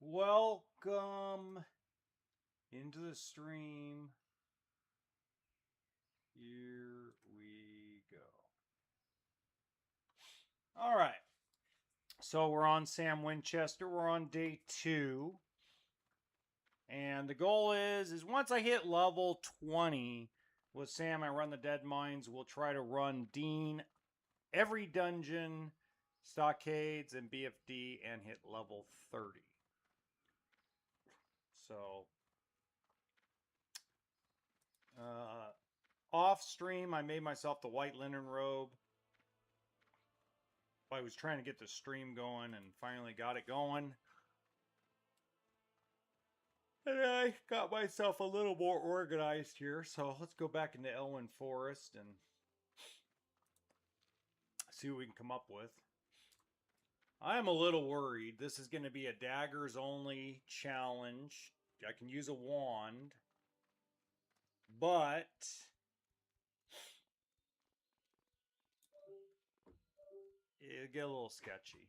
Welcome into the stream. Here we go. All right. So we're on Sam Winchester. We're on day 2. And the goal is once I hit level 20 with Sam, I run the Deadmines. We'll try to run Dean every dungeon, stockades, and BFD and hit level 30. So off stream, I made myself the white linen robe. I was trying to get the stream going and finally got it going. And I got myself a little more organized here. So let's go back into Elwyn Forest and see what we can come up with. I'm a little worried. This is going to be a daggers only challenge. I can use a wand. But it'll get a little sketchy.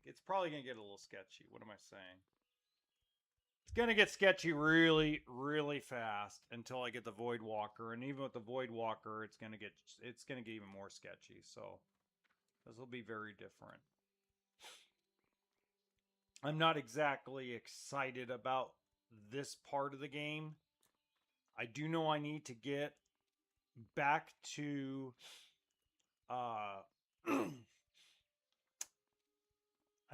It's probably going to get a little sketchy. What am I saying? It's going to get sketchy really, really fast until I get the Void Walker. And even with the Void Walker, it's going to get even more sketchy. So this will be very different. I'm not exactly excited about this part of the game. I do know I need to get back to I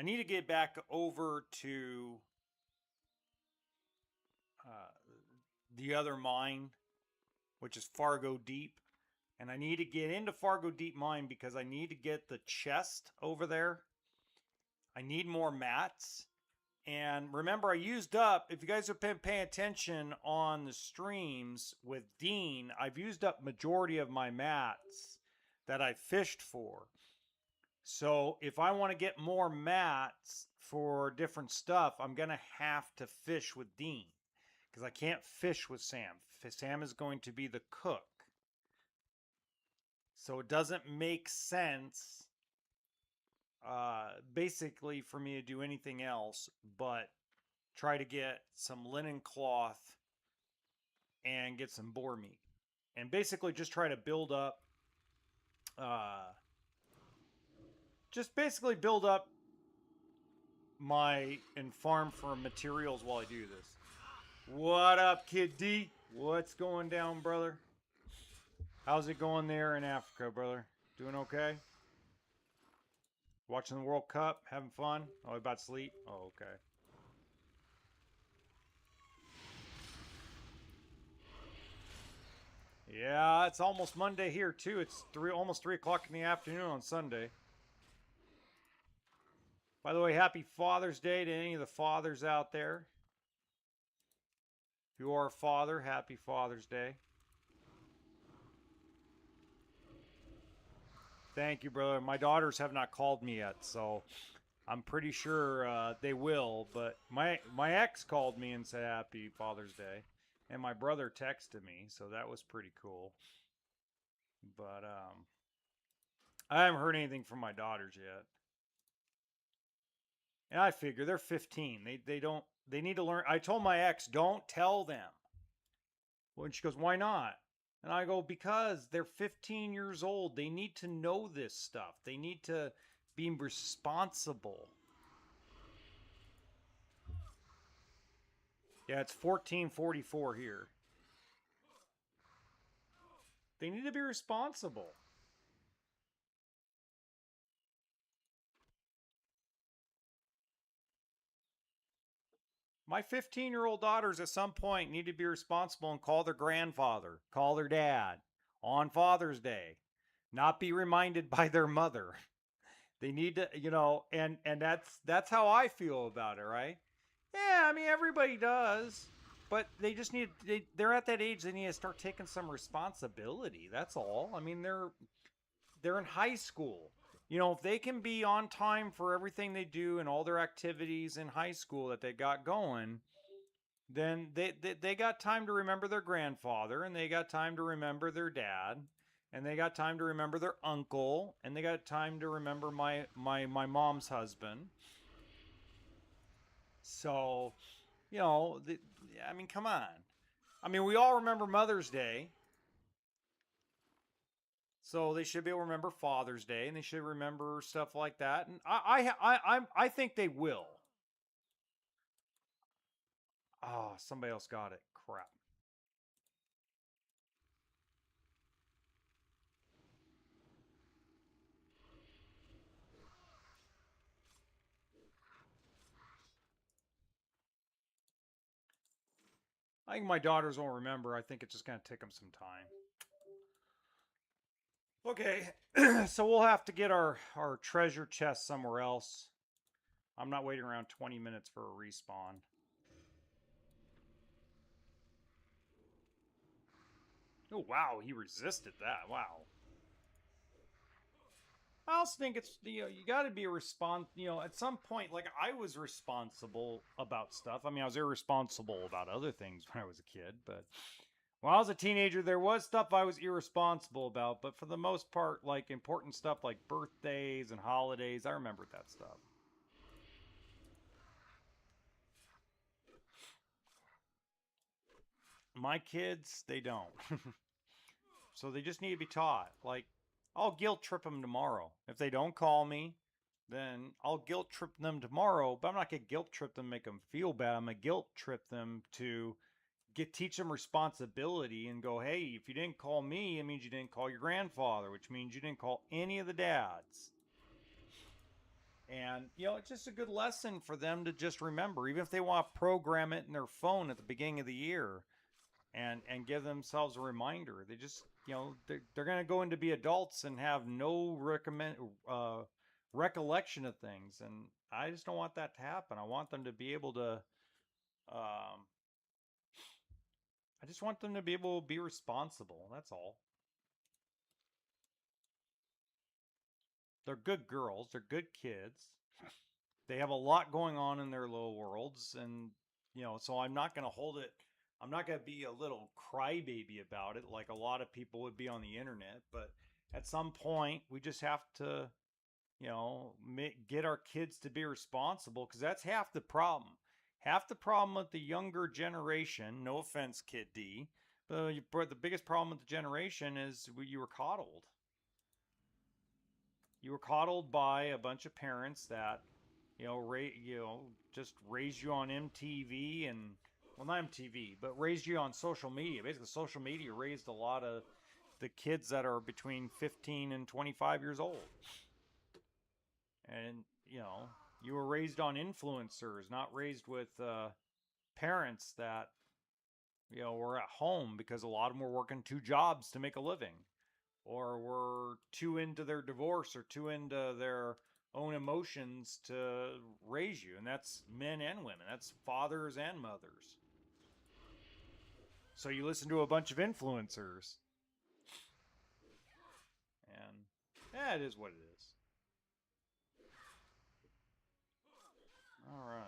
need to get back over to the other mine, which is Fargo Deep. And I need to get into Fargo Deep Mine because I need to get the chest over there. I need more mats. And remember, I used up, if you guys have been paying attention on the streams with Dean, I've used up majority of my mats that I fished for. So if I want to get more mats for different stuff, I'm going to have to fish with Dean. Because I can't fish with Sam. Sam is going to be the cook. So it doesn't make sense, basically, for me to do anything else but try to get some linen cloth and get some boar meat. And basically just try to build up, and farm for materials while I do this. What up, Kid D? What's going down, brother? How's it going there in Africa, brother? Doing okay? Watching the World Cup? Having fun? Oh, about to sleep? Oh, okay. Yeah, it's almost Monday here, too. It's almost 3 o'clock in the afternoon on Sunday. By the way, happy Father's Day to any of the fathers out there. If you are a father, happy Father's Day. Thank you, brother. My daughters have not called me yet, so I'm pretty sure they will. But my ex called me and said happy Father's Day, and my brother texted me, so that was pretty cool. But I haven't heard anything from my daughters yet. And I figure they're 15. They need to learn. I told my ex, don't tell them. Well, and she goes, why not? And I go, because they're 15 years old. They need to know this stuff. They need to be responsible. Yeah, it's 14:44 here. They need to be responsible. My 15-year-old daughters at some point need to be responsible and call their grandfather, call their dad on Father's Day, not be reminded by their mother. They need to, and that's how I feel about it, right? Yeah, I mean everybody does, but they just they're at that age they need to start taking some responsibility. That's all. I mean they're in high school. If they can be on time for everything they do and all their activities in high school that they got going, then they got time to remember their grandfather, and they got time to remember their dad, and they got time to remember their uncle, and they got time to remember my mom's husband. So, you know, I mean, come on. I mean, we all remember Mother's Day, so they should be able to remember Father's Day, and they should remember stuff like that. And I think they will. Oh, somebody else got it. Crap. I think my daughters won't remember. I think it's just gonna take them some time. Okay, so we'll have to get our treasure chest somewhere else. I'm not waiting around 20 minutes for a respawn. Oh wow, he resisted that. Wow. I also think it's you got to be a respons. At some point, like I was responsible about stuff. I mean, I was irresponsible about other things when I was a kid, but when I was a teenager, there was stuff I was irresponsible about. But for the most part, like important stuff like birthdays and holidays, I remembered that stuff. My kids, they don't. So they just need to be taught. Like, I'll guilt trip them tomorrow. If they don't call me, then I'll guilt trip them tomorrow, but I'm not going to guilt trip them, make them feel bad. I'm going to guilt trip them to teach them responsibility and go, hey, if you didn't call me, it means you didn't call your grandfather, which means you didn't call any of the dads. And, it's just a good lesson for them to just remember, even if they want to program it in their phone at the beginning of the year and give themselves a reminder. They just they're going to go into be adults and have no recollection of things, and I just don't want that to happen. I want them to be able to. Um, I just want them to be able to be responsible. That's all. They're good girls. They're good kids. They have a lot going on in their little worlds, and so I'm not going to hold it. I'm not going to be a little crybaby about it like a lot of people would be on the internet. But at some point, we just have to, get our kids to be responsible because that's half the problem. Half the problem with the younger generation, no offense, Kid D, but the biggest problem with the generation is you were coddled. You were coddled by a bunch of parents that just raised you on MTV and well, not MTV, but raised you on social media. Basically, social media raised a lot of the kids that are between 15 and 25 years old. And you were raised on influencers, not raised with parents that were at home because a lot of them were working two jobs to make a living, or were too into their divorce or too into their own emotions to raise you. And that's men and women, that's fathers and mothers. So you listen to a bunch of influencers, and yeah, it is what it is. All right.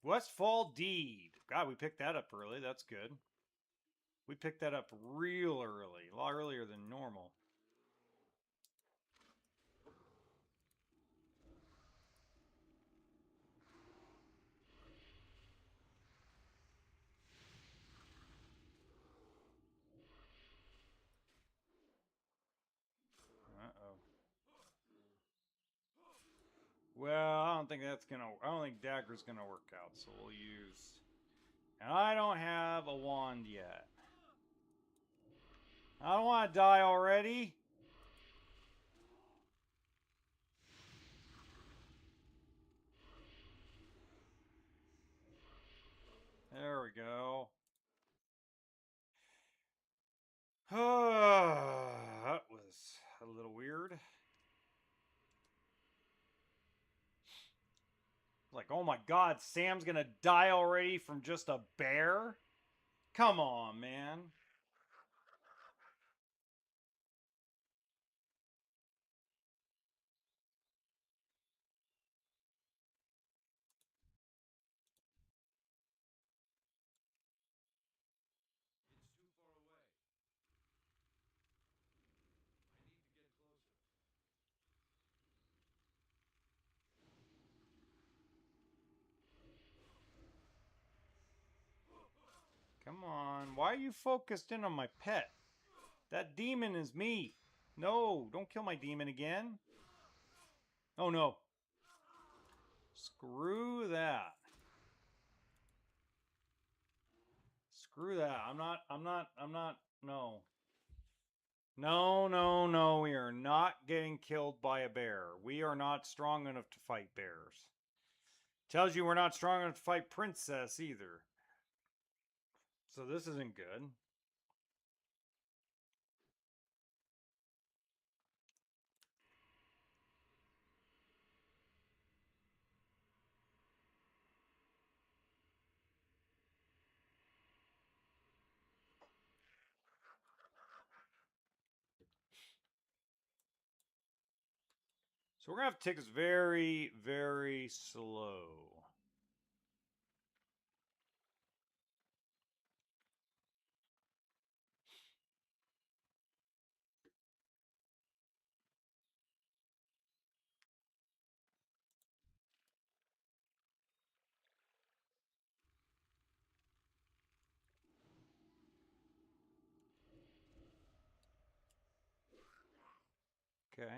Westfall Deed. God, we picked that up early. That's good. We picked that up real early, a lot earlier than normal. Uh oh. Well, I don't think that's gonna. I don't think dagger's gonna work out. So we'll use. And I don't have a wand yet. I don't want to die already. There we go. That was a little weird. Like, oh my god, Sam's gonna die already from just a bear? Come on, man. on. Why are you focused in on my pet? That demon is me. No, don't kill my demon again. Oh no. Screw that. Screw that. I'm not, no. No, we are not getting killed by a bear. We are not strong enough to fight bears. Tells you we're not strong enough to fight Princess either. So this isn't good. So we're going to have to take this very, very slow. Okay.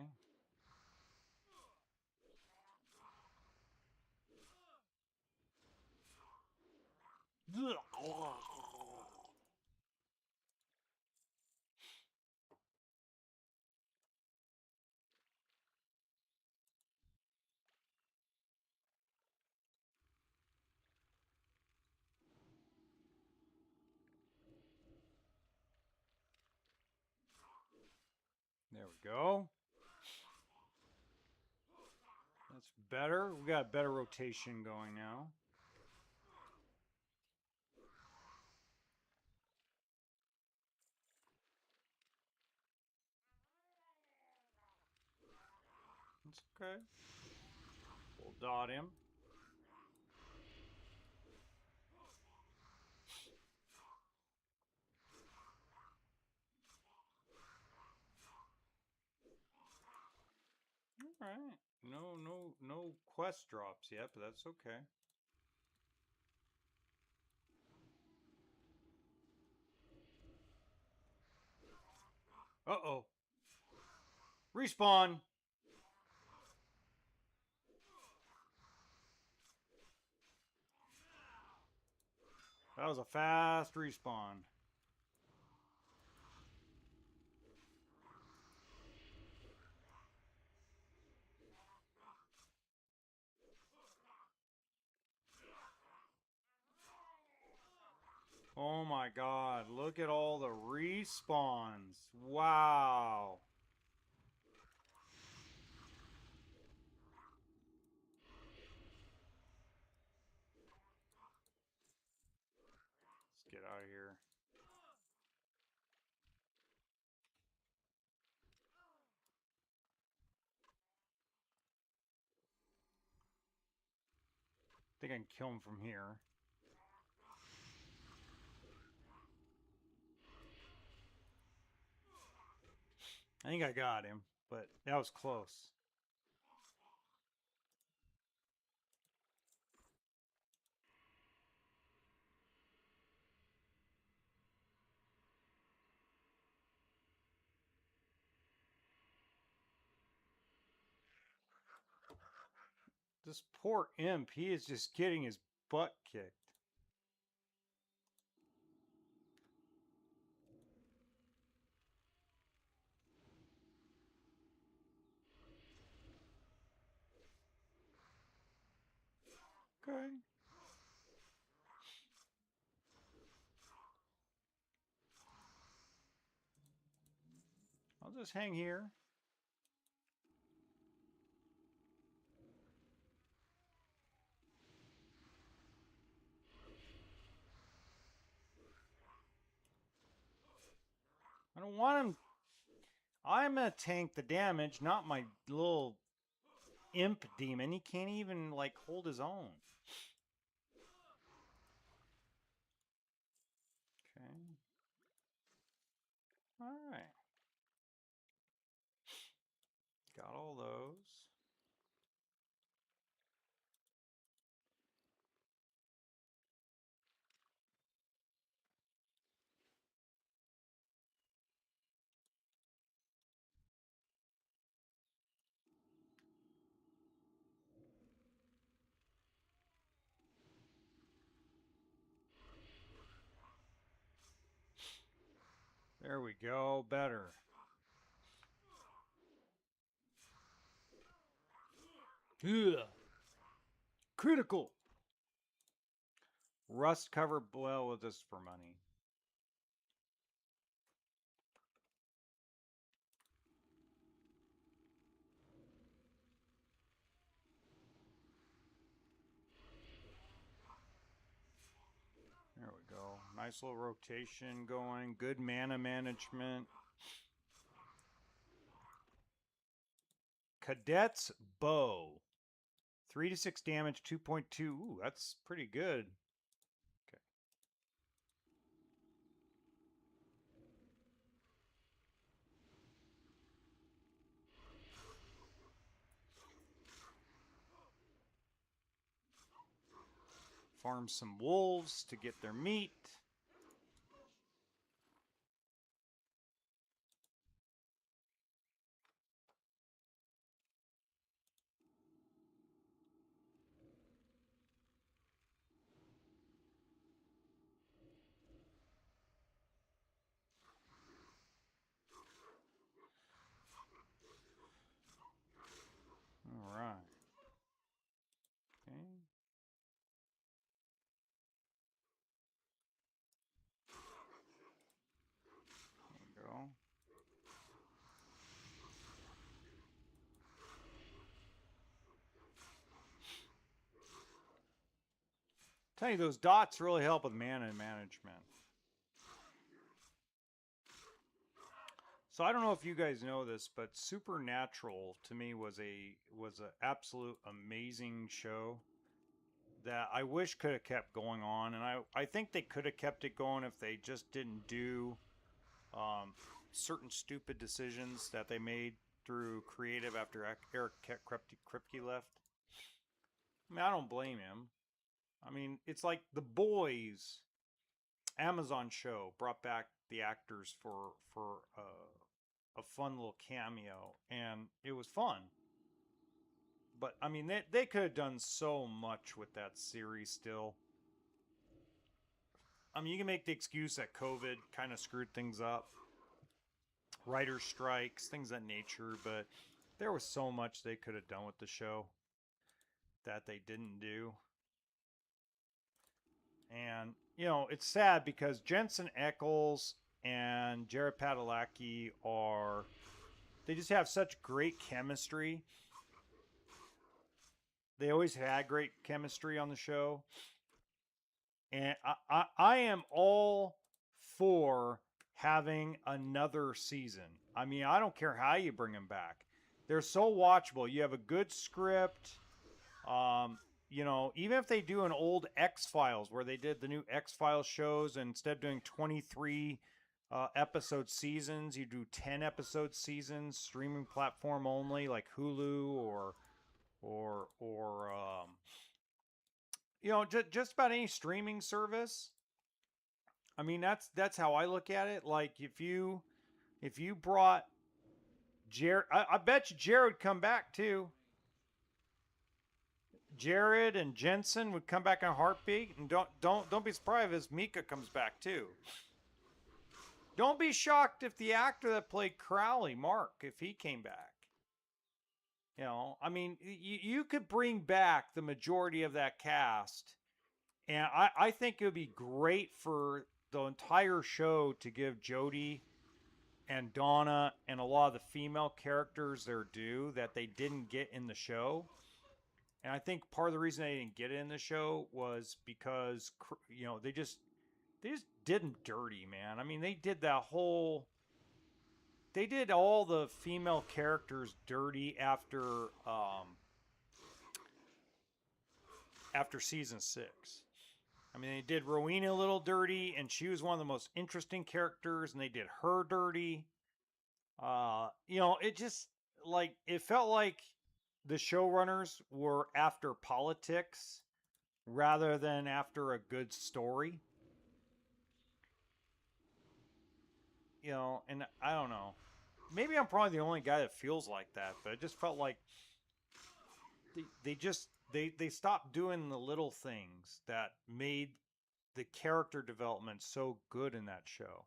There we go. That's better. We got better rotation going now. That's okay. We'll dot him. All right. No quest drops yet, but that's okay. Uh-oh. Respawn. That was a fast respawn. Oh my god, look at all the respawns. Wow. Let's get out of here. I think I can kill him from here. I think I got him, but that was close. This poor imp, he is just getting his butt kicked. Okay. I'll just hang here. I don't want him. I'm gonna tank the damage, not my little imp demon. He can't even like hold his own. Okay. All right. Got all those. There we go. Better. Ugh. Critical. Rust cover. Well, with this for money. There we go. Nice little rotation going. Good mana management. Cadet's Bow. 3 to 6 damage, 2.2. Ooh, that's pretty good. Okay. Farm some wolves to get their meat. All right. Okay. There we go. Tell you, those dots really help with mana management. So I don't know if you guys know this, but Supernatural to me was an absolute amazing show that I wish could have kept going on, and I think they could have kept it going if they just didn't do um, certain stupid decisions that they made through creative after Eric Kripke left. I mean, I don't blame him. I mean, it's like The Boys Amazon show brought back the actors for a fun little cameo, and it was fun. But I mean, they could have done so much with that series still. I mean, you can make the excuse that COVID kind of screwed things up, writer strikes, things of that nature, but there was so much they could have done with the show that they didn't do. And, you know, it's sad because Jensen Ackles and Jared Padalecki they just have such great chemistry. They always had great chemistry on the show. And I am all for having another season. I mean, I don't care how you bring them back. They're so watchable. You have a good script. Um, you know, even if they do an old X Files where they did the new X Files shows, and instead of doing 23 episode seasons, you do 10 episode seasons, streaming platform only, like Hulu or you know, just about any streaming service. I mean, that's how I look at it. Like if you brought Jared, I bet you Jared would come back too. Jared and Jensen would come back in a heartbeat, and don't be surprised if Mika comes back too. Don't be shocked if the actor that played Crowley, Mark, if he came back. You know, I mean, you could bring back the majority of that cast, and I think it would be great for the entire show to give Jodie and Donna and a lot of the female characters their due that they didn't get in the show. And I think part of the reason they didn't get it in the show was because you know they just did them dirty, man. I mean, they did all the female characters dirty after season 6. I mean, they did Rowena a little dirty, and she was one of the most interesting characters, and they did her dirty. You know, it just like it felt like the showrunners were after politics rather than after a good story. You know, and I don't know. Maybe I'm probably the only guy that feels like that, but it just felt like they stopped doing the little things that made the character development so good in that show.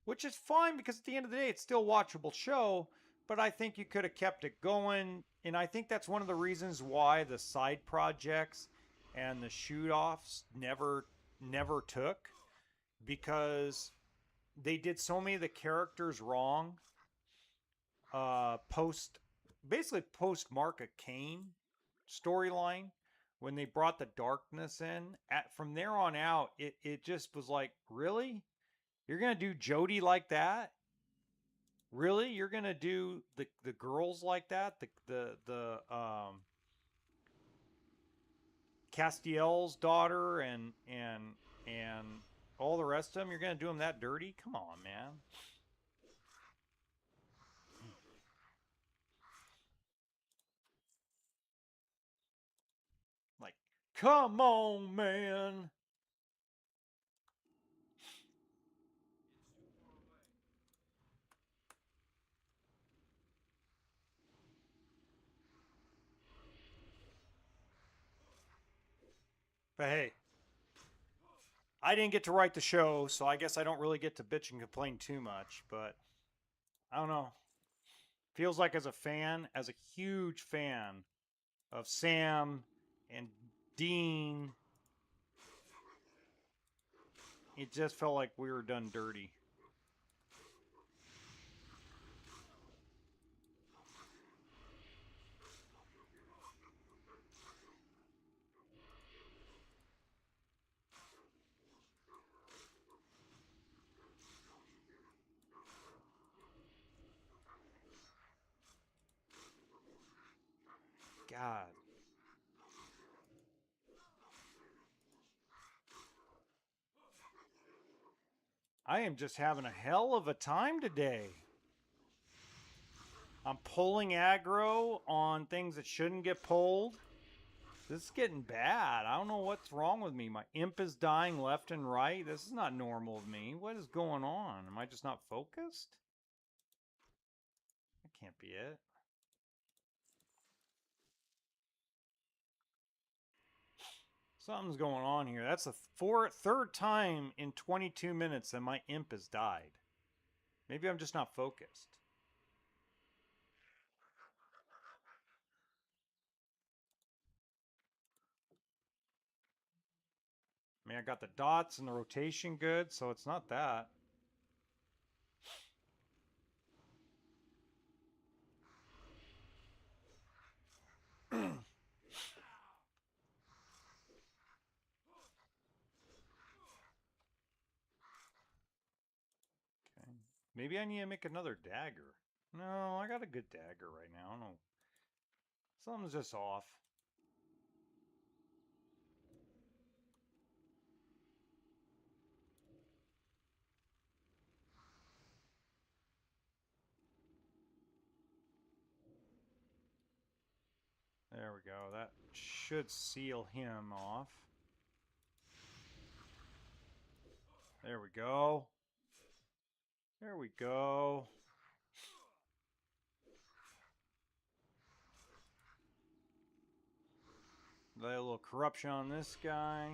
which is fine because at the end of the day, it's still a watchable show. But I think you could have kept it going, and I think that's one of the reasons why the side projects and the shoot offs never took, because they did so many of the characters wrong. Post basically post Mark of Cain storyline, when they brought the darkness in. From there on out, it just was like, really, you're gonna do Jody like that? Really, you're gonna do the girls like that? The Castiel's daughter and all the rest of them. You're gonna do them that dirty? Come on, man. Like, come on, man. But hey, I didn't get to write the show, so I guess I don't really get to bitch and complain too much. But I don't know. Feels like as a fan, as a huge fan of Sam and Dean, it just felt like we were done dirty. God, I am just having a hell of a time today. I'm pulling aggro on things that shouldn't get pulled. This is getting bad. I don't know what's wrong with me. My imp is dying left and right. This is not normal of me. What is going on? Am I just not focused? That can't be it. Something's going on here. That's the third time in 22 minutes that my imp has died. Maybe I'm just not focused. I mean, I got the dots and the rotation good, so it's not that. Okay. Maybe I need to make another dagger. No, I got a good dagger right now. I don't know. Something's just off. There we go. That should seal him off. There we go. There we go. Lay a little corruption on this guy.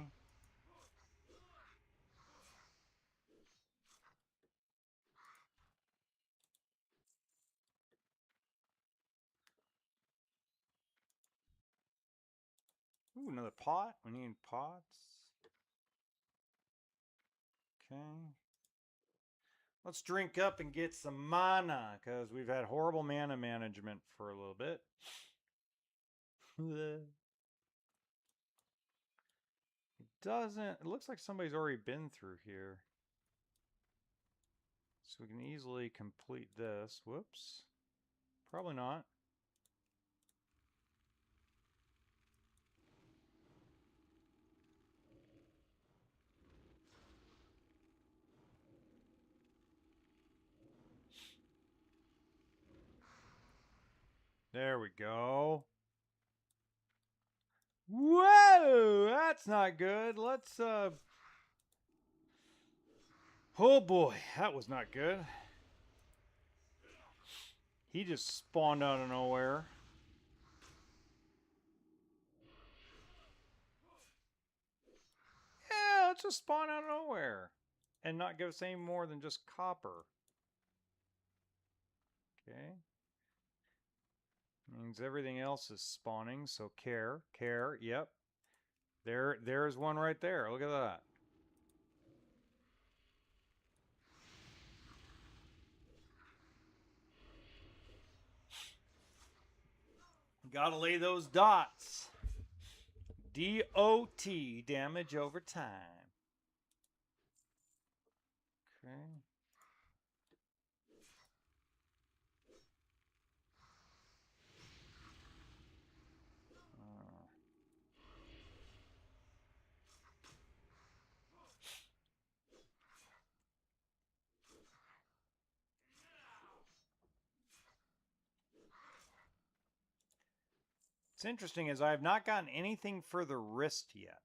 Ooh, another pot. We need pots. Okay. Let's drink up and get some mana, because we've had horrible mana management for a little bit. It doesn't... It looks like somebody's already been through here. So we can easily complete this. Whoops. Probably not. There we go. Whoa! That's not good. Let's, Oh boy, that was not good. He just spawned out of nowhere. Yeah, let's just spawn out of nowhere. and not give us any more than just copper. Okay. Means everything else is spawning, so care, yep. There's one right there. Look at that. Gotta lay those dots. DOT, damage over time. Okay. It's interesting is I have not gotten anything for the wrist yet.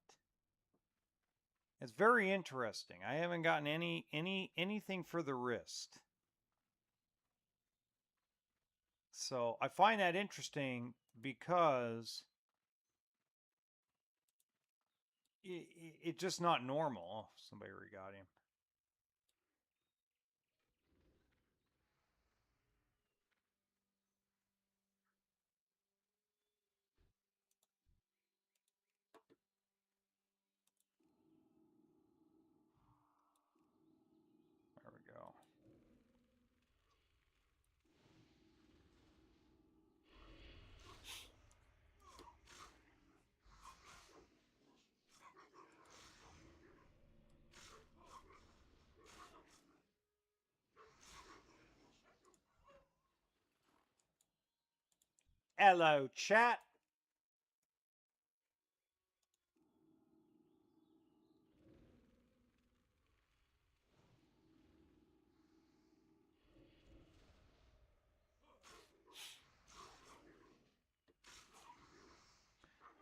It's very interesting. I haven't gotten anything for the wrist. So I find that interesting because it's just not normal. Oh, somebody already got him. There we go. Hello, chat.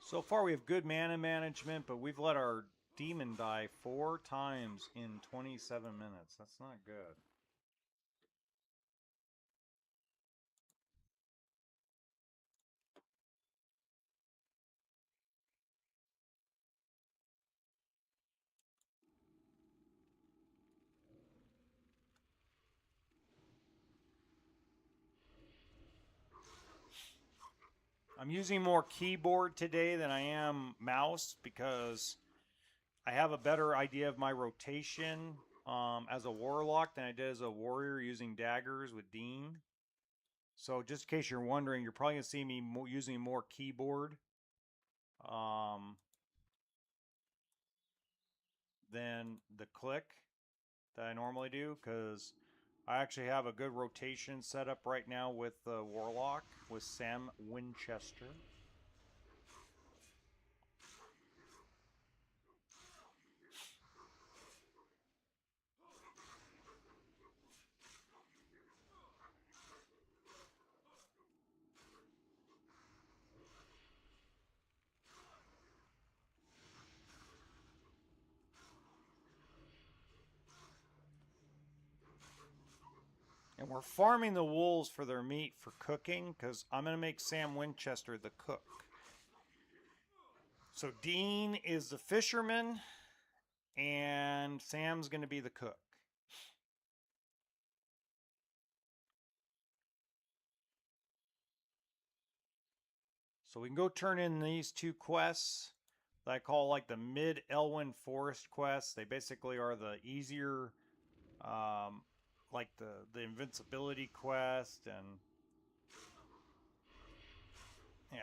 So far, we have good mana management, but we've let our demon die 4 times in 27 minutes. That's not good. I'm using more keyboard today than I am mouse because I have a better idea of my rotation as a warlock than I did as a warrior using daggers with Dean. So just in case you're wondering, you're probably gonna see me using more keyboard um, than the click that I normally do because I actually have a good rotation set up right now with the warlock with Sam Winchester. And we're farming the wolves for their meat for cooking because I'm going to make Sam Winchester the cook. So Dean is the fisherman and Sam's going to be the cook. So we can go turn in these 2 quests that I call like the mid-Elwyn Forest quests. They basically are the easier, like the invincibility quest and yeah.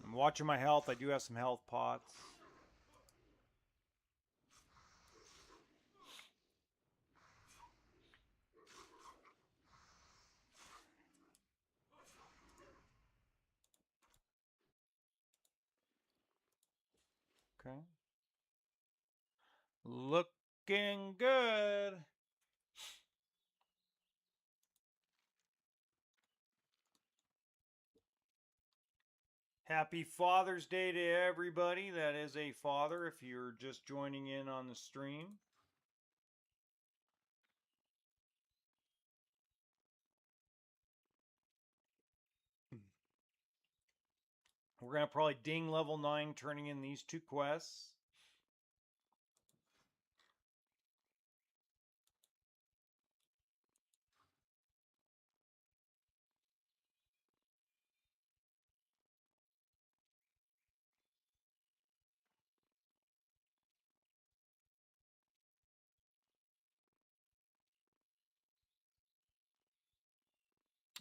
I'm watching my health. I do have some health pots. Okay. Looking good. Happy Father's Day to everybody that is a father if you're just joining in on the stream. We're going to probably ding level 9 turning in these 2 quests.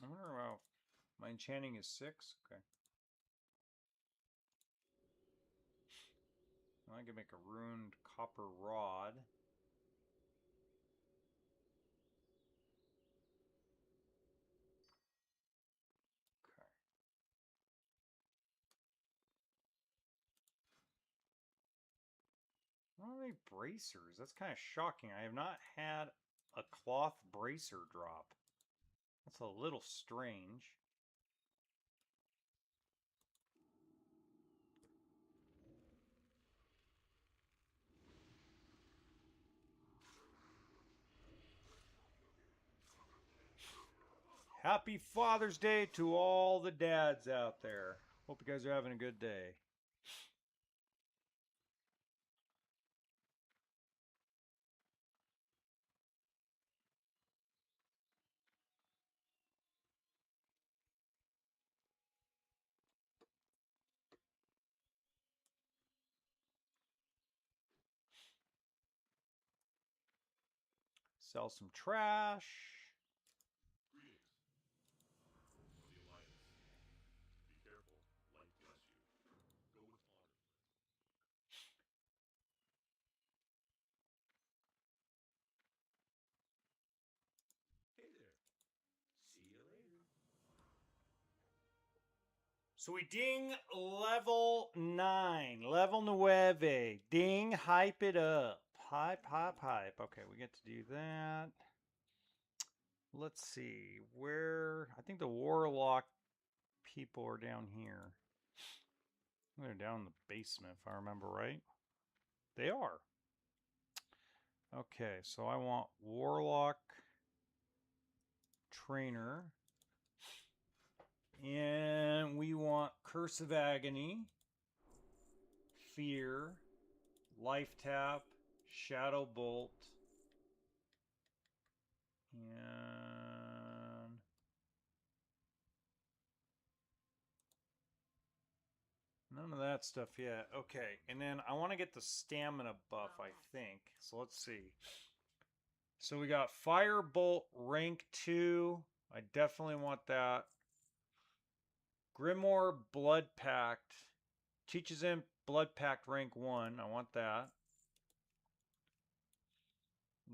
I wonder how my enchanting is 6. Okay. Well, I can make a runed copper rod. Okay. Not any bracers. That's kind of shocking. I have not had a cloth bracer drop. That's a little strange. Happy Father's Day to all the dads out there. Hope you guys are having a good day. Sell some trash. So we ding level 9. Level 9. Ding, hype it up. Hype, hype, hype. Okay, we get to do that. Let's see. Where... I think the warlock people are down here. They're down in the basement, if I remember right. They are. Okay, so I want warlock trainer. And we want Curse of Agony, Fear, Life Tap, Shadow Bolt, and none of that stuff yet. Okay, and then I want to get the stamina buff, I think. So let's see. So we got Firebolt rank 2. I definitely want that. Grimoire Blood Pact. Teaches him Blood Pact rank 1. I want that.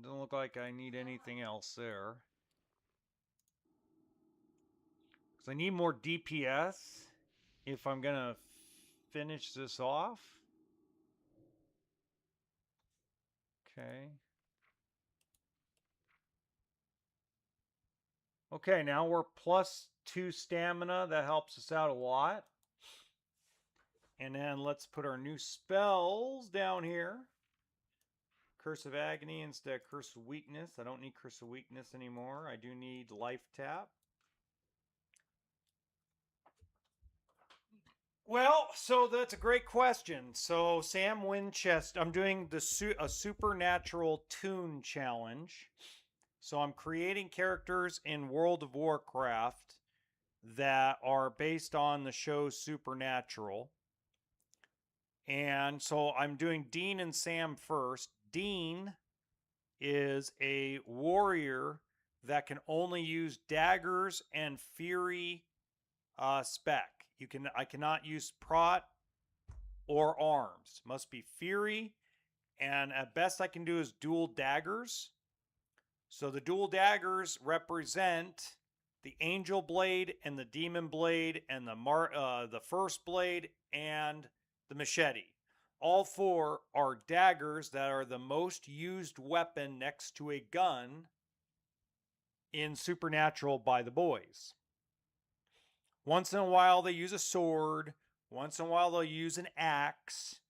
Doesn't look like I need anything else there. Because I need more DPS if I'm going to finish this off. Okay. Okay, now we're +2 stamina. That helps us out a lot. And then let's put our new spells down here. Curse of Agony instead of Curse of Weakness. I don't need Curse of Weakness anymore. I do need Life Tap. Well, so that's a great question. So Sam Winchester, I'm doing a supernatural tune challenge. So I'm creating characters in World of Warcraft that are based on the show Supernatural. And so I'm doing Dean and Sam first. Dean is a warrior that can only use daggers and fury spec. I cannot use prot or arms. Must be fury, and at best I can do is dual daggers. So the dual daggers represent the angel blade and the demon blade and the first blade and the machete. All 4 are daggers that are the most used weapon next to a gun in Supernatural by the boys. Once in a while they use a sword. Once in a while, they'll use an axe.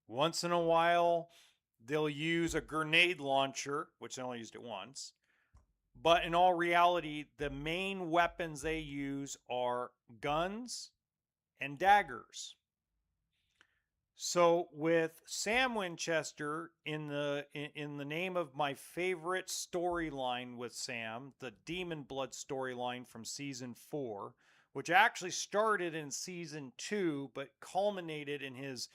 Once in a while, they'll use a grenade launcher, which they only used it once. But in all reality, the main weapons they use are guns and daggers. So with Sam Winchester in the name of my favorite storyline with Sam, the Demon Blood storyline from season 4, which actually started in season 2 but culminated in his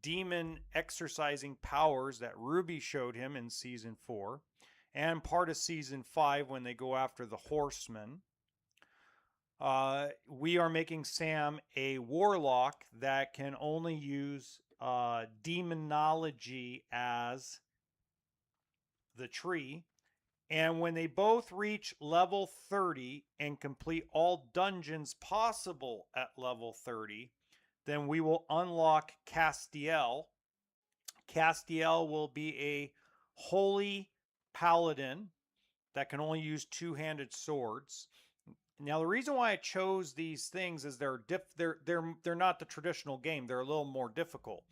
demon exercising powers that Ruby showed him in season 4 and part of season 5 when they go after the Horsemen. We are making Sam a warlock that can only use demonology as the tree. And when they both reach level 30 and complete all dungeons possible at level 30, then we will unlock Castiel. Castiel will be a holy paladin that can only use two-handed swords. Now, the reason why I chose these things is they're not the traditional game. They're a little more difficult.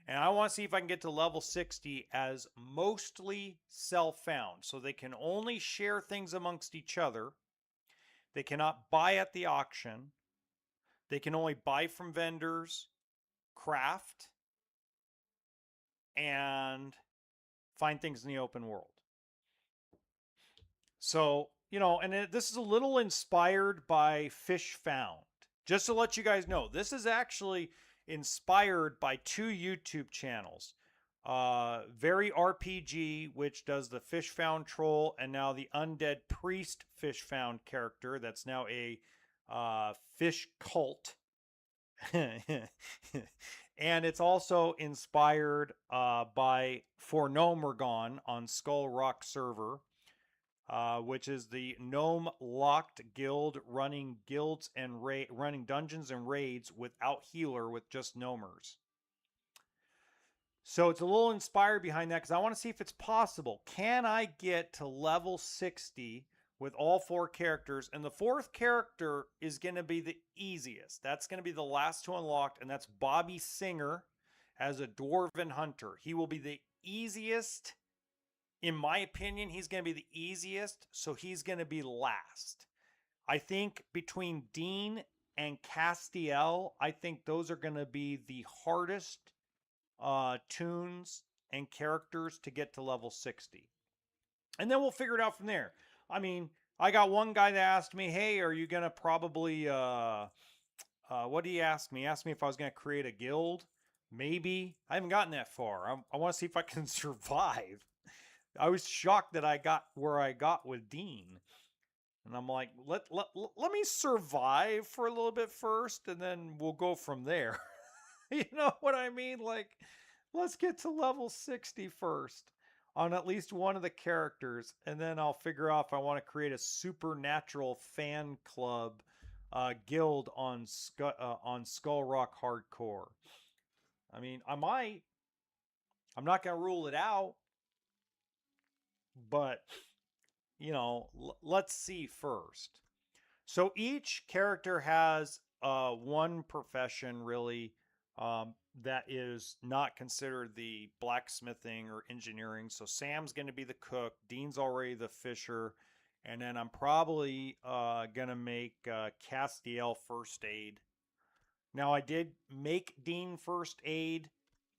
And I want to see if I can get to level 60 as mostly self-found. So they can only share things amongst each other. They cannot buy at the auction. They can only buy from vendors, craft, and find things in the open world. So, and this is a little inspired by Fish Found. Just to let you guys know, this is actually inspired by 2 YouTube channels. Very RPG, which does the Fish Found troll, and now the Undead Priest Fish Found character that's now a fish cult. And it's also inspired by For Nomergon on Skull Rock server, which is the gnome locked guild running guilds and running dungeons and raids without healer with just gnomers. So it's a little inspired behind that because I want to see if it's possible. Can I get to level 60 with all 4 characters? And the 4th character is going to be the easiest. That's going to be the last to unlock, and that's Bobby Singer as a dwarven hunter. He will be the easiest. In my opinion, he's going to be the easiest, so he's going to be last. I think between Dean and Castiel, I think those are going to be the hardest tunes and characters to get to level 60. And then we'll figure it out from there. I mean, I got one guy that asked me, hey, are you going to probably, what did he ask me? He asked me if I was going to create a guild. Maybe. I haven't gotten that far. I want to see if I can survive. I was shocked that I got where I got with Dean. And I'm like, let me survive for a little bit first, and then we'll go from there. You know what I mean? Like, let's get to level 60 first on at least one of the characters, and then I'll figure out if I want to create a supernatural fan club guild on Skull Rock Hardcore. I mean, I might. I'm not going to rule it out. But, let's see first. So each character has one profession, really, that is not considered the blacksmithing or engineering. So Sam's going to be the cook. Dean's already the fisher. And then I'm probably going to make Castiel first aid. Now, I did make Dean first aid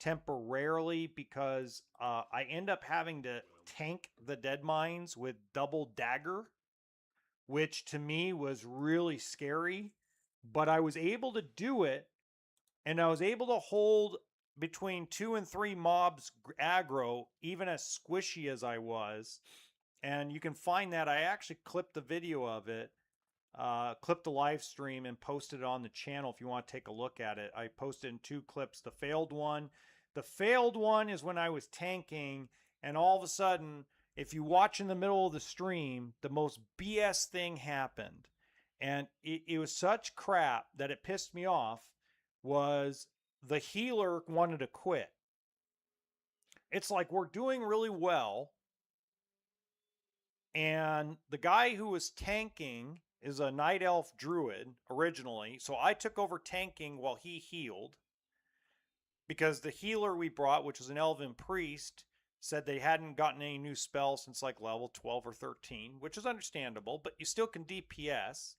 temporarily because I end up having to tank the Deadmines with double dagger, which to me was really scary, but I was able to do it, and I was able to hold between 2 and 3 mobs aggro, even as squishy as I was. And you can find that. I actually clipped the video of it, clipped the live stream, and posted it on the channel if you want to take a look at it. I posted in 2 clips. The failed one is when I was tanking, and all of a sudden, if you watch in the middle of the stream, the most BS thing happened. And it was such crap that it pissed me off. Was the healer wanted to quit. It's like we're doing really well, and the guy who was tanking is a night elf druid originally, so I took over tanking while he healed because the healer we brought, which was an elven priest, said they hadn't gotten any new spells since like level 12 or 13, which is understandable, but you still can DPS.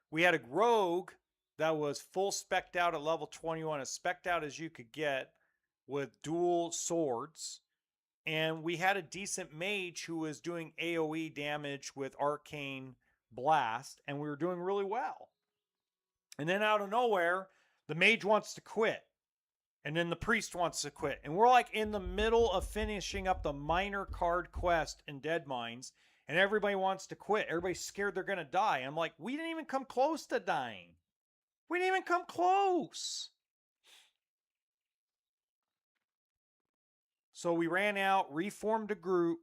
We had a rogue that was full specced out at level 21, as specced out as you could get with dual swords. And we had a decent mage who was doing AoE damage with arcane blast, and we were doing really well. And then out of nowhere, the mage wants to quit. And then the priest wants to quit. And we're like in the middle of finishing up the minor card quest in Deadmines, and everybody wants to quit. Everybody's scared they're going to die. I'm like, we didn't even come close to dying. We didn't even come close. So we ran out, reformed a group.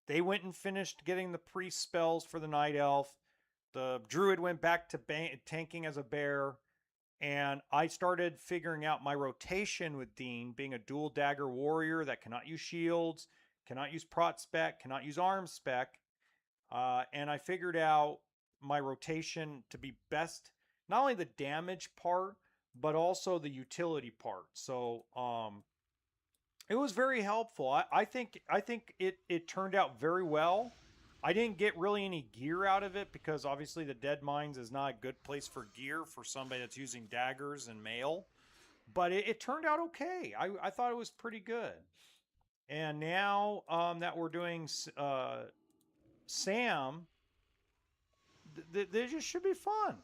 They went and finished getting the priest spells for the night elf. The druid went back to tanking as a bear. And I started figuring out my rotation with Dean, being a dual dagger warrior that cannot use shields, cannot use prot spec, cannot use arm spec. And I figured out my rotation to be best, not only the damage part, but also the utility part. So it was very helpful. I think it turned out very well. I didn't get really any gear out of it because obviously the Deadmines is not a good place for gear for somebody that's using daggers and mail. But it turned out okay. I thought it was pretty good. And now that we're doing Sam, they just should be fun.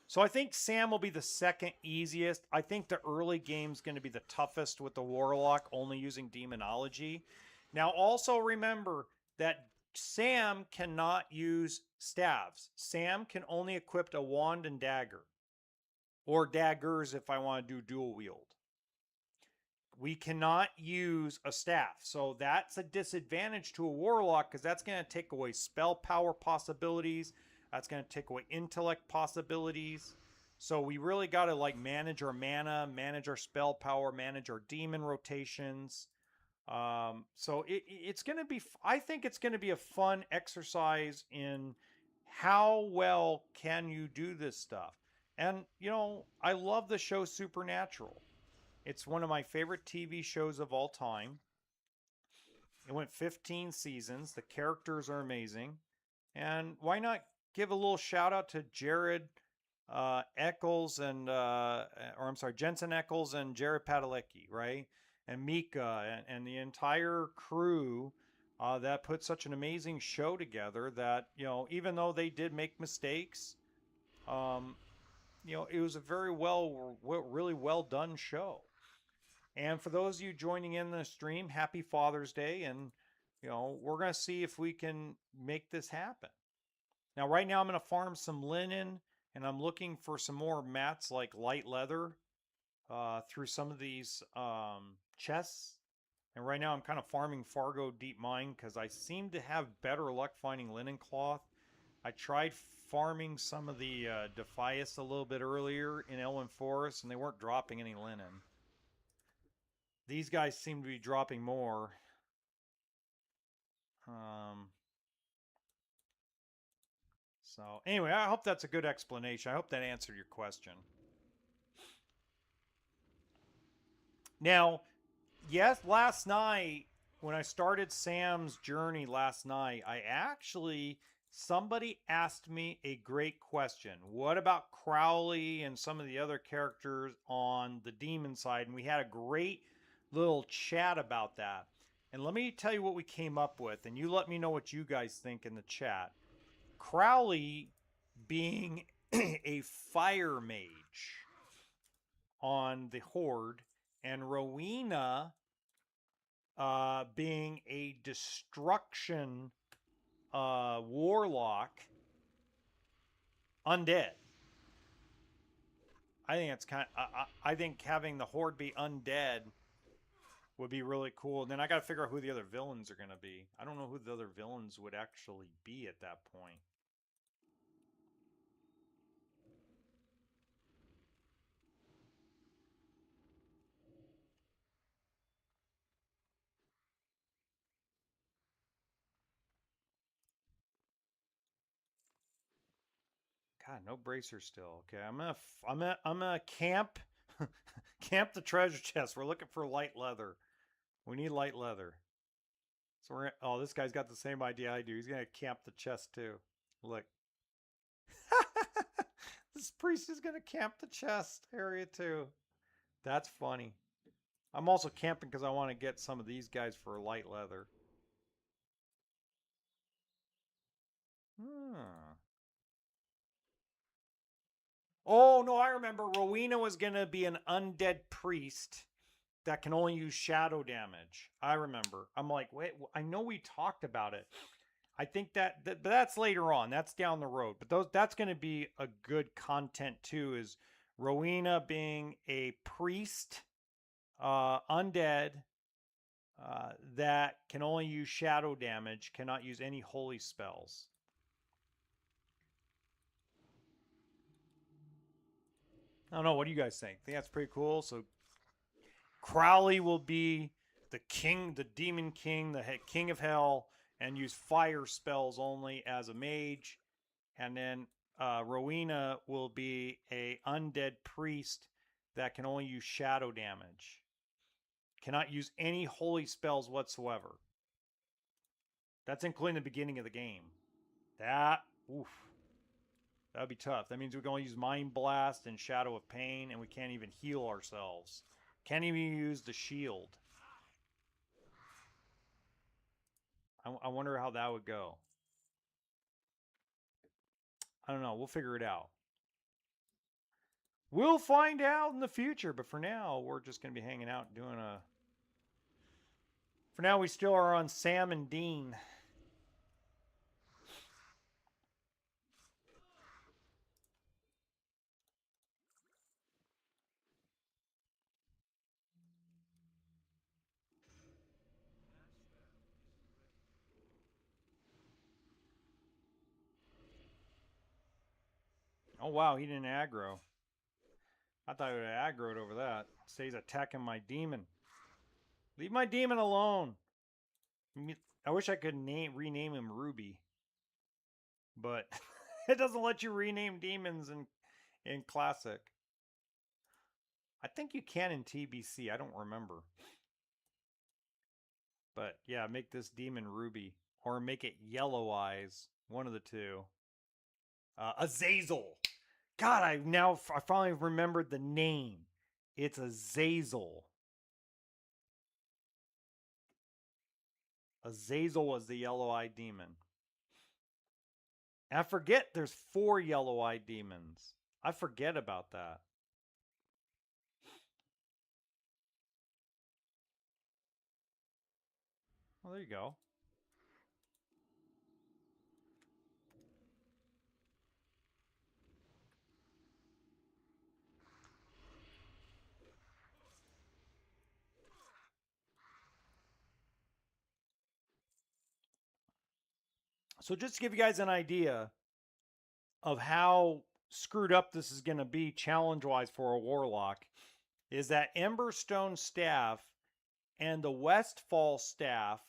So I think Sam will be the second easiest. I think the early game's going to be the toughest with the Warlock only using Demonology. Now also remember that Sam cannot use staves. Sam can only equip a wand and dagger. Or daggers if I want to do dual wield. We cannot use a staff. So that's a disadvantage to a Warlock because that's going to take away spell power possibilities. That's going to take away intellect possibilities. So we really got to like manage our mana, manage our spell power, manage our demon rotations. So it's going to be, I think it's going to be a fun exercise in how well can you do this stuff. And, you know, I love the show Supernatural. It's one of my favorite TV shows of all time. It went 15 seasons. The characters are amazing. And why not give a little shout out to Jared Eccles and, or I'm sorry, Jensen Eccles and Jared Padalecki, right? And Mika and the entire crew that put such an amazing show together that, you know, even though they did make mistakes, you know, it was a very really well done show. And for those of you joining in the stream, happy Father's Day. And, you know, we're going to see if we can make this happen. Now, right now, I'm going to farm some linen, and I'm looking for some more mats like light leather through some of these chests. And right now, I'm kind of farming Fargo Deep Mine because I seem to have better luck finding linen cloth. I tried farming some of the Defias a little bit earlier in Elwyn Forest, and they weren't dropping any linen. These guys seem to be dropping more. So anyway, I hope that's a good explanation. I hope that answered your question. Now, yes, last night when I started Sam's journey last night, somebody asked me a great question. What about Crowley and some of the other characters on the demon side? And we had a great little chat about that. And let me tell you what we came up with, and you let me know what you guys think in the chat. Crowley being a fire mage on the Horde, and Rowena being a destruction warlock undead. I think it's I think having the Horde be undead would be really cool. And then I got to figure out who the other villains are going to be. I don't know who the other villains would actually be at that point. God, no bracer still. Okay, I'm gonna camp camp the treasure chest. We're looking for light leather. We need light leather. So we're oh, this guy's got the same idea I do. He's gonna camp the chest too. Look. This priest is gonna camp the chest area too. That's funny. I'm also camping because I want to get some of these guys for light leather. Hmm. Oh no, I remember Rowena was gonna be an undead priest that can only use shadow damage. I remember. I'm like, wait, I know we talked about it. I think that's later on. That's down the road. But that's going to be a good content too. Is Rowena being a priest, undead, that can only use shadow damage, cannot use any holy spells. I don't know. What do you guys think? Think that's pretty cool. So Crowley will be the king, the demon king, the king of hell, and use fire spells only as a mage. And then Rowena will be a undead priest that can only use shadow damage. Cannot use any holy spells whatsoever. That's including the beginning of the game. That, oof, that would be tough. That means we can only use Mind Blast and Shadow of Pain, and we can't even heal ourselves. Can't even use the shield. I wonder how that would go. I don't know. We'll figure it out. We'll find out in the future, but for now, we're just going to be hanging out doing a. For now, we still are on Sam and Dean. Oh, wow, he didn't aggro. I thought he would have aggroed over that. Say he's attacking my demon. Leave my demon alone. I wish I could rename him Ruby. But it doesn't let you rename demons in Classic. I think you can in TBC. I don't remember. But yeah, make this demon Ruby. Or make it Yellow Eyes. One of the two. Azazel. God, I finally remembered the name. It's Azazel. Azazel was the yellow-eyed demon. And I forget there's 4 yellow-eyed demons. I forget about that. Well, there you go. So just to give you guys an idea of how screwed up this is going to be challenge-wise for a warlock, is that Emberstone staff and the Westfall staff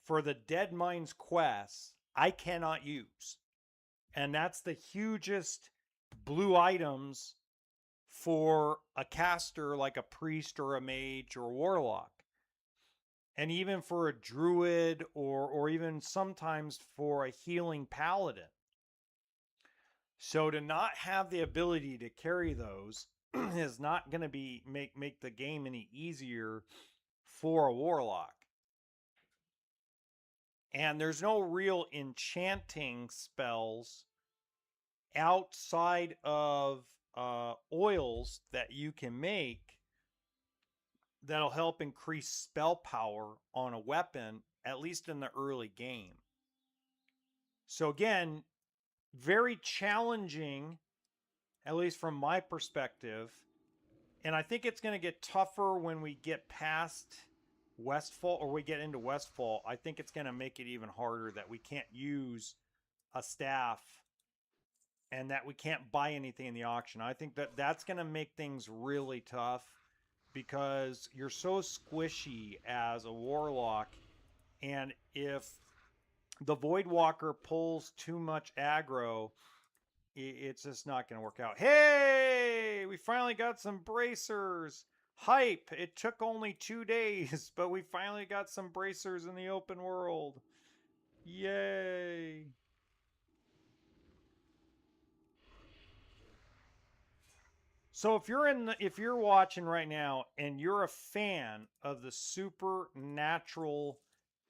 for the Deadmines quests I cannot use. And that's the hugest blue items for a caster like a priest or a mage or a warlock. And even for a druid or even sometimes for a healing paladin. So to not have the ability to carry those is not going to be make the game any easier for a warlock. And there's no real enchanting spells outside of oils that you can make that'll help increase spell power on a weapon, at least in the early game. So again, very challenging, at least from my perspective. And I think it's going to get tougher when we get past Westfall, or we get into Westfall. I think it's going to make it even harder that we can't use a staff and that we can't buy anything in the auction. I think that that's going to make things really tough because you're so squishy as a warlock. And if the Voidwalker pulls too much aggro, it's just not going to work out. Hey, we finally got some bracers. Hype. It took only 2 days, but we finally got some bracers in the open world. Yay. So if you're watching right now and you're a fan of the Supernatural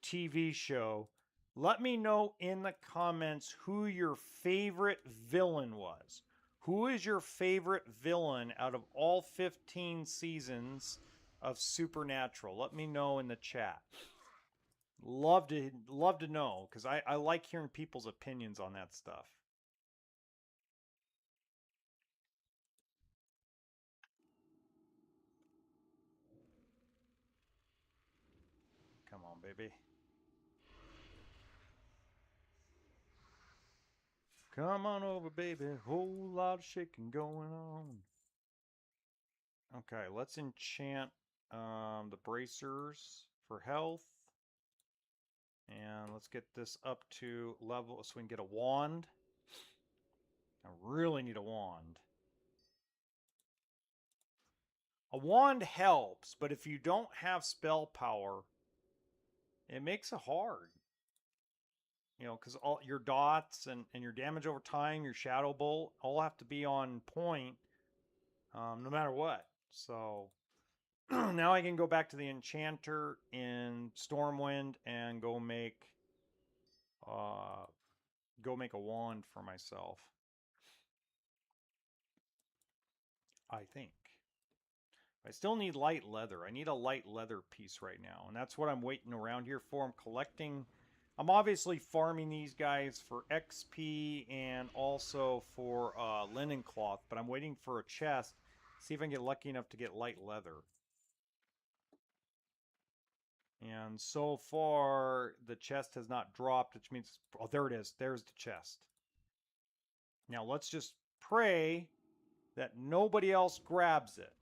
TV show, let me know in the comments who your favorite villain was. Who is your favorite villain out of all 15 seasons of Supernatural? Let me know in the chat. Love to know because I like hearing people's opinions on that stuff. Come on, baby. Come on over, baby. Whole lot of shaking going on. Okay, let's enchant the bracers for health. And let's get this up to level so we can get a wand. I really need a wand. A wand helps, but if you don't have spell power, it makes it hard. You know, because all your dots and your damage over time, your shadow bolt, all have to be on point no matter what. So now I can go back to the enchanter in Stormwind and uh, go make a wand for myself. I think. I still need light leather. I need a light leather piece right now, and that's what I'm waiting around here for. I'm collecting. I'm obviously farming these guys for XP and also for linen cloth, but I'm waiting for a chest. See if I can get lucky enough to get light leather. And so far, the chest has not dropped, which means, oh, there it is. There's the chest. Now let's just pray that nobody else grabs it.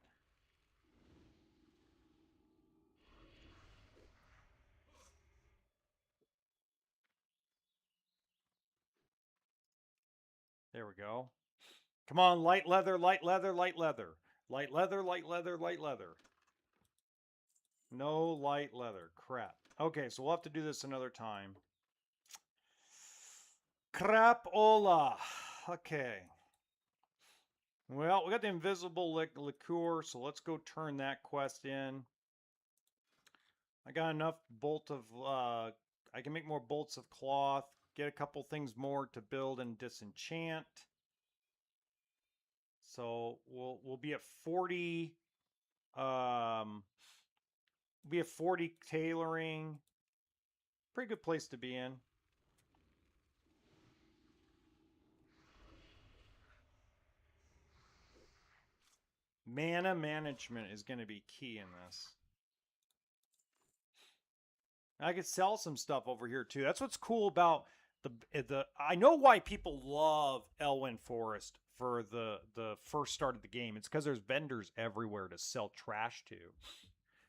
There we go. Come on, light leather, light leather, light leather. Light leather, light leather, light leather. No light leather. Crap. Okay, so we'll have to do this another time. Crapola. Okay. Well, we got the invisible liqueur, so let's go turn that quest in. I got enough bolt of, I can make more bolts of cloth, get a couple things more to build and disenchant. So we'll be at 40, be at 40 tailoring. Pretty good place to be in. Mana management is going to be key in this. I could sell some stuff over here too. That's what's cool about the. I know why people love Elwyn Forest for the first start of the game. It's because there's vendors everywhere to sell trash to.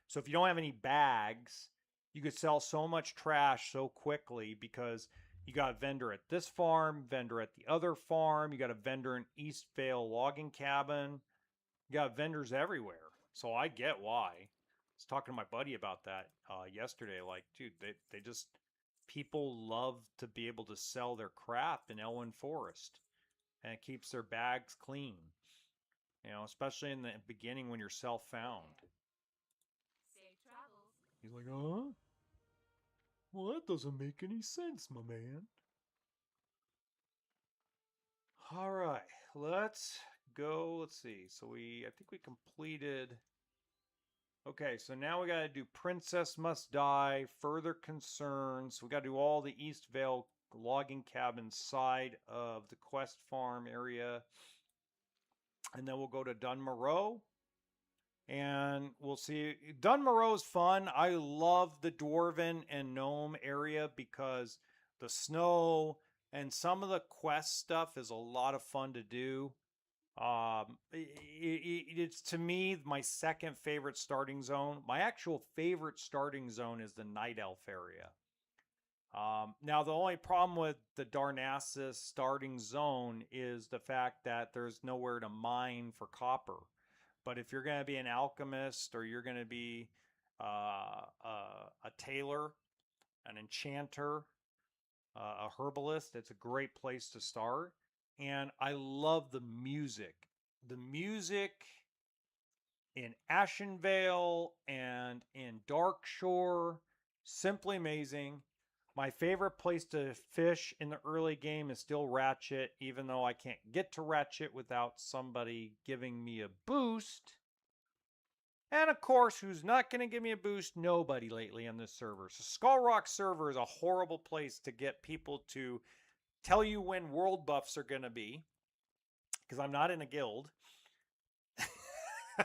So if you don't have any bags, you could sell so much trash so quickly because you got a vendor at this farm, vendor at the other farm, you got a vendor in East Vale logging cabin, you got vendors everywhere. So I get why. I was talking to my buddy about that yesterday. Like, dude, they just people love to be able to sell their crap in Elwyn Forest, and it keeps their bags clean. You know, especially in the beginning when you're self-found. He's like, huh? Well, that doesn't make any sense, my man. All right, let's go. Let's see. So I think we completed. Okay, so now we got to do Princess Must Die, Further Concerns. We got to do all the East Vale logging cabin side of the quest farm area. And then we'll go to Dunmoreau. And we'll see. Dunmoreau's fun. I love the Dwarven and Gnome area because the snow and some of the quest stuff is a lot of fun to do. It's to me my second favorite starting zone. My actual favorite starting zone is the Night Elf area. Now, the only problem with the Darnassus starting zone is the fact that there's nowhere to mine for copper. But if you're going to be an alchemist or you're going to be a tailor, an enchanter, a herbalist, it's a great place to start. And I love the music. The music in Ashenvale and in Darkshore, simply amazing. My favorite place to fish in the early game is still Ratchet, even though I can't get to Ratchet without somebody giving me a boost. And of course, who's not going to give me a boost? Nobody lately on this server. So Skull Rock server is a horrible place to get people to tell you when world buffs are going to be, because I'm not in a guild.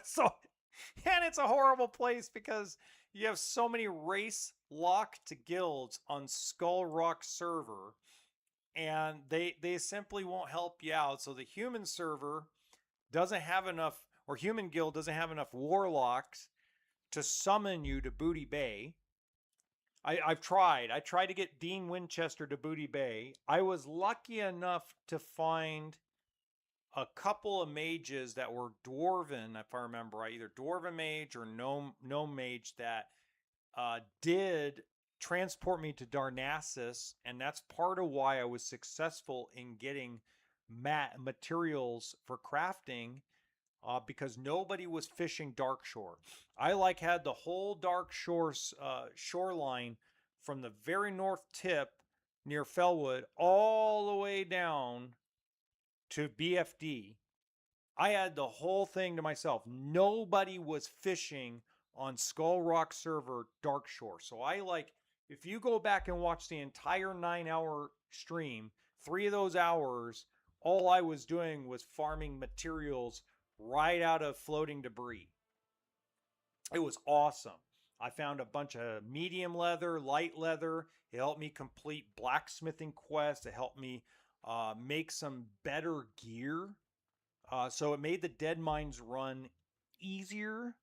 So, and it's a horrible place because you have so many race locked guilds on Skull Rock server, and they simply won't help you out. So the human server doesn't have enough, or human guild doesn't have enough warlocks to summon you to Booty Bay. I've tried. I tried to get Dean Winchester to Booty Bay. I was lucky enough to find a couple of mages that were dwarven, if I remember right, either dwarven mage or gnome mage that did transport me to Darnassus, and that's part of why I was successful in getting materials for crafting, because nobody was fishing Darkshore. I had the whole Darkshore shoreline from the very north tip near Fellwood all the way down to BFD. I had the whole thing to myself. Nobody was fishing on Skull Rock server Darkshore. So if you go back and watch the entire 9-hour stream, 3 of those hours, all I was doing was farming materials right out of floating debris. It was awesome. I found a bunch of medium leather, light leather. It helped me complete blacksmithing quests. It helped me make some better gear. So it made the Deadmines run easier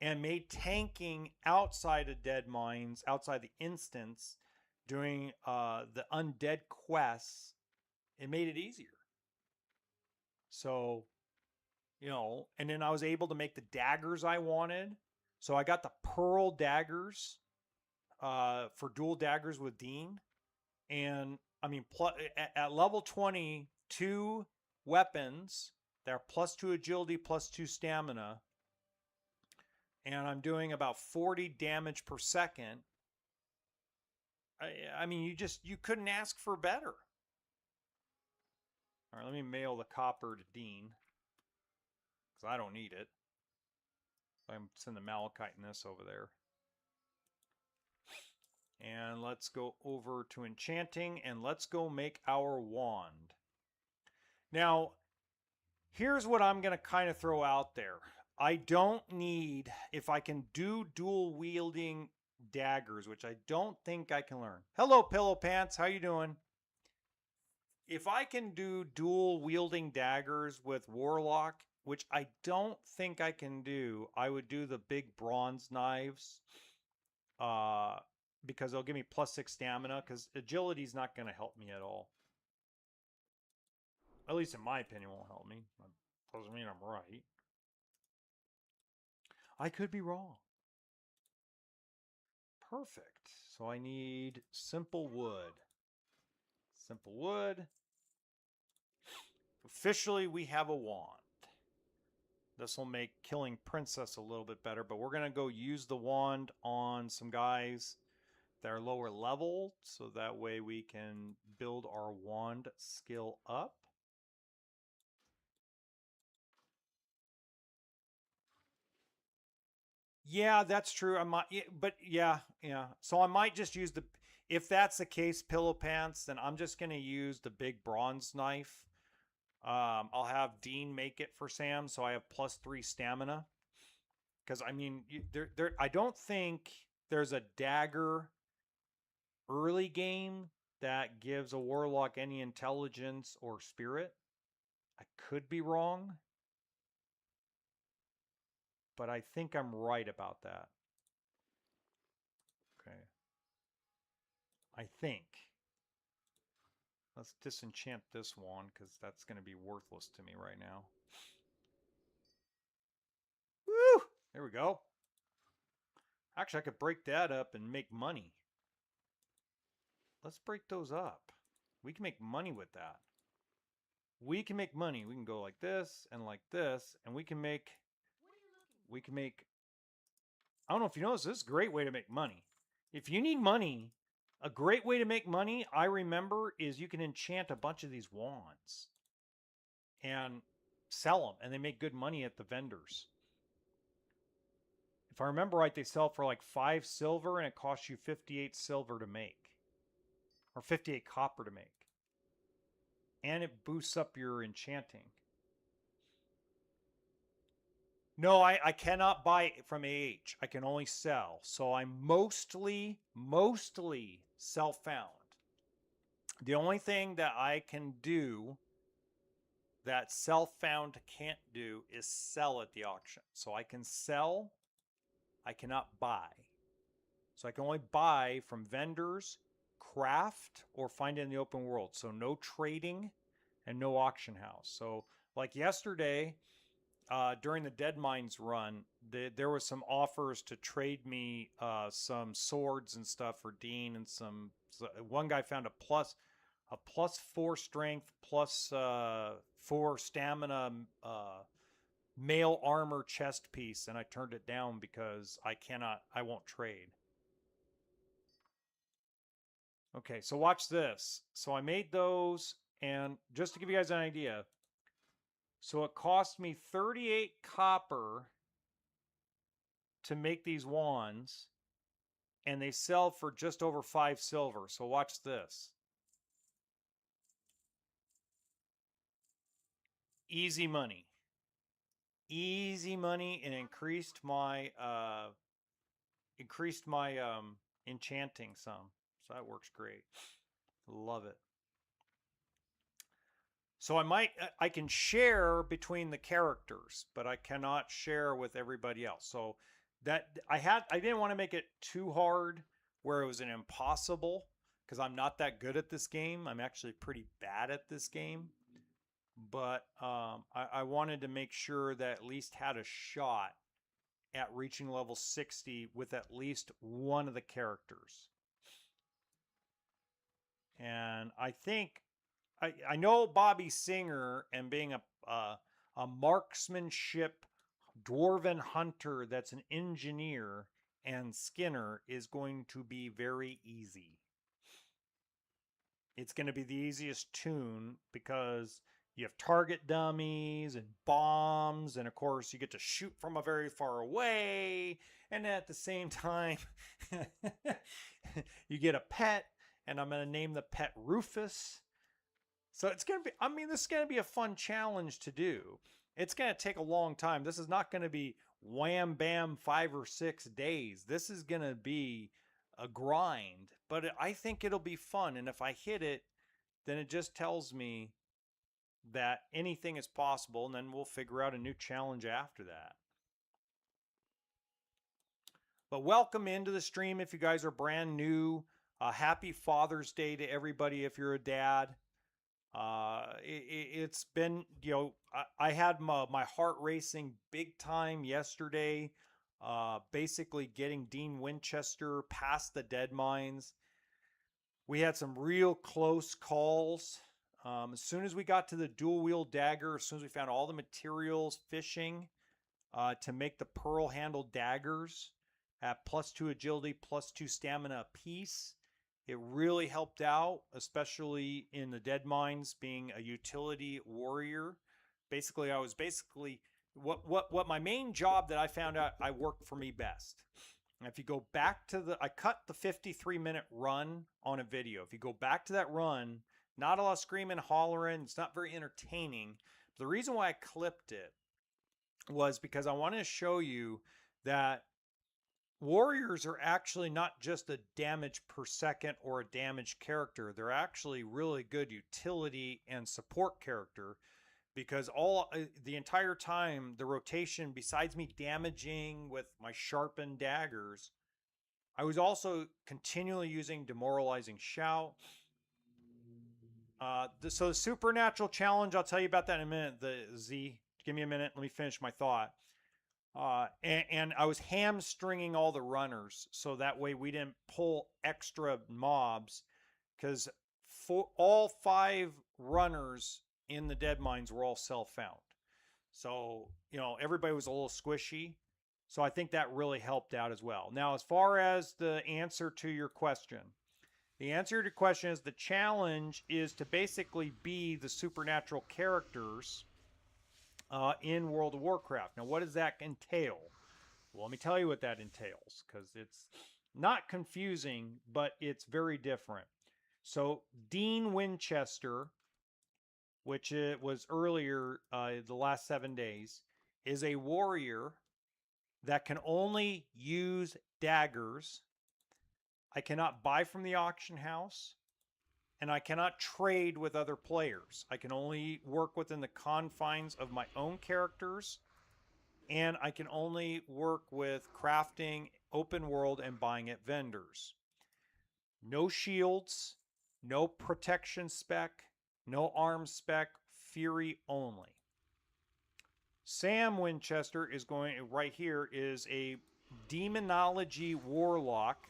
and made tanking outside of Deadmines, outside the instance, doing the undead quests, it made it easier. So, and then I was able to make the daggers I wanted. So I got the pearl daggers for dual daggers with Dean. And I mean, at level 20, 2 weapons that are +2 agility, +2 stamina. And I'm doing about 40 damage per second. I mean, you couldn't ask for better. All right, let me mail the copper to Dean, because I don't need it. I'm sending Malachite in this over there. And let's go over to enchanting, and let's go make our wand. Now, here's what I'm going to kind of throw out there. I don't need, if I can do dual wielding daggers, which I don't think I can learn. Hello, Pillow Pants. How you doing? If I can do dual wielding daggers with Warlock, which I don't think I can do, I would do the big bronze knives. Because they'll give me +6 stamina, because agility is not going to help me at all. At least in my opinion, won't help me. That doesn't mean I'm right. I could be wrong. Perfect. So I need simple wood. Simple wood. Officially, we have a wand. This will make killing Princess a little bit better, but we're going to go use the wand on some guys that are lower level, so that way we can build our wand skill up. Yeah, that's true. I might, but yeah. So I might just use if that's the case, Pillow Pants, then I'm just going to use the big bronze knife. I'll have Dean make it for Sam, so I have +3 stamina. Because I mean, I don't think there's a dagger early game that gives a warlock any intelligence or spirit. I could be wrong, but I think I'm right about that. Okay. I think. Let's disenchant this one because that's going to be worthless to me right now. Woo! There we go. Actually, I could break that up and make money. Let's break those up. We can make money with that. We can make money. We can go like this, and we can make, I don't know if you notice, this is a great way to make money. If you need money, a great way to make money, I remember, is you can enchant a bunch of these wands and sell them, and they make good money at the vendors. If I remember right, they sell for like 5 silver, and it costs you 58 silver to make, or 58 copper to make. And it boosts up your enchanting. No, I cannot buy it from AH. I can only sell. So I'm mostly self-found. The only thing that I can do that self-found can't do is sell at the auction. So I can sell, I cannot buy. So I can only buy from vendors, craft, or find it in the open world. So no trading and no auction house. So like yesterday, during the Deadmines run, there was some offers to trade me some swords and stuff for Dean, and one guy found a plus 4 strength, plus 4 stamina mail armor chest piece, and I turned it down because I won't trade. Okay, so watch this. So I made those, and just to give you guys an idea, so it cost me 38 copper to make these wands, and they sell for just over 5 silver. So watch this. Easy money. Easy money, and increased my enchanting some. So that works great. Love it. So I can share between the characters, but I cannot share with everybody else. So that I didn't want to make it too hard where it was an impossible, because I'm not that good at this game. I'm actually pretty bad at this game. But I wanted to make sure that at least had a shot at reaching level 60 with at least one of the characters. And I think I know Bobby Singer, and being a marksmanship dwarven hunter that's an engineer and Skinner is going to be very easy. It's going to be the easiest tune because you have target dummies and bombs, and of course you get to shoot from a very far away, and at the same time you get a pet, and I'm going to name the pet Rufus. So it's going to be, this is going to be a fun challenge to do. It's going to take a long time. This is not going to be wham bam 5 or 6 days. This is going to be a grind, but I think it'll be fun. And if I hit it, then it just tells me that anything is possible, and then we'll figure out a new challenge after that. But welcome into the stream if you guys are brand new. Happy Father's Day to everybody if you're a dad. It's been, I had my heart racing big time yesterday, basically getting Dean Winchester past the Deadmines. We had some real close calls. As soon as we got to the dual wield dagger, as soon as we found all the materials fishing to make the pearl handled daggers at +2 agility, +2 stamina apiece, it really helped out, especially in the Deadmines, being a utility warrior. Basically, I was what my main job that I found out I worked for me best. And if you go back to I cut the 53-minute run on a video. If you go back to that run, not a lot of screaming, hollering. It's not very entertaining. But the reason why I clipped it was because I wanted to show you that warriors are actually not just a damage per second or a damage character. They're actually really good utility and support character, because the entire time, the rotation, besides me damaging with my sharpened daggers, I was also continually using Demoralizing Shout. So the supernatural challenge, I'll tell you about that in a minute. The Z, give me a minute. Let me finish my thought. And I was hamstringing all the runners so that way we didn't pull extra mobs because for all 5 runners in the Deadmines were all self-found. So, everybody was a little squishy. So I think that really helped out as well. Now, as far as the answer to your question, the answer to your question is the challenge is to basically be the supernatural characters in World of Warcraft. Now, what does that entail? Well, let me tell you what that entails because it's not confusing, but it's very different. So, Dean Winchester, which it was earlier, the last 7 days, is a warrior that can only use daggers. I cannot buy from the auction house, and I cannot trade with other players. I can only work within the confines of my own characters, and I can only work with crafting, open world, and buying at vendors. No shields, no protection spec, no arms spec, fury only. Sam Winchester is going right here is a demonology warlock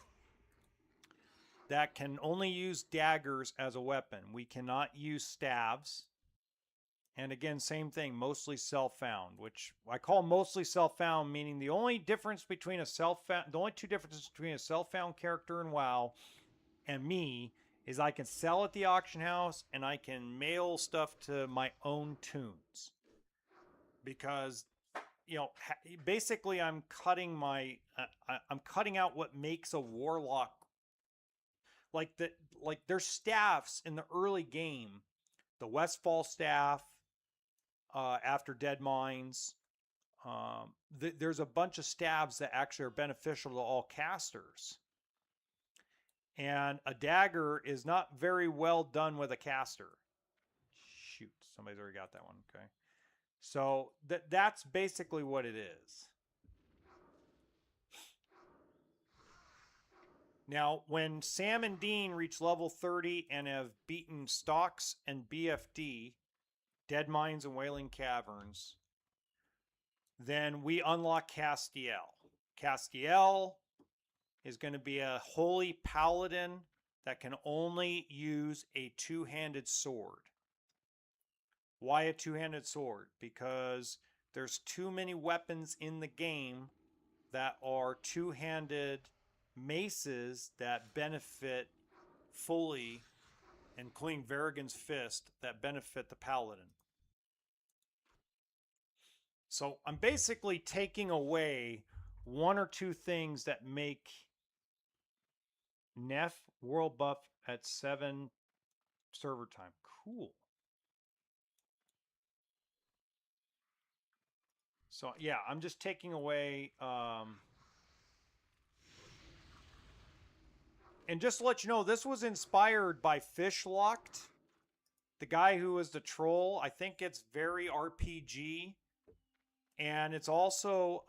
that can only use daggers as a weapon. We cannot use staves. And again, same thing, mostly self-found, which I call mostly self-found, meaning the only difference between the only 2 differences between a self-found character in WoW and me is I can sell at the auction house and I can mail stuff to my own tunes. Because basically I'm cutting out what makes a warlock like there's staffs in the early game, the Westfall staff, after Deadmines. There's a bunch of staves that actually are beneficial to all casters. And a dagger is not very well done with a caster. Shoot, somebody's already got that one. Okay. So that's basically what it is. Now, when Sam and Dean reach level 30 and have beaten Stalks and BFD, Deadmines and Wailing Caverns, then we unlock Castiel. Castiel is going to be a holy paladin that can only use a 2-handed sword. Why a 2-handed sword? Because there's too many weapons in the game that are 2-handed maces that benefit fully, including Varigan's Fist, that benefit the paladin. So I'm basically taking away 1 or 2 things that make Neff world buff at 7 server time. Cool. So yeah, I'm just taking away and just to let you know, this was inspired by Fishlocked, the guy who was the troll. I think it's very RPG. And it's also,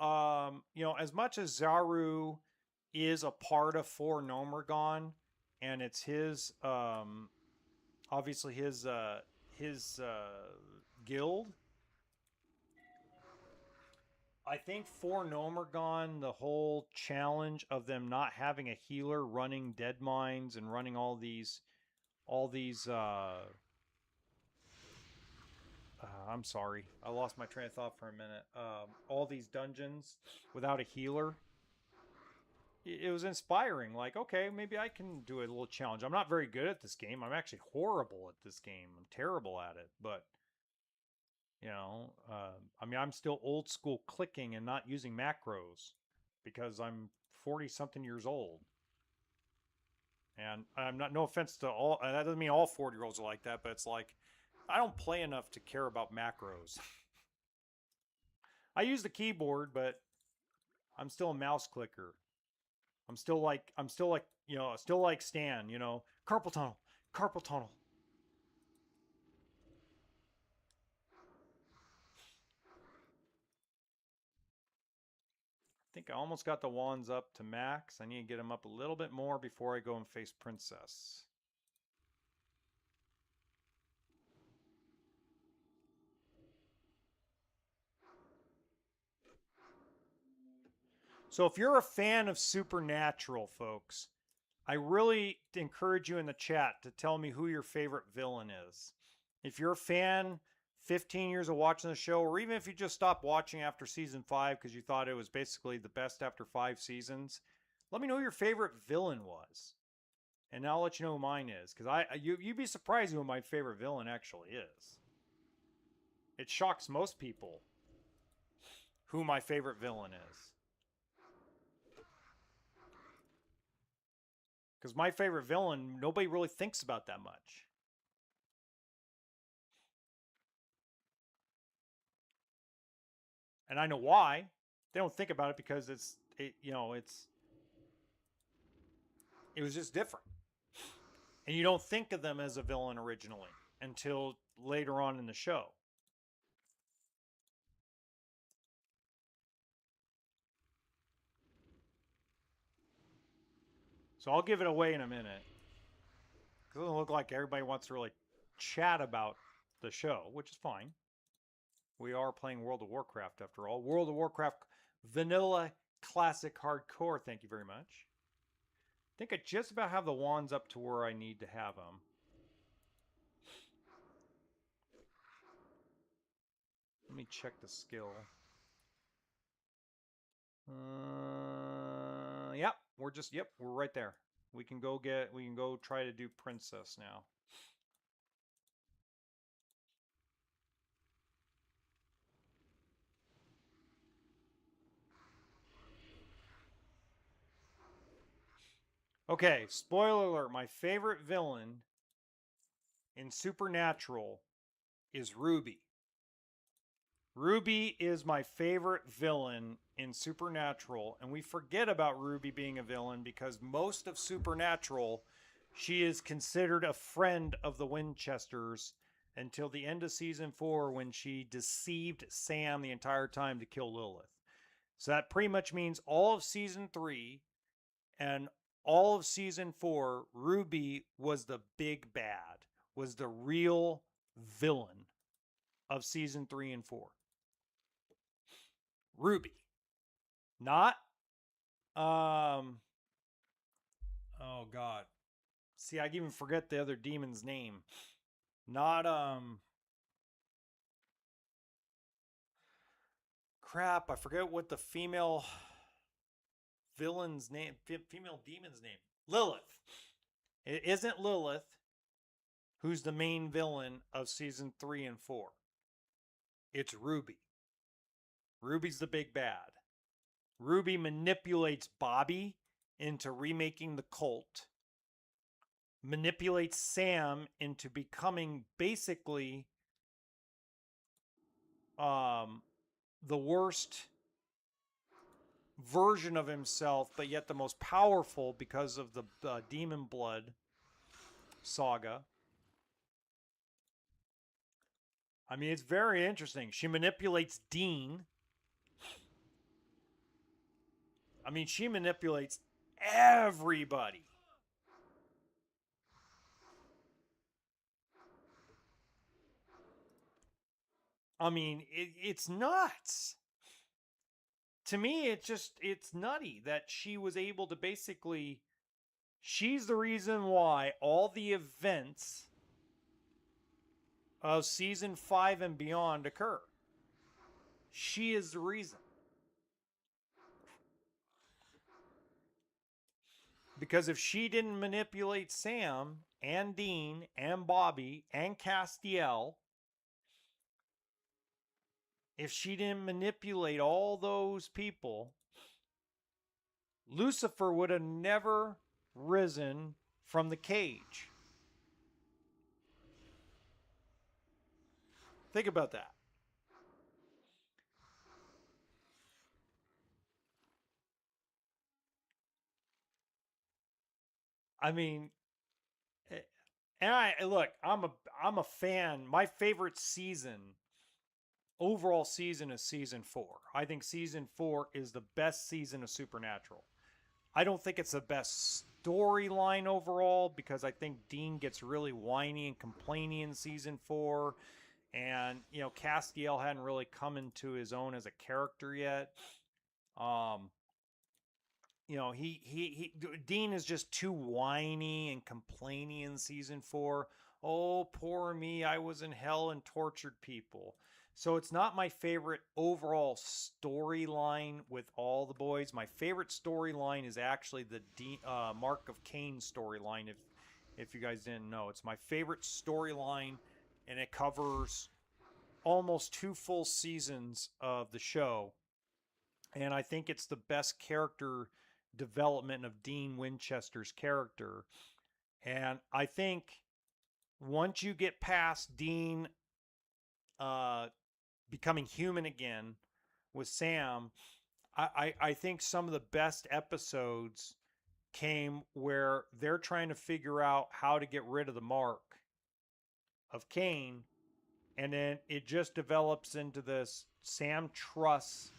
as much as Zaru is a part of For Nomergon, and it's his, obviously his guild. I think For Nomergon, the whole challenge of them not having a healer running Deadmines and running all these, I'm sorry, I lost my train of thought for a minute. All these dungeons without a healer. It was inspiring. Like, okay, maybe I can do a little challenge. I'm not very good at this game. I'm actually horrible at this game. I'm terrible at it. But, I'm still old school clicking and not using macros because I'm 40-something years old. And I'm not, no offense to all, that doesn't mean all 40-year-olds are like that, but it's like, I don't play enough to care about macros. I use the keyboard, but I'm still a mouse clicker. I'm still like Stan, carpal tunnel, carpal tunnel. think I almost got the wands up to max. I need to get them up a little bit more before I go and face Princess. So if you're a fan of Supernatural, folks, I really encourage you in the chat to tell me who your favorite villain is. If you're a fan, 15 years of watching the show, or even if you just stopped watching after season 5 because you thought it was basically the best after 5 seasons, let me know who your favorite villain was. And I'll let you know who mine is, because you'd be surprised who my favorite villain actually is. It shocks most people who my favorite villain is. Because my favorite villain, nobody really thinks about that much. And I know why. They don't think about it because it was just different. And you don't think of them as a villain originally until later on in the show. So I'll give it away in a minute. Because it doesn't look like everybody wants to really chat about the show, which is fine. We are playing World of Warcraft after all. World of Warcraft Vanilla Classic Hardcore. Thank you very much. I think I just about have the wands up to where I need to have them. Let me check the skill. Yep, we're right there. We can go try to do Princess now. Okay, spoiler alert, my favorite villain in Supernatural is Ruby. Ruby is my favorite villain in Supernatural, and we forget about Ruby being a villain because most of Supernatural, she is considered a friend of the Winchesters until the end of season 4 when she deceived Sam the entire time to kill Lilith. So that pretty much means all of season 3 and all of season 4, Ruby was the big bad, was the real villain of season 3 and 4. Ruby. Not oh god. See, I even forget the other demon's name. Not crap, I forget what the female villain's name, female demon's name. Lilith. It isn't Lilith who's the main villain of season 3 and 4. It's Ruby. Ruby's the big bad. Ruby manipulates Bobby into remaking the cult, manipulates Sam into becoming basically the worst version of himself, but yet the most powerful because of the Demon Blood saga. I mean, it's very interesting. She manipulates Dean. I mean, she manipulates everybody. I mean, it's nuts. To me, it's nutty that she was able to basically, she's the reason why all the events of season 5 and beyond occur. She is the reason. Because if she didn't manipulate Sam and Dean and Bobby and Castiel, if she didn't manipulate all those people, Lucifer would have never risen from the cage. Think about that. I mean, and I'm a fan. My favorite season overall season is season 4. I think season 4 is the best season of Supernatural. I don't think it's the best storyline overall because I think Dean gets really whiny and complaining in season 4. And, Castiel hadn't really come into his own as a character yet. Um, he Dean is just too whiny and complaining in season 4. Oh, poor me, I was in hell and tortured people. So it's not my favorite overall storyline with all the boys. My favorite storyline is actually the Mark of Cain storyline. If you guys didn't know, it's my favorite storyline, and it covers almost 2 full seasons of the show. And I think it's the best character development of Dean Winchester's character. And I think once you get past Dean uh, becoming human again with Sam, I think some of the best episodes came where they're trying to figure out how to get rid of the mark of Cain. And then it just develops into this Sam trusts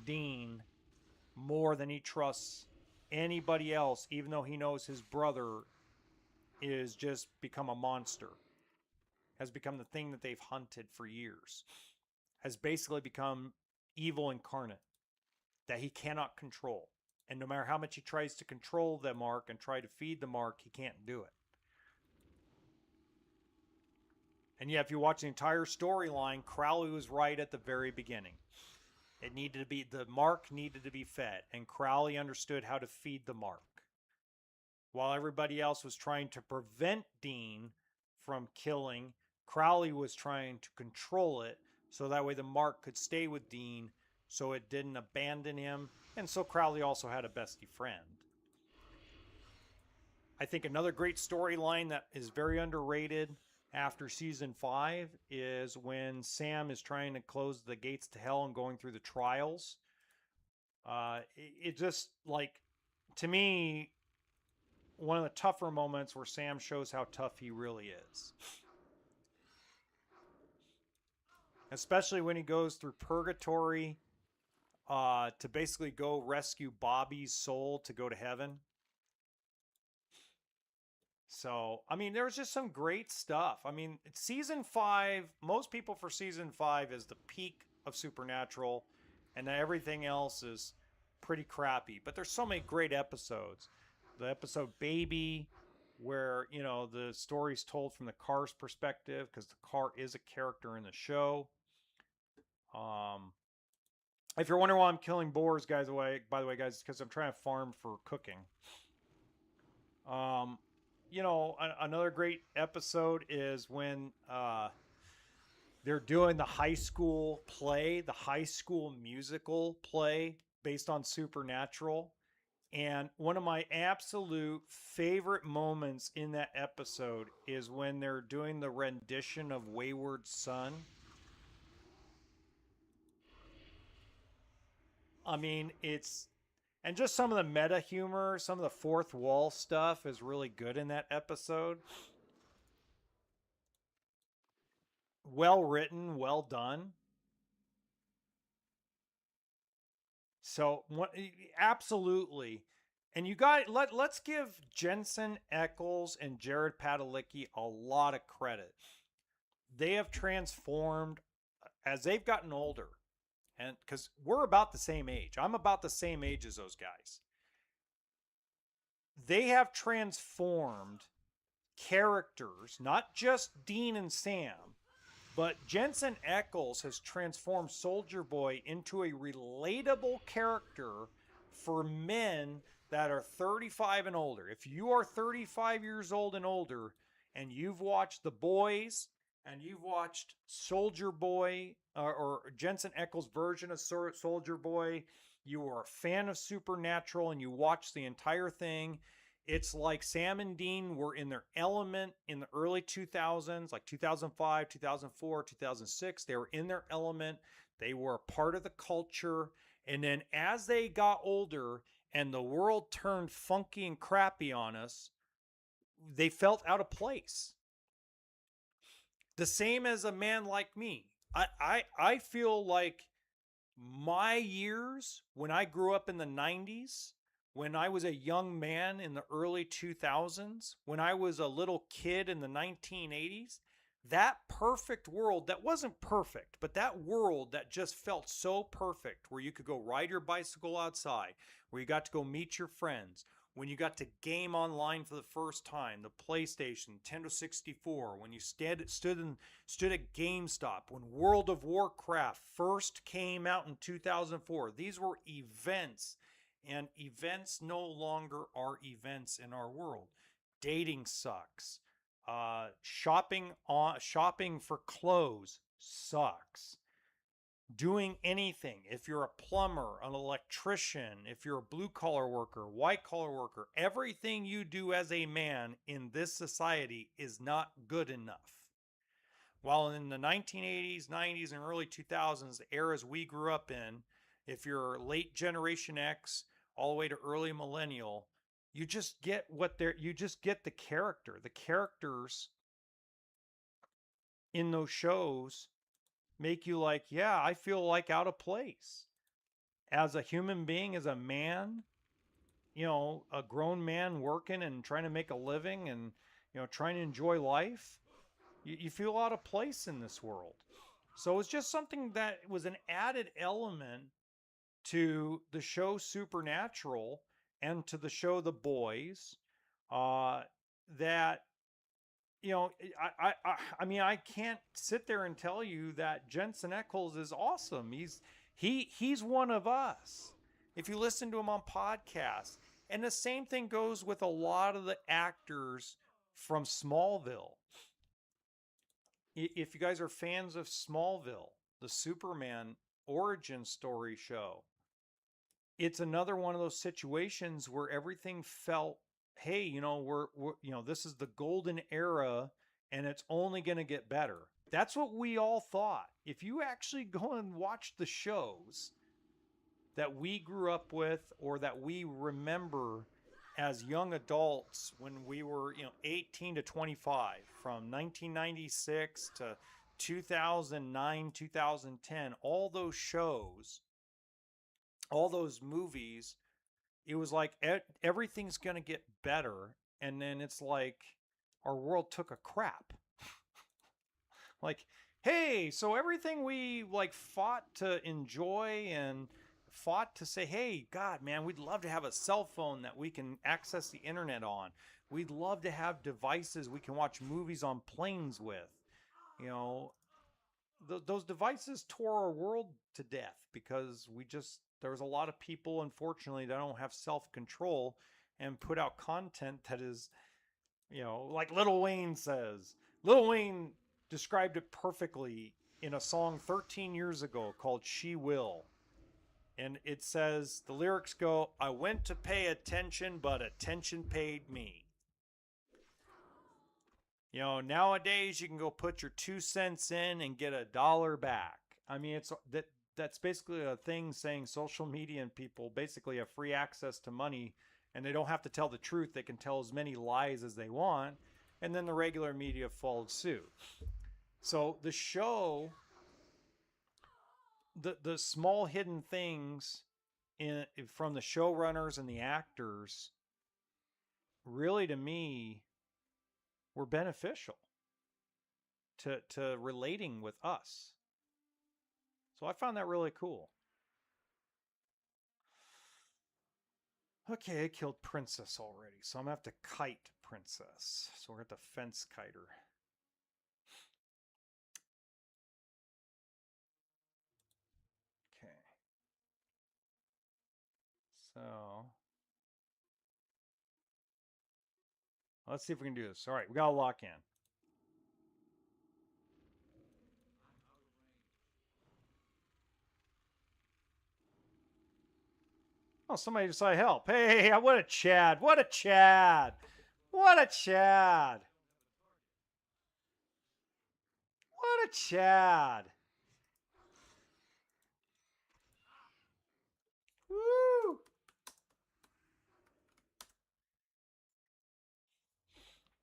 Dean more than he trusts anybody else, even though he knows his brother is just become a monster, has become the thing that they've hunted for years, has basically become evil incarnate that he cannot control. And no matter how much he tries to control the mark and try to feed the mark, he can't do it. And yet, if you watch the entire storyline, Crowley was right at the very beginning. It needed to be, the mark needed to be fed, and Crowley understood how to feed the mark. While everybody else was trying to prevent Dean from killing, Crowley was trying to control it so that way the mark could stay with Dean so it didn't abandon him. And so Crowley also had a bestie friend. I think another great storyline that is very underrated after season 5 is when Sam is trying to close the gates to hell and going through the trials. It just, like, to me, one of the tougher moments where Sam shows how tough he really is. Especially when he goes through purgatory to basically go rescue Bobby's soul to go to heaven. So, I mean, there's just some great stuff. I mean, season 5, most people for season 5 is the peak of Supernatural, and everything else is pretty crappy. But there's so many great episodes. The episode Baby, where, the story's told from the car's perspective, because the car is a character in the show. If you're wondering why I'm killing boars, guys, by the way, guys, it's because I'm trying to farm for cooking. Another great episode is when they're doing the high school play, the high school musical play based on Supernatural. And one of my absolute favorite moments in that episode is when they're doing the rendition of Wayward Son. I mean, and just some of the meta humor, some of the fourth wall stuff is really good in that episode. Well written, well done. So, absolutely. And let's give Jensen Ackles and Jared Padalecki a lot of credit. They have transformed as they've gotten older. And because we're about the same age, I'm about the same age as those guys. They have transformed characters, not just Dean and Sam, but Jensen Ackles has transformed Soldier Boy into a relatable character for men that are 35 and older. If you are 35 years old and older and you've watched The Boys and you've watched Soldier Boy or Jensen Ackles' version of Soldier Boy, you are a fan of Supernatural and you watch the entire thing, it's like Sam and Dean were in their element in the early 2000s, like 2005, 2004, 2006. They were in their element. They were a part of the culture. And then as they got older and the world turned funky and crappy on us, they felt out of place. The same as a man like me. I feel like my years when I grew up in the 90s, when I was a young man in the early 2000s, when I was a little kid in the 1980s, that perfect world that wasn't perfect, but that world that just felt so perfect, where you could go ride your bicycle outside, where you got to go meet your friends, when you got to game online for the first time, the PlayStation, Nintendo 64, when you stood at GameStop, when World of Warcraft first came out in 2004. These were events, and events no longer are events in our world. Dating sucks. Shopping for clothes sucks. Doing anything, if you're a plumber, an electrician, if you're a blue collar worker, white collar worker, everything you do as a man in this society is not good enough. While in the 1980s, 90s, and early 2000s, the eras we grew up in, if you're late Generation X all the way to early millennial, you just get you just get the character. The characters in those shows make you like, yeah, I feel like out of place. As a human being, as a man, a grown man working and trying to make a living and, trying to enjoy life, you feel out of place in this world. So it's just something that was an added element to the show Supernatural and to the show The Boys. That I mean, I can't sit there and tell you that Jensen Ackles is awesome. He's one of us. If you listen to him on podcasts, and the same thing goes with a lot of the actors from Smallville. If you guys are fans of Smallville, the Superman origin story show, it's another one of those situations where everything felt, hey, we're this is the golden era and it's only going to get better. That's what we all thought. If you actually go and watch the shows that we grew up with or that we remember as young adults when we were 18 to 25, from 1996 to 2009, 2010, all those shows, all those movies, it was like everything's going to get better. And then it's like our world took a crap. Like, hey, so everything we like fought to enjoy and fought to say, hey, God, man, we'd love to have a cell phone that we can access the internet on. We'd love to have devices we can watch movies on planes with. You know, those devices tore our world to death because there's a lot of people, unfortunately, that don't have self-control and put out content that is, like Lil Wayne says. Lil Wayne described it perfectly in a song 13 years ago called She Will. And it says, the lyrics go, I went to pay attention, but attention paid me. Nowadays you can go put your 2 cents in and get $1 back. I mean, that's basically a thing saying social media and people basically have free access to money and they don't have to tell the truth. They can tell as many lies as they want. And then the regular media followed suit. So the show, the small hidden things from the showrunners and the actors, really to me were beneficial to relating with us. So I found that really cool. Okay, I killed Princess already, so I'm gonna have to kite Princess. So we're at the fence kiter. Okay. So let's see if we can do this. All right, we gotta lock in. Oh, somebody decided help. Hey, what a Chad. What a Chad. What a Chad. What a Chad. Woo.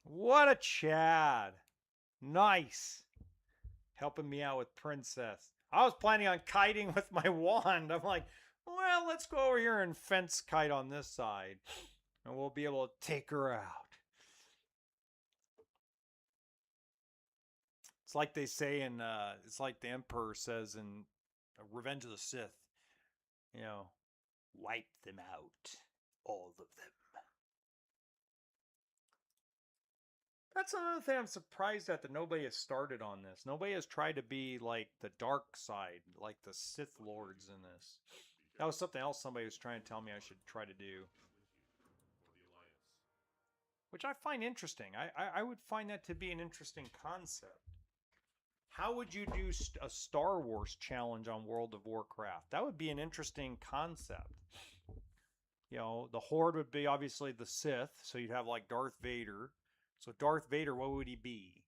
What a Chad. Nice. helping me out with Princess. I was planning on kiting with my wand. I'm like, well, let's go over here and fence kite on this side, and we'll be able to take her out. It's like they say in, it's like the Emperor says in Revenge of the Sith, you know, wipe them out, all of them. That's another thing I'm surprised at, that nobody has started on this. Nobody has tried to be like the dark side, like the Sith Lords in this. That was something else somebody was trying to tell me I should try to do, which I find interesting. I would find that to be an interesting concept. How would you do a Star Wars challenge on World of Warcraft? That would be an interesting concept. You know, the Horde would be obviously the Sith, so you'd have like Darth Vader. So Darth Vader, what would he be?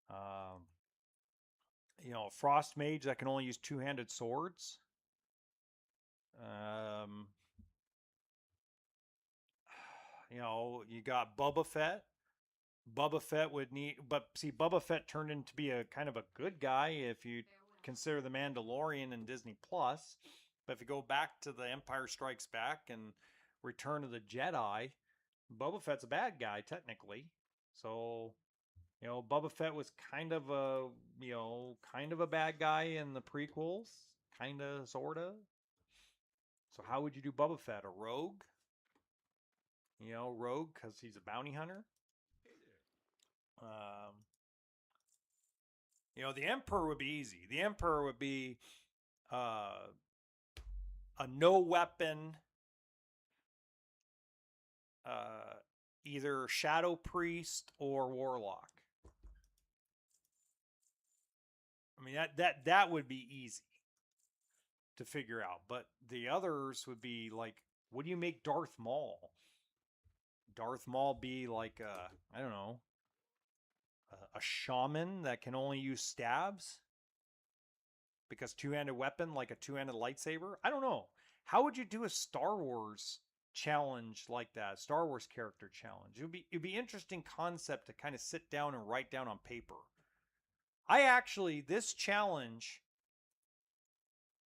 Um, you know, a Frost Mage that can only use two-handed swords. You know, you got Boba Fett. Boba Fett would need, but see, Boba Fett turned into be a kind of a good guy if you consider the Mandalorian and Disney Plus. But if you go back to the Empire Strikes Back and Return of the Jedi, Boba Fett's a bad guy technically. So, you know, Boba Fett was kind of a, you know, kind of a bad guy in the prequels, kind of, sort of. So how would you do Boba Fett? A rogue? You know, rogue because he's a bounty hunter. Um, you know, the Emperor would be easy. The Emperor would be uh, a no weapon, either Shadow Priest or Warlock. I mean, that would be easy to figure out. But the others would be like, what do you make Darth Maul? Darth Maul be like, I don't know, a shaman that can only use stabs? Because two-handed weapon, like a two-handed lightsaber? I don't know. How would you do a Star Wars challenge like that? Star Wars character challenge. It'd be interesting concept to kind of sit down and write down on paper. This challenge,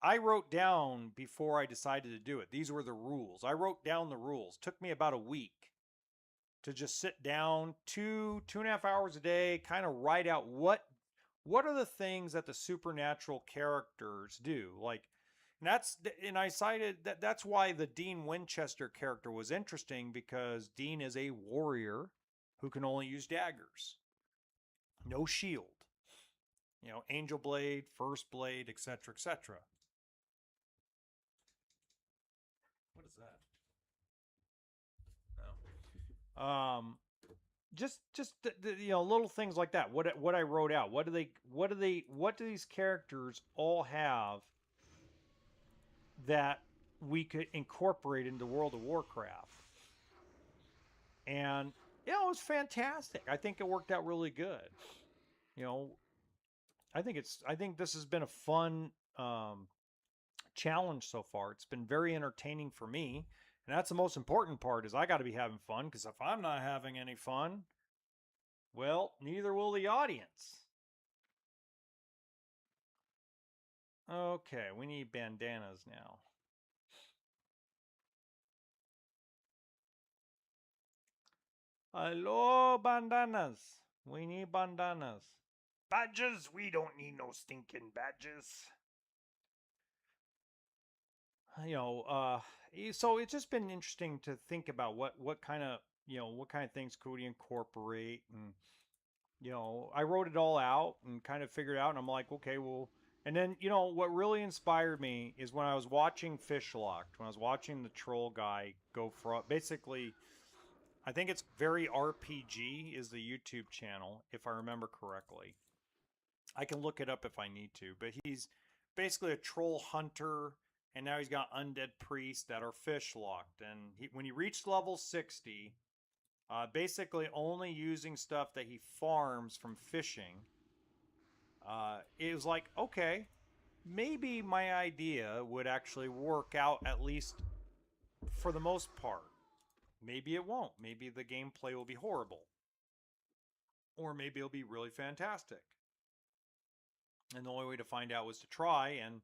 I wrote down before I decided to do it. These were the rules. I wrote down the rules. Took me about a week to just sit down, 2.5 hours a day, kind of write out what are the things that the supernatural characters do. Like, and I cited that's why the Dean Winchester character was interesting, because Dean is a warrior who can only use daggers, no shield. You know, Angel Blade, First Blade, etc., etc. What is that? No. Just you know, little things like that. What I wrote out. What do these characters all have that we could incorporate into World of Warcraft? And you know, it was fantastic. I think it worked out really good. You know, I think this has been a fun challenge so far. It's been very entertaining for me, and that's the most important part. Is I got to be having fun, because if I'm not having any fun, well, neither will the audience. Okay, we need bandanas now. Hello, bandanas. We need bandanas. Badges? We don't need no stinking badges. You know, so it's just been interesting to think about what kind of, you know, what kind of things could we incorporate. And you know, I wrote it all out and kind of figured out, and I'm like, okay, well, and then, you know, what really inspired me is when I was watching Fishlocked, when I was watching the troll guy go for, basically, I think it's Very RPG is the YouTube channel, if I remember correctly. I can look it up if I need to, but he's basically a troll hunter, and now he's got undead priests that are fish locked. And when he reached level 60, basically only using stuff that he farms from fishing, it was like, okay, maybe my idea would actually work out, at least for the most part. Maybe it won't. Maybe the gameplay will be horrible. Or maybe it'll be really fantastic. And the only way to find out was to try. And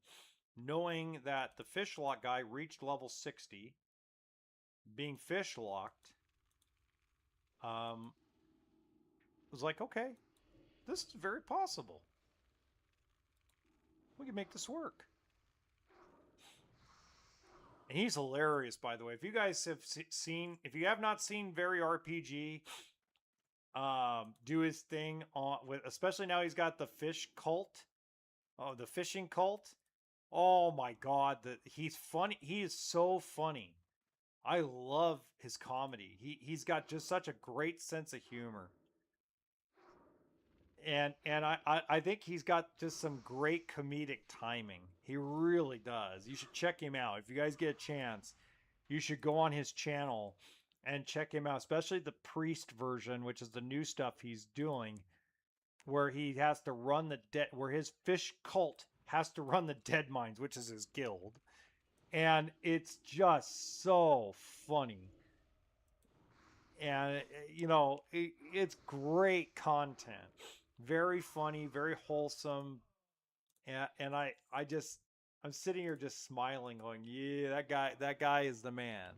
knowing that the fish lock guy reached level 60, being fish locked, was like, okay, this is very possible. We can make this work. And he's hilarious, by the way. If you guys have seen, if you have not seen Very RPG do his thing on with, especially now he's got the fish cult, the fishing cult. Oh my god, he's funny. He is so funny. I love his comedy. He's got just such a great sense of humor. And I think he's got just some great comedic timing. He really does. You should check him out. If you guys get a chance, you should go on his channel and check him out, especially the priest version, which is the new stuff he's doing, where he has to run where his fish cult has to run the Deadmines, which is his guild. And it's just so funny. And it's great content. Very funny, very wholesome. And I'm sitting here just smiling, going, yeah, that guy is the man.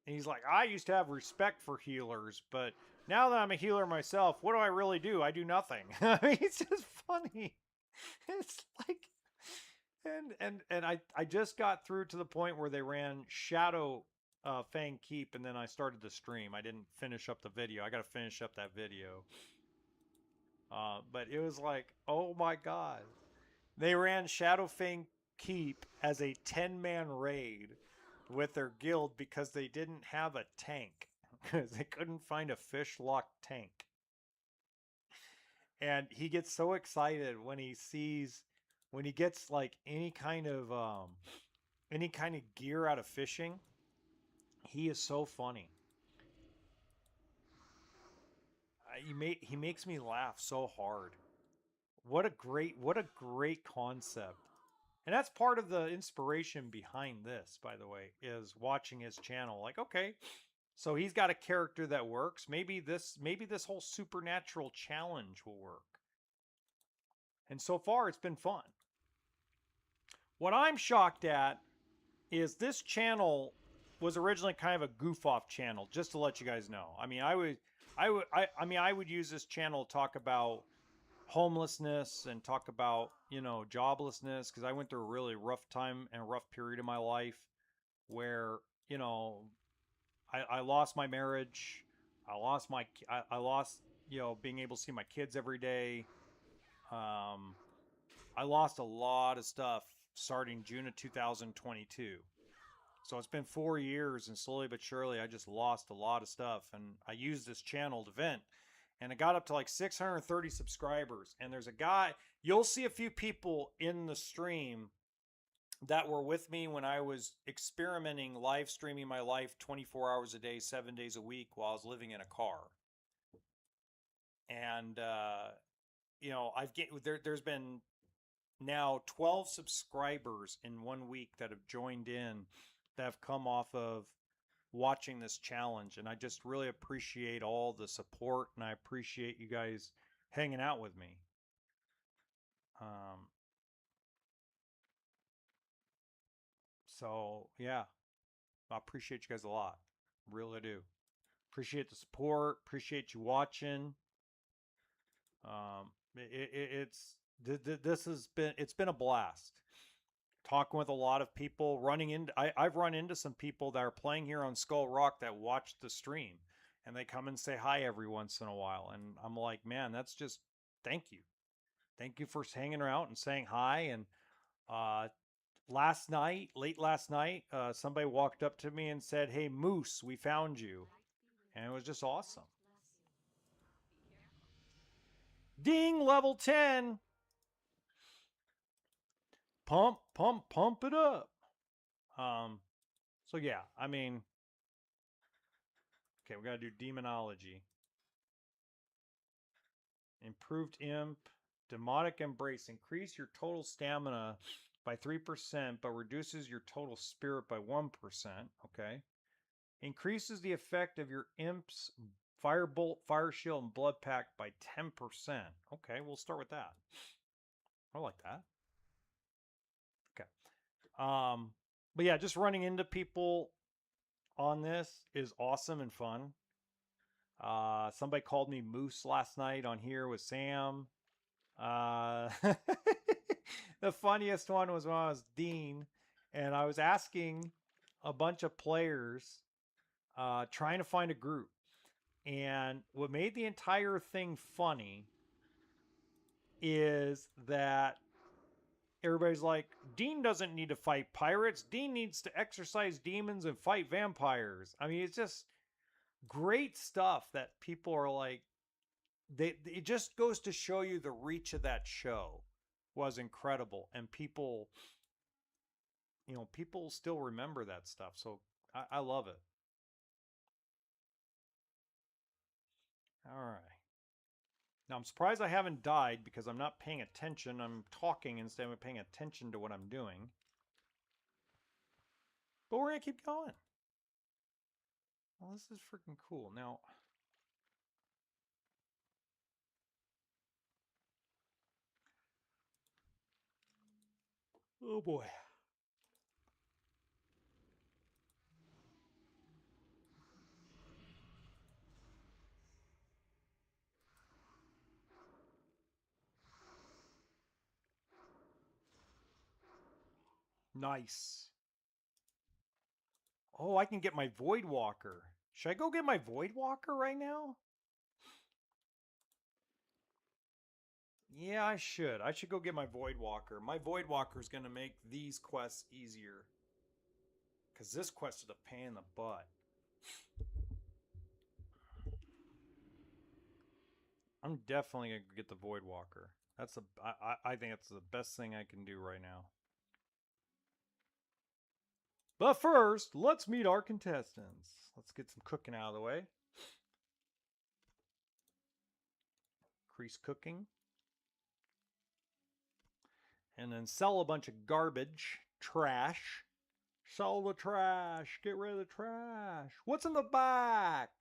And he's like, I used to have respect for healers, but now that I'm a healer myself, what do I really do? I do nothing. I mean, it's just funny. It's like, and I just got through to the point where they ran Shadow Fang Keep, and then I started the stream. I didn't finish up the video. I got to finish up that video. But it was like, oh my god. They ran Shadowfang Keep as a 10-man raid with their guild because they didn't have a tank. Because they couldn't find a fish locked tank. And he gets so excited when he gets like any kind of gear out of fishing. He is so funny. He makes me laugh so hard. What a great concept. And that's part of the inspiration behind this, by the way, is watching his channel. Like, okay, so he's got a character that works. Maybe this whole supernatural challenge will work. And so far it's been fun. What I'm shocked at is this channel was originally kind of a goof off channel, just to let you guys know. I mean, I would use this channel to talk about homelessness and talk about, joblessness, because I went through a really rough time and a rough period in my life where, I lost my marriage. I lost, being able to see my kids every day. I lost a lot of stuff starting June of 2022. So it's been 4 years, and slowly but surely, I just lost a lot of stuff. And I used this channel to vent. And it got up to like 630 subscribers. And there's a guy, you'll see a few people in the stream that were with me when I was experimenting, live streaming my life 24 hours a day, 7 days a week while I was living in a car. And, there's been now 12 subscribers in 1 week that have joined in, that have come off of watching this challenge. And I just really appreciate all the support, and I appreciate you guys hanging out with me. So yeah, I appreciate you guys a lot. Really do. Appreciate the support. Appreciate you watching. It's been a blast. Talking with a lot of people, I've run into some people that are playing here on Skull Rock that watch the stream, and they come and say hi every once in a while. And I'm like, man, that's just, thank you. Thank you for hanging around and saying hi. And late last night, somebody walked up to me and said, hey, Moose, we found you. And it was just awesome. Ding, level 10. Pump it up. So yeah, I mean, okay, we got to do demonology. Improved imp, demonic embrace. Increase your total stamina by 3%, but reduces your total spirit by 1%. Okay. Increases the effect of your imp's Firebolt, Fire Shield, and Blood Pact by 10%. Okay, we'll start with that. I like that. Okay. But yeah, just running into people on this is awesome and fun. Somebody called me Moose last night on here with Sam. The funniest one was when I was Dean, and I was asking a bunch of players, trying to find a group. And what made the entire thing funny is that everybody's like, Dean doesn't need to fight pirates. Dean needs to exorcise demons and fight vampires. I mean, it's just great stuff that people are like, it just goes to show you the reach of that show was incredible. And people, people still remember that stuff. So I love it. All right. Now I'm surprised I haven't died because I'm not paying attention. I'm talking instead of paying attention to what I'm doing. But we're going to keep going. Well, this is freaking cool. Now, oh boy. Nice. Oh, I can get my Void Walker. Should I go get my Void Walker right now? Yeah, I should. I should go get my Void Walker. My Void Walker is going to make these quests easier. Because this quest is a pain in the butt. I'm definitely going to get the Void Walker. I think that's the best thing I can do right now. But first, let's meet our contestants. Let's get some cooking out of the way. Increase cooking. And then sell a bunch of garbage. Trash. Sell the trash. Get rid of the trash. What's in the box?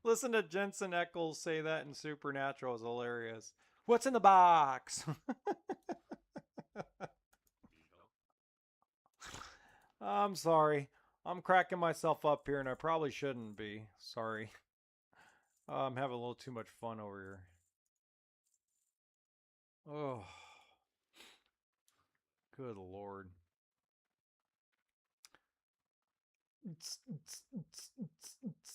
Listen to Jensen Ackles say that in Supernatural. Is hilarious. What's in the box? I'm sorry. I'm cracking myself up here and I probably shouldn't be. Sorry. I'm having a little too much fun over here. Oh. Good Lord.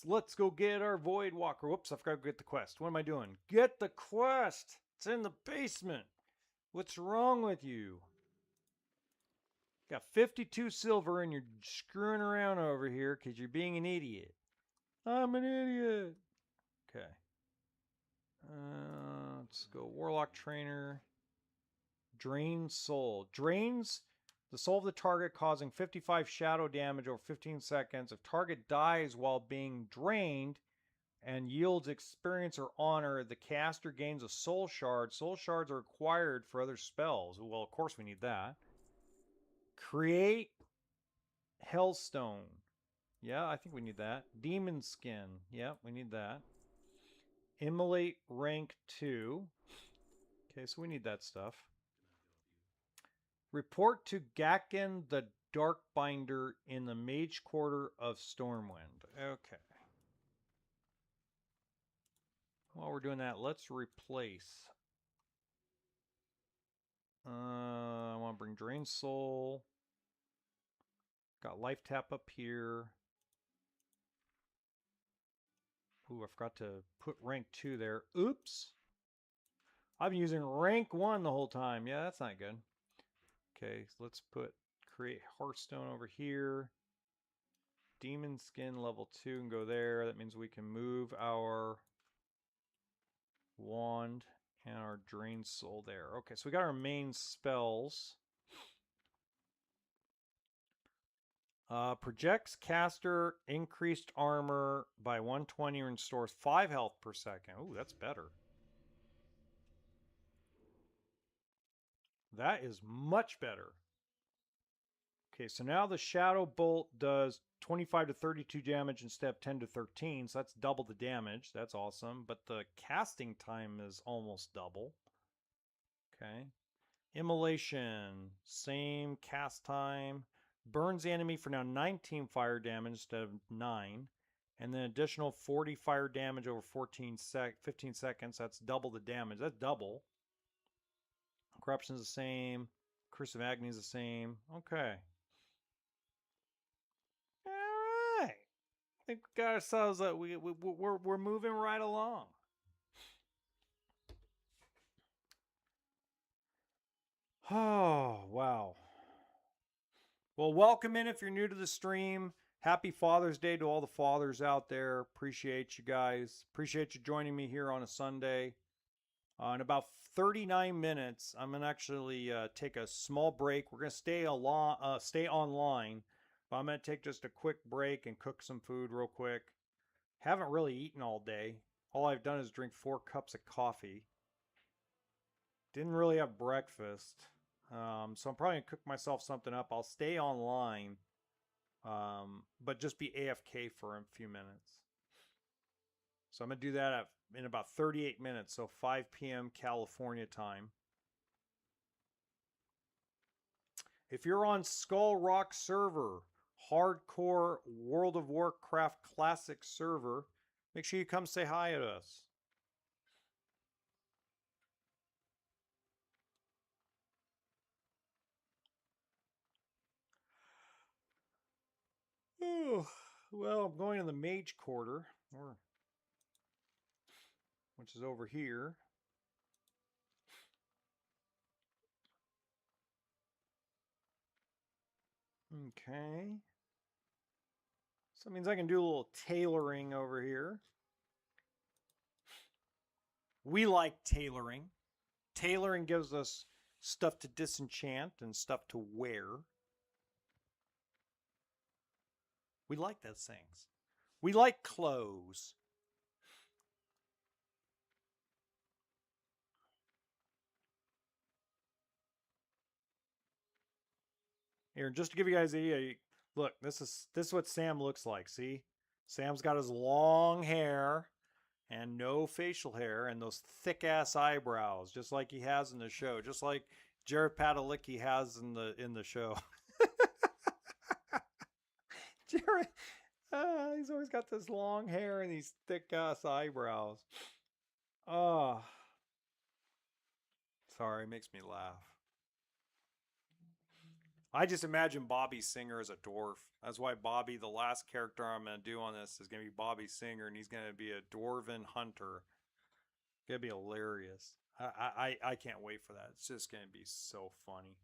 Let's go get our Void Walker. Whoops, I forgot to get the quest. What am I doing? Get the quest. It's in the basement. What's wrong with you? Got 52 silver and you're screwing around over here because you're being an idiot. I'm an idiot. Okay. Let's go Warlock Trainer. Drain Soul. Drains the soul of the target, causing 55 shadow damage over 15 seconds. If target dies while being drained and yields experience or honor, the caster gains a soul shard. Soul shards are required for other spells. Well, of course we need that. Create Hellstone. Yeah, I think we need that. Demon Skin. Yeah, we need that. Immolate rank 2. Okay, so we need that stuff. Report to Gakken the Darkbinder in the Mage Quarter of Stormwind. Okay. While we're doing that, let's replace. I want to bring Drain Soul. Got Life Tap up here. Ooh, I forgot to put rank 2 there. Oops. I've been using rank 1 the whole time. Yeah, that's not good. Okay, so let's create Hearthstone over here. Demon Skin level 2 and go there. That means we can move our wand and our Drain Soul there. Okay, so we got our main spells. Projects caster increased armor by 120 and restores 5 health per second. Ooh, that's better. That is much better. Okay, so now the Shadow Bolt does 25 to 32 damage instead of 10 to 13, so that's double the damage. That's awesome. But the casting time is almost double. Okay. Immolation, same cast time. Burns the enemy for now 19 fire damage instead of 9. And then additional 40 fire damage over 15 seconds. That's double the damage. That's double. Corruption is the same. Curse of Agony is the same. Okay. All right. I think we got ourselves that we're moving right along. Oh, wow. Well, welcome in if you're new to the stream. Happy Father's Day to all the fathers out there. Appreciate you guys. Appreciate you joining me here on a Sunday. In about 39 minutes, I'm going to actually take a small break. We're going to stay online, but I'm going to take just a quick break and cook some food real quick. Haven't really eaten all day. All I've done is drink 4 cups of coffee. Didn't really have breakfast. So I'm probably going to cook myself something up. I'll stay online, but just be AFK for a few minutes. So I'm going to do that in about 38 minutes, so 5 p.m. California time. If you're on Skull Rock server, hardcore World of Warcraft classic server, make sure you come say hi to us. Oh, well, I'm going to the Mage Quarter, which is over here. Okay. So that means I can do a little tailoring over here. We like tailoring. Tailoring gives us stuff to disenchant and stuff to wear. We like those things. We like clothes. Here, just to give you guys an idea, look, this is what Sam looks like. See? Sam's got his long hair and no facial hair and those thick ass eyebrows, just like he has in the show, just like Jared Padalecki has in the show. Jared, he's always got this long hair and these thick ass eyebrows. Oh, sorry, makes me laugh. I just imagine Bobby Singer as a dwarf. That's why Bobby, the last character I'm going to do on this, is going to be Bobby Singer, and he's going to be a dwarven hunter. It's going to be hilarious. I can't wait for that. It's just going to be so funny.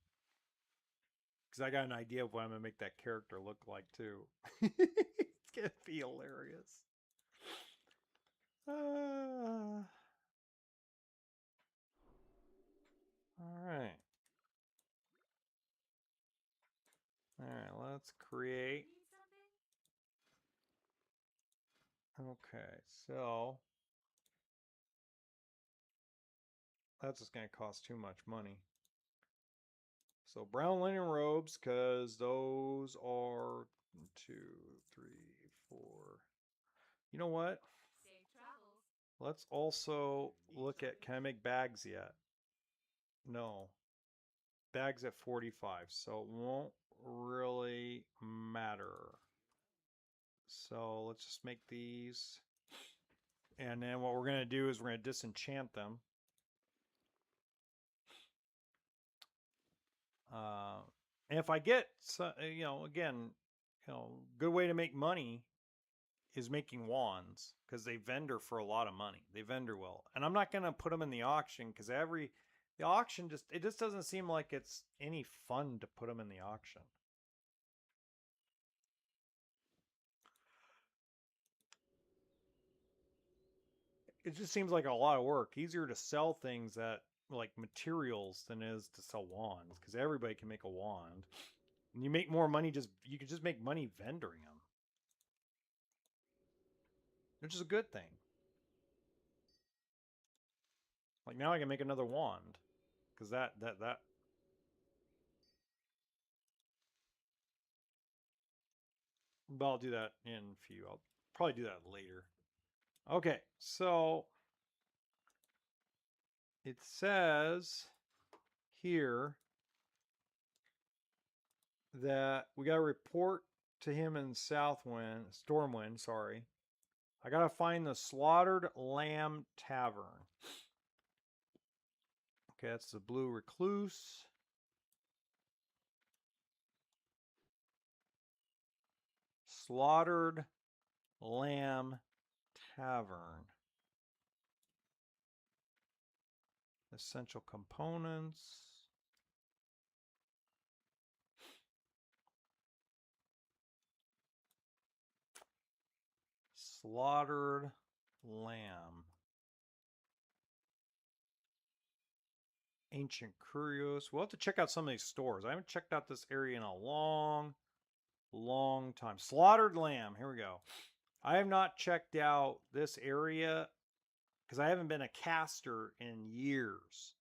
Because I got an idea of what I'm going to make that character look like, too. It's going to be hilarious. All right. All right, let's create. Okay, so that's just going to cost too much money. So brown linen robes, because those are 2, 3, 4. You know what? Let's also look at, can I make bags yet? No. Bags at 45, so it won't really matter. So let's just make these. And then what we're going to do is we're going to disenchant them. And if I get, again, good way to make money is making wands, because they vendor for a lot of money. They vendor well. And I'm not going to put them in the auction, because the auction it just doesn't seem like it's any fun to put them in the auction. It just seems like a lot of work. Easier to sell things that like materials than it is to sell wands, because everybody can make a wand. And you make more money you can just make money vendoring them. Which is a good thing. Like now I can make another wand. Because that But I'll do that in a few. I'll probably do that later. Okay, so it says here that we got to report to him in Southwind, Stormwind, sorry. I got to find the Slaughtered Lamb Tavern. Okay, that's the Blue Recluse. Slaughtered Lamb Tavern. Essential components. Slaughtered Lamb. Ancient Curios. We'll have to check out some of these stores. I haven't checked out this area in a long time. Slaughtered Lamb. Here we go. I have not checked out this area because I haven't been a caster in years.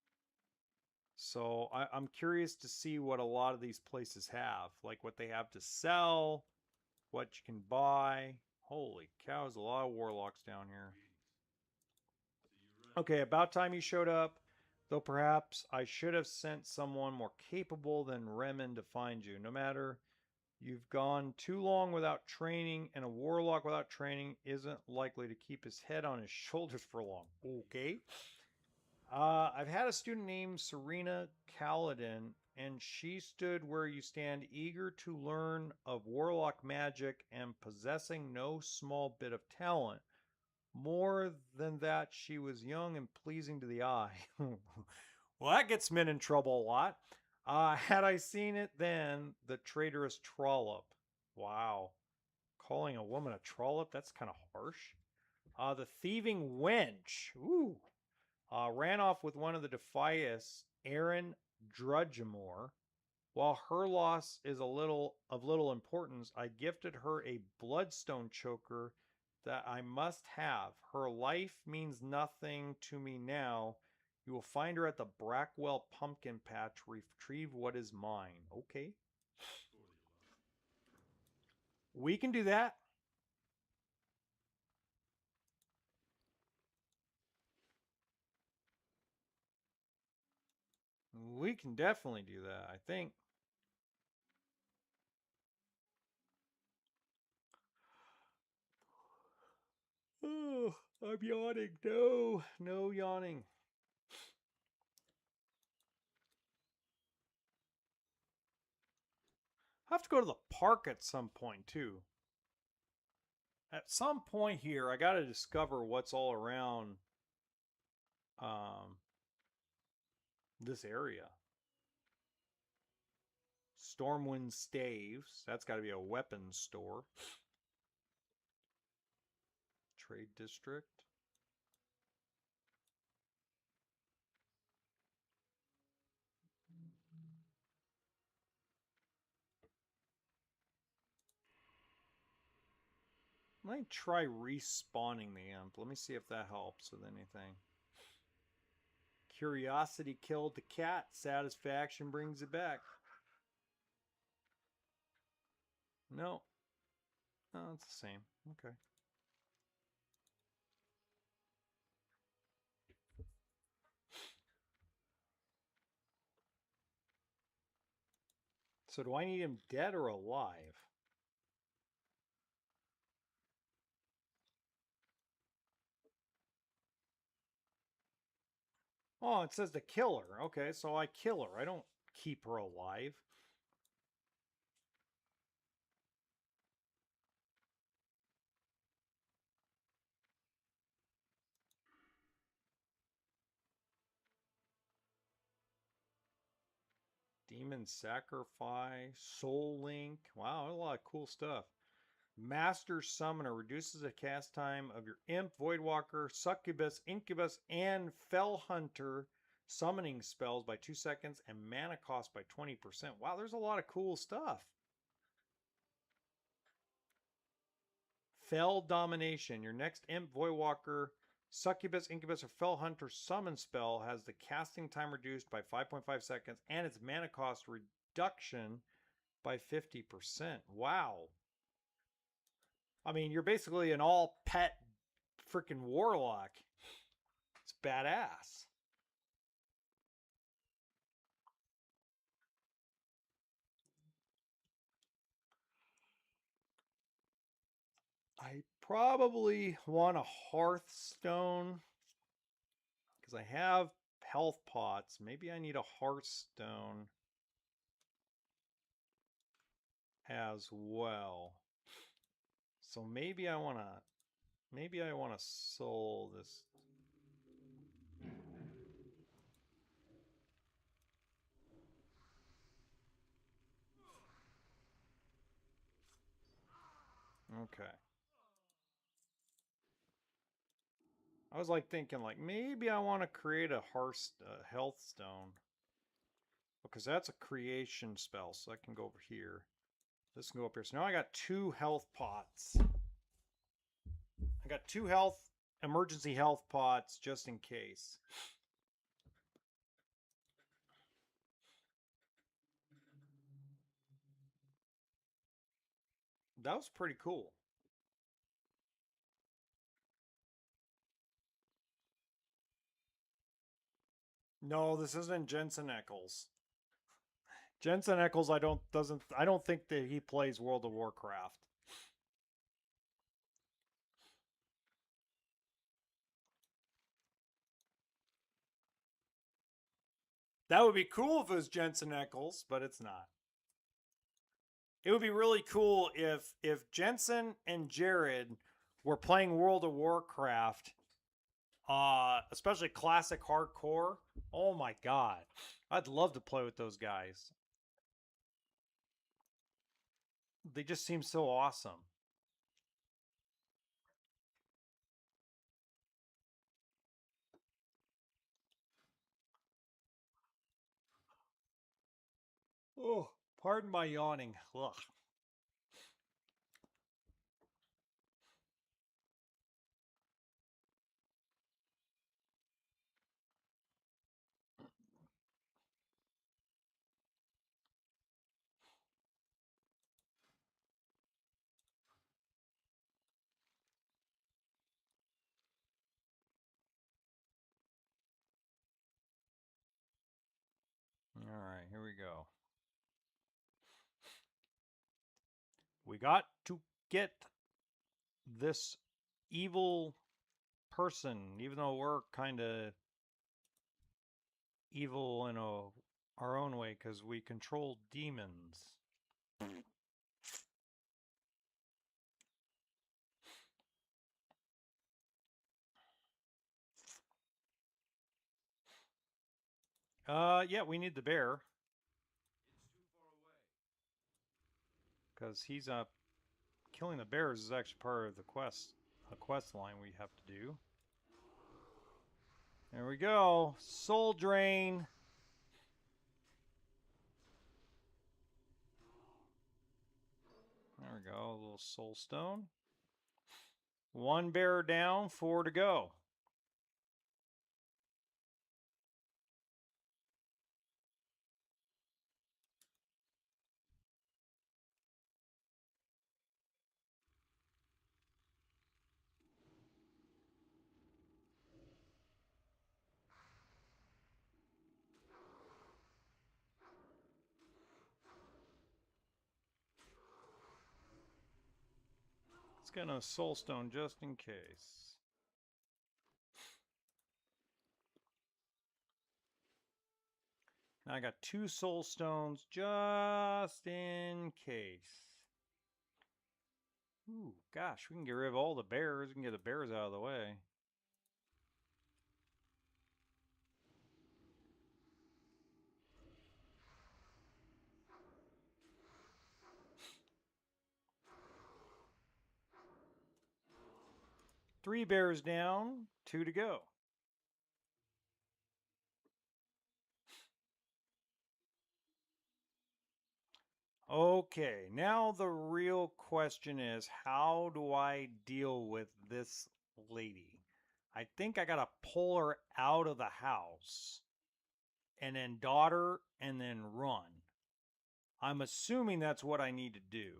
So I'm curious to see what a lot of these places have, like what they have to sell, what you can buy. Holy cow, there's a lot of warlocks down here. Okay, about time you showed up. Though perhaps I should have sent someone more capable than Remen to find you. No matter, you've gone too long without training, and a warlock without training isn't likely to keep his head on his shoulders for long. Okay. I've had a student named Serena Kaladin, and she stood where you stand, eager to learn of warlock magic and possessing no small bit of talent. More than that, she was young and pleasing to the eye. Well, that gets men in trouble a lot. Had I seen it then, the traitorous trollop. Wow. Calling a woman a trollop? That's kind of harsh. The thieving wench. Ooh. Ran off with one of the Defias, Aaron Drudgemore. While her loss is of little importance, I gifted her a bloodstone choker that I must have. Her life means nothing to me now. You will find her at the Brackwell pumpkin patch. Retrieve what is mine. Okay. We can do that. We can definitely do that, I think. Oh, I'm yawning. No, no yawning. I have to go to the park at some point, too. At some point here, I got to discover what's all around um, this area. Stormwind Staves. That's got to be a weapons store. Trade District. Might try respawning the imp. Let me see if that helps with anything. Curiosity killed the cat. Satisfaction brings it back. No. No, it's the same. Okay. So do I need him dead or alive? Oh, it says to kill her. Okay, so I kill her. I don't keep her alive. Demon Sacrifice, Soul Link. Wow, a lot of cool stuff. Master Summoner reduces the cast time of your Imp, Voidwalker, Succubus, Incubus, and Fell Hunter summoning spells by 2 seconds and mana cost by 20%. Wow, there's a lot of cool stuff. Fell Domination. Your next Imp, Voidwalker, Succubus, Incubus, or Fell Hunter summon spell has the casting time reduced by 5.5 seconds and its mana cost reduction by 50%. Wow. I mean, you're basically an all pet freaking warlock. It's badass. I probably want a Hearthstone because I have health pots. Maybe I need a Hearthstone as well. So maybe I want to soul this. Okay. I was like thinking like maybe I want to create a health stone because that's a creation spell, so I can go over here. This can go up here. So now I got 2 health pots. I got 2 emergency health pots just in case. That was pretty cool. No, this isn't Jensen Eccles. Jensen Eccles, I don't think that he plays World of Warcraft. That would be cool if it was Jensen Eccles, but it's not. It would be really cool if Jensen and Jared were playing World of Warcraft, especially classic hardcore. Oh my god, I'd love to play with those guys. They just seem so awesome. Oh, pardon my yawning. Ugh. All right, here we go. We got to get this evil person, even though we're kind of evil in our own way because we control demons. Yeah, we need the bear because he's killing the bears is actually part of the quest, a quest line we have to do. There we go. Soul drain. There we go. A little soul stone. 1 bear down, 4 to go. Let's get a soul stone just in case. Now I got 2 soul stones just in case. Ooh, gosh, we can get rid of all the bears. We can get the bears out of the way. Three bears down, 2 to go. Okay, now the real question is how do I deal with this lady? I think I gotta pull her out of the house and then daughter and then run. I'm assuming that's what I need to do.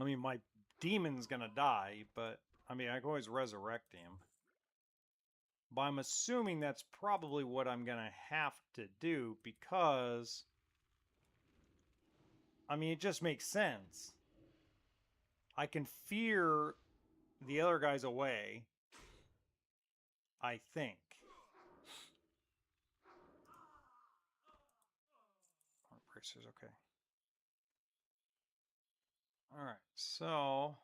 I mean, my demon's gonna die, but I mean, I can always resurrect him. But I'm assuming that's probably what I'm gonna have to do because, I mean, it just makes sense. I can fear the other guys away, I think. Bracers, okay. All right, so all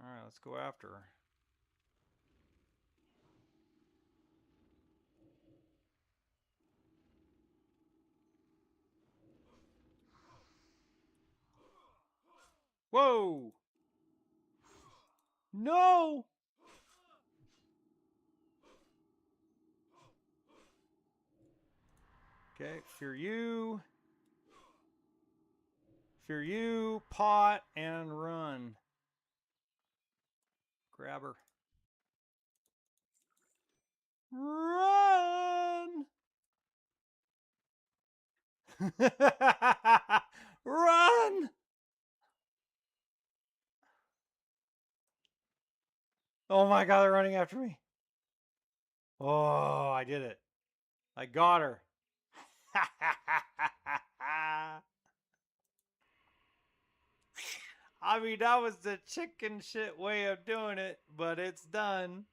right, let's go after her. Whoa! No! Okay, fear you. Fear you, pot, and run. Grab her. Run! Run! Oh my god, they're running after me. Oh, I did it. I got her. I mean, that was the chicken shit way of doing it, but it's done.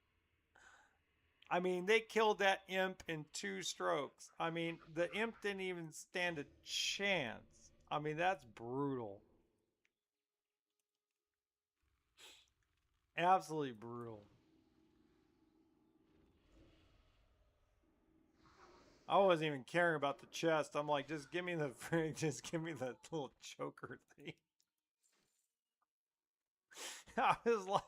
I mean, they killed that imp in 2 strokes. I mean, the imp didn't even stand a chance. I mean, that's brutal. Absolutely brutal. I wasn't even caring about the chest. I'm like, just give me the just give me the little choker thing. I was like,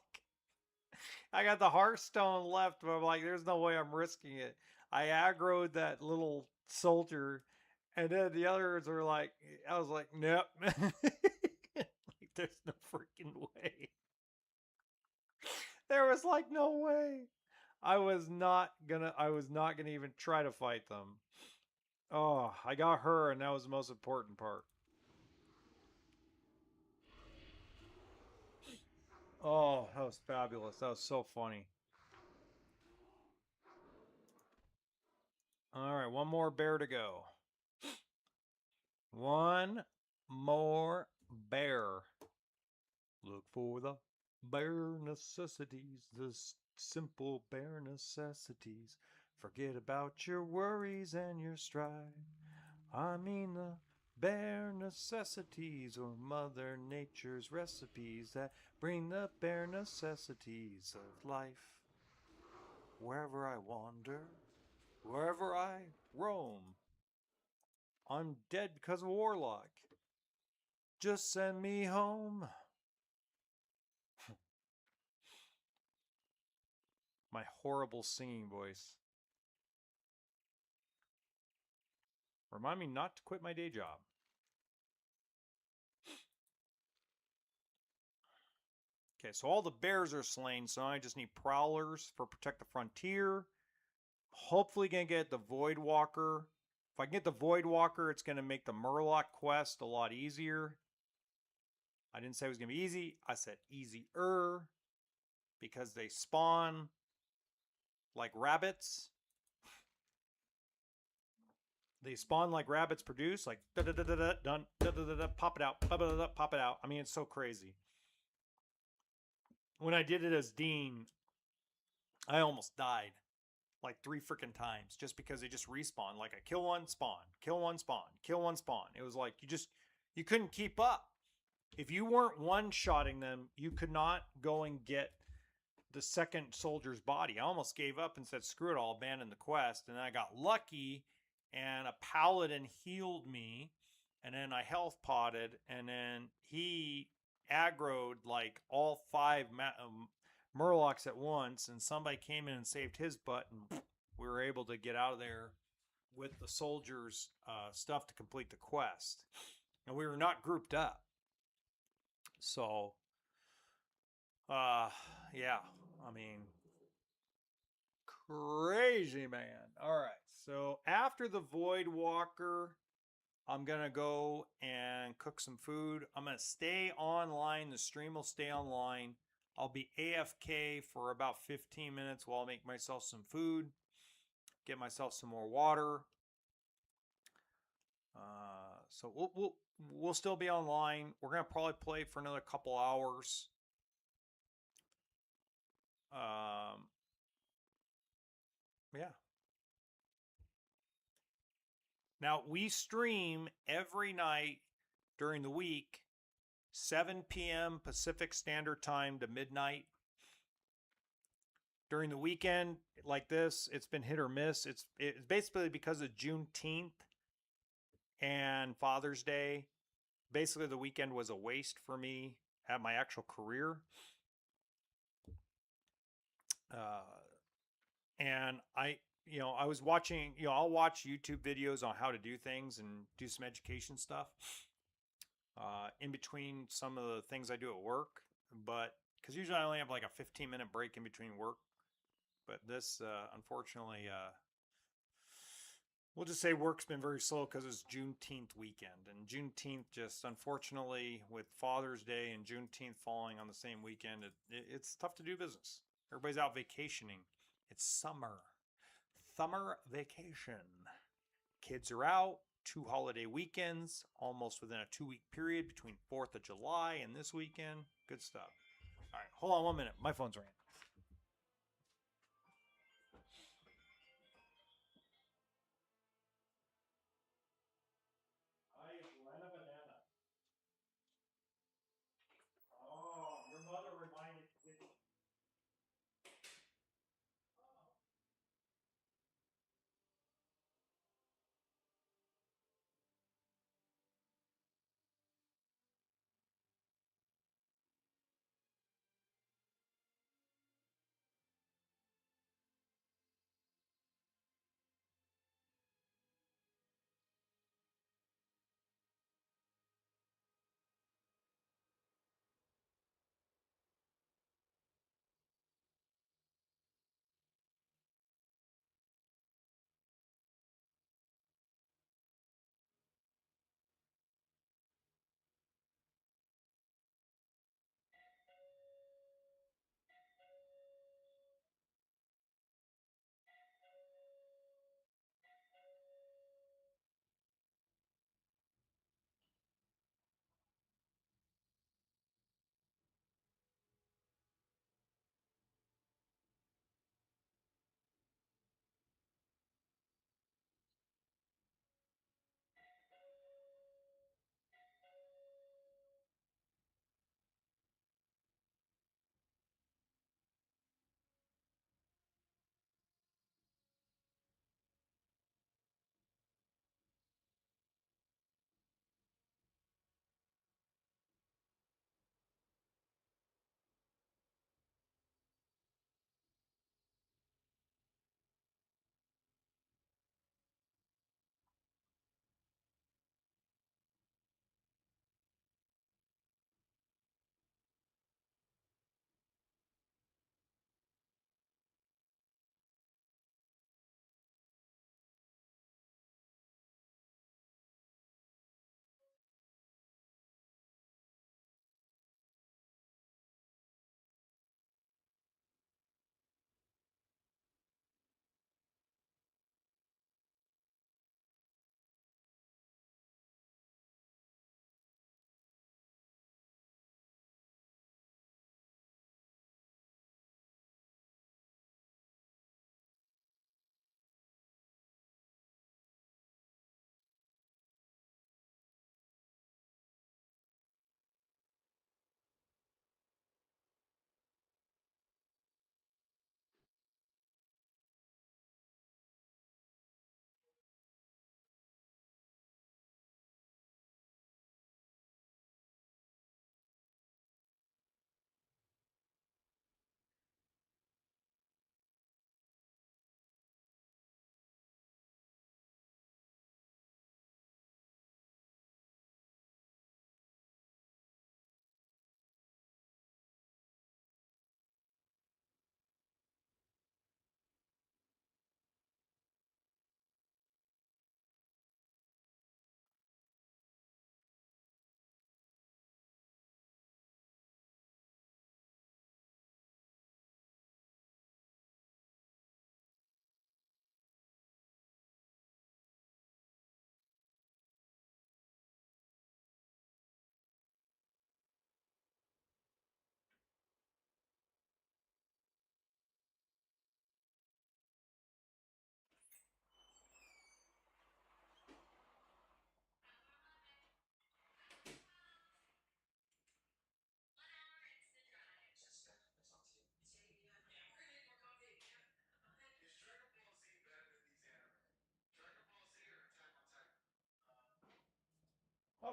I got the Hearthstone left, but I'm like, there's no way I'm risking it. I aggroed that little soldier, and then the others were like, I was like, nope. Like, there's no freaking way. There was like no way. I was not gonna even try to fight them. Oh, I got her, and that was the most important part. Oh, that was fabulous. That was so funny. All right, one more bear to go. One more bear. Look for the bare necessities, the simple bare necessities. Forget about your worries and your strife. I mean the bare necessities, or Mother Nature's recipes that bring the bare necessities of life. Wherever I wander, wherever I roam, I'm dead because of Warlock. Just send me home. My horrible singing voice. Remind me not to quit my day job. Okay, so all the bears are slain, so I just need prowlers for Protect the Frontier. Hopefully gonna get the Void Walker. If I can get the Void Walker, it's gonna make the Murloc quest a lot easier. I didn't say it was gonna be easy. I said easier because they spawn like rabbits. They spawn like rabbits produce, like da da da da da done da da da da pop it out, pop it out. I mean, it's so crazy. When I did it as Dean, I almost died like 3 freaking times just because they just respawn. Like I kill one, spawn, kill one, spawn, kill one, spawn. It was like you couldn't keep up. If you weren't one-shotting them, you could not go and get the second soldier's body. I almost gave up and said, screw it, I'll abandon the quest. And then I got lucky and a paladin healed me. And then I health potted. And then he aggroed like all 5 Murlocs at once. And somebody came in and saved his butt. And we were able to get out of there with the soldiers' stuff to complete the quest. And we were not grouped up. So, yeah, I mean, crazy man. All right, So after the Void Walker, I'm gonna go and cook some food. I'm gonna stay online. The stream will stay online. I'll be AFK for about 15 minutes while I make myself some food, get myself some more water. So we'll still be online. We're gonna probably play for another couple hours. Yeah. Now we stream every night during the week, 7 p.m. Pacific Standard Time to midnight. During the weekend, like this, it's been hit or miss. It's basically because of Juneteenth and Father's Day. Basically, the weekend was a waste for me at my actual career. Uh, and I was watching, I'll watch YouTube videos on how to do things and do some education stuff in between some of the things I do at work. But because usually I only have like a 15-minute break in between work. But this, unfortunately, we'll just say work's been very slow because it's Juneteenth weekend. And Juneteenth, just unfortunately, with Father's Day and Juneteenth falling on the same weekend, it's tough to do business. Everybody's out vacationing. It's summer. Summer vacation. Kids are out. 2 holiday weekends, almost within a 2-week period between 4th of July and this weekend. Good stuff. All right, hold on 1 minute. My phone's ringing. Oh, your mother reminded me.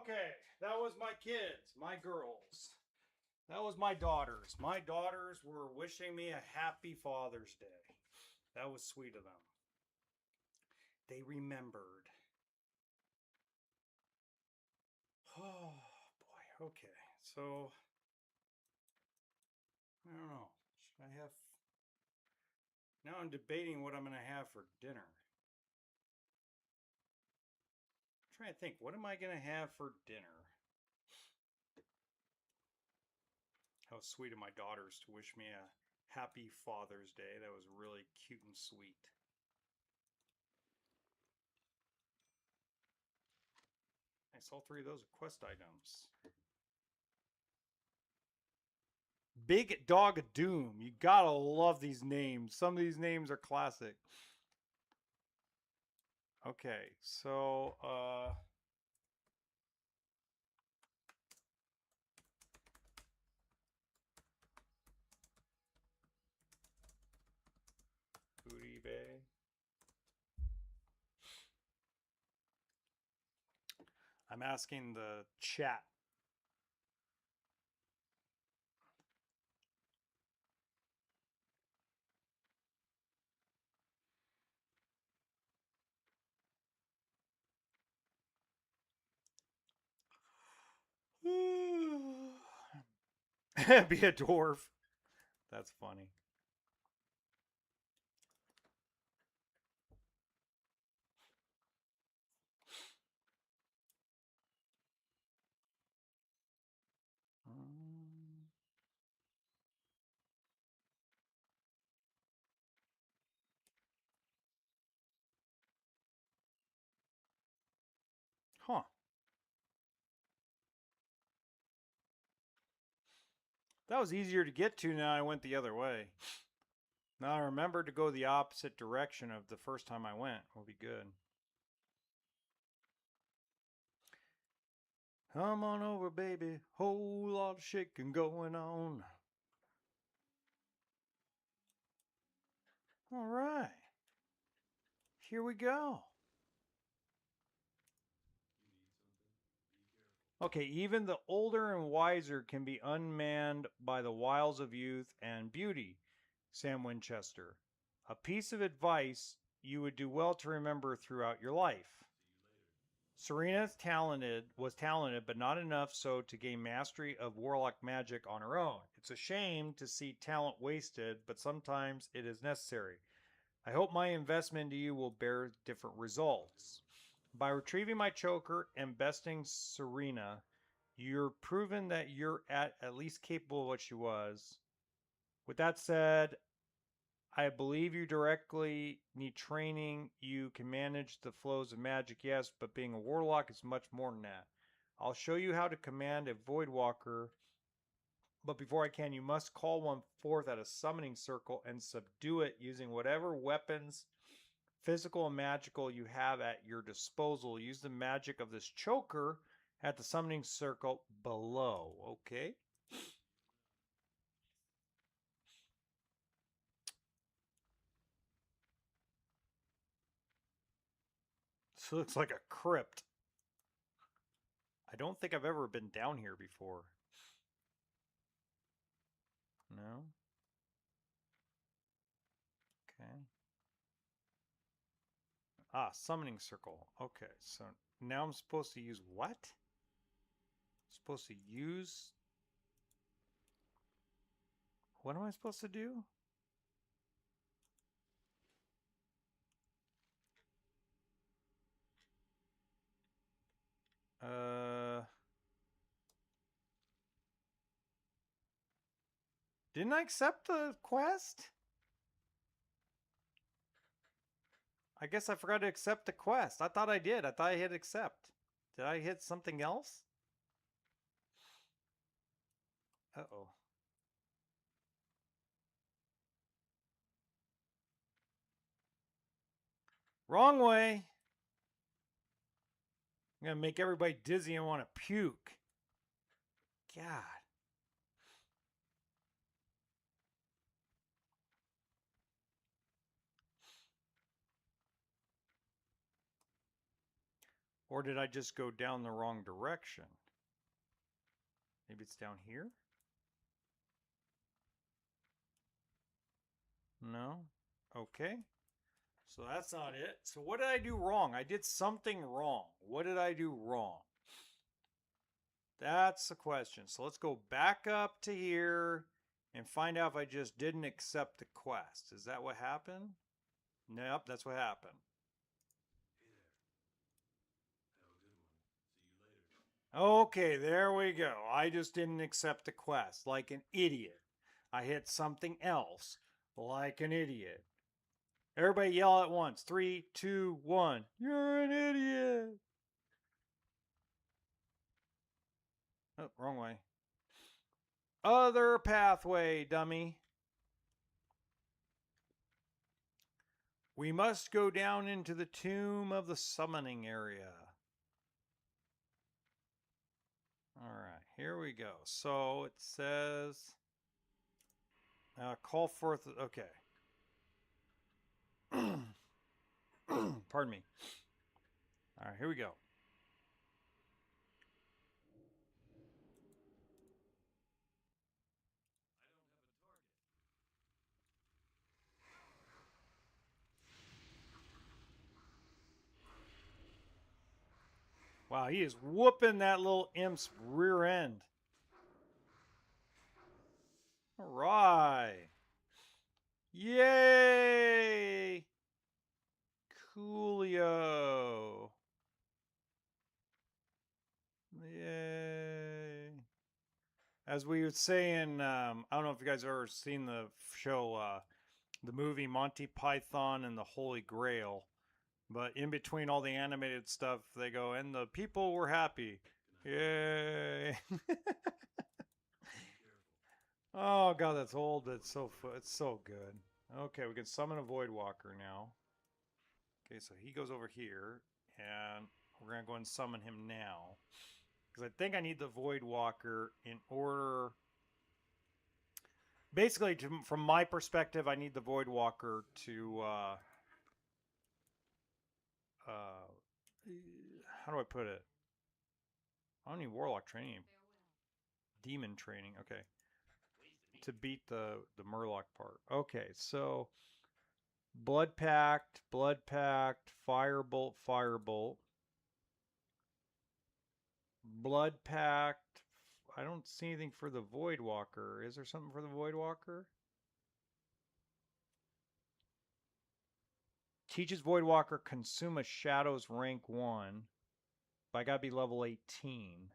Okay, that was my kids, my girls. That was my daughters. My daughters were wishing me a happy Father's Day. That was sweet of them. They remembered. Oh boy. Okay. So I don't know. Should I have now I'm debating what I'm gonna have for dinner. I'm trying to think, what am I gonna have for dinner? How sweet of my daughters to wish me a happy Father's Day. That was really cute and sweet. Nice, all three of those are quest items. Big Dog Doom. You gotta love these names. Some of these names are classic. Okay, so Booty Bay. I'm asking the chat. Be a dwarf. That's funny. Huh. That was easier to get to now I went the other way. Now I remember to go the opposite direction of the first time I went. Will be good. Come on over, baby. Whole lot of shaking going on. All right. Here we go. Okay, even the older and wiser can be unmanned by the wiles of youth and beauty, Sam Winchester. A piece of advice you would do well to remember throughout your life. Was talented, but not enough so to gain mastery of warlock magic on her own. It's a shame to see talent wasted, but sometimes it is necessary. I hope my investment into you will bear different results. By retrieving my choker and besting Serena, you're proven that you're at least capable of what she was. With that said, I believe you directly need training. You can manage the flows of magic, yes, but being a warlock is much more than that. I'll show you how to command a voidwalker, but before I can, you must call one forth at a summoning circle and subdue it using whatever weapons, physical and magical, you have at your disposal. Use the magic of this choker at the summoning circle below. Okay? This looks like a crypt. I don't think I've ever been down here before. No? Okay. Ah, summoning circle. Okay, so now I'm supposed to use what? I'm supposed to use... What am I supposed to do? Didn't I accept the quest? I guess I forgot to accept the quest. I thought I did. I thought I hit accept. Did I hit something else? Uh-oh. Wrong way. I'm going to make everybody dizzy and want to puke. God. Or did I just go down the wrong direction? Maybe it's down here? No? Okay. So that's not it. So what did I do wrong? I did something wrong. What did I do wrong? That's the question. So let's go back up to here and find out if I just didn't accept the quest. Is that what happened? Nope, that's what happened. Okay, there we go. I just didn't accept the quest like an idiot. I hit something else like an idiot. Everybody yell at once. 3, 2, 1. You're an idiot. Oh, wrong way. Other pathway, dummy. We must go down into the tomb of the summoning area. All right, here we go. So it says, call forth. Okay. Pardon me. All right, here we go. Wow, he is whooping that little imp's rear end. All right. Yay! Coolio. Yay. As we would say in, I don't know if you guys have ever seen the show, the movie Monty Python and the Holy Grail. But in between all the animated stuff, they go, and the people were happy. Yay. Oh, God, that's old, but it's so good. Okay, we can summon a Void Walker now. Okay, so he goes over here, and we're going to go and summon him now. Because I think I need the Void Walker in order... Basically, from my perspective, I need the Void Walker to... how do I put it? I don't need Warlock training. Demon training, okay. To beat the Murloc part. Okay, so... Blood Pact, Firebolt, Firebolt. Blood Pact. I don't see anything for the Void Walker. Is there something for the Void Walker? Teaches Void Walker consume a Shadows rank 1. But I gotta be level 18.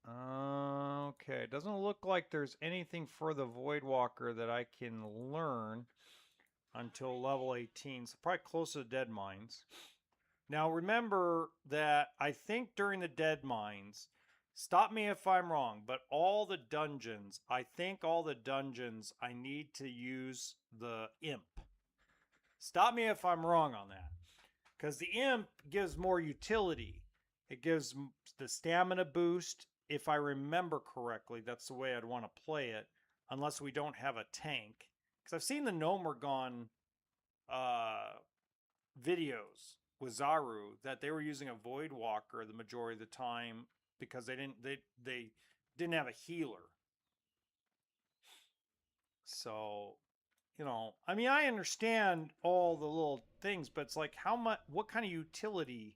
Okay, it doesn't look like there's anything for the Void Walker that I can learn until level 18. So probably close to the Deadmines. Now remember that I think during the Deadmines, stop me if I'm wrong, but all the dungeons, I think all the dungeons I need to use the Imp. Stop me if I'm wrong on that. Because the Imp gives more utility. It gives the stamina boost. If I remember correctly, that's the way I'd want to play it. Unless we don't have a tank. Because I've seen the Gnomergon videos with Zaru that they were using a Void Walker the majority of the time because they didn't have a healer. So, you know, I mean, I understand all the little things, but it's like how much, what kind of utility?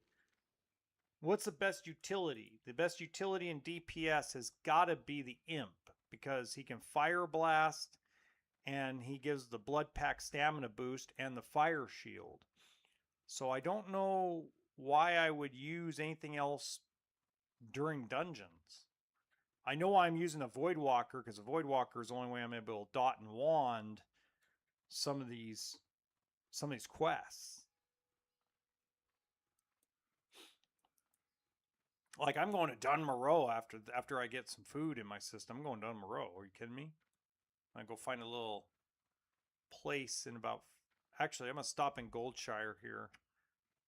What's the best utility? The best utility in DPS has got to be the Imp because he can Fire Blast and he gives the Blood Pack stamina boost and the Fire Shield. So I don't know why I would use anything else during dungeons. I know I'm using a Void Walker because a Void Walker is the only way I'm able to dot and wand some of these quests. Like I'm going to Dun Moreau after I get some food in my system. I'm going to Dun Moreau. Are you kidding me? I go find a little place in about. Actually, I'm gonna stop in Goldshire here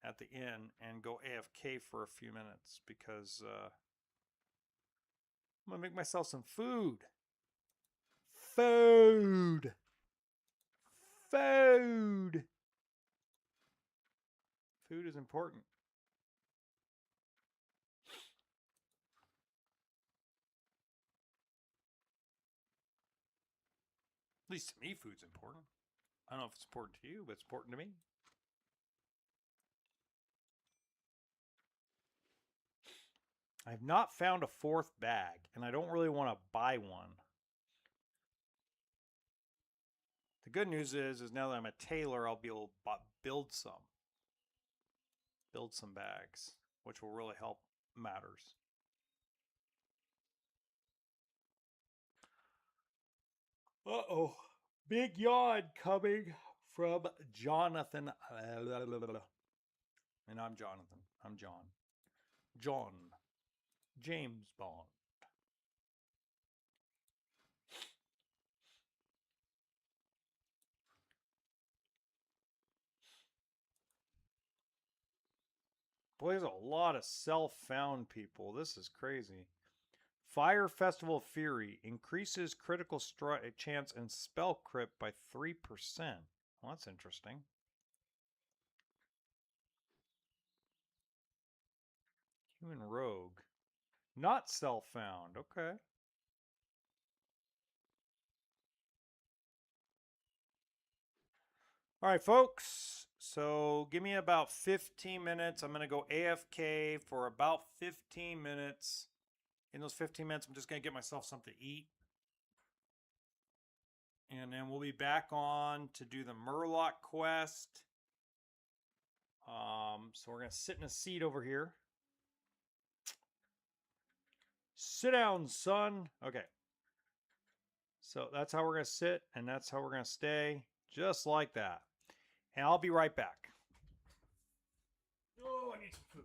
at the inn and go AFK for a few minutes because I'm gonna make myself some food. Food. Food. Food is important. At least to me, food's important. I don't know if it's important to you, but it's important to me. I have not found a fourth bag, and I don't really want to buy one. The good news is now that I'm a tailor, I'll be able to build some bags, which will really help matters. Uh-oh. Big yawn coming from Jonathan. And I'm Jonathan. I'm John. John. James Bond. Boy, there's a lot of self-found people. This is crazy. Fire Festival Fury increases critical chance and spell crit by 3%. Well, that's interesting. Human Rogue. Not self-found. Okay. All right, folks. So give me about 15 minutes. I'm going to go AFK for about 15 minutes. In those 15 minutes, I'm just going to get myself something to eat. And then we'll be back on to do the Murloc quest. So we're going to sit in a seat over here. Sit down, son. Okay. So that's how we're going to sit, and that's how we're going to stay. Just like that. And I'll be right back. Oh, I need some food.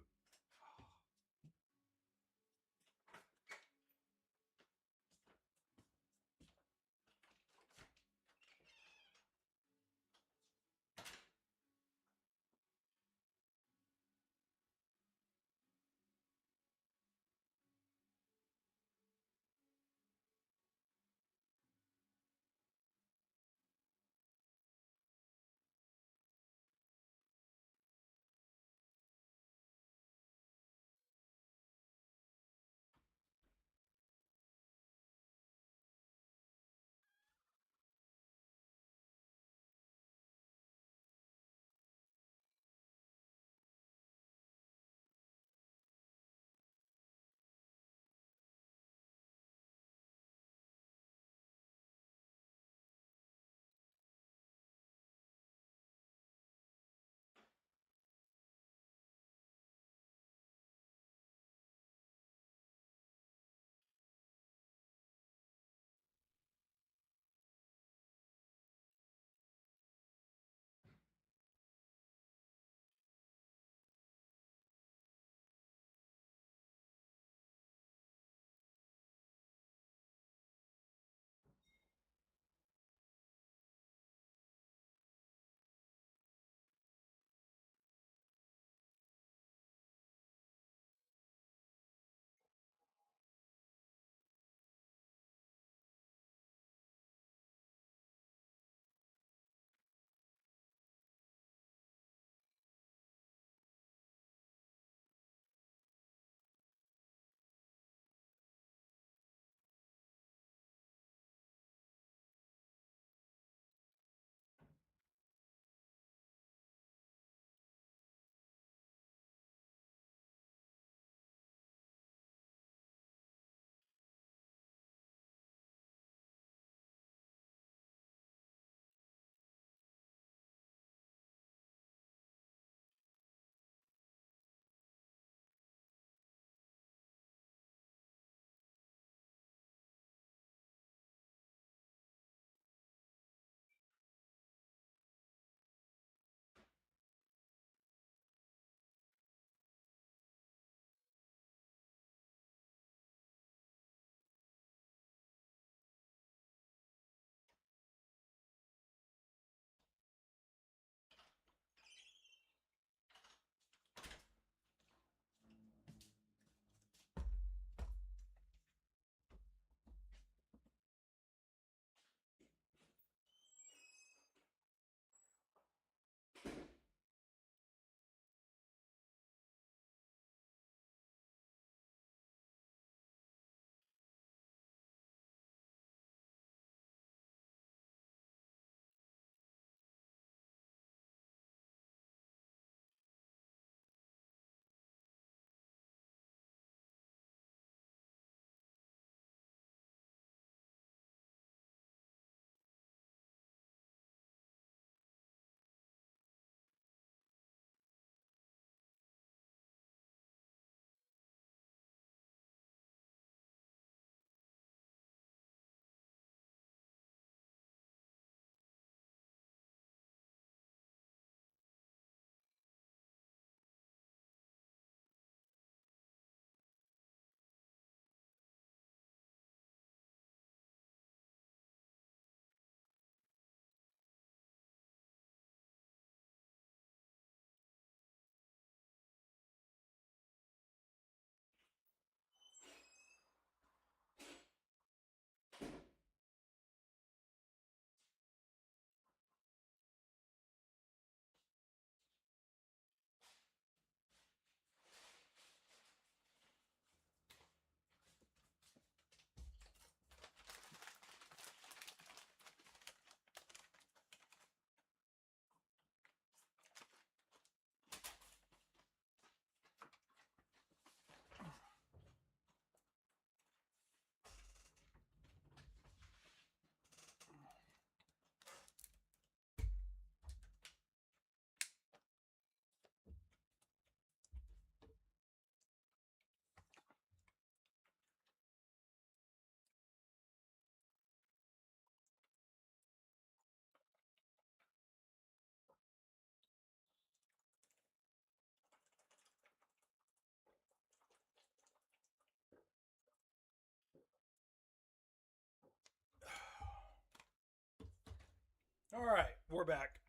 All right, we're back.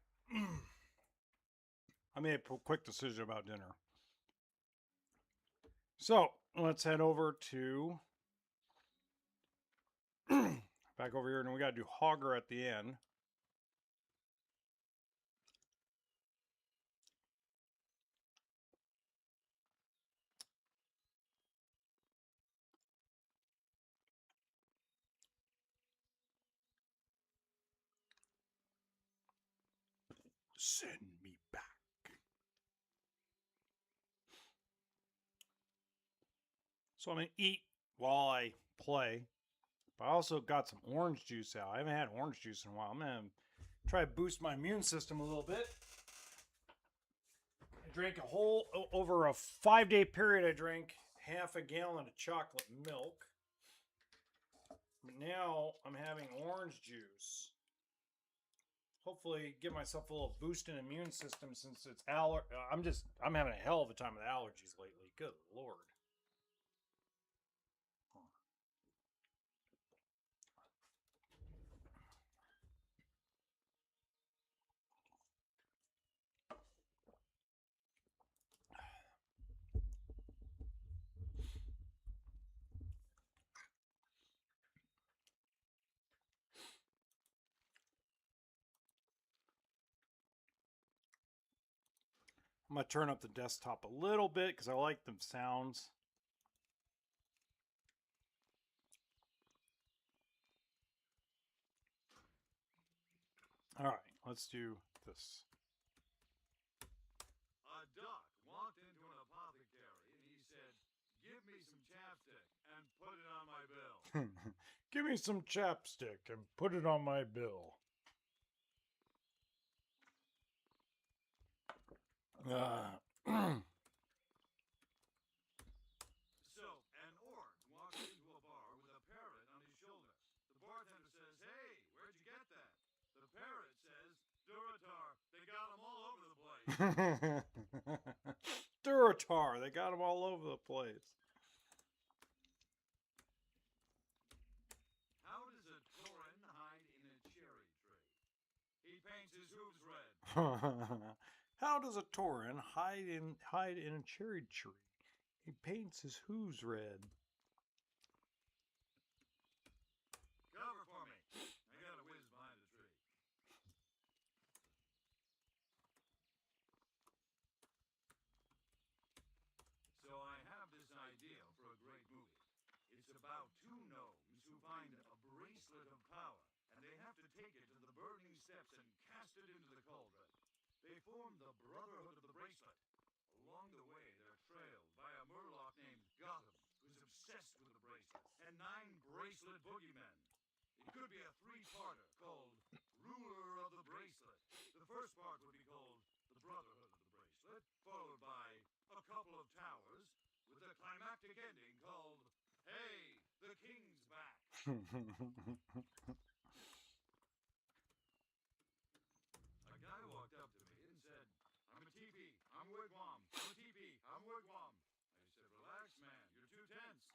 I made a quick decision about dinner. So let's head over to back over here, and we got to do Hogger at the end. Send me back. So I'm going to eat while I play. But I also got some orange juice out. I haven't had orange juice in a while. I'm going to try to boost my immune system a little bit. I drank a whole, over a 5-day period, I drank half a gallon of chocolate milk. But now I'm having orange juice. Hopefully give myself a little boost in immune system since it's I'm having a hell of a time with allergies lately. Good Lord. I'm going to turn up the desktop a little bit because I like the sounds. All right, let's do this. A duck walked into an apothecary and he said, "Give me some chapstick and put it on my bill." Give me some chapstick and put it on my bill. So, an orc walks into a bar with a parrot on his shoulder. The bartender says, "Hey, where'd you get that?" The parrot says, "Duratar, they got them all over the place." Duratar, they got them all over the place. How does a tauren hide in a cherry tree? He paints his hooves red. How does a tauren hide in a cherry tree? He paints his hooves red. Cover for me. I gotta whiz behind a tree. So I have this idea for a great movie. It's about two gnomes who find a bracelet of power, and they have to take it to the burning steps and cast it into the cauldron. They form the Brotherhood of the Bracelet. Along the way, they're trailed by a murloc named Gotham, who's obsessed with the bracelet, and 9 bracelet boogeymen. It could be a 3-parter called Ruler of the Bracelet. The first part would be called The Brotherhood of the Bracelet, followed by A Couple of Towers, with a climactic ending called Hey, the King's Back. A guy walked up to me and said, "I'm a teepee, I'm a wigwam, I'm a teepee, I'm a wigwam." I said, "Relax, man, you're too tense."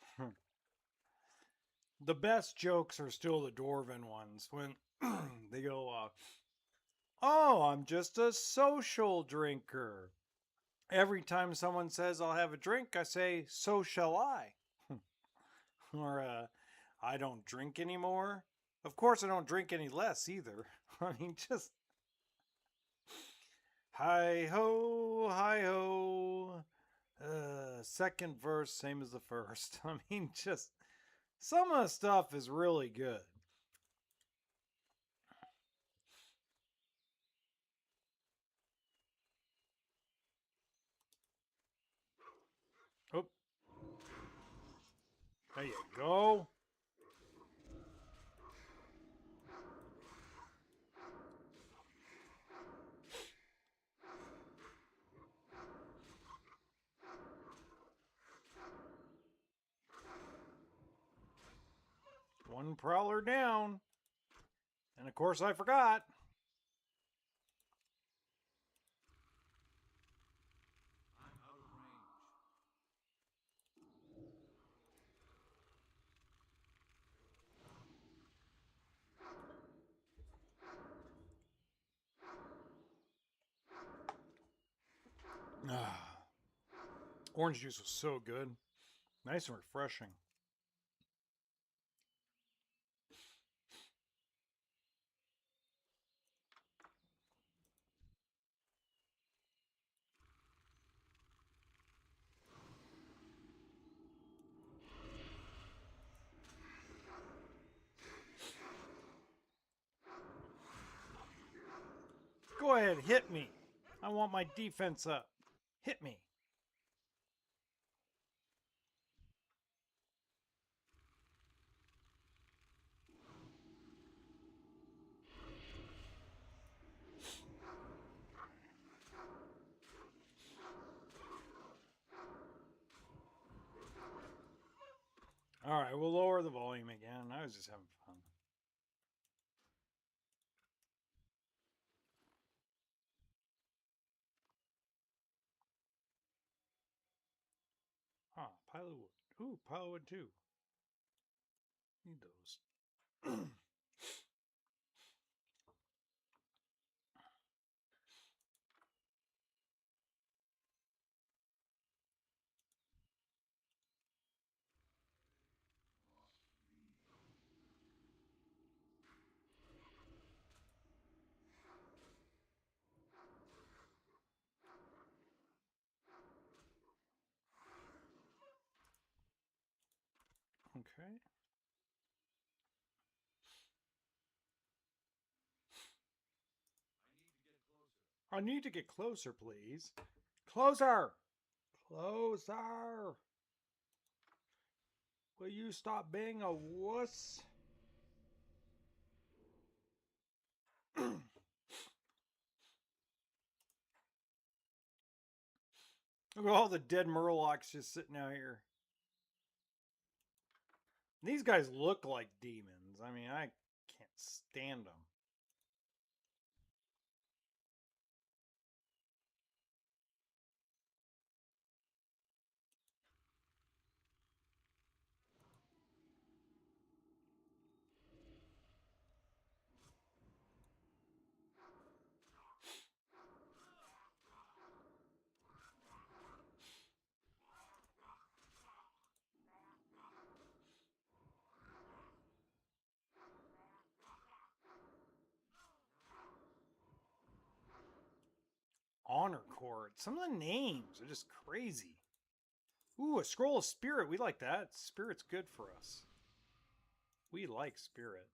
The best jokes are still the dwarven ones when they go, "Oh, I'm just a social drinker." Every time someone says I'll have a drink, I say, "So shall I." Or, "I don't drink anymore." Of course, I don't drink any less either. I mean, just hi ho, hi ho. Second verse, same as the first. I mean, just some of the stuff is really good. Oh, there you go. One prowler down. And of course, I forgot. I'm out of range. Orange juice was so good. Nice and refreshing. Go ahead, hit me. I want my defense up. Hit me. All right, we'll lower the volume again. I was just having fun. Huh, pile of wood. Ooh, pile of wood too. Need those. Okay. I need to get closer, please. Closer! Closer! Will you stop being a wuss? Look at all the dead murlocs just sitting out here. These guys look like demons. I mean, I can't stand them. Honor Court. Some of the names are just crazy. Ooh, a scroll of spirit. We like that. Spirit's good for us. We like spirit.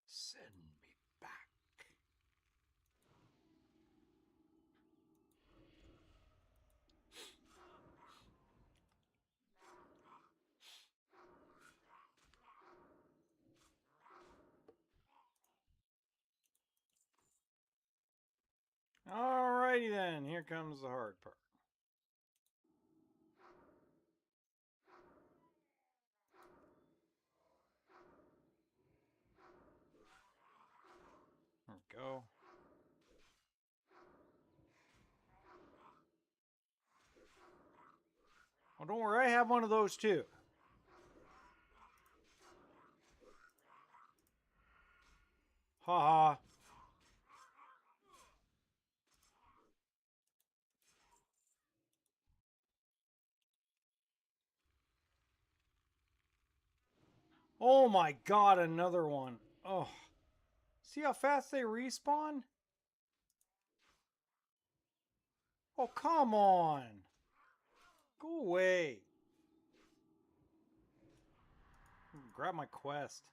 Send me back. Alrighty then. Here comes the hard part. There we go. Oh, don't worry. I have one of those too. Ha ha. Oh my god, another one. Oh. See how fast they respawn? Oh, come on. Go away. Grab my quest.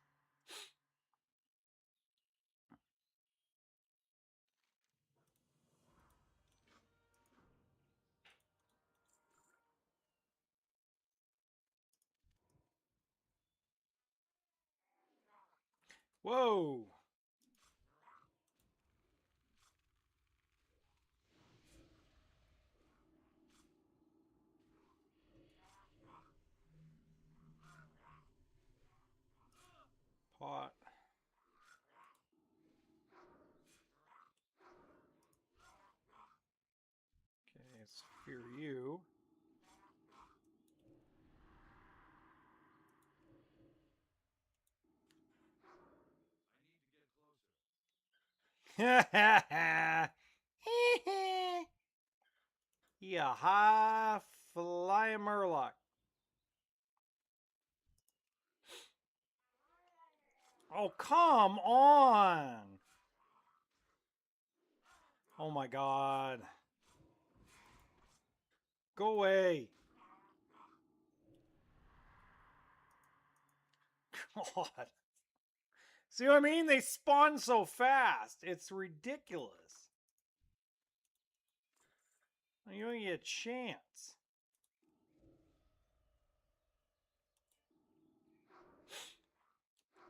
Whoa. Pot. Okay, let's fear you. Yeah, high fly Murloc. Oh, come on. Oh my god. Go away. God. See what I mean? They spawn so fast. It's ridiculous. You don't get a chance.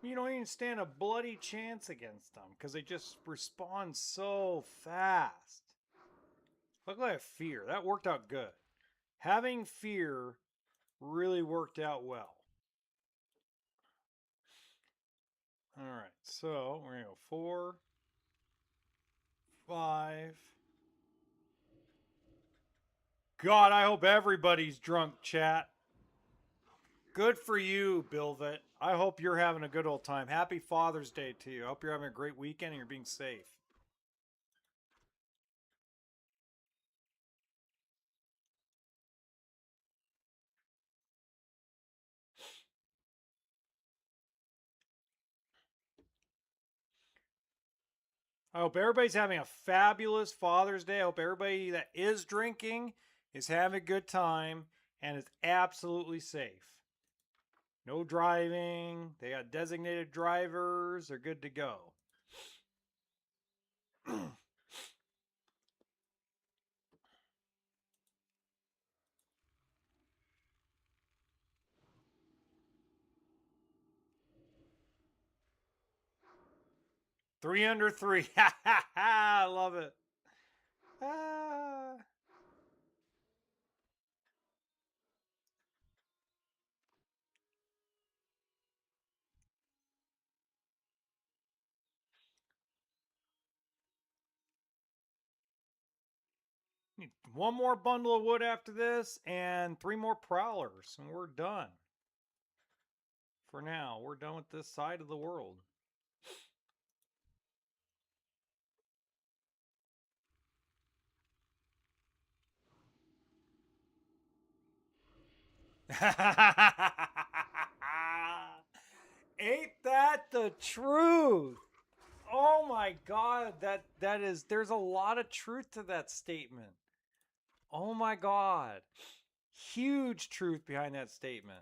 You don't even stand a bloody chance against them because they just respond so fast. Look like fear. That worked out good. Having fear really worked out well. All right, so we're going to go 4, 5. God, I hope everybody's drunk, chat. Good for you, Bilvet. I hope you're having a good old time. Happy Father's Day to you. I hope you're having a great weekend and you're being safe. I hope everybody's having a fabulous Father's Day. I hope everybody that is drinking is having a good time and is absolutely safe. No driving. They got designated drivers. They're good to go. 3 under 3. I love it. Ah. One more bundle of wood after this, and 3 more prowlers, and we're done. For now, we're done with this side of the world. Ain't that the truth? Oh my god, that is there's a lot of truth to that statement. Oh my god. Huge truth behind that statement.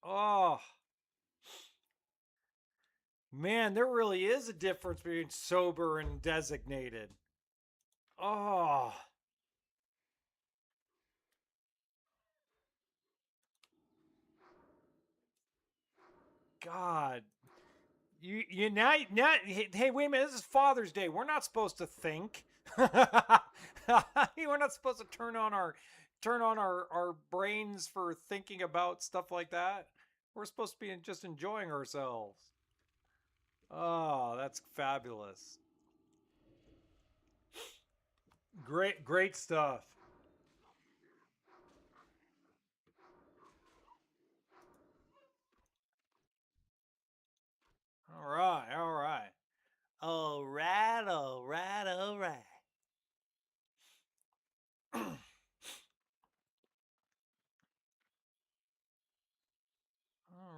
Oh, man, there really is a difference between sober and designated. Oh, God. You now hey, wait a minute, this is Father's Day. We're not supposed to think. We're not supposed to turn on our brains for thinking about stuff like that. We're supposed to be just enjoying ourselves. Oh, that's fabulous. Great stuff. All right, all right. All right, all right, all right. All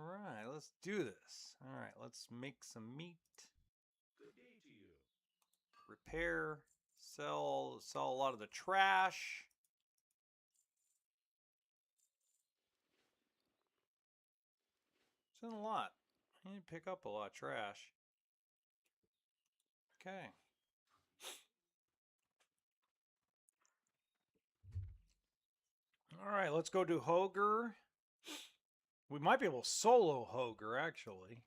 right, let's do this. All right, let's make some meat. Good day to you. Repair, sell a lot of the trash. It's in a lot. You need to pick up a lot of trash. Okay. All right, let's go do Hoger. We might be able to solo Hoger, actually.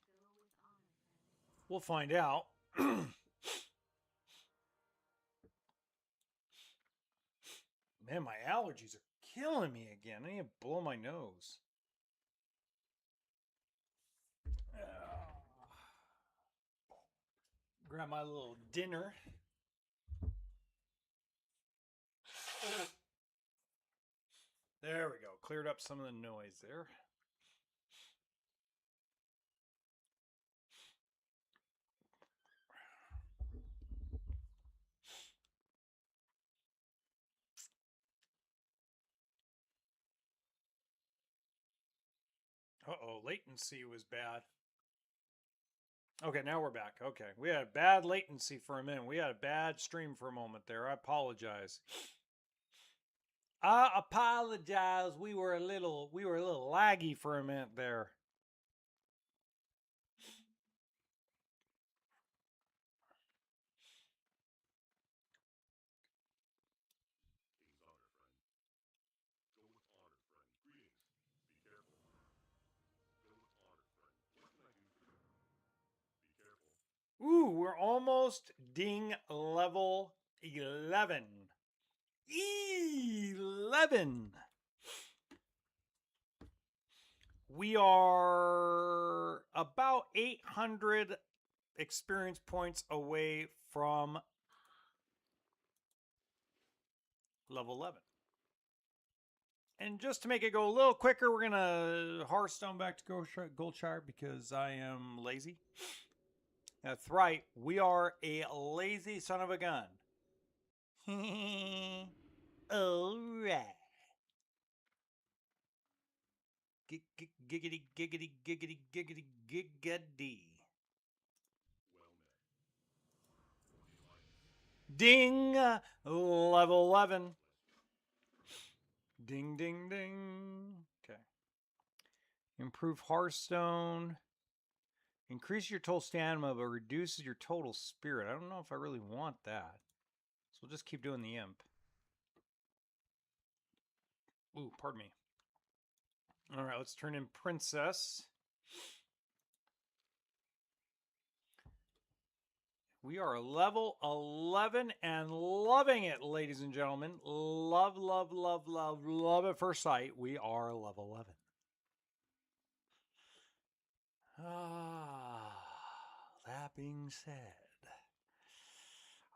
We'll find out. Man, my allergies are killing me again. I need to blow my nose. Grab my little dinner. There we go. Cleared up some of the noise there. Uh-oh, latency was bad. Okay, now we're back. Okay, we had bad latency for a minute. We had a bad stream for a moment there. I apologize. I apologize. We were a little laggy for a minute there. Ooh, we're almost ding level 11. 11. We are about 800 experience points away from level 11. And just to make it go a little quicker, we're going to Hearthstone back to Goldshire because I am lazy. That's right. We are a lazy son of a gun. All right. Giggity, giggity, giggity, giggity, giggity. Ding! Level 11. Ding, ding, ding. Okay. Improve Hearthstone. Increase your total stamina, but reduces your total spirit. I don't know if I really want that. So we'll just keep doing the imp. Ooh, pardon me. All right, let's turn in Princess. We are level 11 and loving it, ladies and gentlemen. Love, love, love, love, love at first sight. We are level 11. That being said,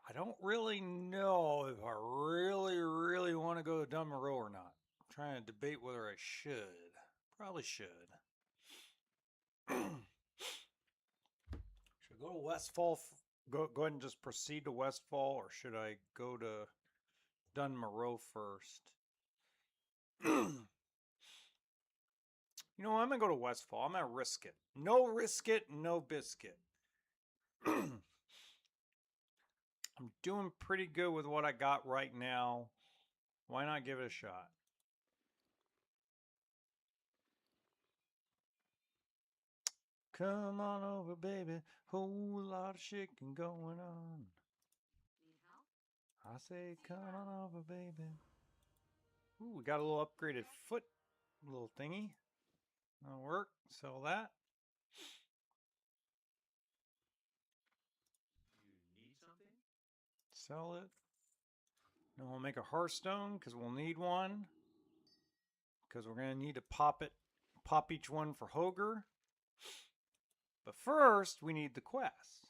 I don't really know if I really want to go to Dun Moreau or not. I'm trying to debate whether I should. Probably should. Should I go to Westfall? Go ahead and just proceed to Westfall, or should I go to Dun Moreau first? You know, I'm going to go to Westfall. I'm going to risk it. No risk it, no biscuit. I'm doing pretty good with what I got right now. Why not give it a shot? Come on over, baby. Whole lot of shaking going on. I say, come on over, baby. Ooh, we got a little upgraded foot, little thingy. That'll work. Sell that. Sell it. Then we'll make a Hearthstone because we'll need one. Because we're going to need to pop each one for Hoger. But first, we need the quest.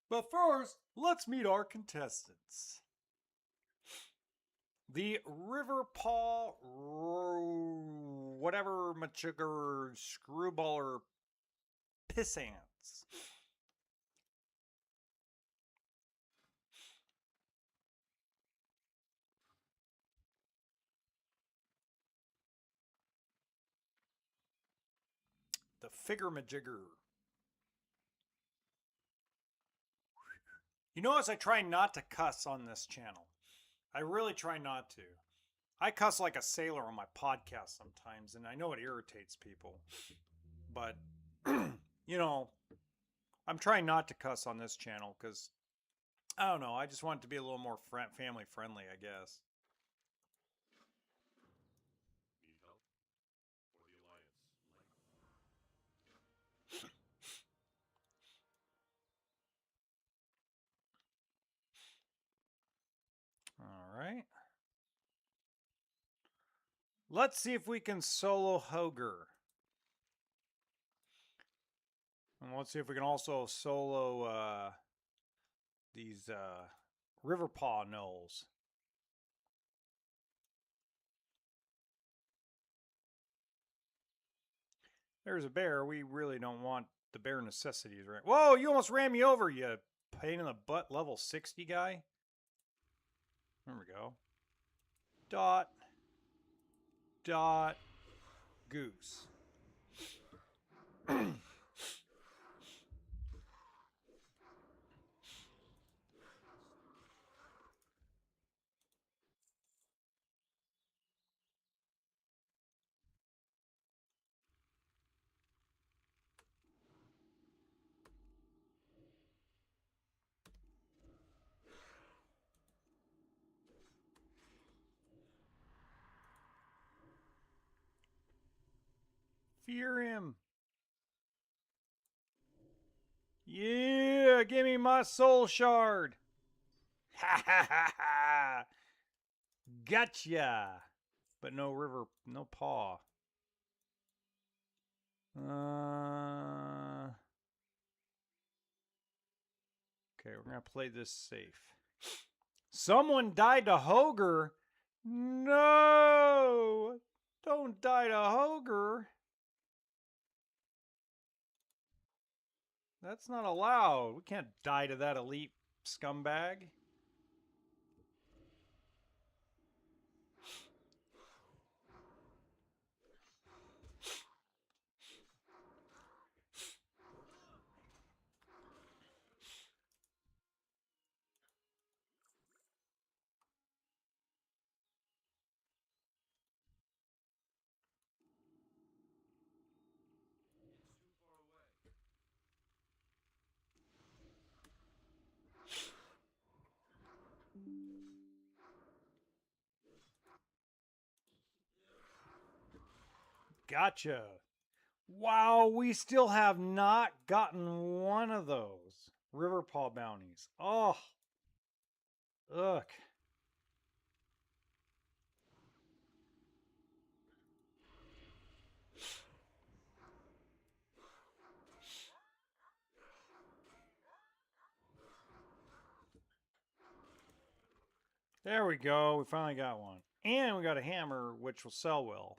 But first, let's meet our contestants. The River Paw, whatever, Machugar, Screwballer, Pissants. The Figure Majigger. You notice I try not to cuss on this channel. I really try not to. I cuss like a sailor on my podcast sometimes, and I know it irritates people. But, you know, I'm trying not to cuss on this channel because, I don't know, I just want it to be a little more family friendly, I guess. All right. Let's see if we can solo Hoger. And let's see if we can also solo these Riverpaw gnolls. There's a bear. We really don't want the bare necessities, right? Whoa, you almost ran me over, you pain in the butt level 60 guy. There we go. Dot. Goose. Fear him. Yeah, give me my soul shard. Ha ha ha ha. Gotcha. But no river, no paw. Okay, we're gonna play this safe. Someone died to Hoger. No, don't die to Hoger. That's not allowed. We can't die to that elite scumbag. Gotcha. Wow, we still have not gotten one of those Riverpaw bounties. Oh, ugh. There we go. We finally got one. And we got a hammer, which will sell well.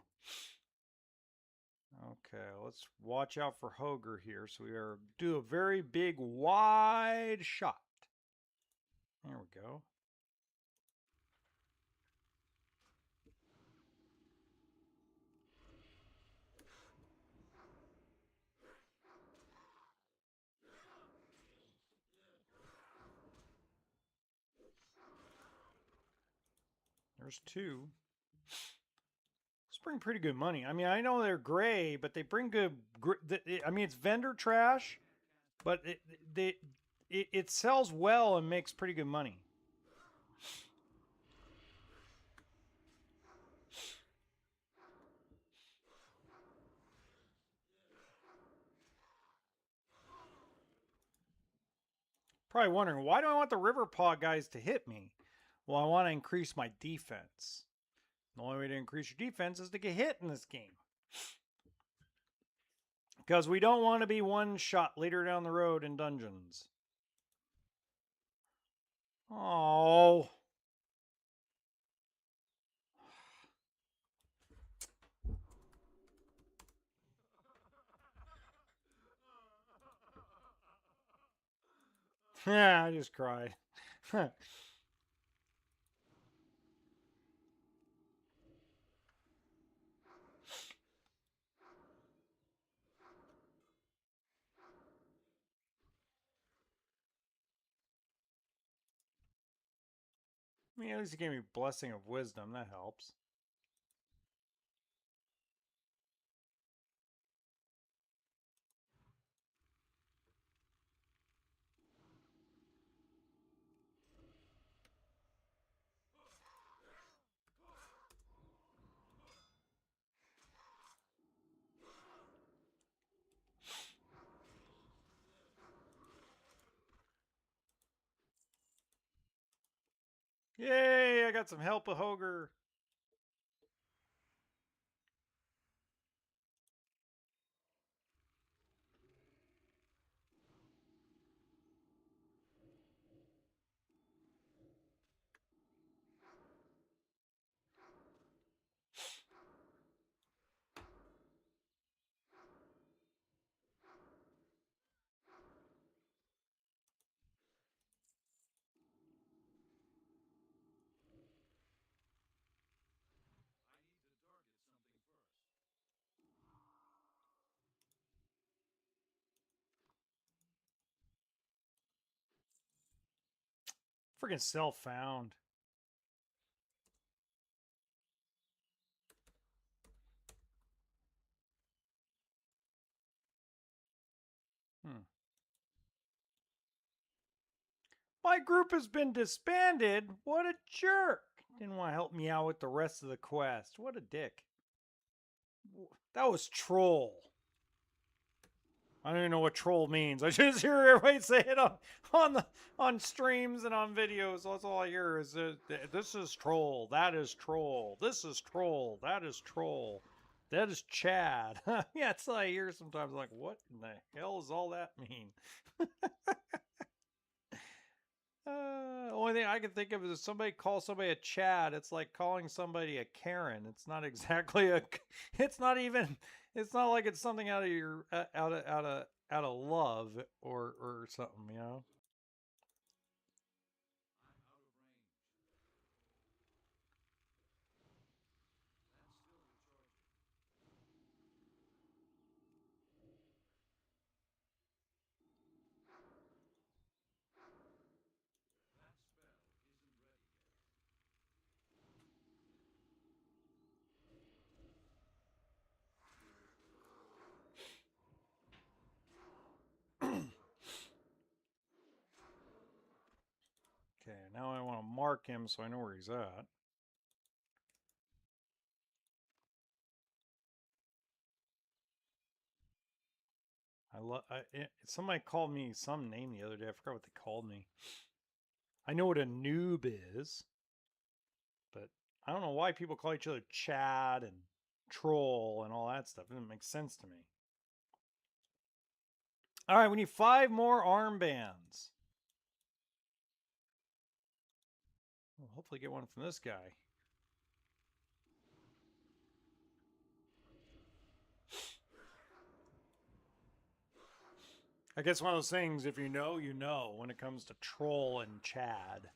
Okay, let's watch out for Hoger here. So we are do a very big wide shot. There we go. There's two. Those bring pretty good money. I mean, I know they're gray, but they bring good. I mean, it's vendor trash, but it sells well and makes pretty good money. Probably wondering, why do I want the Riverpaw guys to hit me? Well, I want to increase my defense. The only way to increase your defense is to get hit in this game. Because we don't want to be one shot later down the road in dungeons. Oh. Yeah, I just cried. I mean, at least he gave me Blessing of Wisdom. That helps. Yay, I got some help of Hoger. Freaking self-found. My group has been disbanded. What a jerk. Didn't want to help me out with the rest of the quest. What a dick. That was troll. I don't even know what troll means. I just hear everybody say it on streams and on videos. That's all I hear is this is troll. That is troll. This is troll. That is troll. That is Chad. Yeah, that's all I hear sometimes. I'm like, what in the hell does all that mean? Only thing I can think of is if somebody calls somebody a Chad, it's like calling somebody a Karen. It's not exactly a. It's not even. It's not like it's something out of your out of love or something, you know. Okay, now I want to mark him so I know where he's at. I love. Somebody called me some name the other day. I forgot what they called me. I know what a noob is, but I don't know why people call each other Chad and troll and all that stuff. It doesn't make sense to me. All right, we need 5 more armbands. We'll hopefully get one from this guy. I guess one of those things, if you know, you know, when it comes to troll and Chad.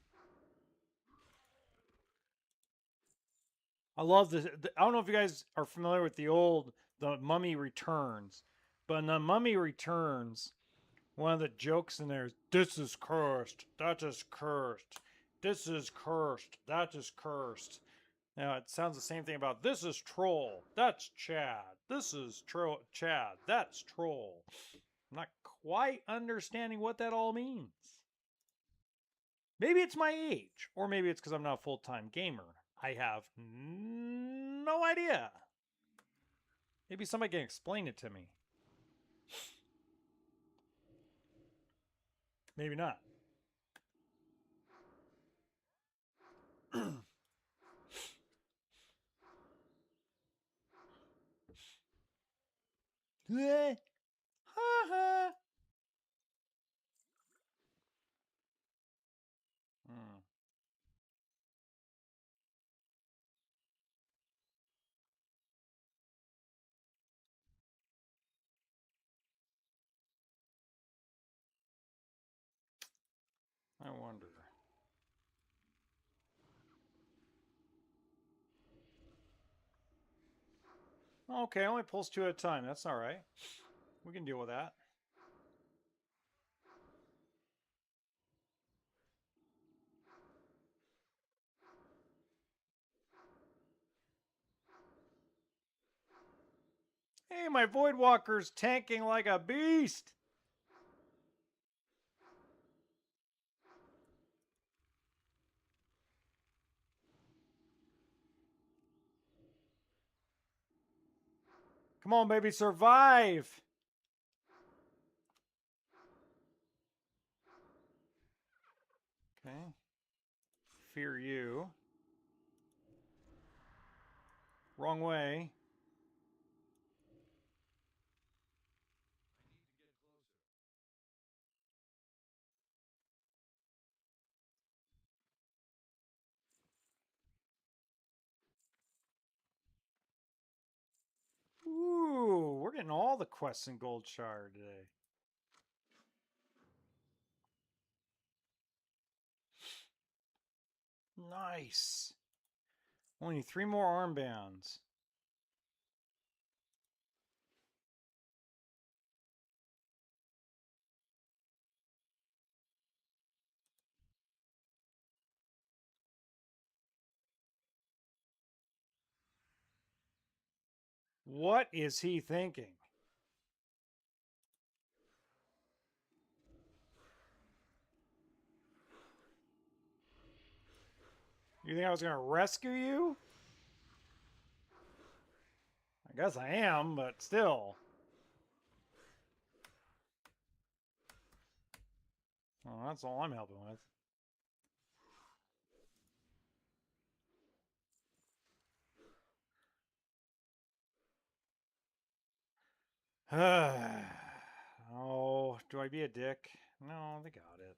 I love this. I don't know if you guys are familiar with The Mummy Returns, but in The Mummy Returns, one of the jokes in there is, this is cursed, that is cursed, this is cursed, that is cursed. Now, it sounds the same thing about this is troll, that's Chad, this is Chad, that's troll. I'm not quite understanding what that all means. Maybe it's my age, or maybe it's because I'm not a full time gamer. I have no idea. Maybe somebody can explain it to me. Maybe not. Hmm. I wonder. Okay, only pulls 2 at a time. That's all right. We can deal with that. Hey, my Void Walker's tanking like a beast. Come on, baby, survive. Okay. Fear you. Wrong way. Ooh, we're getting all the quests in Gold Shard today. Nice. Only 3 more armbands. What is he thinking? You think I was going to rescue you? I guess I am, but still. Well, that's all I'm helping with. Oh, do I be a dick? No, they got it.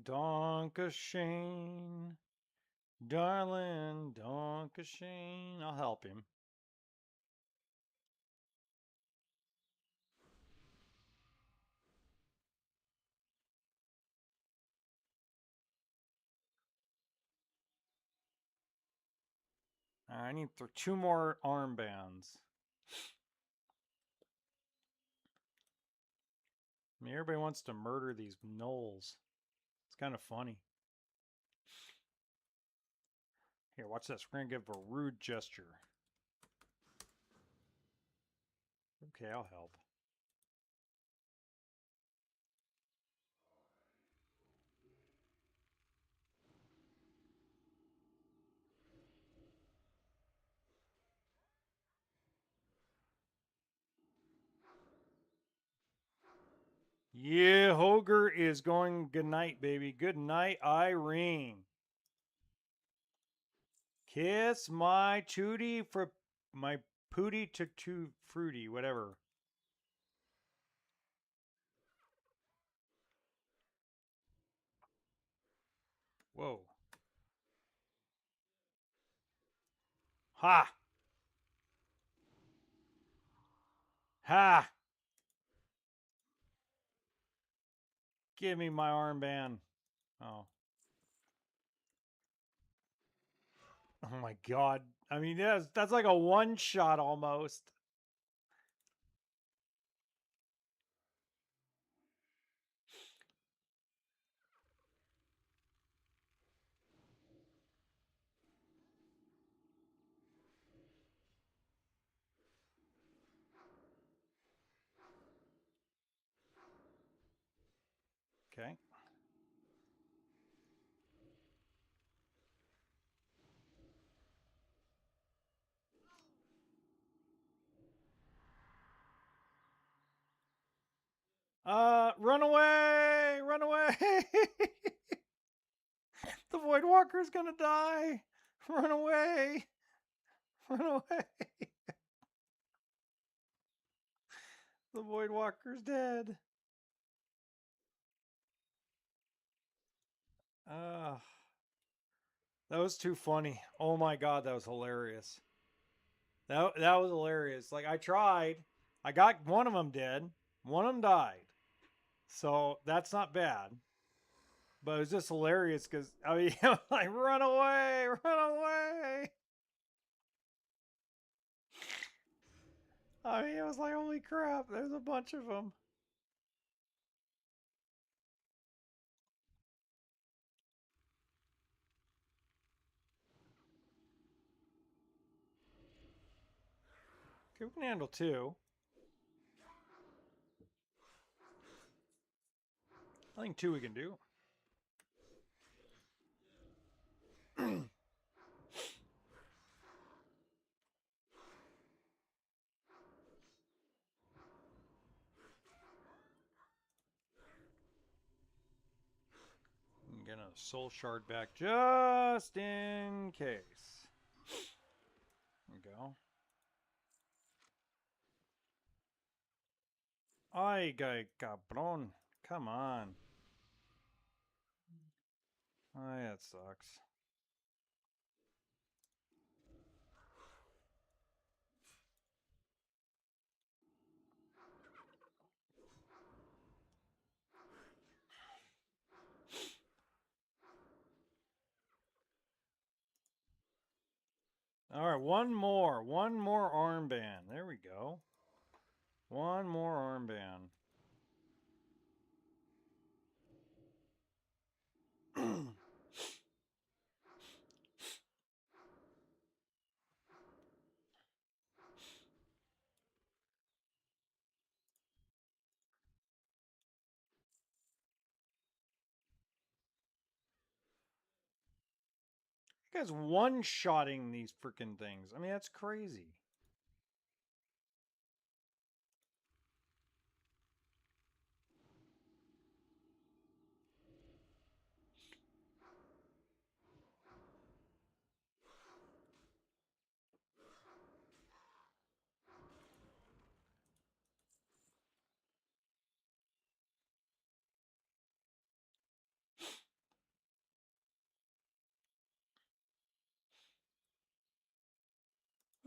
Donkashane, darling, Donkashane. I'll help him. I need 2 more armbands. I mean, everybody wants to murder these gnolls. It's kind of funny. Here, watch this. We're going to give a rude gesture. Okay, I'll help. Yeah, Hoger is going good night, baby. Good night, Irene. Kiss my tootie for my pootie to fruity, whatever. Whoa. Ha! Ha! Give me my armband. Oh. Oh my god. I mean, that's like a one shot almost. Okay. Run away! Run away! The Void Walker's gonna die! Run away! Run away! The Void Walker's dead. Uh, that was too funny. Oh my god, that was hilarious. That was hilarious. Like I tried, I got one of them dead, one of them died, so that's not bad. But it was just hilarious because I mean, like run away, run away. I mean, it was like holy crap. There's a bunch of them. Okay, we can handle 2. I think 2 we can do. Get a soul shard back just in case. There we go. Ay, cabrón. Come on. Oh, that sucks. All right, one more armband. There we go. One more armband. You guys one-shotting these freaking things. I mean, that's crazy.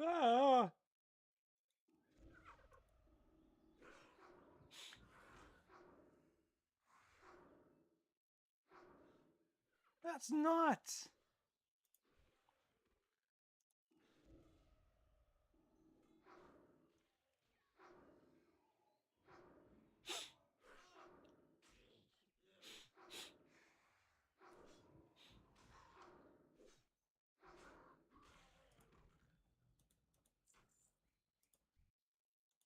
Ah, that's nuts.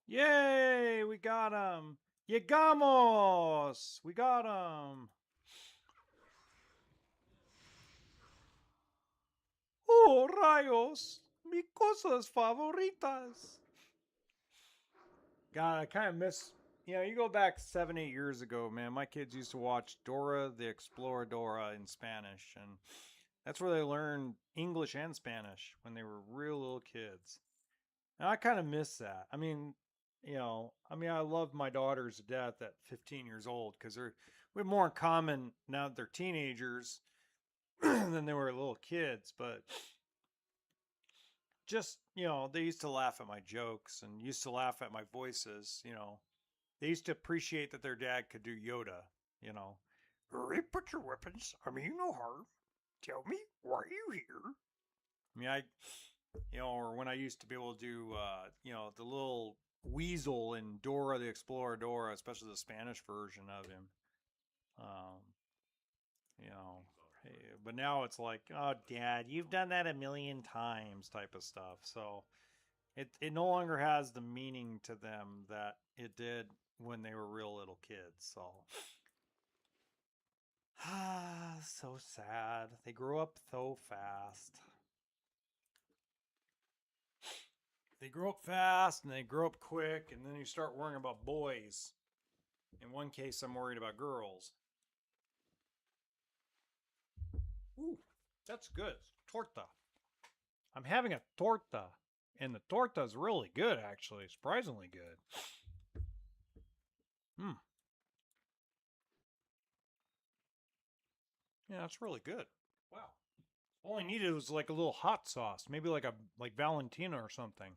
Yay, we got him. Llegamos. We got him. Oh, rayos. Mi cosas favoritas. God, I kind of miss. You know, you go back 7, 8 years ago, man. My kids used to watch Dora the Exploradora in Spanish, and that's where they learned English and Spanish when they were real little kids. And I kind of miss that. I mean, I love my daughters to death at 15 years old because we have more in common now that they're teenagers than they were little kids. But just, they used to laugh at my jokes and used to laugh at my voices. They used to appreciate that their dad could do Yoda, you know. Hurry, put your weapons. I mean no harm. Tell me, why are you here? I mean, or when I used to be able to do, the little weasel in Dora the Exploradora, especially the Spanish version of him. Um, you know, hey, but now it's like, oh, Dad, you've done that a million times, type of stuff. So it no longer has the meaning to them that it did when they were real little kids. So, so sad. They grew up so fast. They grow up fast and they grow up quick, and then you start worrying about boys. In one case, I'm worried about girls. Ooh, that's good. Torta. I'm having a torta, and the torta is really good, actually. Surprisingly good. Hmm. Yeah, that's really good. Wow. All I needed was like a little hot sauce, maybe like Valentina or something.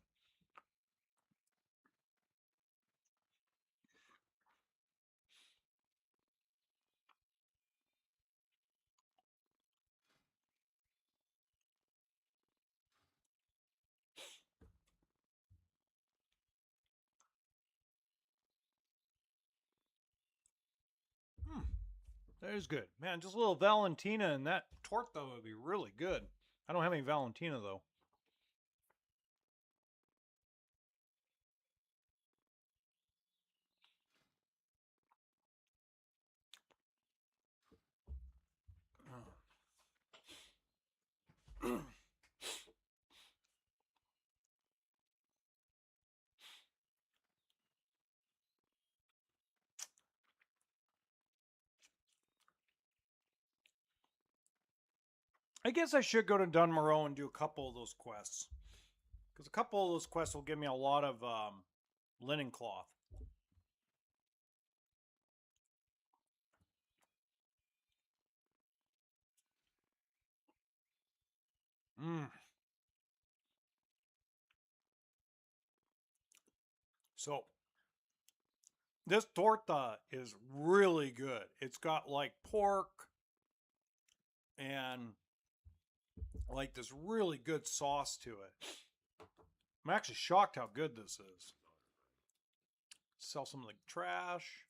Hmm. That is good, man. Just a little Valentina and that torta would be really good. I don't have any Valentina though. I guess I should go to Dunmorrow and do a couple of those quests. Because a couple of those quests will give me a lot of linen cloth. Mm. So this torta is really good. It's got like pork and like this really good sauce to it. I'm actually shocked how good this is. Sell some like trash.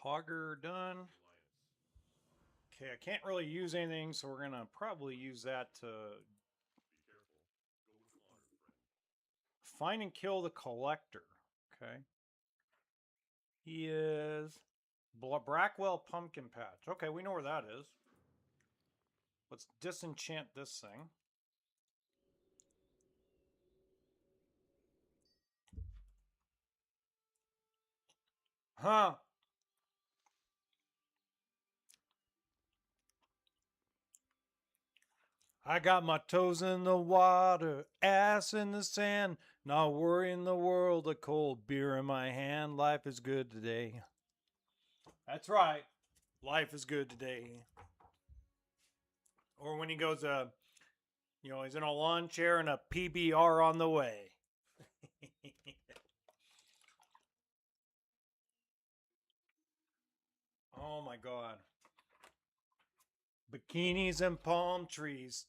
Hogger done. Okay, I can't really use anything, so we're gonna probably use that to find and kill the collector. Okay. He is Brackwell Pumpkin Patch. Okay, we know where that is. Let's disenchant this thing. Huh. I got my toes in the water, ass in the sand, not worrying the world, a cold beer in my hand. Life is good today. That's right. Life is good today. Or when he goes, he's in a lawn chair and a PBR on the way. Oh my God. Bikinis and palm trees.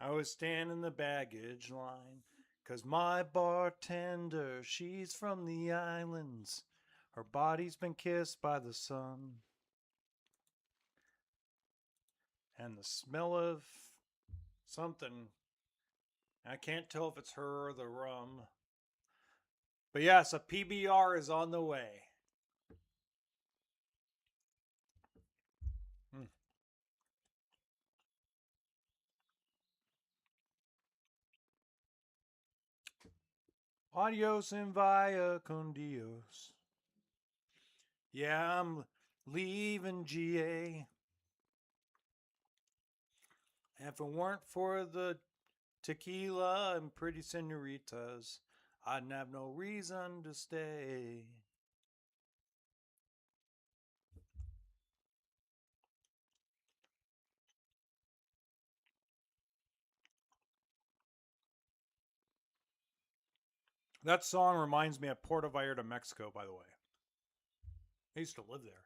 I was standing in the baggage line. 'Cause my bartender, she's from the islands. Her body's been kissed by the sun. And the smell of something. I can't tell if it's her or the rum. But yes, a PBR is on the way. Hmm. Adios and via con Dios. Yeah, I'm leaving GA. If it weren't for the tequila and pretty senoritas, I'd have no reason to stay. That song reminds me of Puerto Vallarta, Mexico, by the way. I used to live there.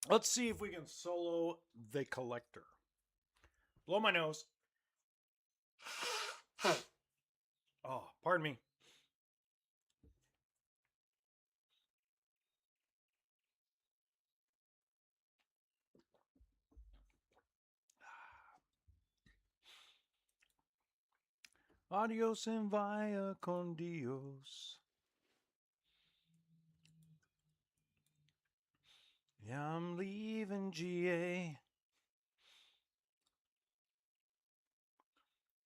Let's see if we can solo the collector. Blow my nose. Oh, pardon me. Adios and via con Dios. Yeah, I'm leaving GA.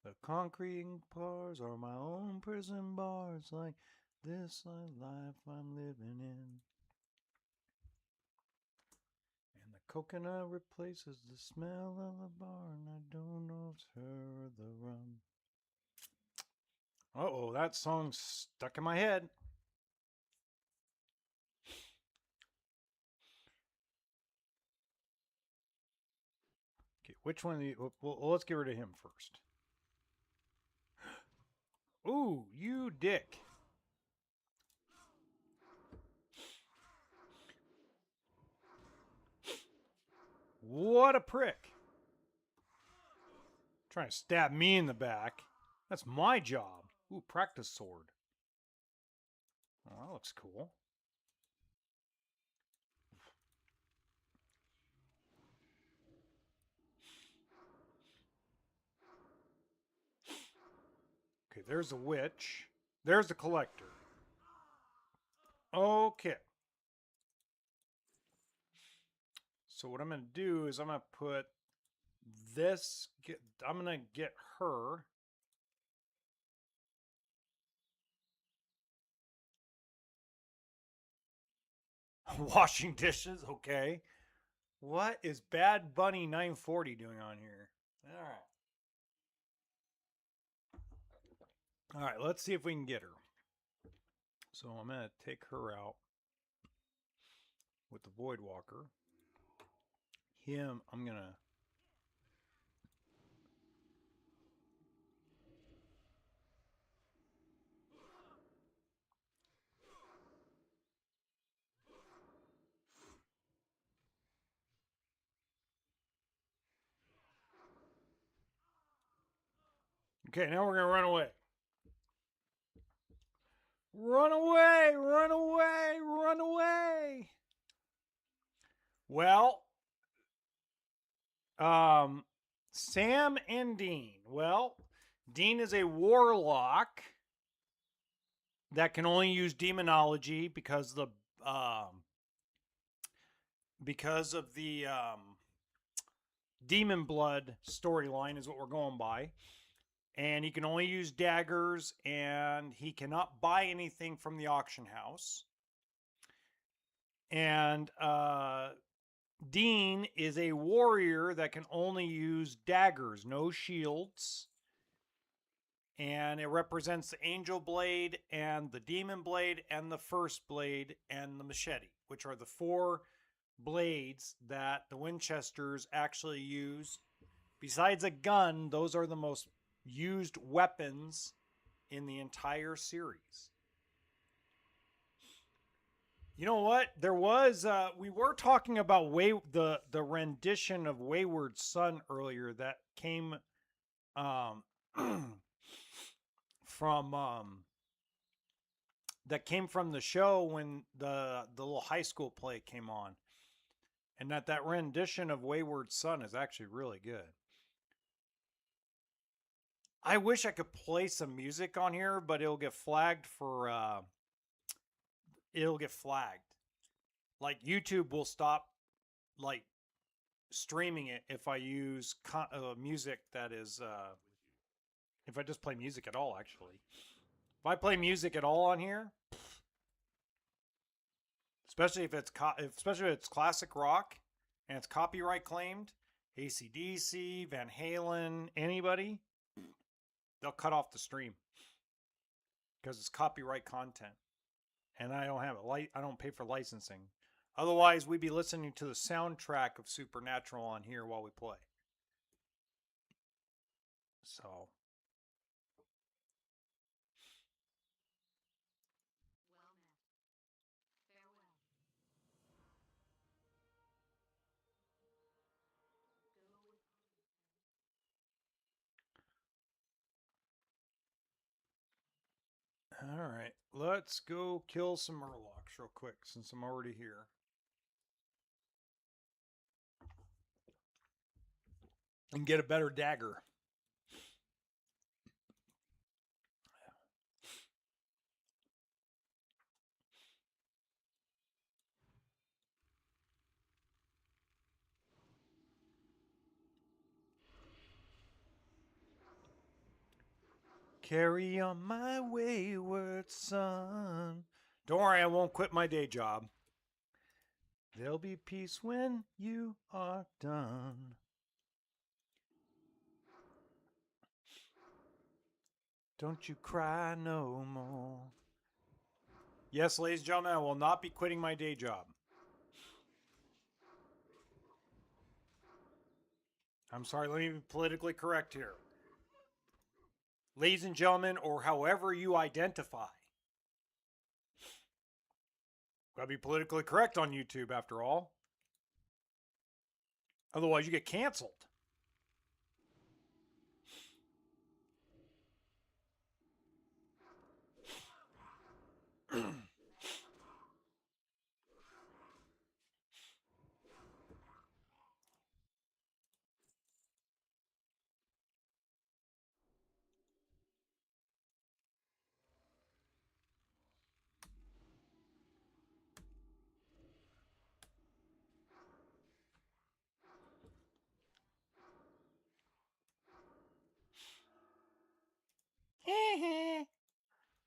The concrete bars are my own prison bars, like this life I'm living in. And the coconut replaces the smell of the bar, and I don't know if it's her or the rum. Uh-oh, that song's stuck in my head. Okay, which one of the... Well, let's get rid of him first. Ooh, you dick. What a prick. Trying to stab me in the back. That's my job. Ooh, practice sword. Oh, that looks cool. Okay, there's the witch. There's the collector. Okay. So what I'm going to do is I'm going to put this... I'm going to get her... Washing dishes, okay. What is Bad Bunny 940 doing on here? All right. All right, let's see if we can get her. So I'm going to take her out with the Void Walker. him. I'm gonna. Okay, now we're gonna run away. Run away! Run away! Run away! Well, Sam and Dean. Well, Dean is a warlock that can only use demonology um, because of the demon blood storyline is what we're going by. And he can only use daggers, and he cannot buy anything from the auction house. And Dean is a warrior that can only use daggers, no shields. And it represents the angel blade and the demon blade and the first blade and the machete, which are the four blades that the Winchesters actually use. Besides a gun, those are the most used weapons in the entire series. You know what? There was we were talking about the rendition of Wayward Son earlier that came um, from the show when the little high school play came on, and that rendition of Wayward Son is actually really good. I wish I could play some music on here, but it'll get flagged for it'll get flagged. Like YouTube will stop like streaming it if I use music that is if I just play music at all. Actually, if I play music at all on here, especially if it's classic rock and it's copyright claimed, AC/DC, Van Halen, anybody, they'll cut off the stream because it's copyright content, and I don't have it. I don't pay for licensing. Otherwise, we'd be listening to the soundtrack of Supernatural on here while we play. So. All right, let's go kill some murlocs real quick since I'm already here. And get a better dagger. Carry on my wayward son. Don't worry, I won't quit my day job. There'll be peace when you are done. Don't you cry no more. Yes, ladies and gentlemen, I will not be quitting my day job. I'm sorry, let me be politically correct here. Ladies and gentlemen, or however you identify. Gotta be politically correct on YouTube, after all. Otherwise, you get canceled.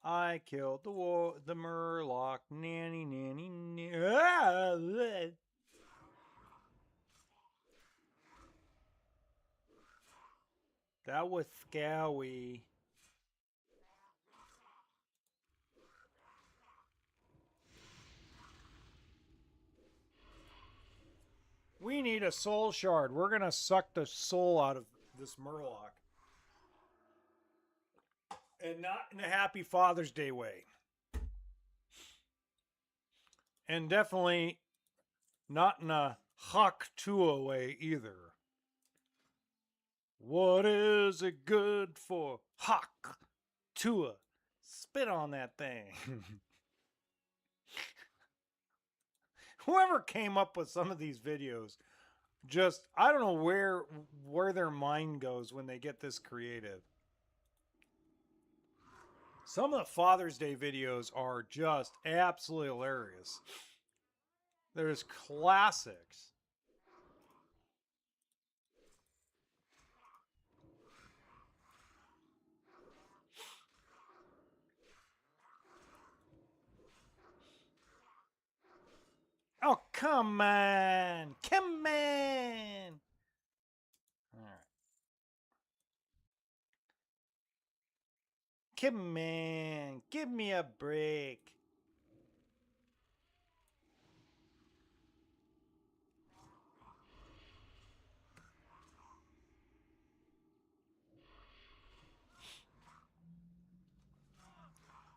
I killed the murloc. Nanny, nanny, nanny. That was scary. We need a soul shard. We're going to suck the soul out of this Murloc. And not in a happy Father's Day way. And definitely not in a Hawk Tua way either. What is it good for? Hawk Tua. Spit on that thing. Whoever came up with some of these videos, just I don't know where their mind goes when they get this creative. Some of the Father's Day videos are just absolutely hilarious. There's classics. Oh, come on. Come on. All right. Come on. Give me a break.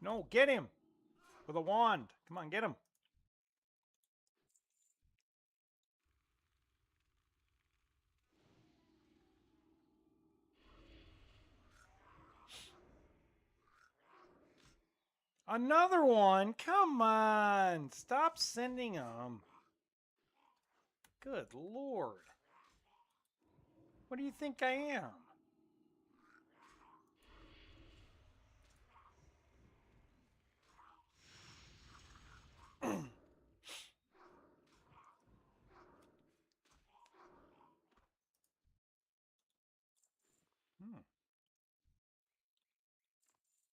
No, get him. With a wand. Come on, get him. Another one? Come on. Stop sending them. Good Lord. What do you think I am?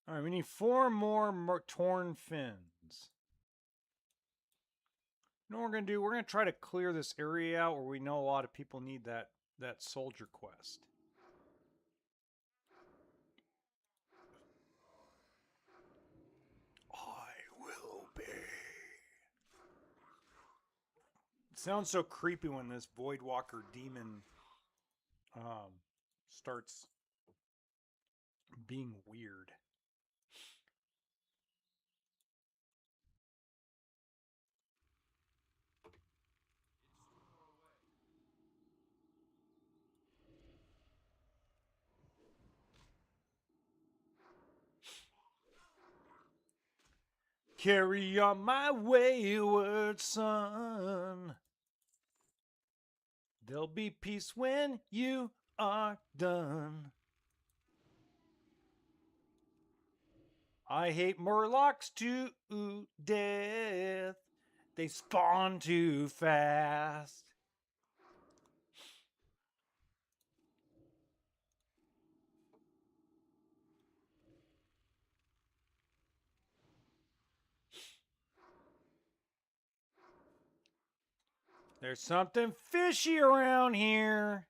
All right, we need 4 more torn fins. You know what we're going to do? We're going to try to clear this area out where we know a lot of people need that soldier quest. I will obey. It sounds so creepy when this Voidwalker demon starts being weird. Carry on my wayward son. There'll be peace when you are done. I hate Murlocs to death. They spawn too fast. There's something fishy around here.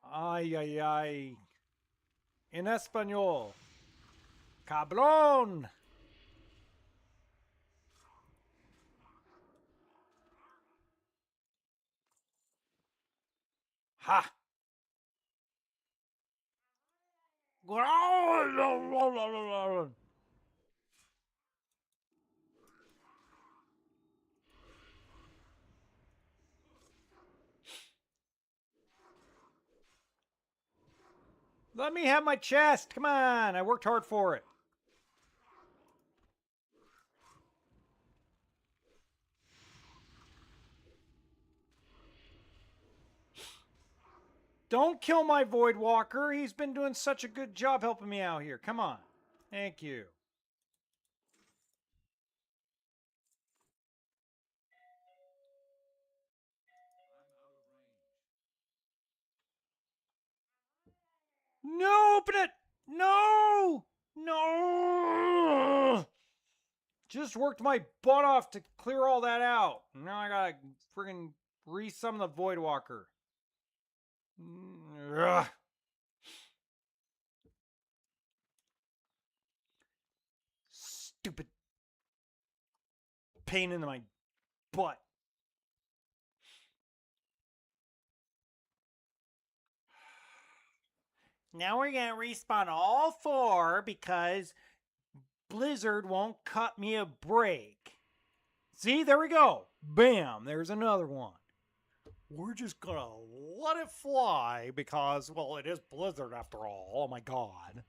Ay, ay, ay. En español. Cabrón. Ha. Let me have my chest. Come on. I worked hard for it. Don't kill my Voidwalker. He's been doing such a good job helping me out here. Come on. Thank you. No, open it. No. No. Just worked my butt off to clear all that out. Now I gotta friggin' resum the Voidwalker. Ugh. Stupid pain in my butt. Now we're going to respawn all 4 because Blizzard won't cut me a break. See, there we go. Bam, there's another one. We're just going to let it fly because, well, it is Blizzard after all. Oh my god.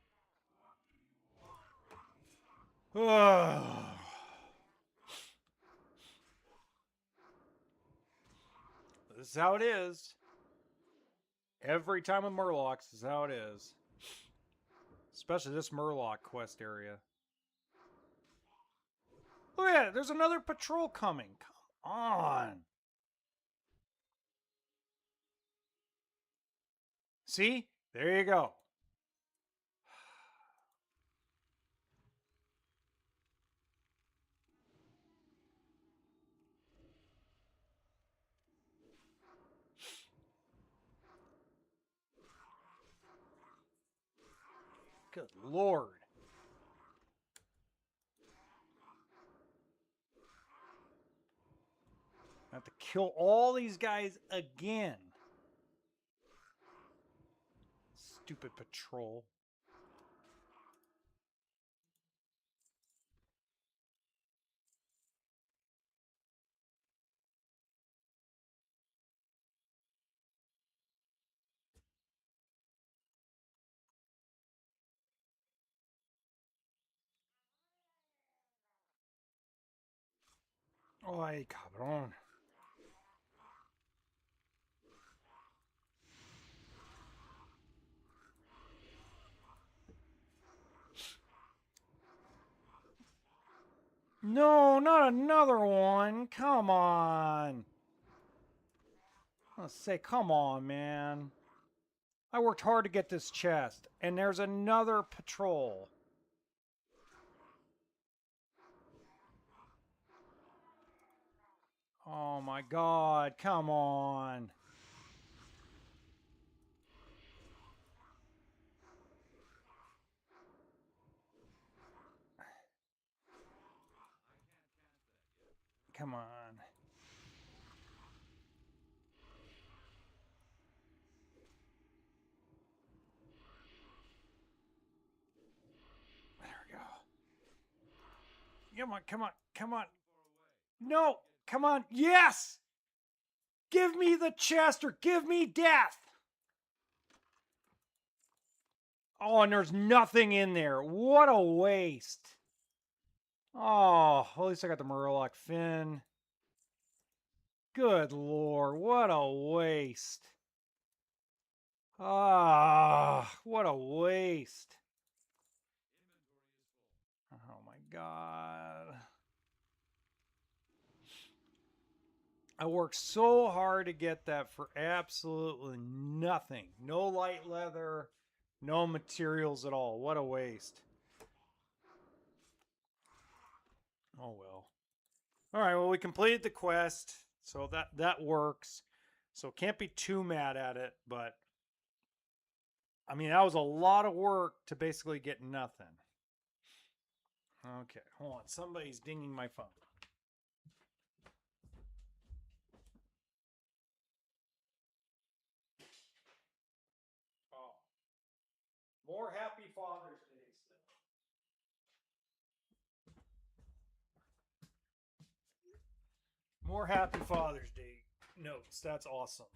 This is how it is. Every time with Murlocs, this is how it is. Especially this Murloc quest area. Oh yeah, there's another patrol coming. Come on. See? There you go. Good lord. I have to kill all these guys again. Stupid patrol. Ay, cabrón. No, not another one. Come on. Let's say, come on, man. I worked hard to get this chest, and there's another patrol. Oh my god, come on. Come on. There we go. Come on, come on, come on. No, come on. Yes! Give me the chest or give me death. Oh, and there's nothing in there. What a waste. Oh, at least I got the Murloc fin. Good lord, what a waste. Ah, what a waste. Oh my god. I worked so hard to get that for absolutely nothing. No light leather, no materials at all. What a waste. Oh well. All right, well we completed the quest, so that works. So can't be too mad at it, but I mean that was a lot of work to basically get nothing. Okay, hold on. Somebody's dinging my phone. Oh. More happy Father's Day still. More happy Father's Day notes. That's awesome.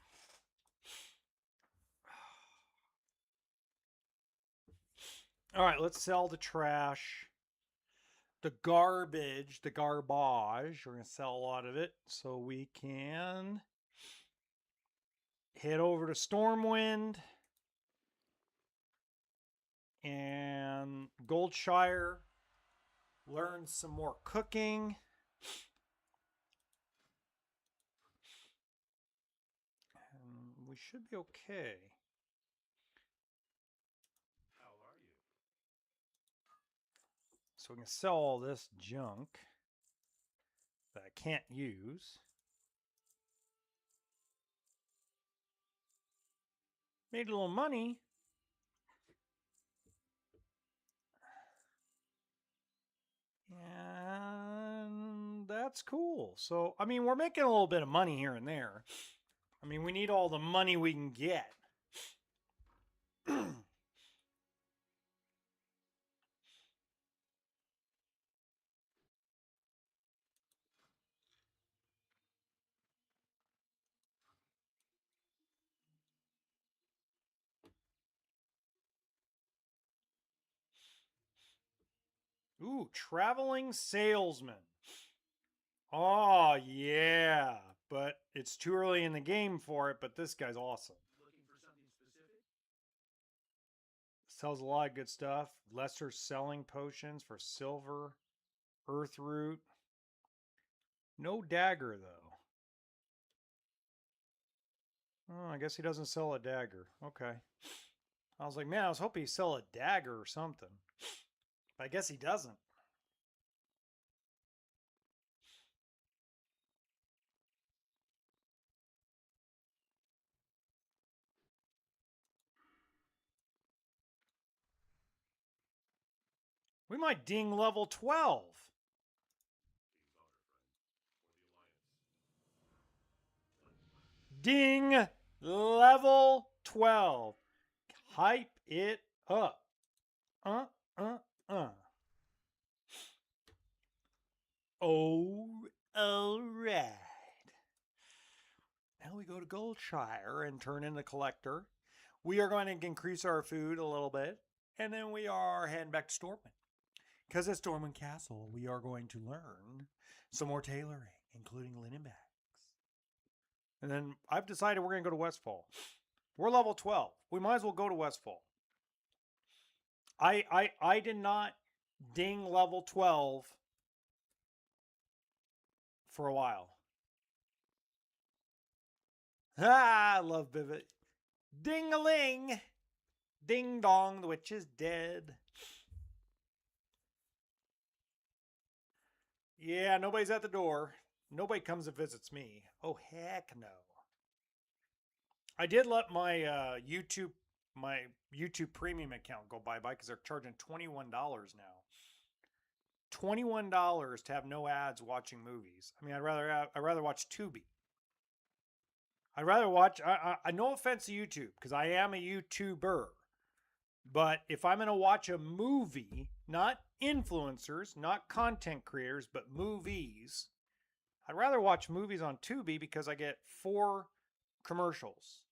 All right, let's sell the trash. The garbage, the garbage. We're going to sell a lot of it so we can head over to Stormwind and Goldshire. Learn some more cooking. And we should be okay. How are you? So we can sell all this junk that I can't use. Made a little money. And that's cool. So, I mean, we're making a little bit of money here and there. I mean, we need all the money we can get. Ooh, traveling salesman. Oh, yeah. But it's too early in the game for it, but this guy's awesome. Looking for something specific? Sells a lot of good stuff. Lesser selling potions for silver, earth root. No dagger, though. Oh, I guess he doesn't sell a dagger. Okay. I was like, man, I was hoping he'd sell a dagger or something. But I guess he doesn't. We might ding level 12. Ding level 12. Hype it up. Uh, uh, uh. Oh, all right. Now we go to Goldshire and turn in the collector. We are going to increase our food a little bit. And then we are heading back to Stormwind. Because at Stormwind Castle, we are going to learn some more tailoring, including linen bags. And then I've decided we're going to go to Westfall. We're level 12. We might as well go to Westfall. I did not ding level 12 for a while. Ah, I love Vivid. Ding-a-ling. Ding dong, the witch is dead. Yeah, nobody's at the door. Nobody comes and visits me. Oh, heck no. I did let my YouTube premium account go bye-bye because they're charging $21 now. $21 to have no ads watching movies. I mean, I'd rather watch Tubi. I'd rather watch. I no offense to YouTube because I am a YouTuber, but if I'm gonna watch a movie, not influencers, not content creators, but movies, I'd rather watch movies on Tubi because I get 4 commercials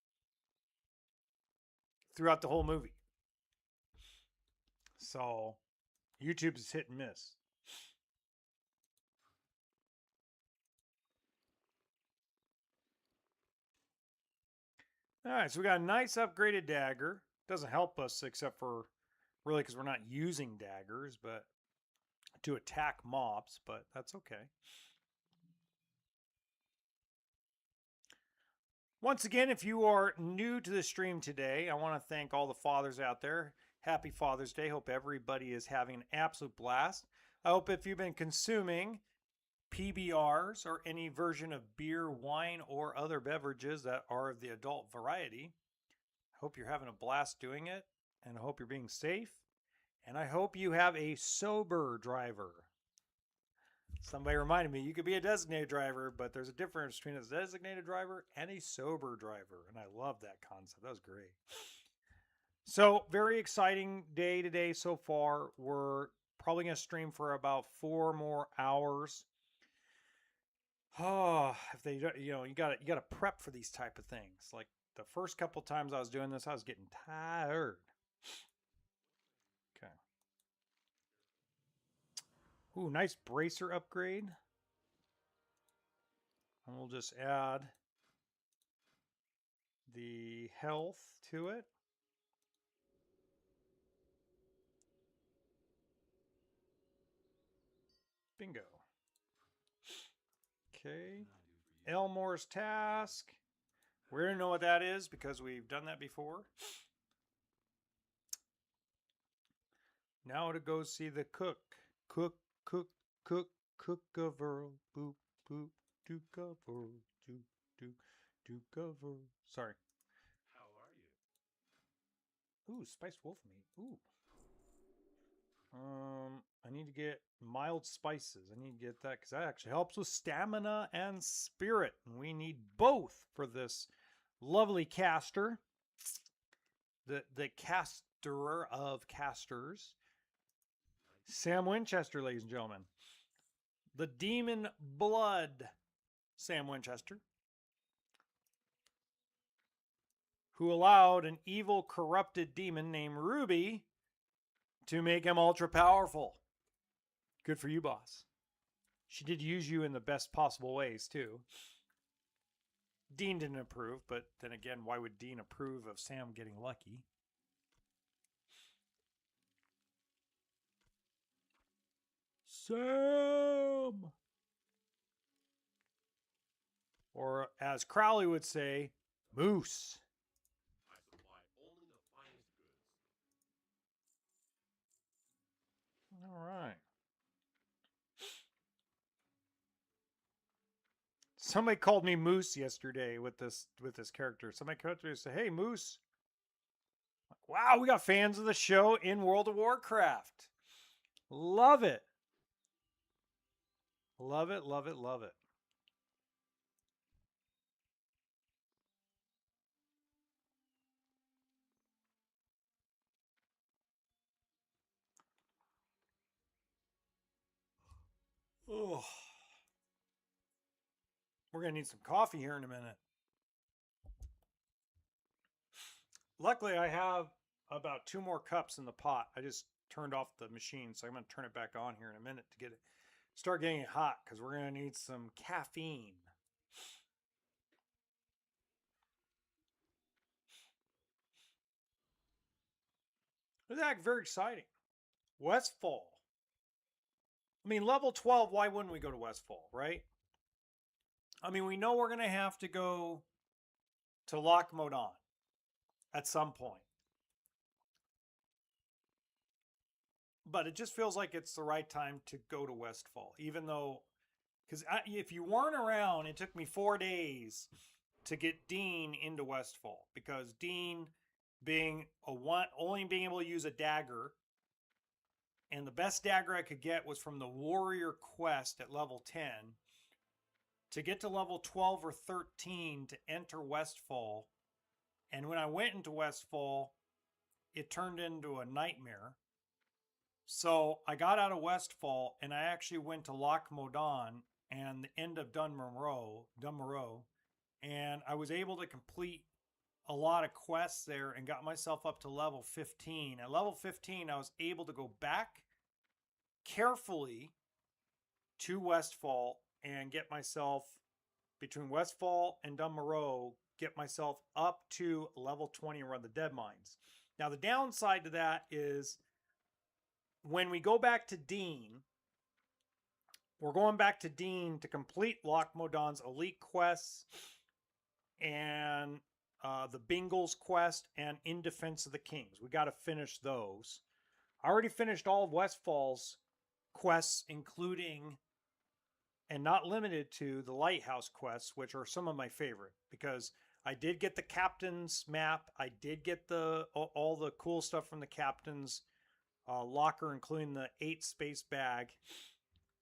throughout the whole movie. So YouTube is hit and miss. All right, so we got a nice upgraded dagger. Doesn't help us except for really because we're not using daggers, but to attack mobs, but that's okay. Once again, if you are new to the stream today, I want to thank all the fathers out there. Happy Father's Day. Hope everybody is having an absolute blast. I hope if you've been consuming PBRs or any version of beer, wine, or other beverages that are of the adult variety, I hope you're having a blast doing it, and I hope you're being safe, and I hope you have a sober driver. Somebody reminded me you could be a designated driver, but there's a difference between a designated driver and a sober driver, and I love that concept. That was great. So, very exciting day today so far. We're probably going to stream for about 4 more hours. Oh, if they, you got to prep for these type of things. Like the first couple times I was doing this, I was getting tired. Okay. Ooh, nice bracer upgrade. And we'll just add the health to it. Bingo. Okay. Elmore's task. We're going to know what that is because we've done that before. Now to go see the cook. Cook, cook, cook, cook a verl. Boop, boop, do cover, do cover. Sorry. How are you? Ooh, spiced wolf meat. Ooh. I need to get mild spices. I need to get that because that actually helps with stamina and spirit. And we need both for this lovely caster. The casterer of casters. Sam Winchester, ladies and gentlemen. The demon blood Sam Winchester. Who allowed an evil corrupted demon named Ruby to make him ultra powerful. Good for you, boss. She did use you in the best possible ways, too. Dean didn't approve, but then again, why would Dean approve of Sam getting lucky? Sam! Or as Crowley would say, Moose. I supply only the finest goods. All right. Somebody called me Moose yesterday with this character. Somebody came up to me and said, "Hey, Moose." Wow, we got fans of the show in World of Warcraft. Love it. Love it, love it, love it. Oh, we're going to need some coffee here in a minute. Luckily, I have about 2 more cups in the pot. I just turned off the machine, so I'm going to turn it back on here in a minute to get it start getting it hot because we're going to need some caffeine. That's very exciting. Westfall. I mean, level 12, why wouldn't we go to Westfall, right? I mean, we know we're going to have to go to Loch Modan at some point. But it just feels like it's the right time to go to Westfall, even though, because if you weren't around, it took me 4 days to get Dean into Westfall because Dean being only being able to use a dagger, and the best dagger I could get was from the Warrior Quest at level 10. To get to level 12 or 13 to enter Westfall, and when I went into Westfall, it turned into a nightmare. So I got out of Westfall and I actually went to Loch Modan and the end of Dunmoreau, and I was able to complete a lot of quests there and got myself up to level 15. At level 15, I was able to go back carefully to Westfall and get myself between Westfall and Dunmoreau, get myself up to level 20 and run the Deadmines. Now, the downside to that is when we go back to Dean, we're going back to Dean to complete Loch Modan's elite quests and the Bingles quest and In Defense of the Kings. We got to finish those. I already finished all of Westfall's quests, including and not limited to the Lighthouse quests, which are some of my favorite because I did get the captain's map. I did get all the cool stuff from the captain's locker, including the 8 space bag.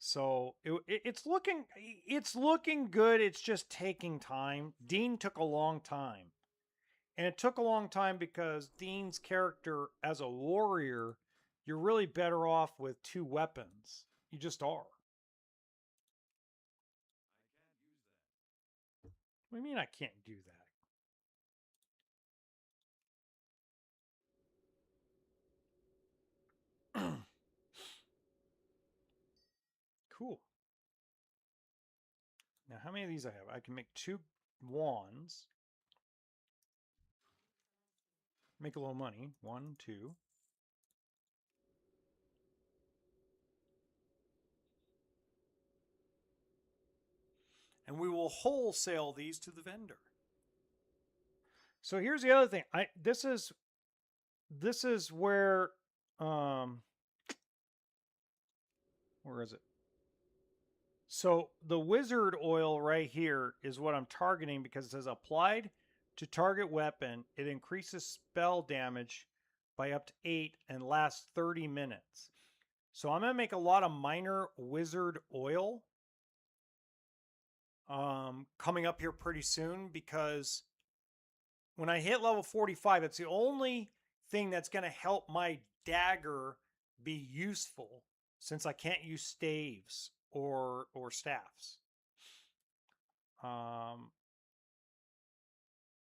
So it's looking good. It's just taking time. Dean took a long time, and it took a long time because Dean's character as a warrior, you're really better off with 2 weapons. You just are. What do you mean I can't do that? Cool. Now, how many of these I have? I can make 2 wands. Make a little money. 1, 2. And we will wholesale these to the vendor. So here's the other thing. This is where where is it? So the wizard oil right here is what I'm targeting because it says applied to target weapon. It increases spell damage by up to 8 and lasts 30 minutes. So I'm going to make a lot of minor wizard oil coming up here pretty soon because when I hit level 45, it's the only thing that's going to help my dagger be useful since I can't use staves or staffs. I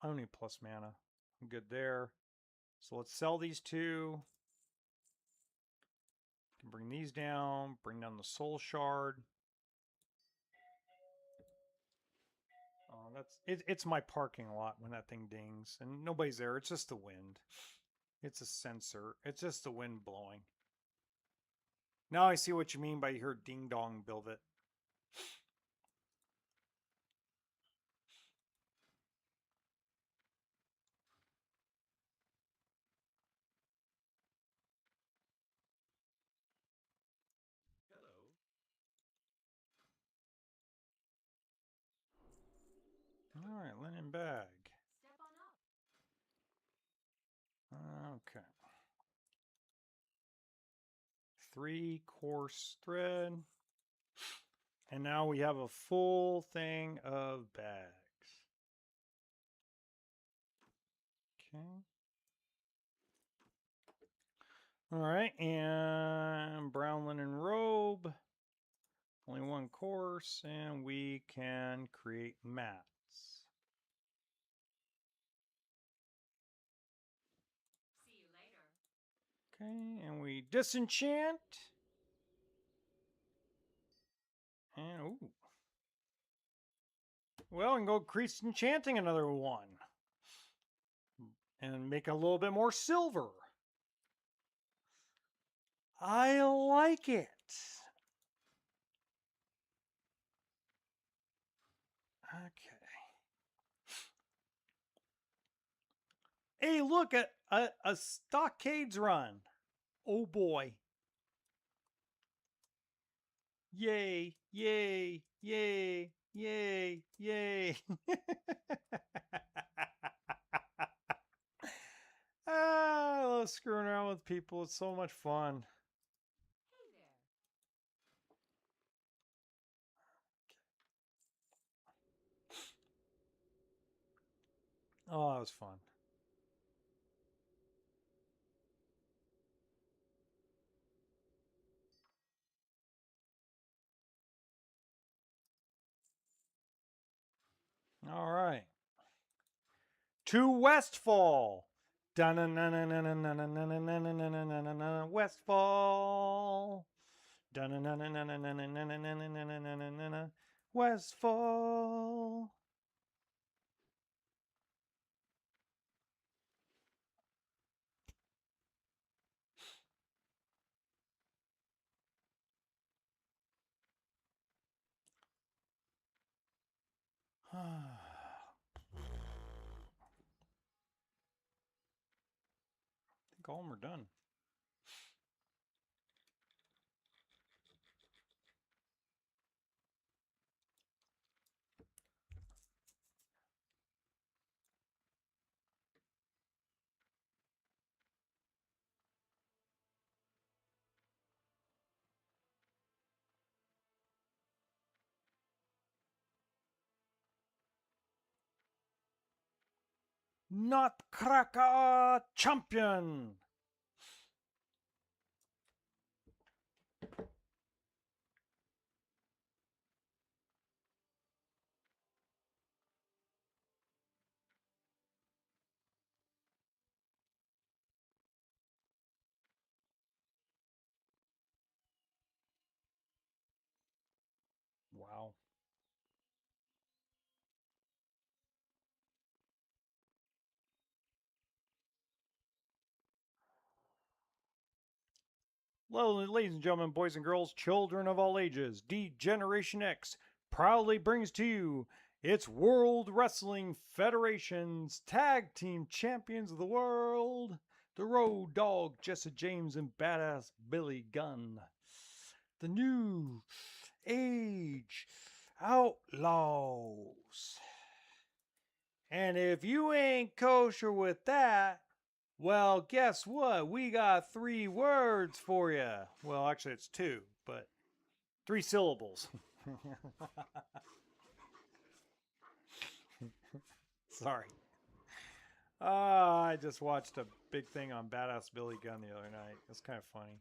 don't need plus mana. I'm good there. So let's sell these 2. Can bring these down, bring down the soul shard. Oh, it's my parking lot when that thing dings, and nobody's there. It's just the wind. It's a sensor. It's just the wind blowing. Now I see what you mean by you heard ding dong, build it. Hello. All right, linen bag. Step on up. Okay. 3 coarse thread. And now we have a full thing of bags. Okay. All right, and brown linen robe. Only 1 course, and we can create mats. See you later. Okay, and we disenchant. And ooh. Well, and go crease enchanting another 1. And make a little bit more silver. I like it. Okay. Hey, look at a stockades run. Oh boy. Yay, yay, yay, yay, yay. I love screwing around with people. It's so much fun. Hey there. Oh, that was fun. All right. To Westfall. Westfall. Westfall. I think all of them are done. Nutcracker champion. Wow. Well, ladies and gentlemen, boys and girls, children of all ages, D-Generation X proudly brings to you its World Wrestling Federation's Tag Team Champions of the World, the Road Dogg, Jesse James, and Badass Billy Gunn. The New Age Outlaws. And if you ain't kosher with that, well, guess what? We got 3 words for you. Well, actually, it's 2, but 3 syllables. Sorry. I just watched a big thing on Badass Billy Gunn the other night. It's kind of funny.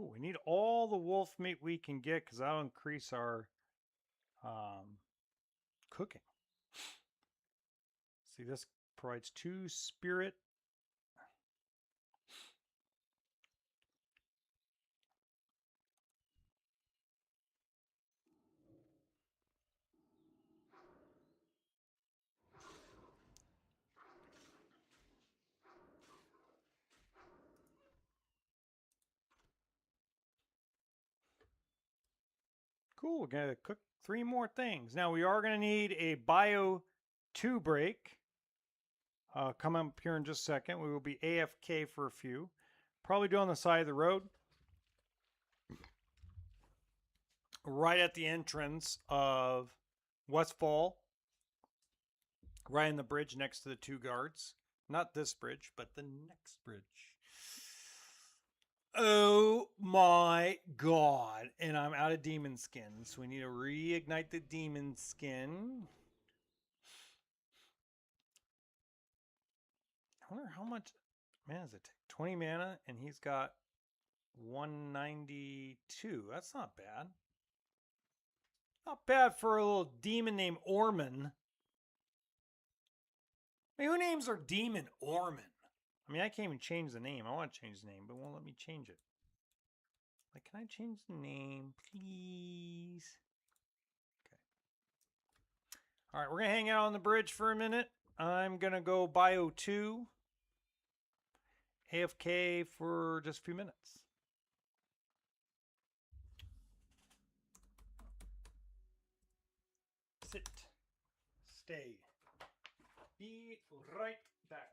Cool. We need all the wolf meat we can get because that'll increase our cooking. See, this provides 2 spirit. Cool. We're going to cook 3 more things. Now, we are going to need a bio 2 break. Come up here in just a second. We will be AFK for a few. Probably do on the side of the road. Right at the entrance of Westfall. Right in the bridge next to the 2 guards. Not this bridge, but the next bridge. Oh my god. And I'm out of demon skin. So we need to reignite the demon skin. I wonder how much mana does it take? 20 mana, and he's got 192. That's not bad. Not bad for a little demon named Orman. I mean, who names their demon Orman? I mean, I can't even change the name. I want to change the name, but it won't let me change it. Like, can I change the name, please? Okay. All right, we're going to hang out on the bridge for a minute. I'm going to go bio 2. AFK for just a few minutes. Sit. Stay. Be right back.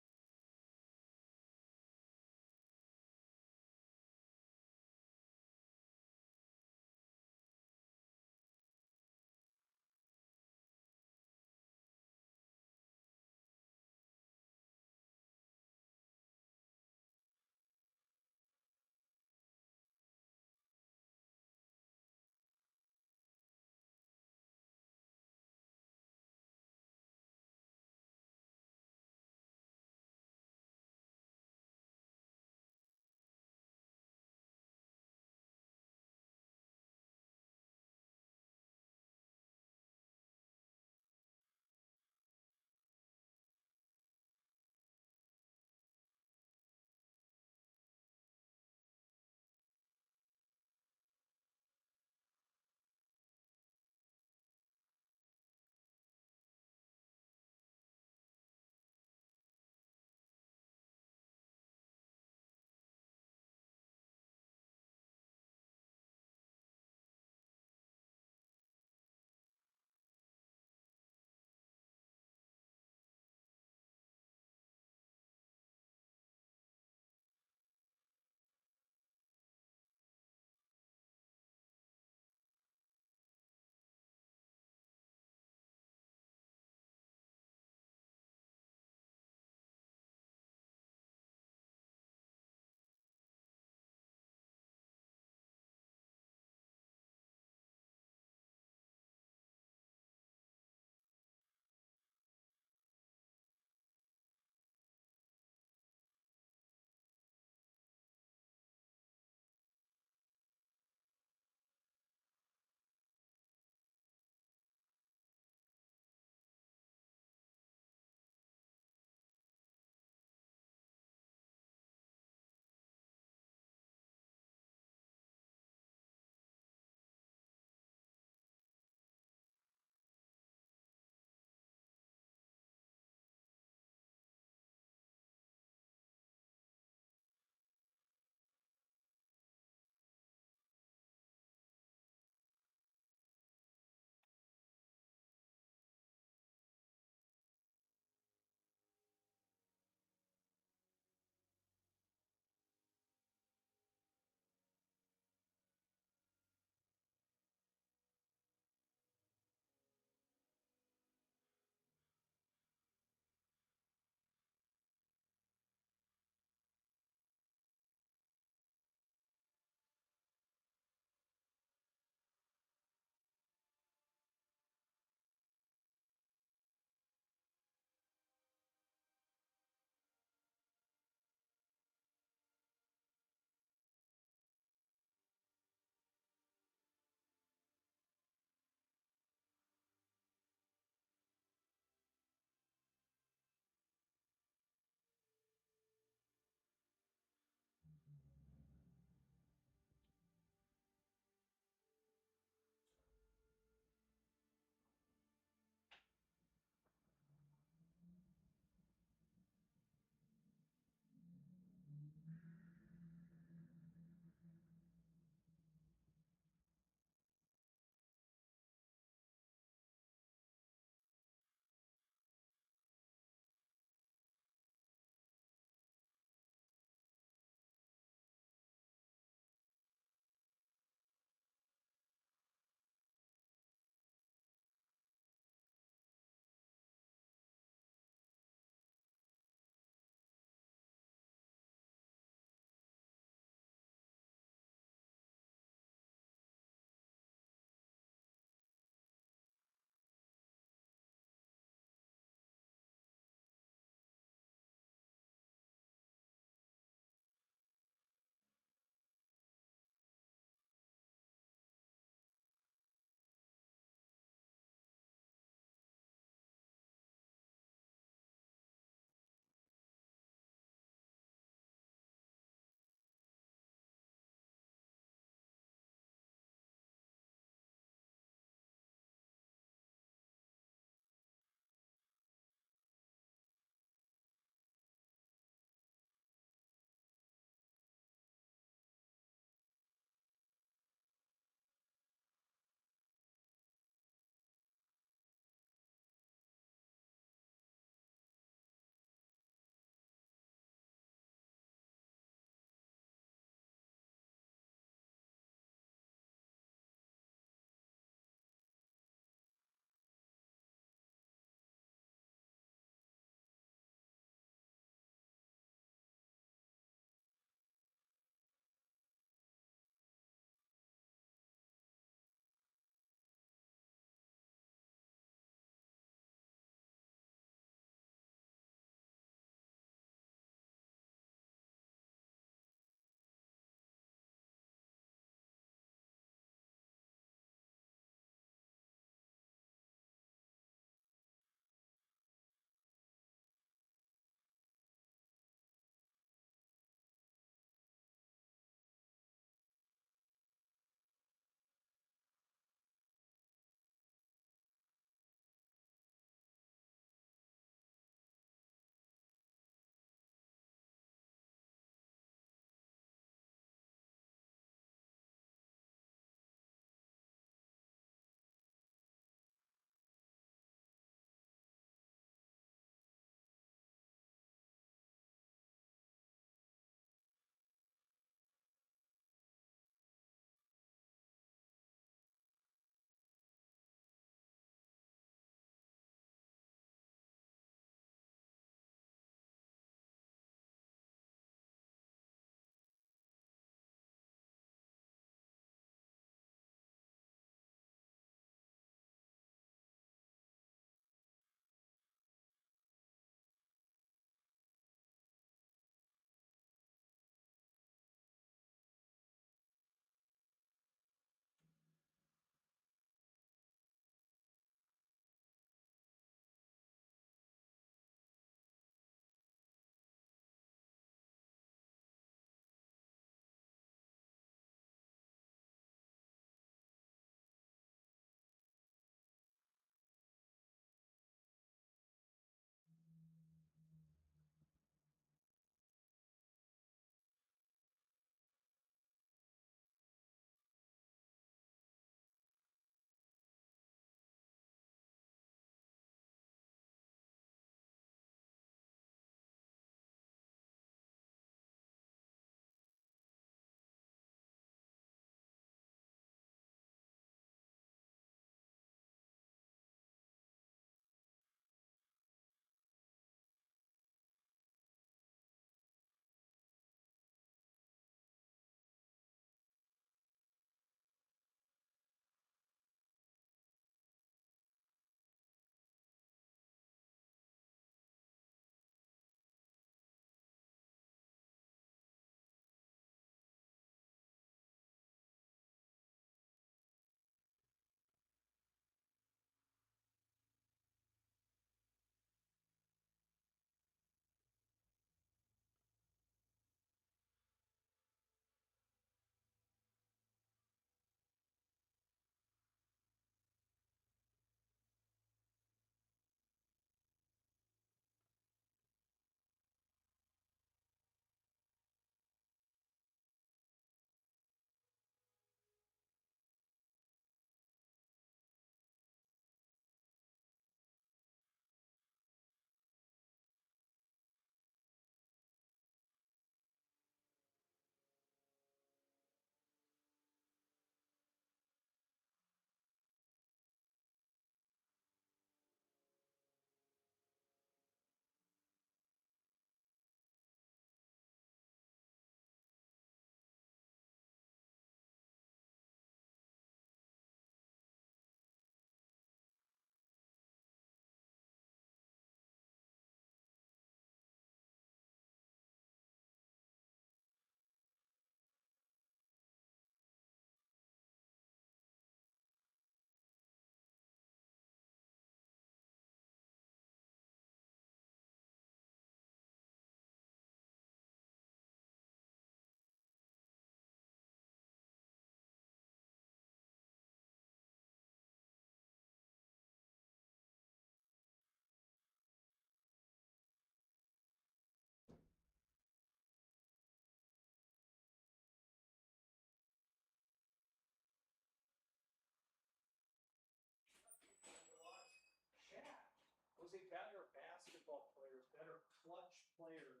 player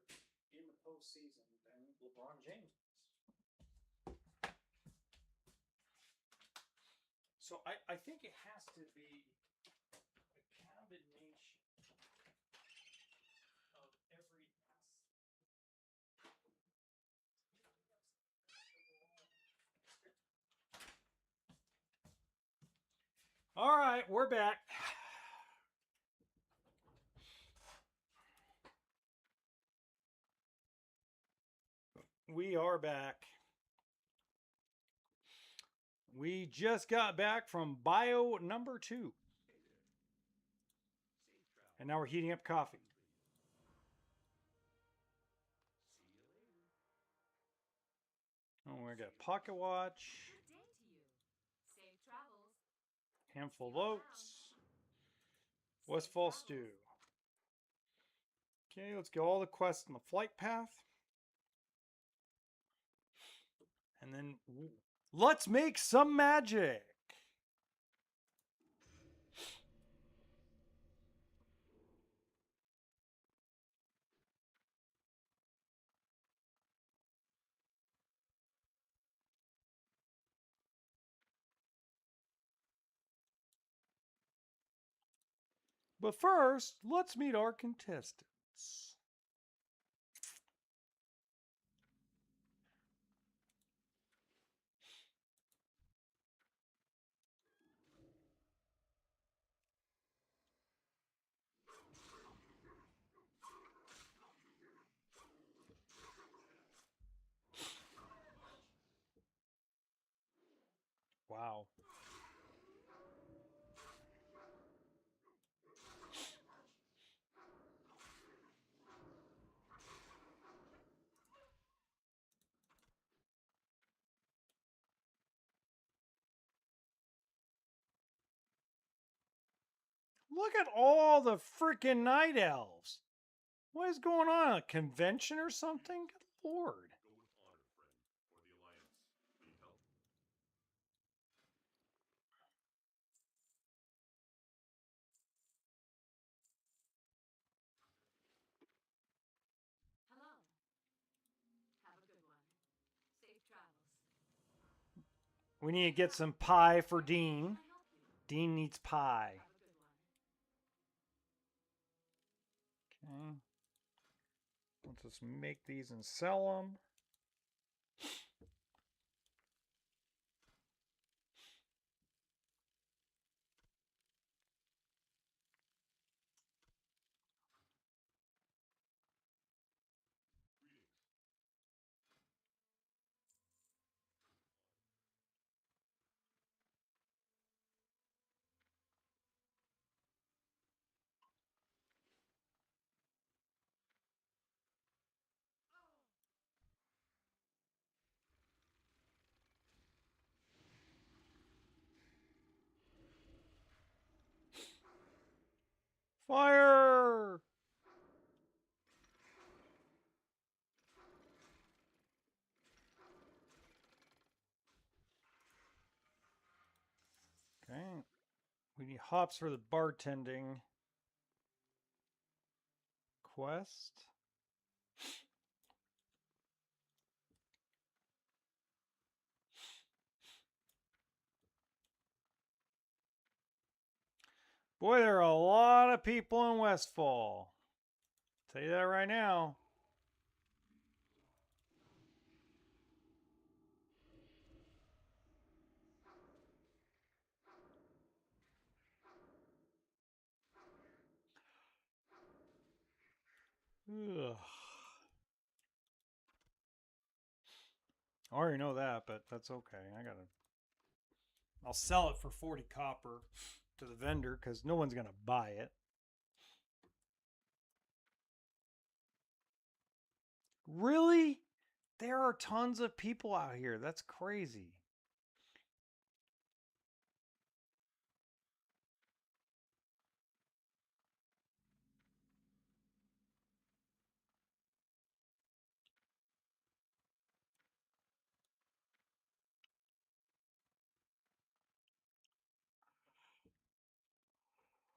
in the postseason than LeBron James. So I think it has to be a combination of every All right, we're back. We are back. We just got back from bio number 2. And now we're heating up coffee. Oh, we got pocket watch. Good day to you. Safe travels. Handful of oats. Westfall stew. Okay, let's get all the quests in the flight path. And then let's make some magic. But first, let's meet our contestants. Wow. Look at all the freaking night elves. What is going on? A convention or something? Good Lord. Go with honor, friend, for the Alliance. Need help? Hello. Have a good one. Safe travels. We need to get some pie for Dean. Can I help you? Dean needs pie. Have a good one. Okay. Let's just make these and sell them. Fire! Okay. We need hops for the bartending quest. Boy, there are a lot of people in Westfall. Tell you that right now. Ugh. I already know that, but that's okay. I'll sell it for 40 copper to the vendor because no one's going to buy it. Really? There are tons of people out here. That's crazy.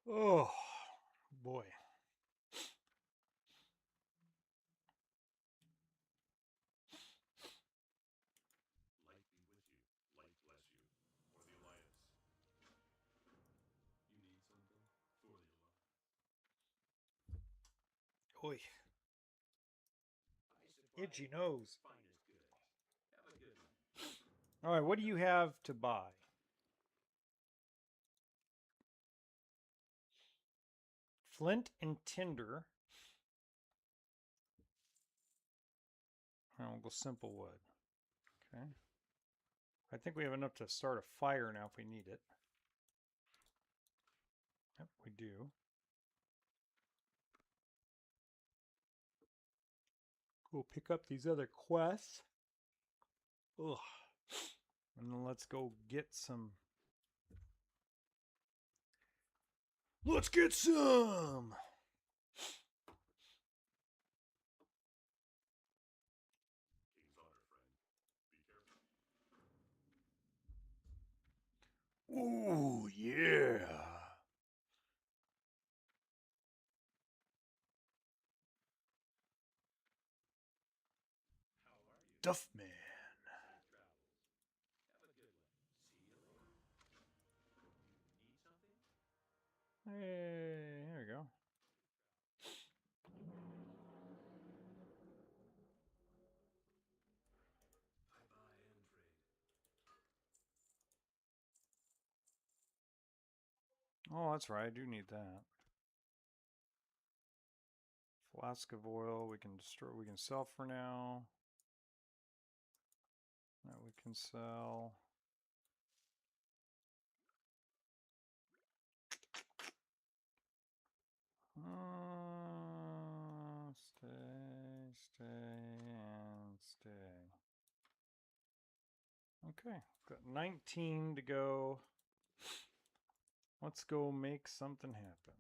Oh, boy. Oy. Itchy nose. All right, what do you have to buy? Flint and tinder. We'll go simple wood. Okay. I think we have enough to start a fire now if we need it. Yep, we do. Go pick up these other quests. Ugh. And then let's go get some. Let's get some! Ooh, yeah. Duffman. Hey, here we go. Oh, that's right. I do need that. Flask of oil. We can destroy. We can sell for now. That we can sell. Stay, and stay. Okay, got 19 to go. Let's go make something happen.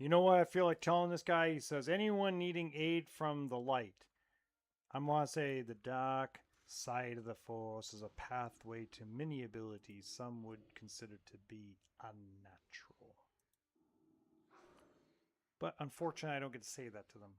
You know what I feel like telling this guy? He says, anyone needing aid from the light. I'm going to say the dark side of the force is a pathway to many abilities some would consider to be unnatural. But unfortunately, I don't get to say that to them.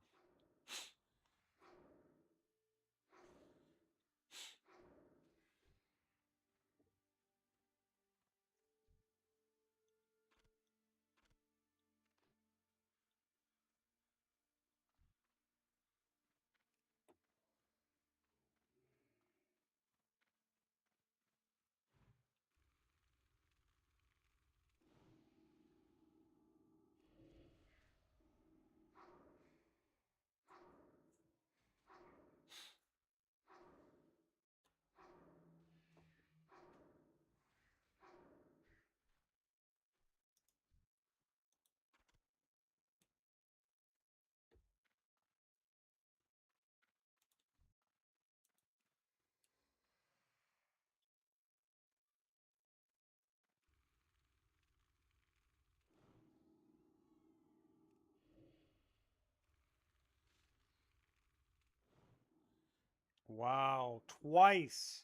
Wow, twice.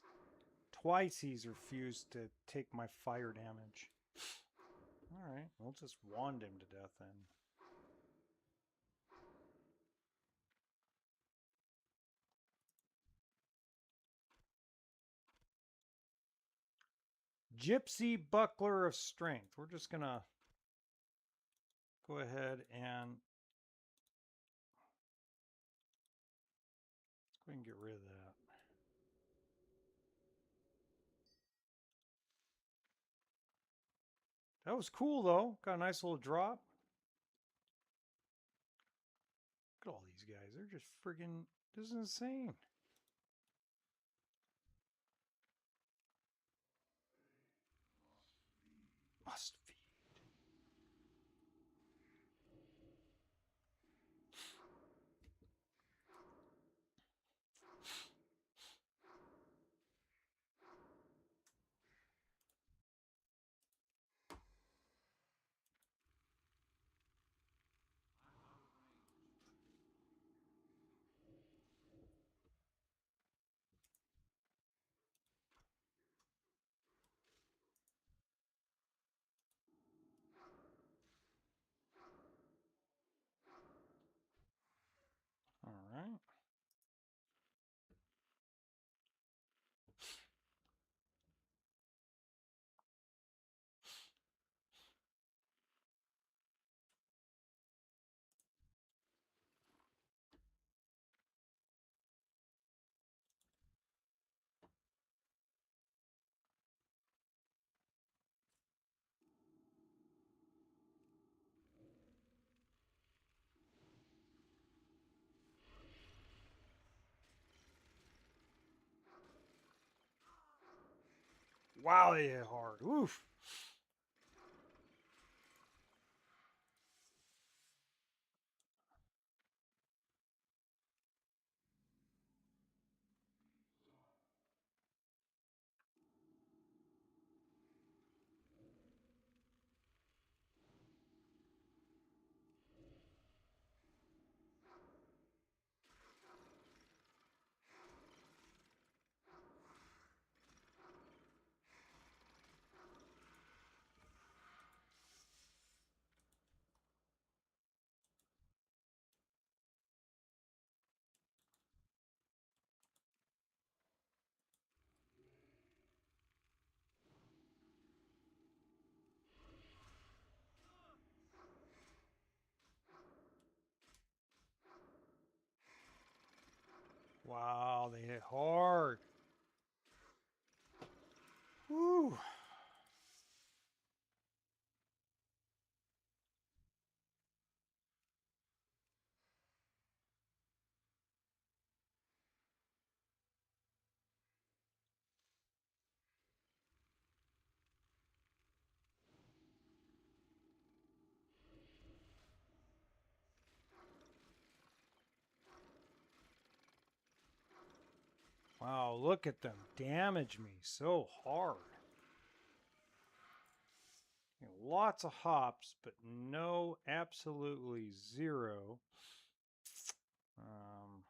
Twice he's refused to take my fire damage. Alright, we'll just wand him to death then. Gypsy Buckler of Strength. We're just going to go ahead and let's go ahead and get rid of that. That was cool though. Got a nice little drop. Look at all these guys. They're just friggin', this is insane. Must feed. right. Wow, they hit hard. Oof. Wow, they hit hard. Woo. Wow, look at them damage me so hard. You know, lots of hops, but no, absolutely zero. Um,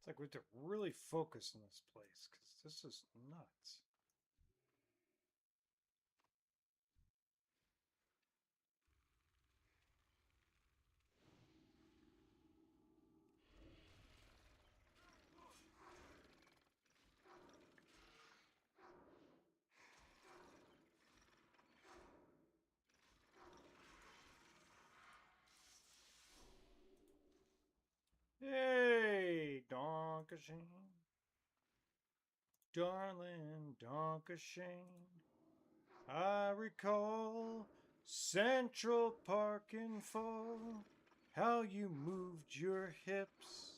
It's like we have to really focus in this place because this is nuts. Hey, Donkashane. Darling Donkashane. I recall Central Park in fall, how you moved your hips.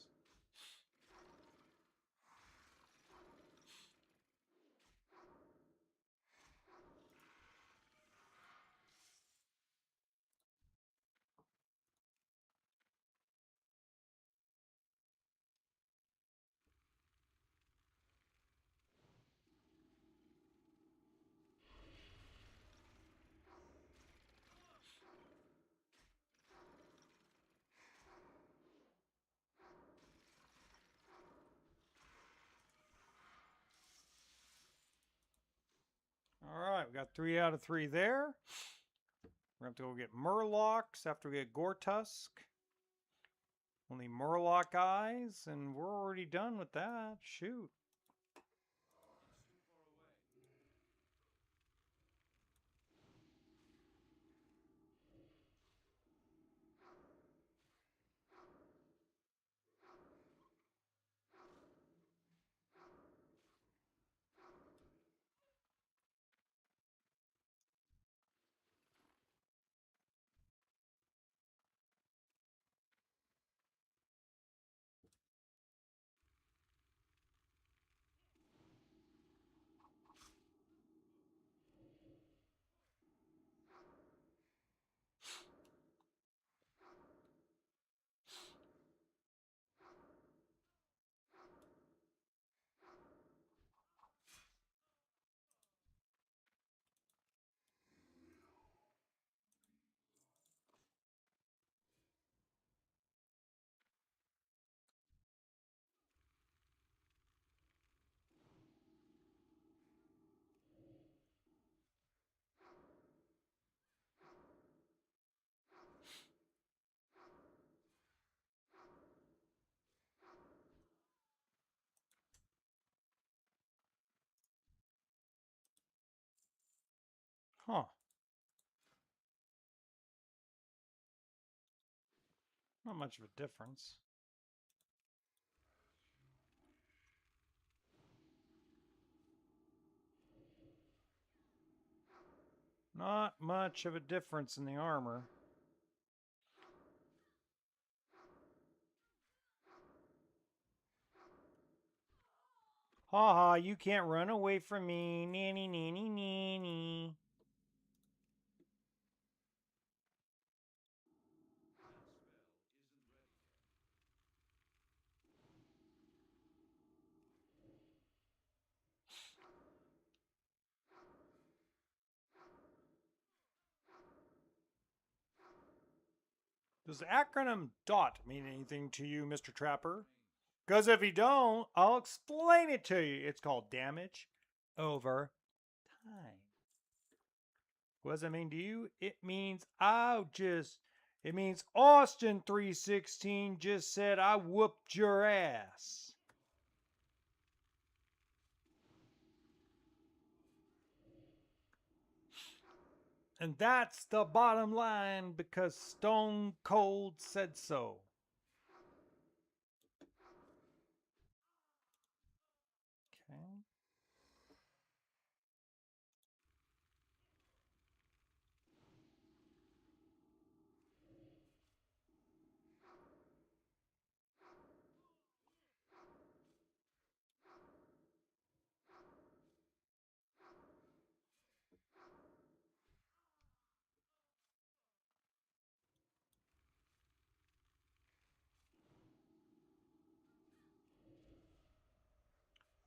All right, we got 3 out of 3 there. We're going to have to go get Murlocs after we get Gortusk. Only Murloc eyes, and we're already done with that. Shoot. Huh. Not much of a difference. Not much of a difference in the armor. Haha, you can't run away from me. Nanny, nanny, nanny. Does the acronym DOT mean anything to you, Mr. Trapper? Because if you don't, I'll explain it to you. It's called damage over time. What does that mean to you? It means it means Austin 316 just said I whooped your ass. And that's the bottom line because Stone Cold said so. Okay.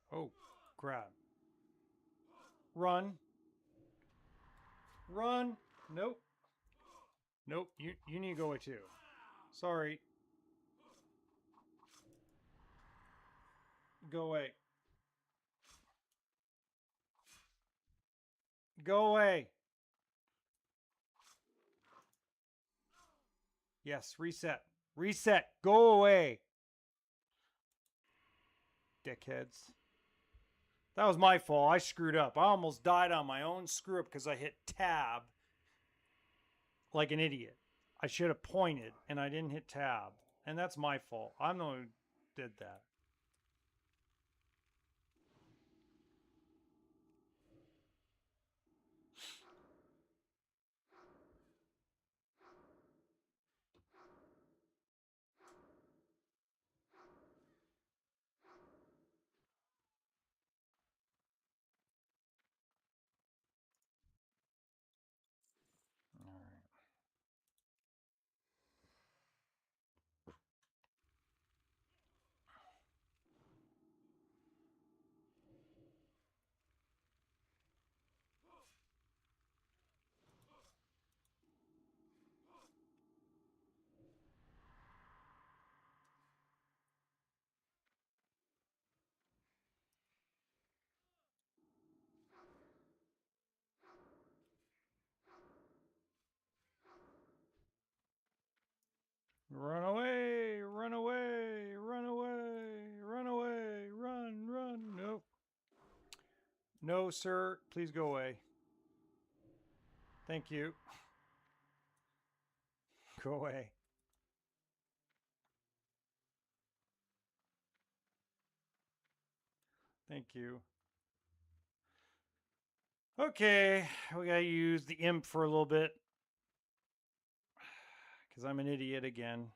Oh, crap. Run. Run. Nope. Nope. You need to go away too. Sorry. Go away. Go away. Yes, reset. Reset. Go away. Dickheads. That was my fault. I screwed up. I almost died on my own screw up because I hit tab like an idiot. I should have pointed and I didn't hit tab. And that's my fault. I'm the one who did that. All right. Run away, run away, run away, run away, run, run. Nope. No, sir. Please go away. Thank you. Go away. Thank you. Okay, we gotta use the imp for a little bit. Because I'm an idiot again.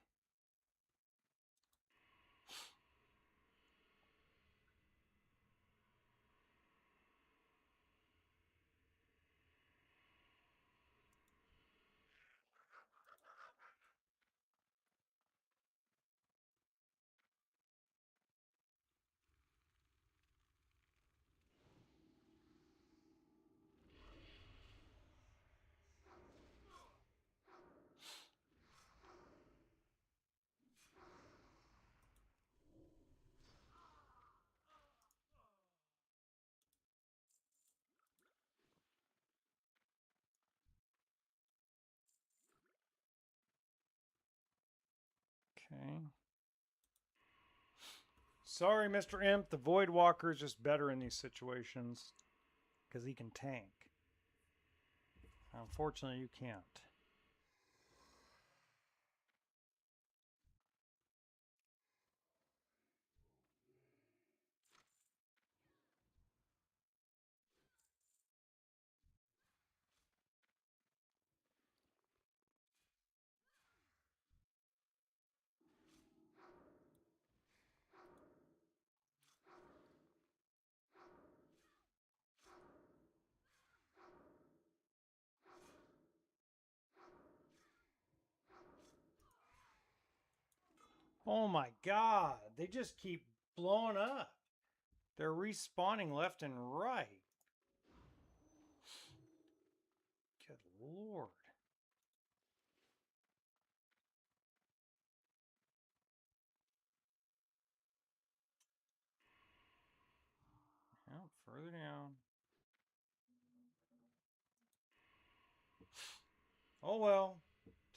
Okay. Sorry, Mr. Imp. The Void Walker is just better in these situations because he can tank. Unfortunately, you can't. Oh my god, they just keep blowing up. They're respawning left and right. Good lord. Oh, further down. Oh well.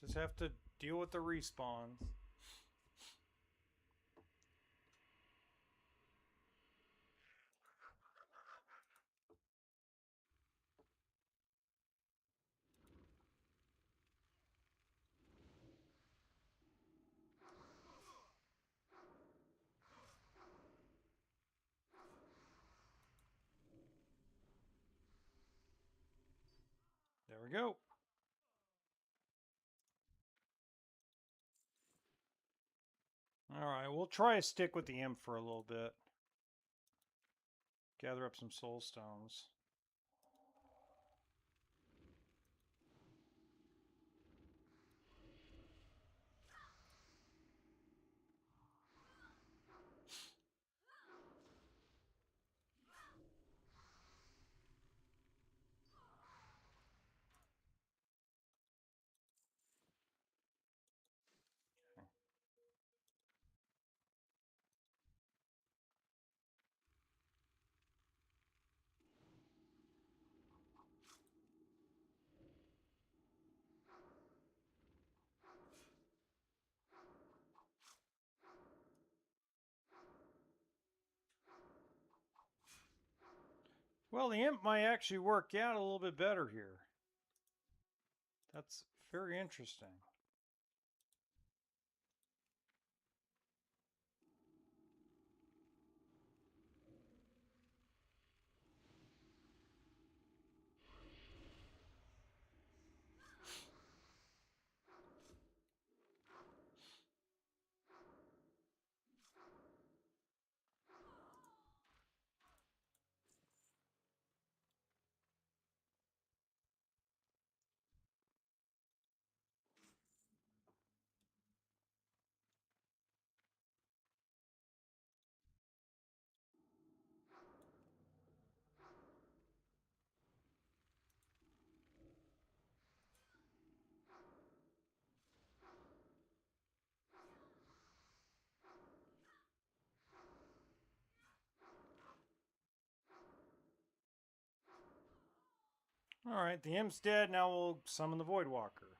Just have to deal with the respawns. There we go. Alright, we'll try to stick with the imp for a little bit. Gather up some soul stones. Well, the imp might actually work out a little bit better here. That's very interesting. All right, the imp's dead. Now we'll summon the Void Walker.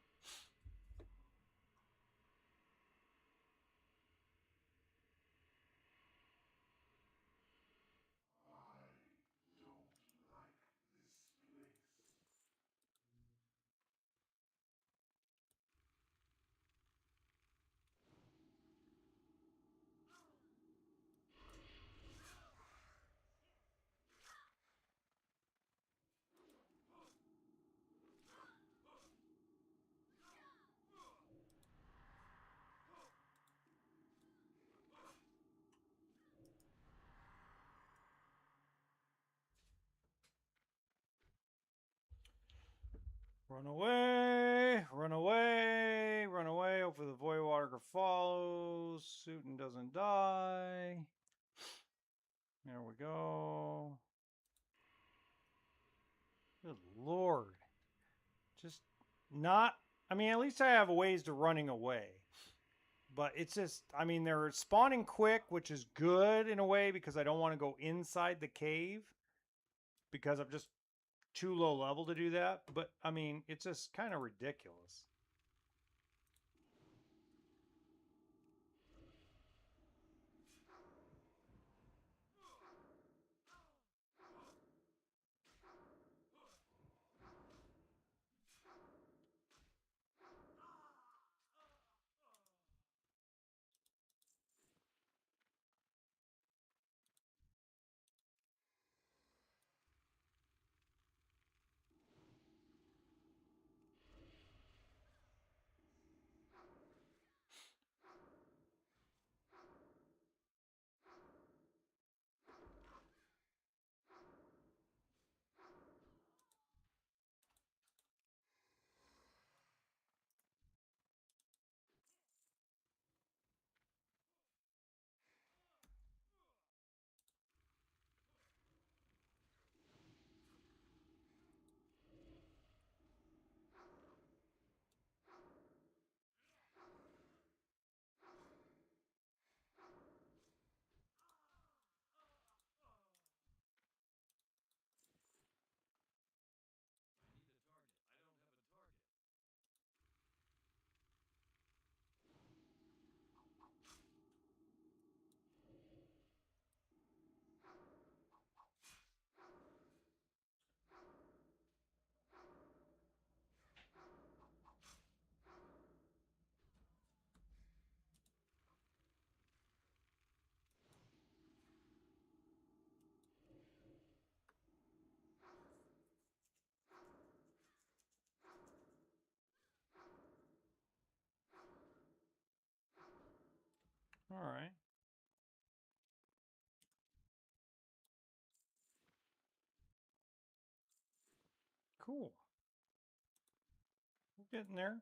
Run away, run away, run away. Hopefully the Void Walker follows. Suiton doesn't die. There we go. Good Lord. Just not, I mean, at least I have ways to running away. But it's just, I mean, they're spawning quick, which is good in a way because I don't want to go inside the cave because I'm just too low level to do that. But I mean, it's just kind of ridiculous. All right. Cool. We're getting there.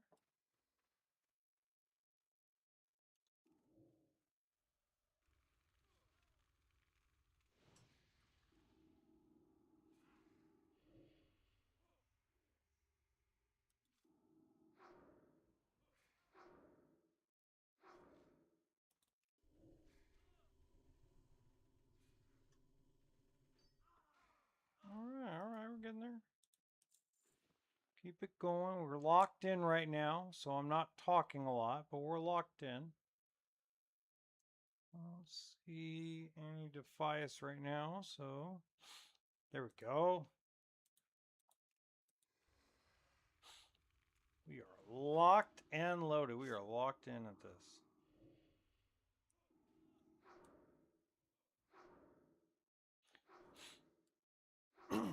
All right, we're getting there. Keep it going. We're locked in right now, so I'm not talking a lot, but we're locked in. I don't see any Defias right now, so There we go. We are locked and loaded. We are locked in at this. It's too far away. I can't cast that yet. That spell isn't ready.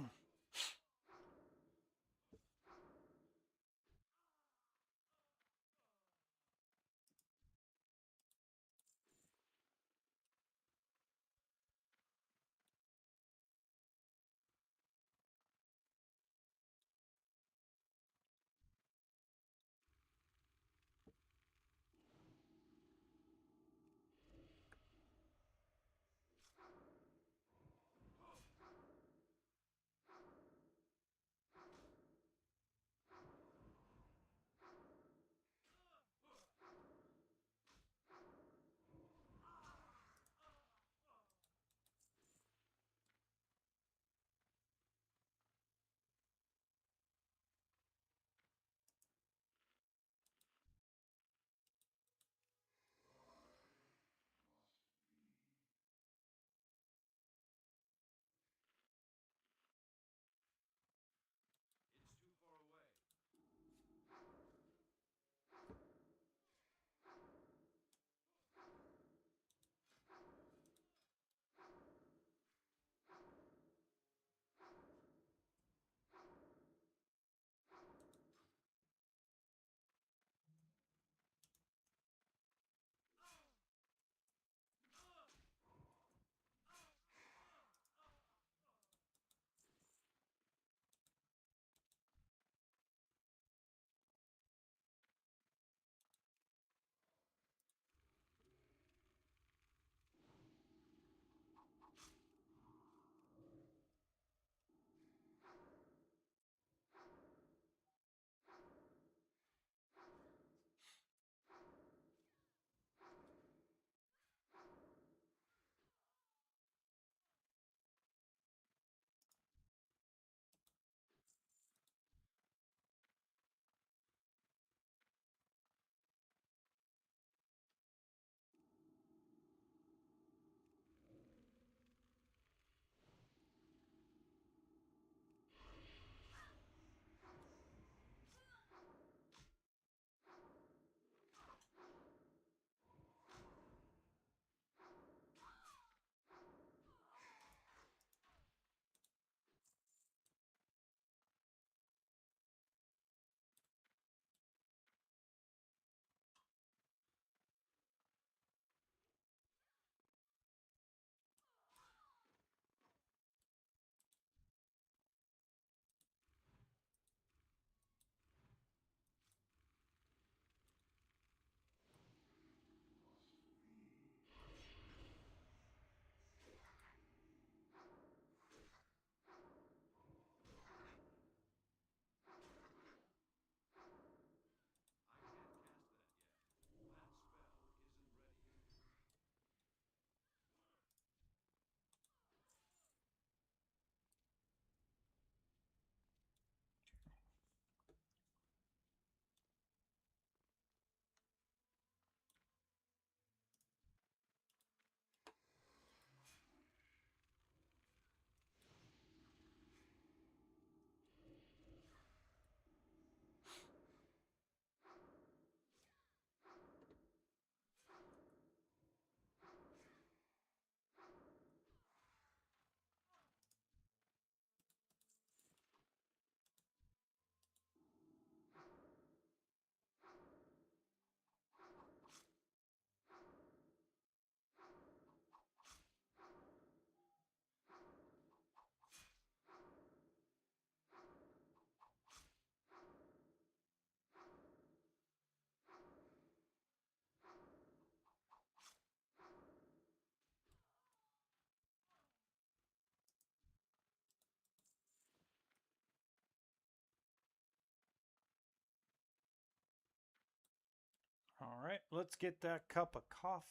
All right, let's get that cup of coffee.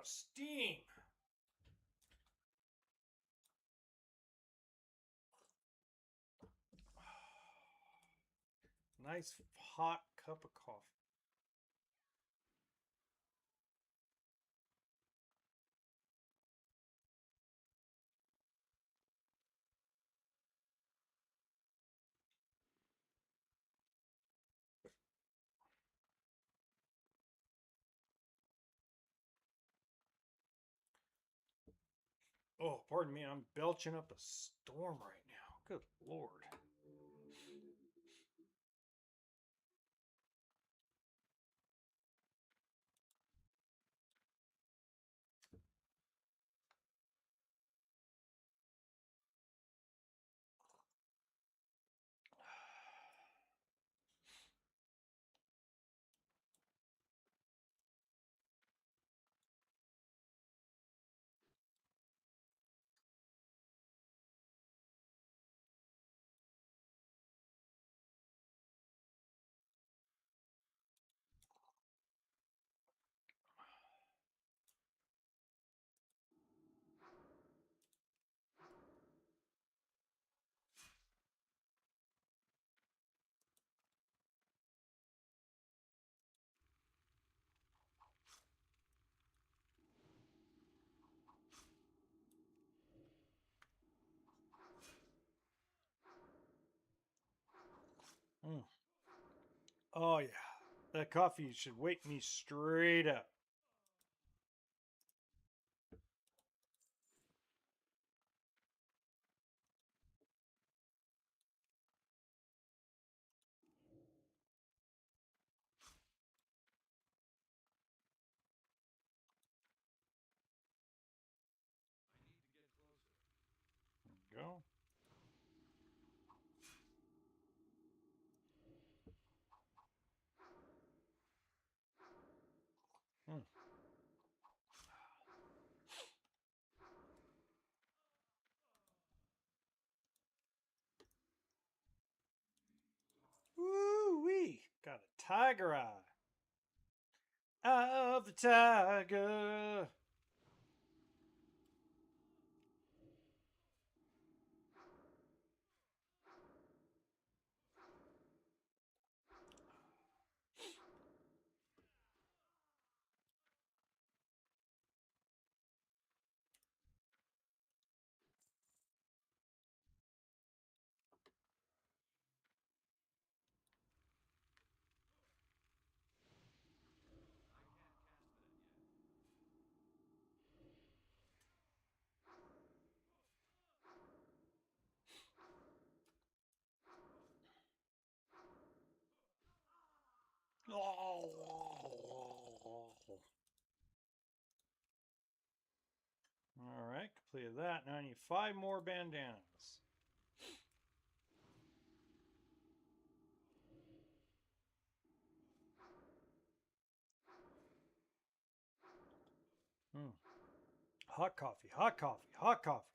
steam. Nice hot cup of coffee. Oh, pardon me, I'm belching up a storm right now. Good Lord. Mm. Oh, yeah. That coffee should wake me straight up. I need to get closer. There we go. Mm. Woo-wee. Got a tiger eye. Eye of the tiger. I can't cast that yet. All right, completed that. Now I need 5 more bandanas. Mm. Hot coffee, hot coffee, hot coffee.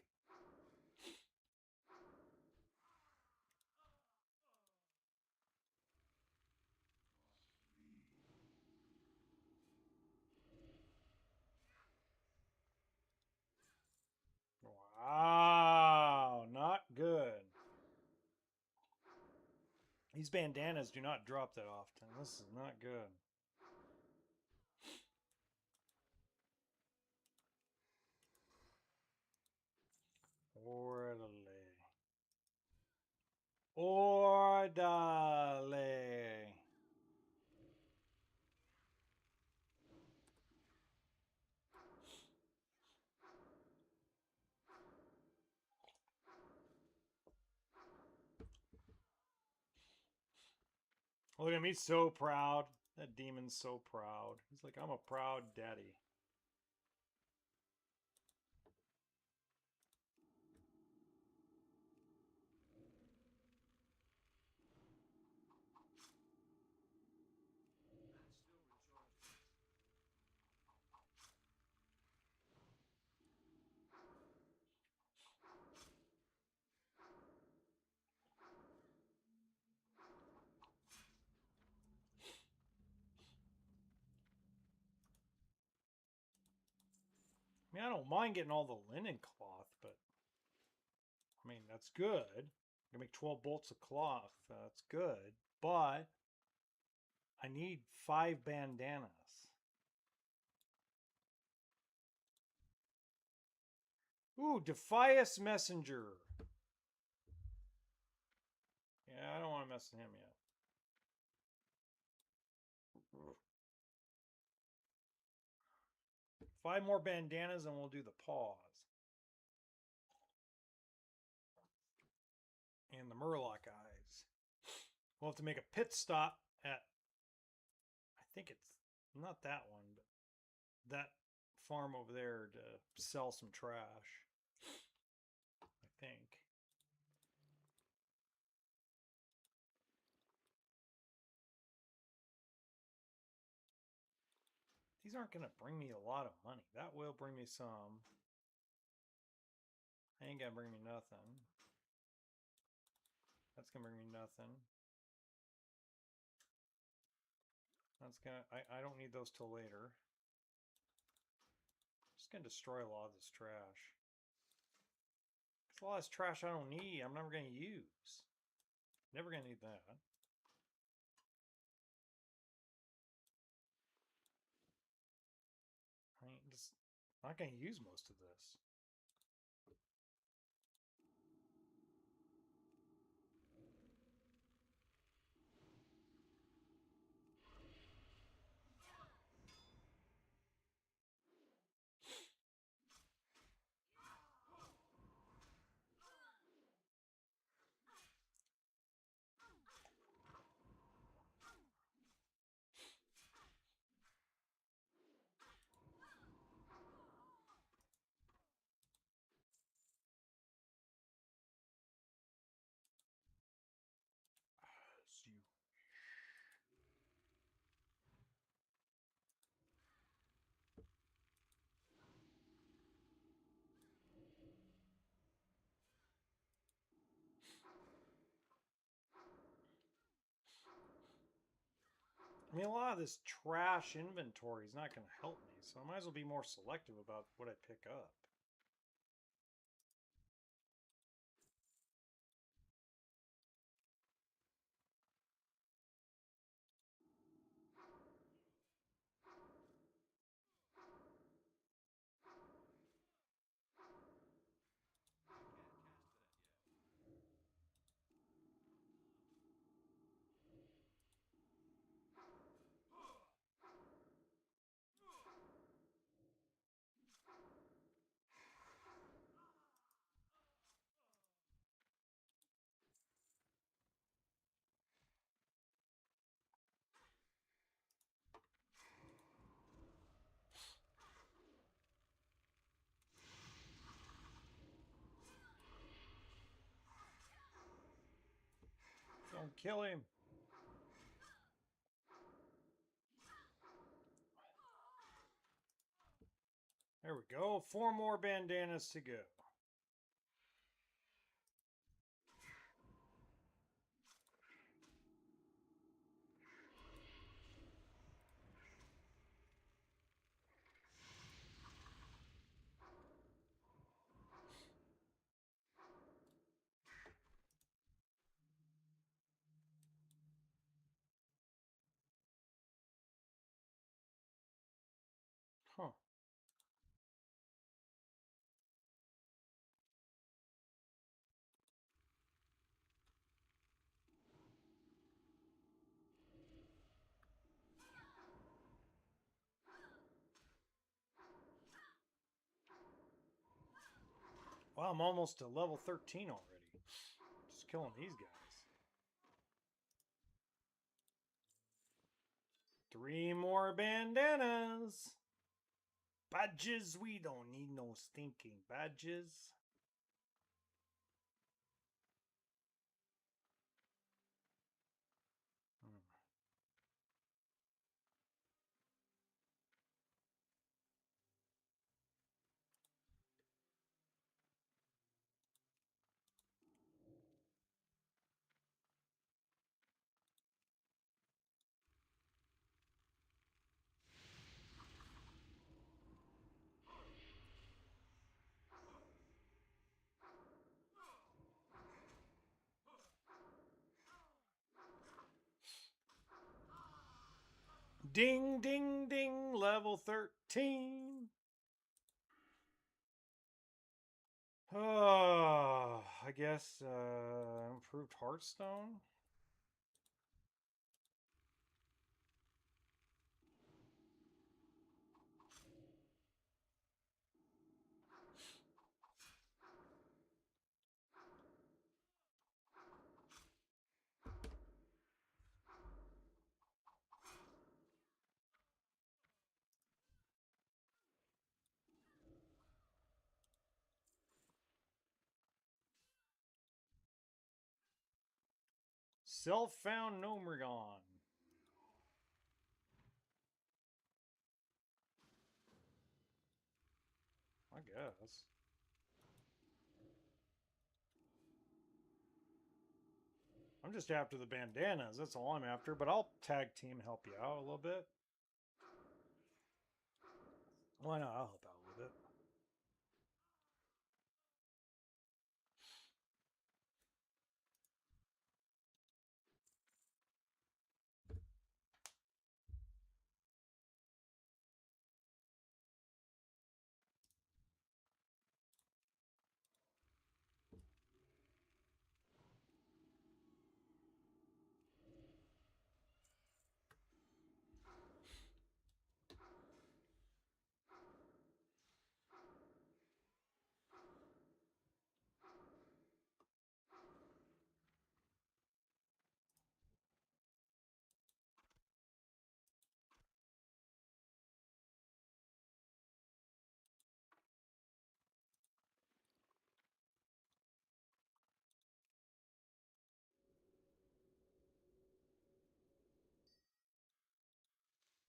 Wow, not good. These bandanas do not drop that often. This is not good. Orderly. Orderly. Look at me, so proud. That demon's so proud. He's like, I'm a proud daddy. That's still recharging. mean, I don't mind getting all the linen cloth, but I mean, that's good. I can make 12 bolts of cloth. That's good. But I need 5 bandanas. Ooh, Defias Messenger. Yeah, I don't want to mess with him yet. 5 more bandanas and we'll do the paws. And the Murloc eyes. We'll have to make a pit stop at, I think it's not that one, but that farm over there to sell some trash. I think. These aren't going to bring me a lot of money. That will bring me some. Ain't going to bring me nothing. That's going to bring me nothing. That's going to... I don't need those till later. Just going to destroy a lot of this trash. It's a lot of this trash I don't need. I'm never going to use. Never going to need that. I ain't just not going to use most of this. I mean, a lot of this trash inventory is not going to help me, so I might as well be more selective about what I pick up. Don't kill him. There we go. 4 more bandanas to go. Huh. Wow, I'm almost to level 13 already. Just killing these guys. 3 more bandanas. Badges, we don't need no stinking badges. Ding, ding, ding, level 13. Oh, I guess improved Hearthstone. Self-found Nomergon. I guess. I'm just after the bandanas. That's all I'm after. But I'll tag team and help you out a little bit. Why not? I'll help out a little bit.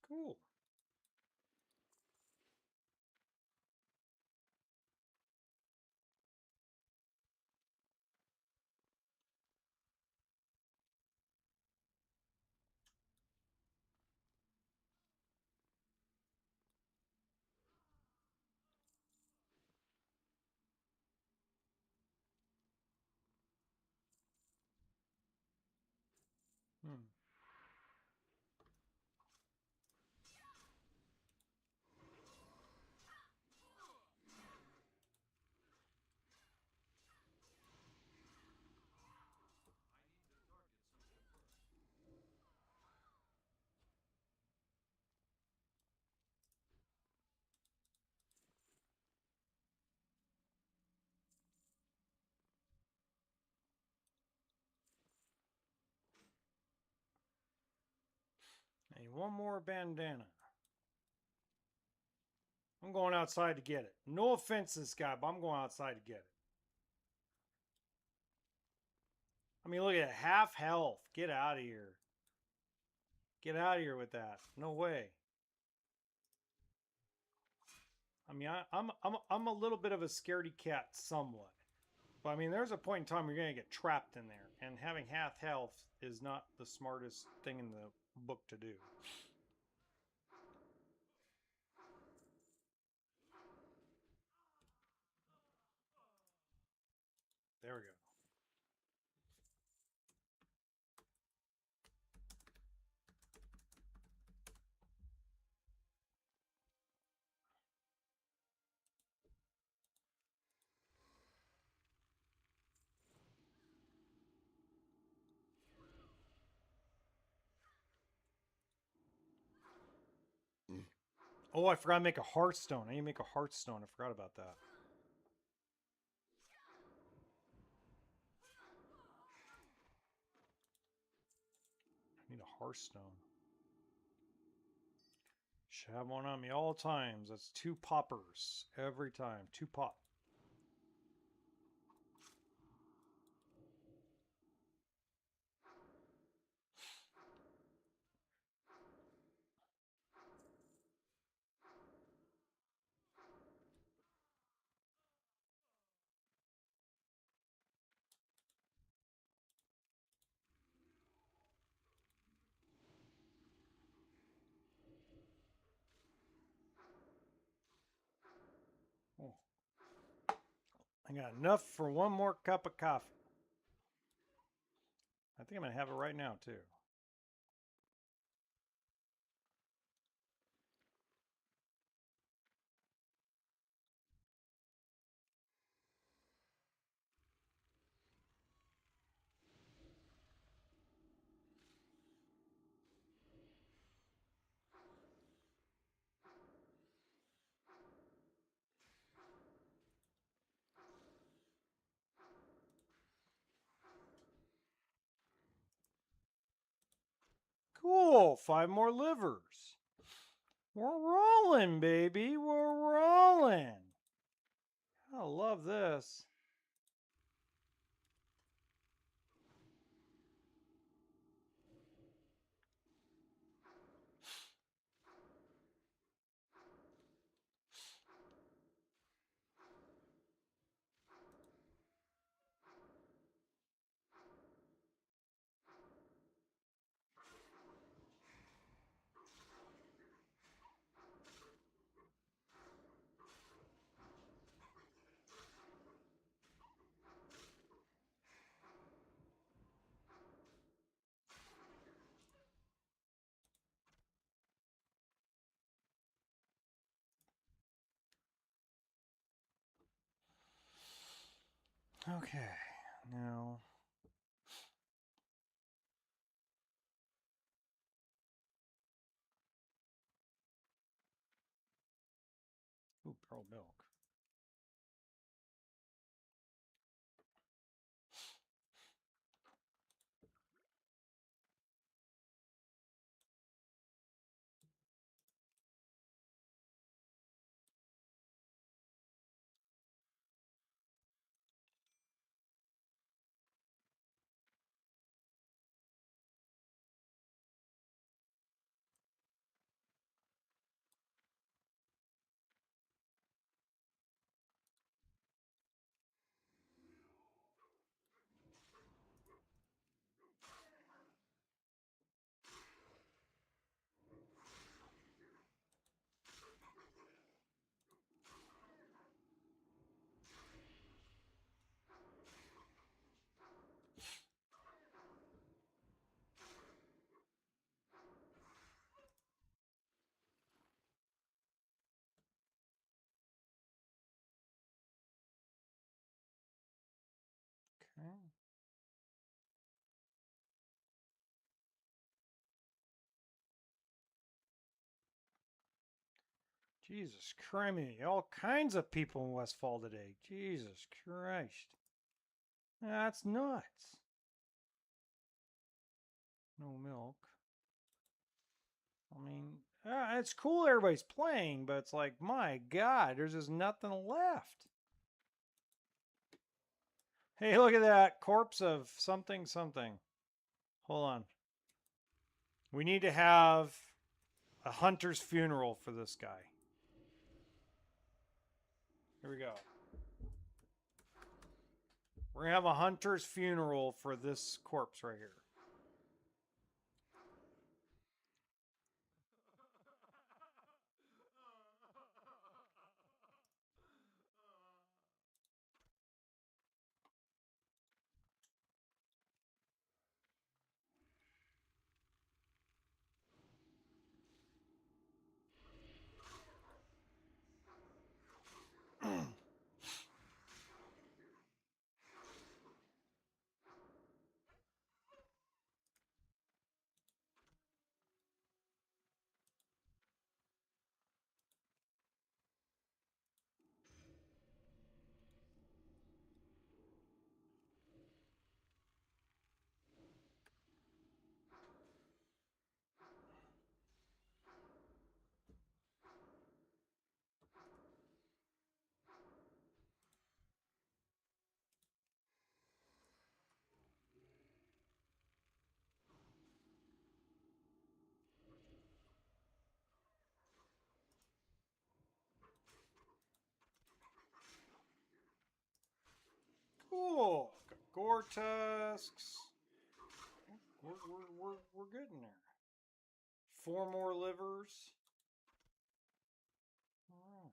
Cool. Hmm. I need one more bandana. I'm going outside to get it. No offense, this guy, but I'm going outside to get it. I mean, look at it. Half health. Get out of here. Get out of here with that. No way. I mean, I'm a little bit of a scaredy cat, somewhat. But I mean, there's a point in time where you're gonna get trapped in there, and having half health is not the smartest thing in the book to do. There we go. Oh, I forgot to make a Hearthstone. I need to make a Hearthstone. I forgot about that. I need a Hearthstone. Should have one on me all times. That's 2 poppers every time. 2 pop. Oh, I got enough for one more cup of coffee. I think I'm going to have it right now, too. Cool. 5 more livers. We're rolling, baby. We're rolling. I love this. Okay, now. Ooh, pearl milk. Okay. Jesus Christ. All kinds of people in Westfall today. Jesus Christ. That's nuts. No milk. I mean, it's cool everybody's playing, but it's like, my God, there's just nothing left. Hey, look at that. Corpse of something, something. Hold on. We need to have a hunter's funeral for this guy. Here we go. We're going to have a hunter's funeral for this corpse right here. Cool. Got gore tusks. We're getting there. 4 more livers. All right.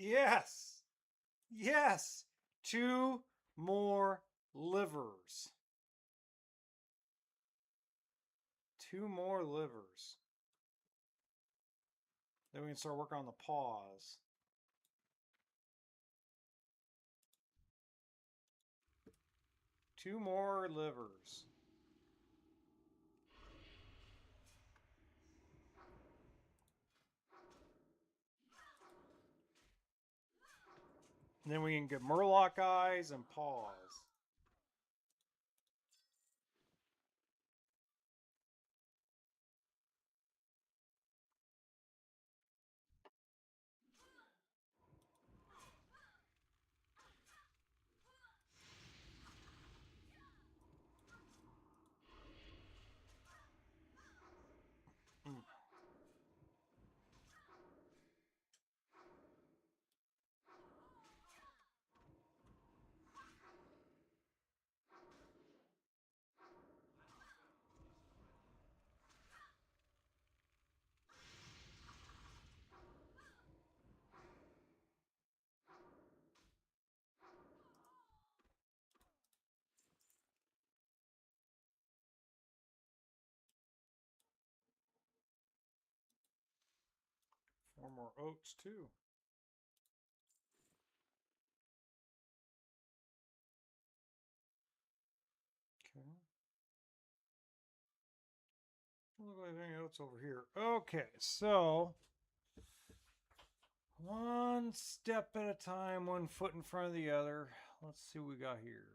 Yes. Yes. 2 more livers. 2 more livers. Then we can start working on the paws. Two more livers. And then we can get Murloc eyes and paws. Mm. 4 more oats too. Okay. Look like anything else over here. Okay, so one step at a time, 1 foot in front of the other. Let's see what we got here.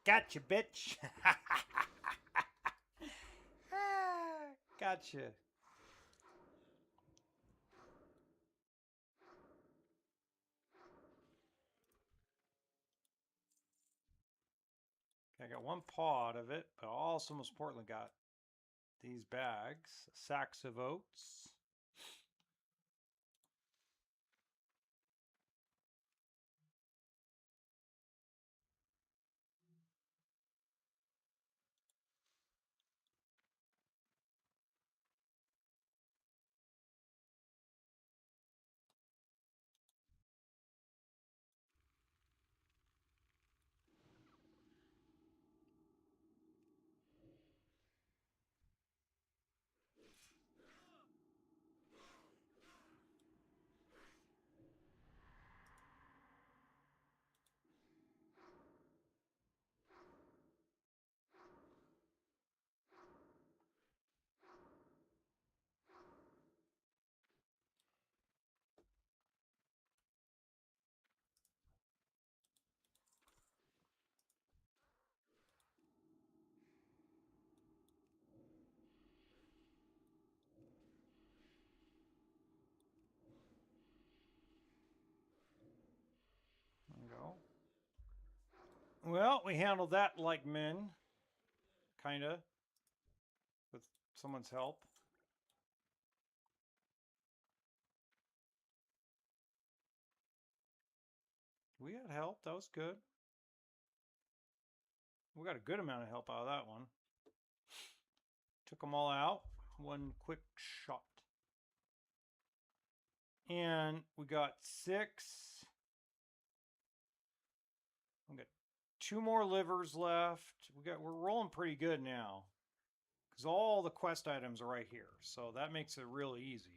Gotcha, bitch. Gotcha. I got 1 paw out of it, but also most importantly got these bags, sacks of oats. There we go. Well, we handled that like men, kinda, with someone's help. We had help. That was good. We got a good amount of help out of that one. Took them all out. 1 quick shot. And we got 6. We got 2 more livers left. We're rolling pretty good now. Because all the quest items are right here. So that makes it really easy.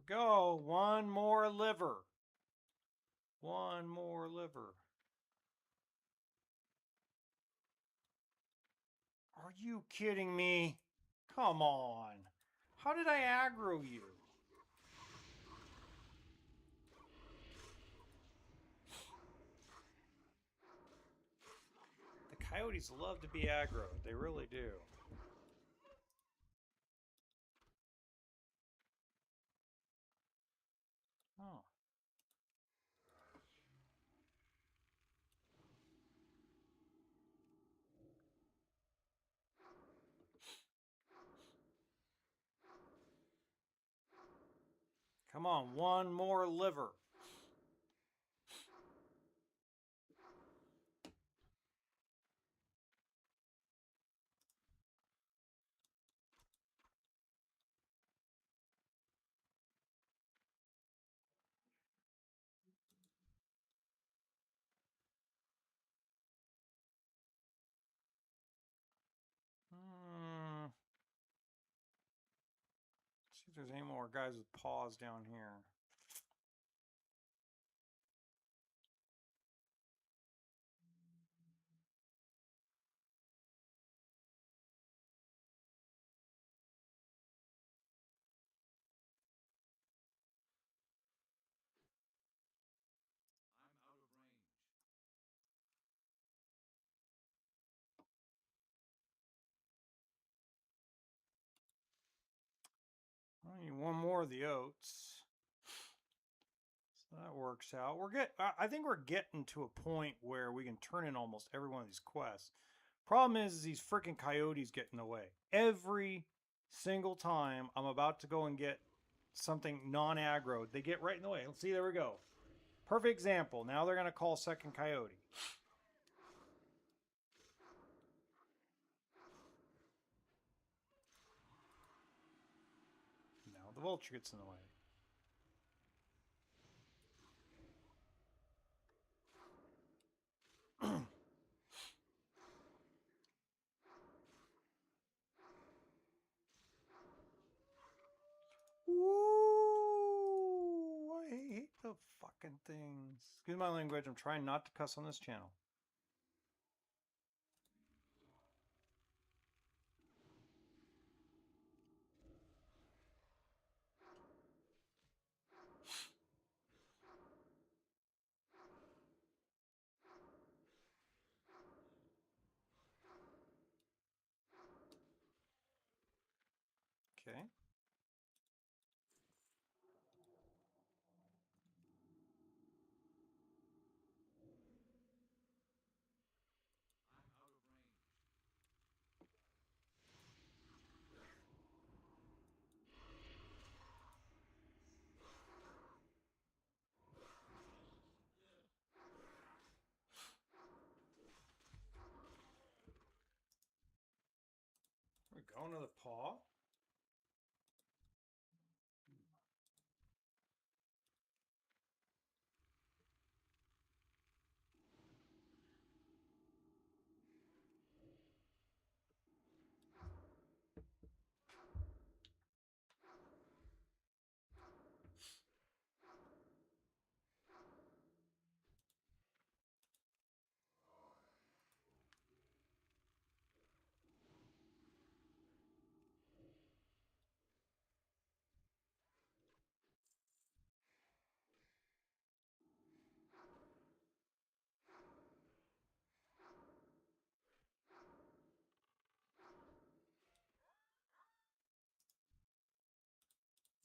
we go. One more liver. One more liver. Are you kidding me? Come on. How did I aggro you? The coyotes love to be aggroed. They really do. Oh. Come on, one more liver. See if there's any more guys with paws down here. I'm out of range. I need one more of the oats. So that works out. I think we're getting to a point where we can turn in almost every one of these quests. Problem is these freaking coyotes get in the way. Every single time I'm about to go and get something non-aggro, they get right in the way. Let's see, there we go. Perfect example. Now they're going to call second coyote. Now the vulture gets in the way. Ooh, I hate the fucking things. Excuse my language. I'm trying not to cuss on this channel. Okay. I'm out of range. There we go. Another paw.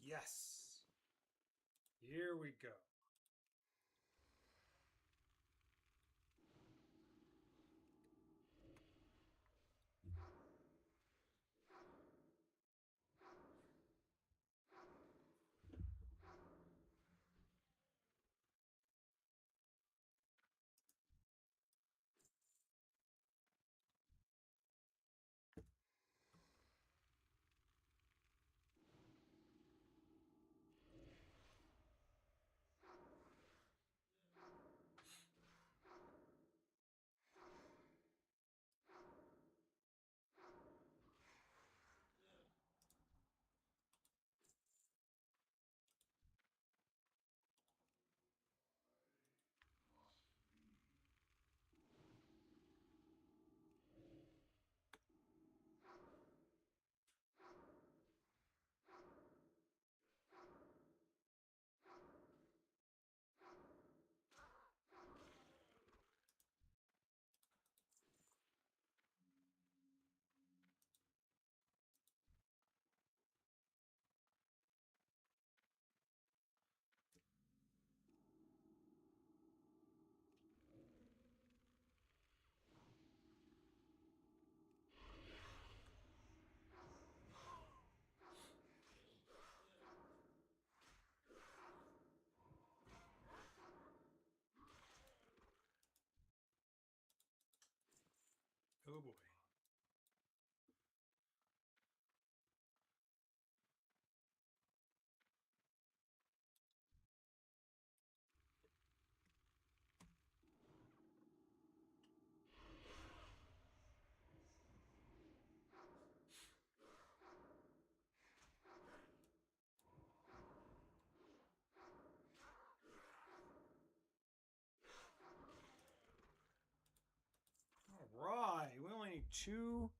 Yes. Here we go. right. We only need 2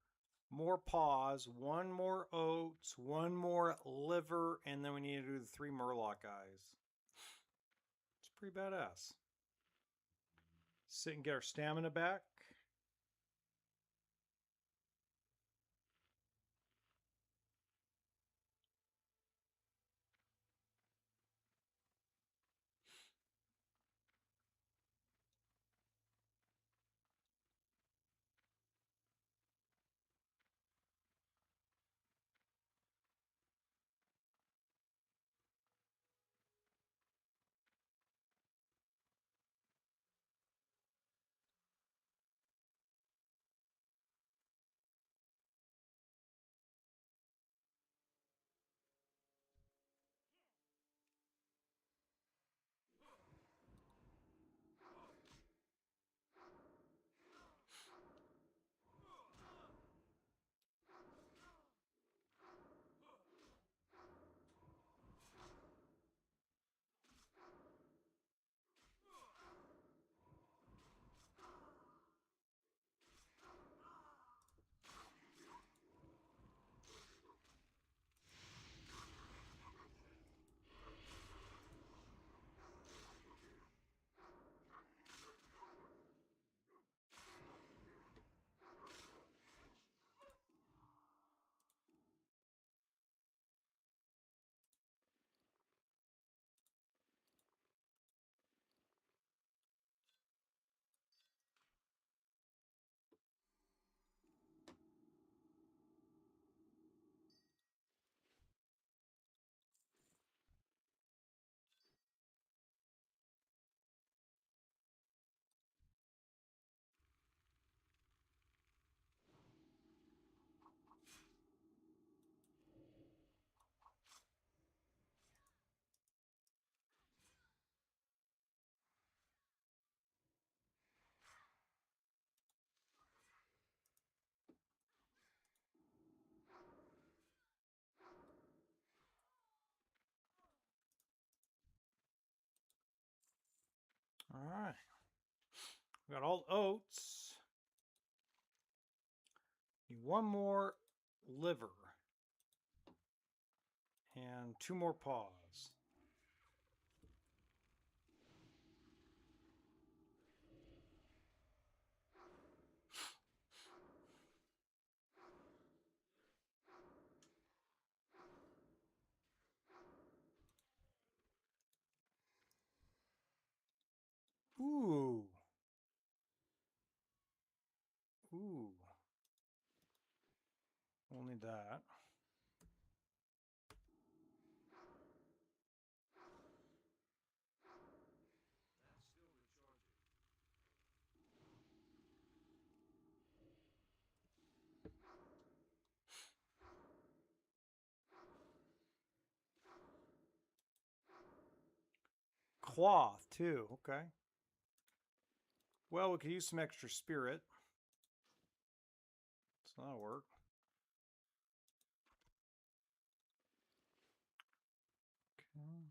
more paws, 1 more oats, 1 more liver, and then we need to do the 3 murloc guys. It's pretty badass. Sit and get our stamina back. All right. We got all the oats. Need 1 more liver. And 2 more paws. Ooh. Ooh. We'll need that. That's still recharging. Cloth, too. Okay. Well, we could use some extra spirit. So that'll work. Okay.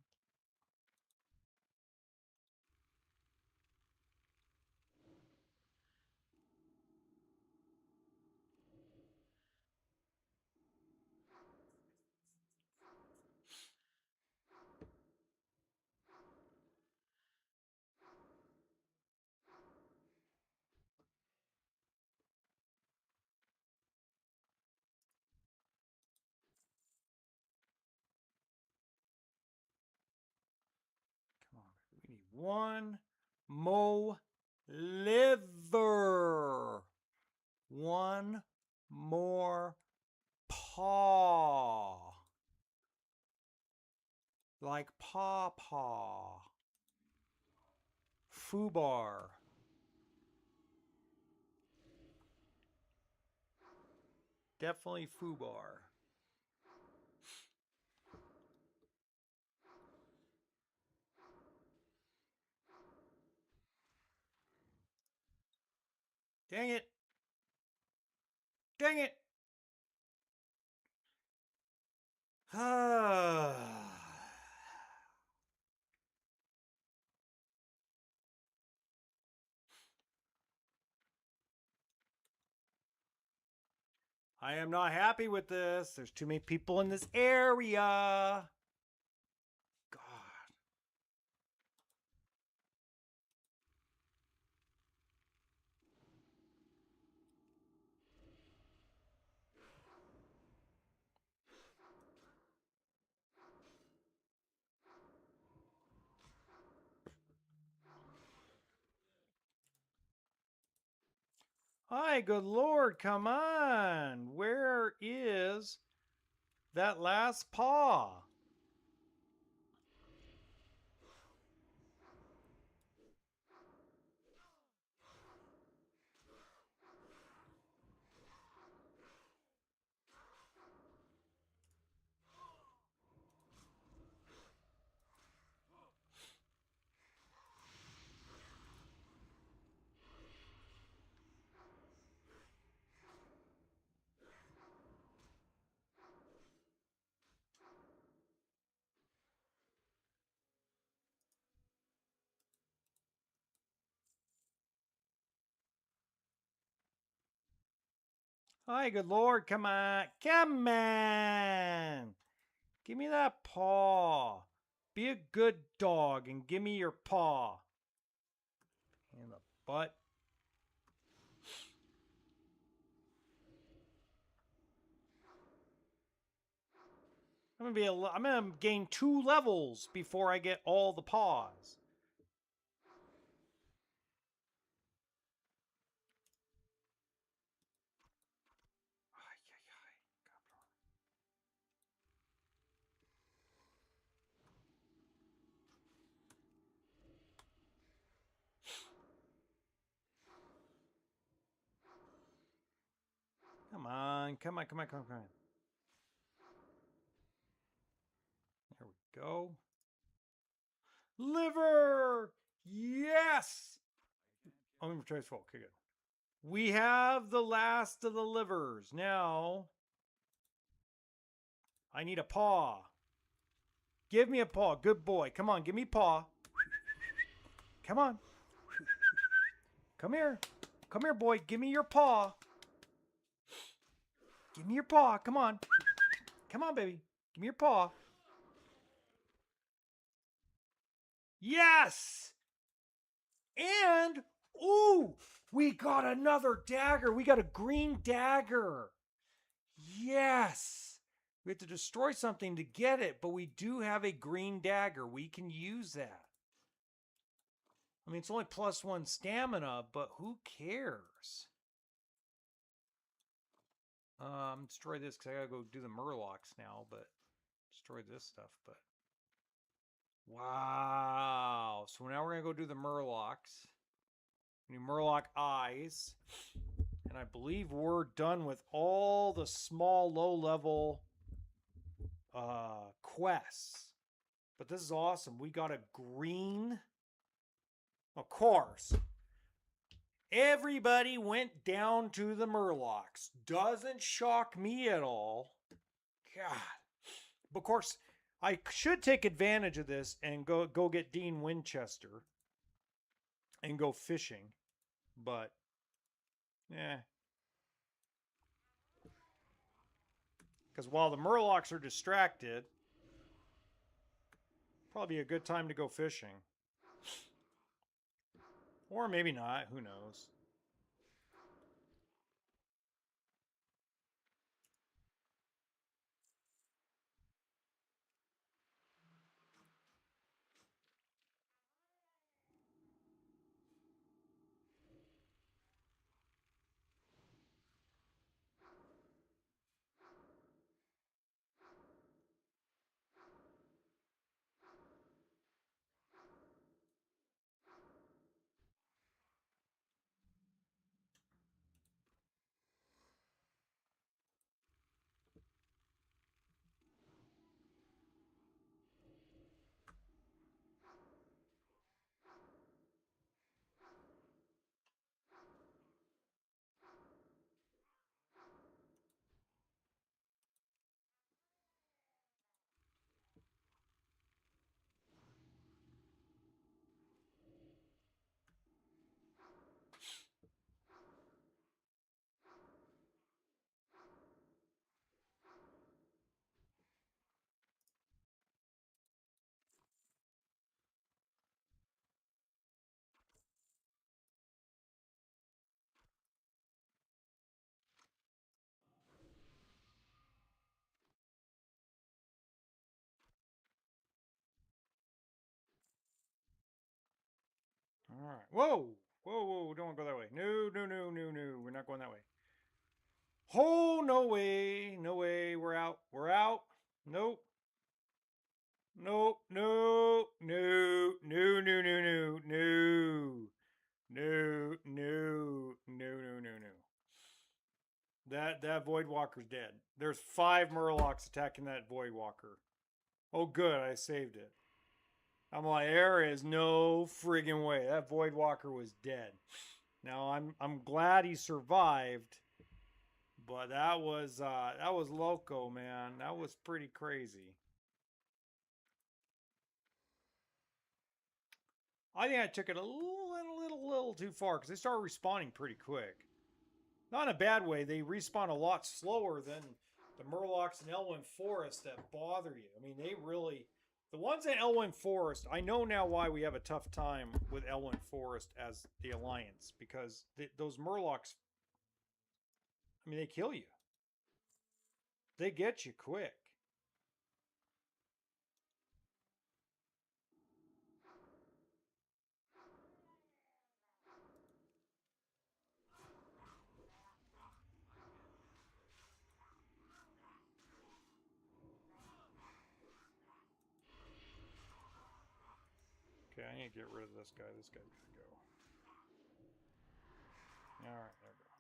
Come on. We need 1 more liver. 1 more paw. Like paw. Foobar. Definitely foobar. Dang it. Dang it. I am not happy with this. There's too many people in this area. God. Hi, good Lord, come on. Where is that last paw? Hi, good Lord, come on. Come on. Give me that paw. Be a good dog and give me your paw. In the butt. I'm gonna gain 2 levels before I get all the paws. Come on, come on, come on, come on, come on. There we go. Liver! Yes! Oh, inventory is full. Okay, good. We have the last of the livers. Now, I need a paw. Give me a paw. Good boy. Come on, give me paw. Come on. Come here. Come here, boy. Give me your paw. Give me your paw. Come on. Come on, baby. Give me your paw. Yes! And, ooh, we got another dagger. We got a green dagger. Yes. We have to destroy something to get it, but we do have a green dagger. We can use that. I mean, it's only +1 stamina, but who cares? Destroy this because I gotta go do the murlocs now, but destroy this stuff, but wow. So now we're gonna go do the murlocs. New murloc eyes. And I believe we're done with all the small low-level quests. But this is awesome. We got a green. Of course. Everybody went down to the murlocs. Doesn't shock me at all. God. But of course, I should take advantage of this and go get Dean Winchester and go fishing. But, yeah. Because while the murlocs are distracted, probably a good time to go fishing. Or maybe not. Who knows? right. Whoa. Whoa, whoa. Don't go that way. No, no, no, no, no. We're not going that way. Oh, no way. No way. We're out. We're out. Nope. Nope. No. No. No, no, no, no. No. No. No. No, no, no, no. That Void Walker's dead. There's 5 Murlocs attacking that Void Walker. Oh, good. I saved it. I'm like, there is no friggin' way. That Void Walker was dead. Now I'm glad he survived, but that was loco, man. That was pretty crazy. I think I took it a little too far because they started respawning pretty quick. Not in a bad way. They respawn a lot slower than the Murlocs in Elwyn Forest that bother you. I mean, they really. The ones in Elwyn Forest, I know now why we have a tough time with Elwyn Forest as the Alliance because those Murlocs, I mean, they kill you. They get you quick. Okay, I need to get rid of this guy. This guy's gotta go. All right, there we go.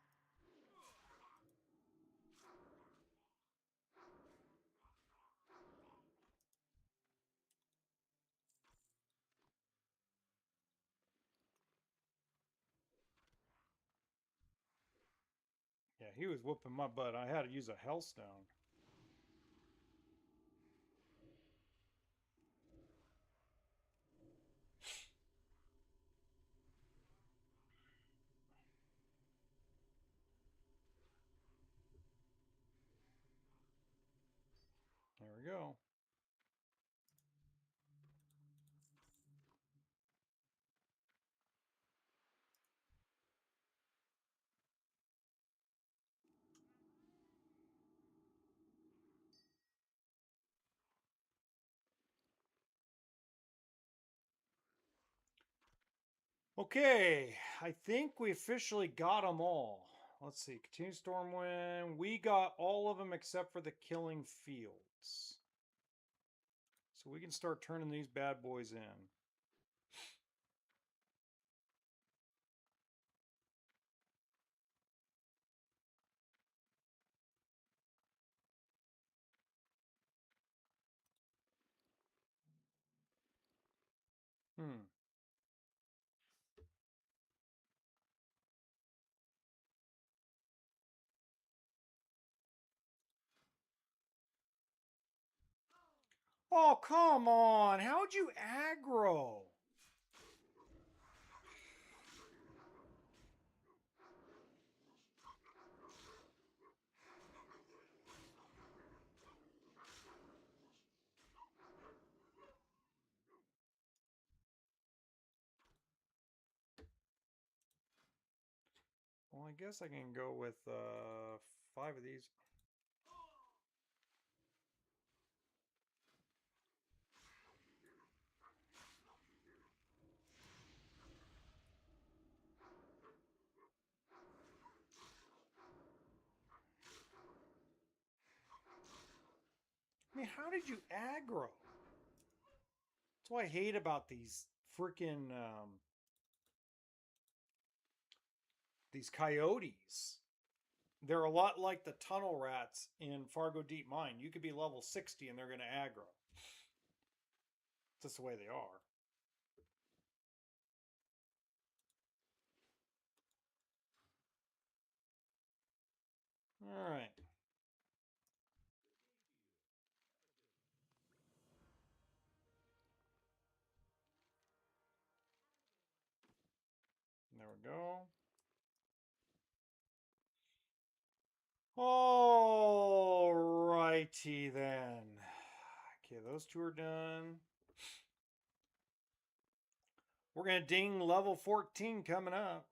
Yeah, he was whooping my butt. I had to use a Hellstone. There we go. Okay, I think we officially got them all. Let's see. Continue Stormwind. We got all of them except for the Killing Fields. So we can start turning these bad boys in. Hmm. Oh, come on. How'd you aggro? Well, I guess I can go with 5 of these. I mean, how did you aggro? That's what I hate about these freaking these coyotes. They're a lot like the tunnel rats in Fargo Deep Mine. You could be level 60 and they're going to aggro. It's just the way they are. All right. There we go. All righty then. Okay, those 2 are done. We're going to ding level 14 coming up.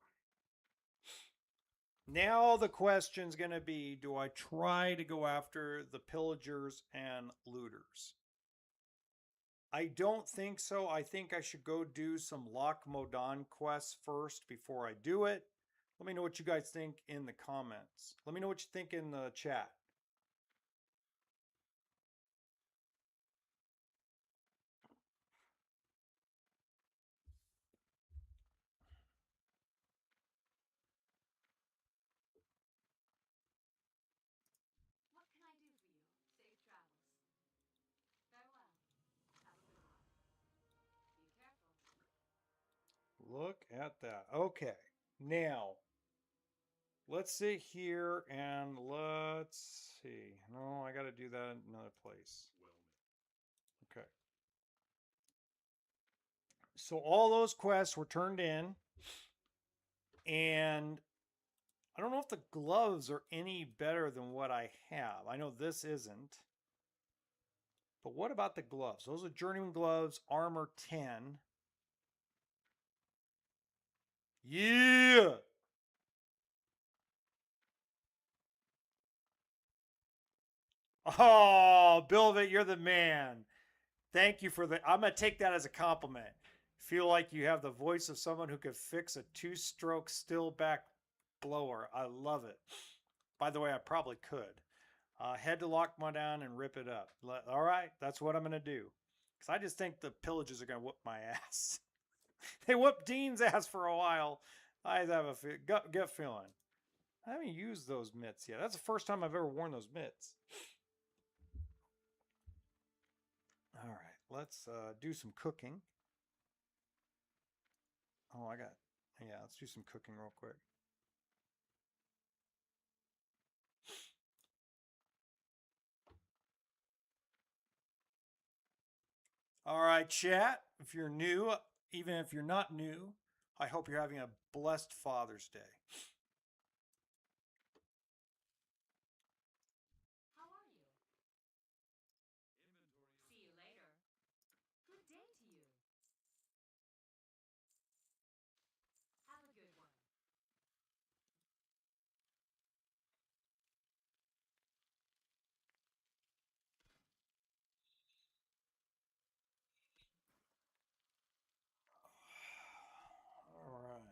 Now the question's going to be, do I try to go after the pillagers and looters? I don't think so. I think I should go do some Loch Modan quests first before I do it. Let me know what you guys think in the comments. Let me know what you think in the chat. What can I do for you? Safe travels. Farewell. Have a good one. Be careful. Look at that. Okay. Now, let's sit here and let's see. No, I got to do that in another place. Okay. So all those quests were turned in, and I don't know if the gloves are any better than what I have. I know this isn't. But what about the gloves? Those are journeyman gloves, armor 10. Yeah. Oh, Bilvit, you're the man. Thank you for the. I'm going to take that as a compliment. Feel like you have the voice of someone who could fix a 2-stroke still back blower. I love it. By the way, I probably could. Head to lock my down and rip it up. All right, that's what I'm going to do. Because I just think the pillages are going to whoop my ass. They whooped Dean's ass for a while. I have a gut feeling. I haven't used those mitts yet. That's the first time I've ever worn those mitts. All right, let's do some cooking. Oh, yeah, let's do some cooking real quick. All right, chat. If you're new, even if you're not new, I hope you're having a blessed Father's Day. How are you? See you later. Good day to you. Have a good one. All right.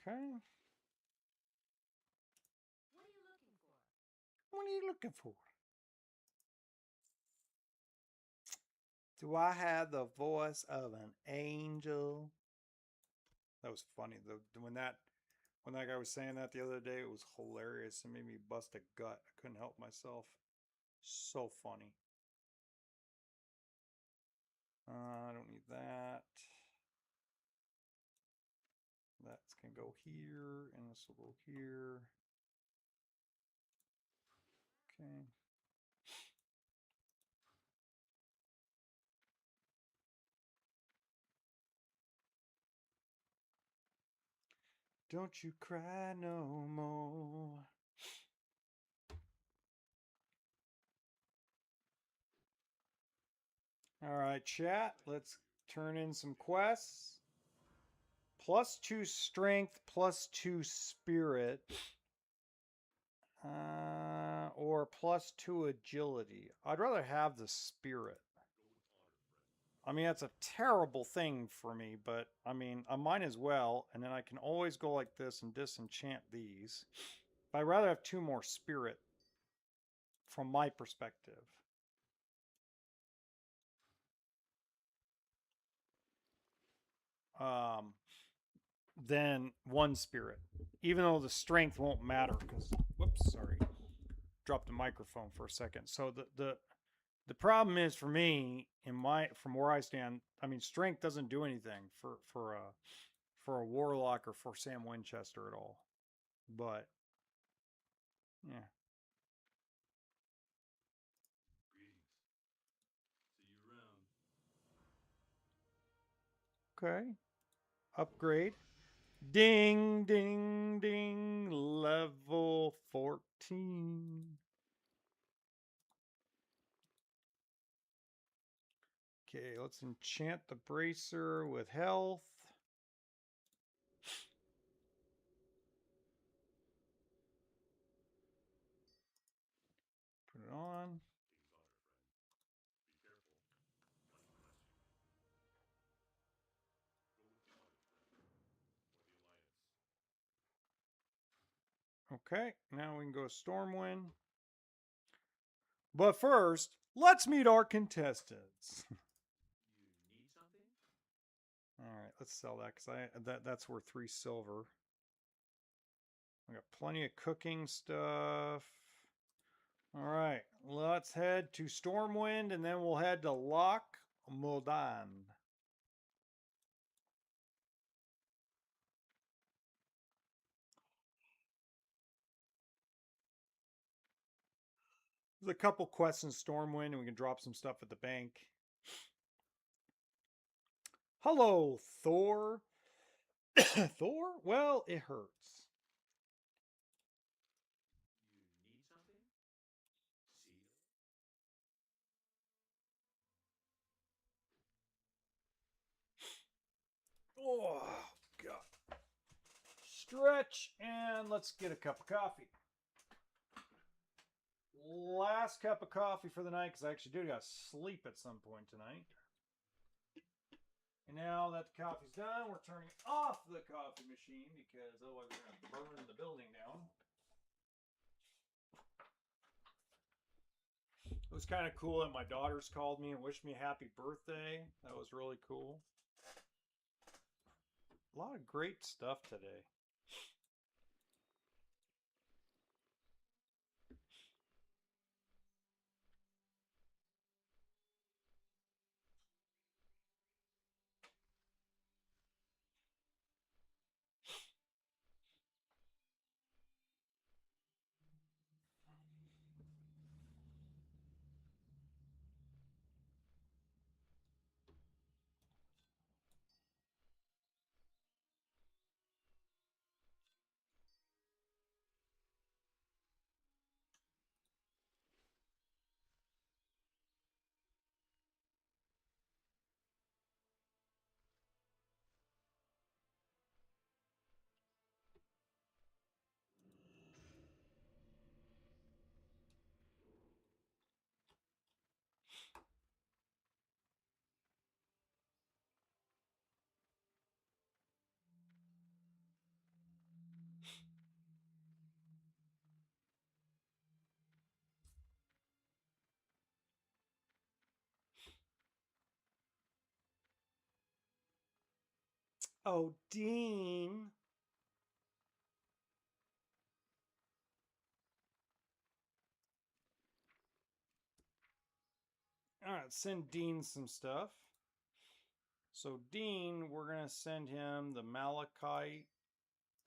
Okay. What are you looking for? What are you looking for? Do I have the voice of an angel? That was funny. When that guy was saying that the other day, it was hilarious. It made me bust a gut. I couldn't help myself. So funny. I don't need that. That can go here, and this will go here. Okay. Don't you cry no more. All right, chat. Let's turn in some quests. +2 strength, +2 spirit. Or +2 agility. I'd rather have the spirit. I mean, that's a terrible thing for me, but I mean, I might as well. And then I can always go like this and disenchant these. But I'd rather have 2 more spirit from my perspective. Than 1 spirit. Even though the strength won't matter because, whoops, sorry. Dropped the microphone for a second. So the problem is for me from where I stand, I mean, strength doesn't do anything for a warlock or for Sam Winchester at all. But yeah. Greetings. See you around. Okay. Upgrade. Ding, ding, ding. Level 14. Okay, let's enchant the bracer with health. Put it on. Okay, now we can go Stormwind. But first, let's meet our contestants. All right, let's sell that because that's worth 3 silver. We got plenty of cooking stuff. All right, let's head to Stormwind and then we'll head to Loch Modan. There's a couple quests in Stormwind and we can drop some stuff at the bank. Hello, Thor. Thor? Well, it hurts. Oh, God. Stretch and let's get a cup of coffee. Last cup of coffee for the night because I actually do got to sleep at some point tonight. And now that the coffee's done, we're turning off the coffee machine because otherwise we're going to burn the building down. It was kind of cool that my daughters called me and wished me a happy birthday. That was really cool. A lot of great stuff today. Oh, Dean. All right, send Dean some stuff. So Dean, we're going to send him the malachite,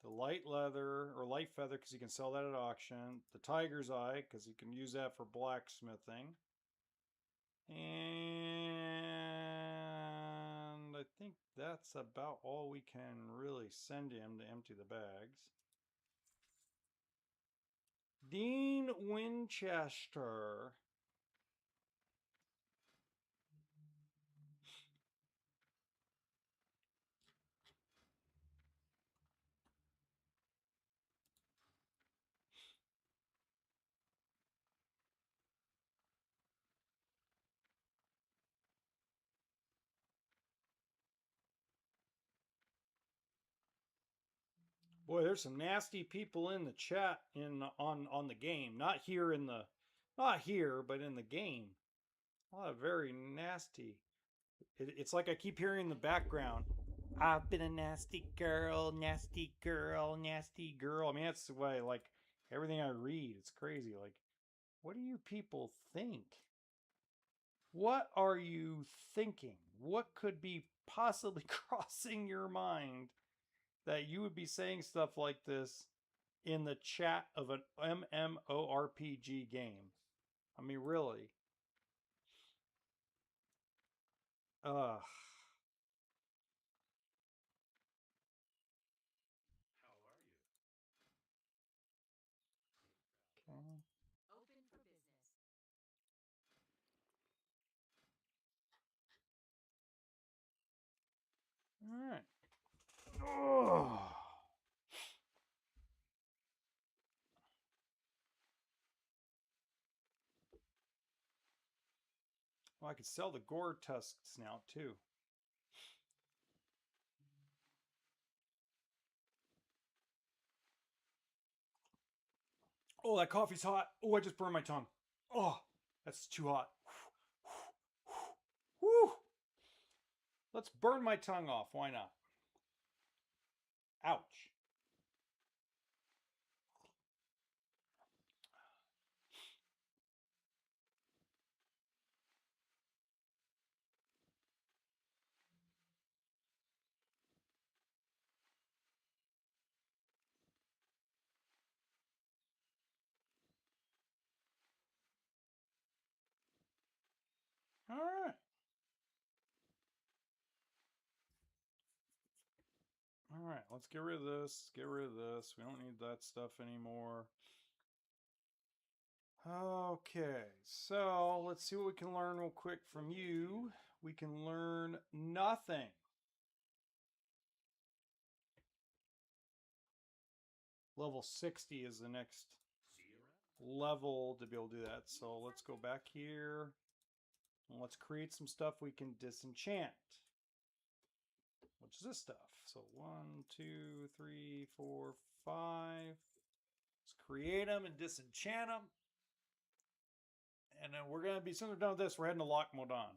the light leather or light feather because he can sell that at auction, the tiger's eye because he can use that for blacksmithing. And I think that's about all we can really send him to empty the bags. Dean Winchester. Boy, there's some nasty people in the chat on the game. Not here in the not here, but in the game. A lot of very nasty. It's like I keep hearing in the background. I've been a nasty girl, nasty girl, nasty girl. I mean, that's the way like everything I read. It's crazy. Like, what do you people think? What are you thinking? What could be possibly crossing your mind that you would be saying stuff like this in the chat of an MMORPG game? I mean, really. Ugh. Well, I could sell the gore tusks now too. Oh, that coffee's hot. Oh, I just burned my tongue. Oh, that's too hot. Whew. Let's burn my tongue off. Why not? Ouch. All right. All right, let's get rid of this. Get rid of this. We don't need that stuff anymore. Okay, so let's see what we can learn real quick from you. We can learn nothing. Level 60 is the next level to be able to do that. So let's go back here. And let's create some stuff we can disenchant. Which is this stuff. So 1, 2, 3, 4, 5. Let's create them and disenchant them. And then we're going to be, soon we're done with this, we're heading to Loch Modan.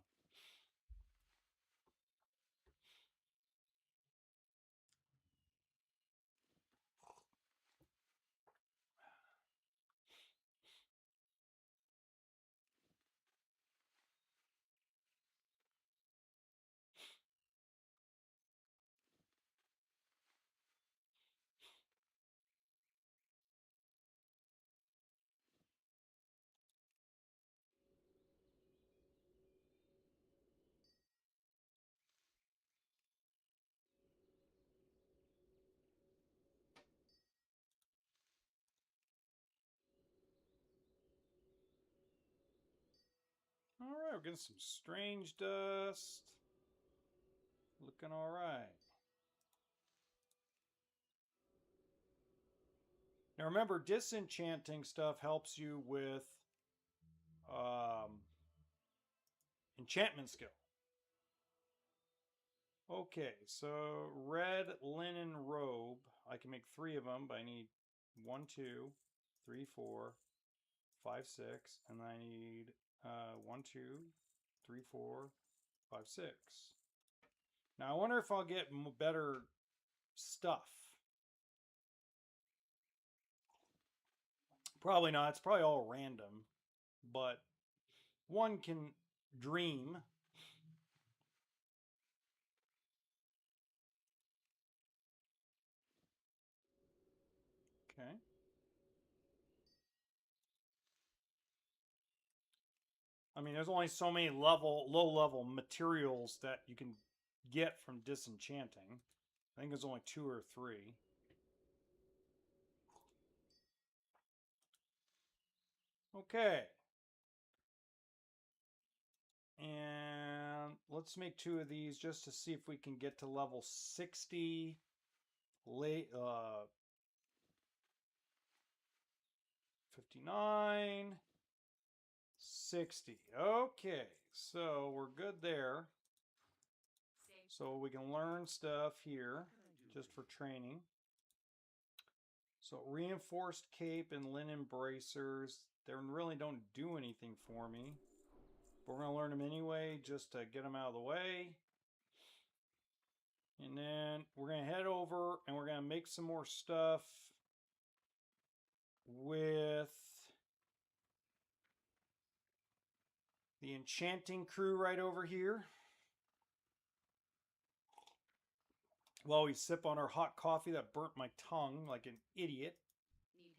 All right, we're getting some strange dust. Looking all right. Now remember, disenchanting stuff helps you with enchantment skill. Okay, so red linen robe. I can make 3 of them, but I need 1, 2, 3, 4, 5, 6, and I need 1, 2, 3, 4, 5, 6. Now I wonder if I'll get better stuff. Probably not. It's probably all random, but one can dream. Okay. I mean, there's only so many low level materials that you can get from disenchanting. I think there's only 2 or 3. Okay. And let's make 2 of these just to see if we can get to level 60 late 59 60. Okay. So, we're good there. So, we can learn stuff here just for training. So, reinforced cape and linen bracers, they really don't do anything for me. But we're going to learn them anyway just to get them out of the way. And then we're going to head over and we're going to make some more stuff with the enchanting crew right over here. While we sip on our hot coffee that burnt my tongue like an idiot. Need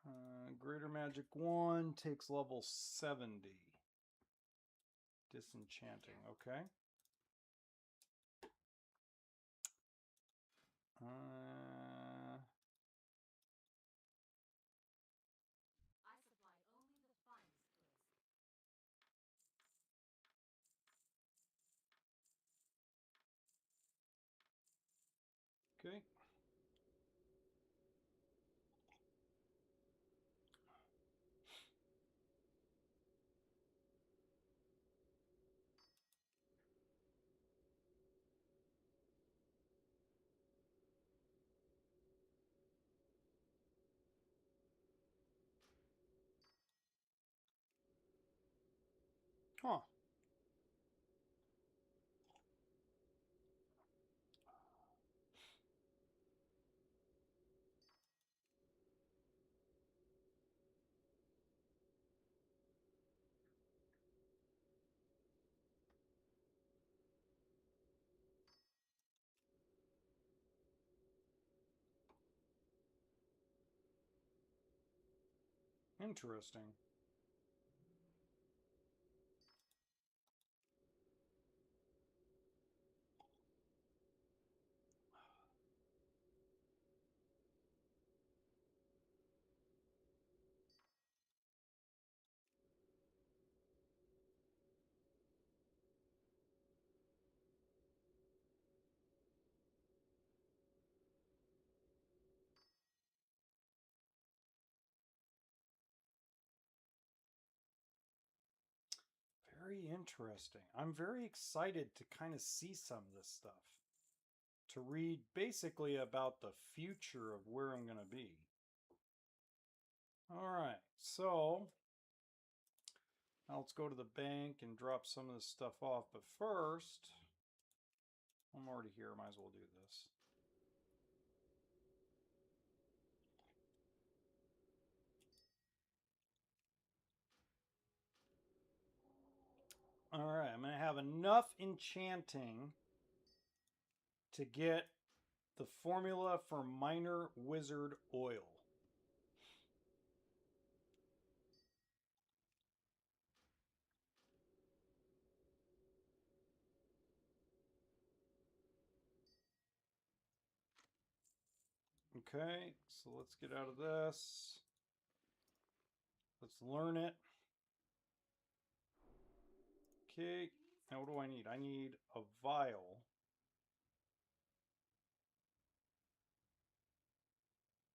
help? Greater Magic 1 takes level 70. Disenchanting, okay. I supply only the finest goods. Okay. Huh. Interesting. Very interesting. I'm very excited to kind of see some of this stuff. To read basically about the future of where I'm going to be. All right, so now let's go to the bank and drop some of this stuff off. But first, I'm already here. Might as well do this. All right, I'm going to have enough enchanting to get the formula for minor wizard oil. Okay, so let's get out of this. Let's learn it. Okay, now what do I need? I need a vial.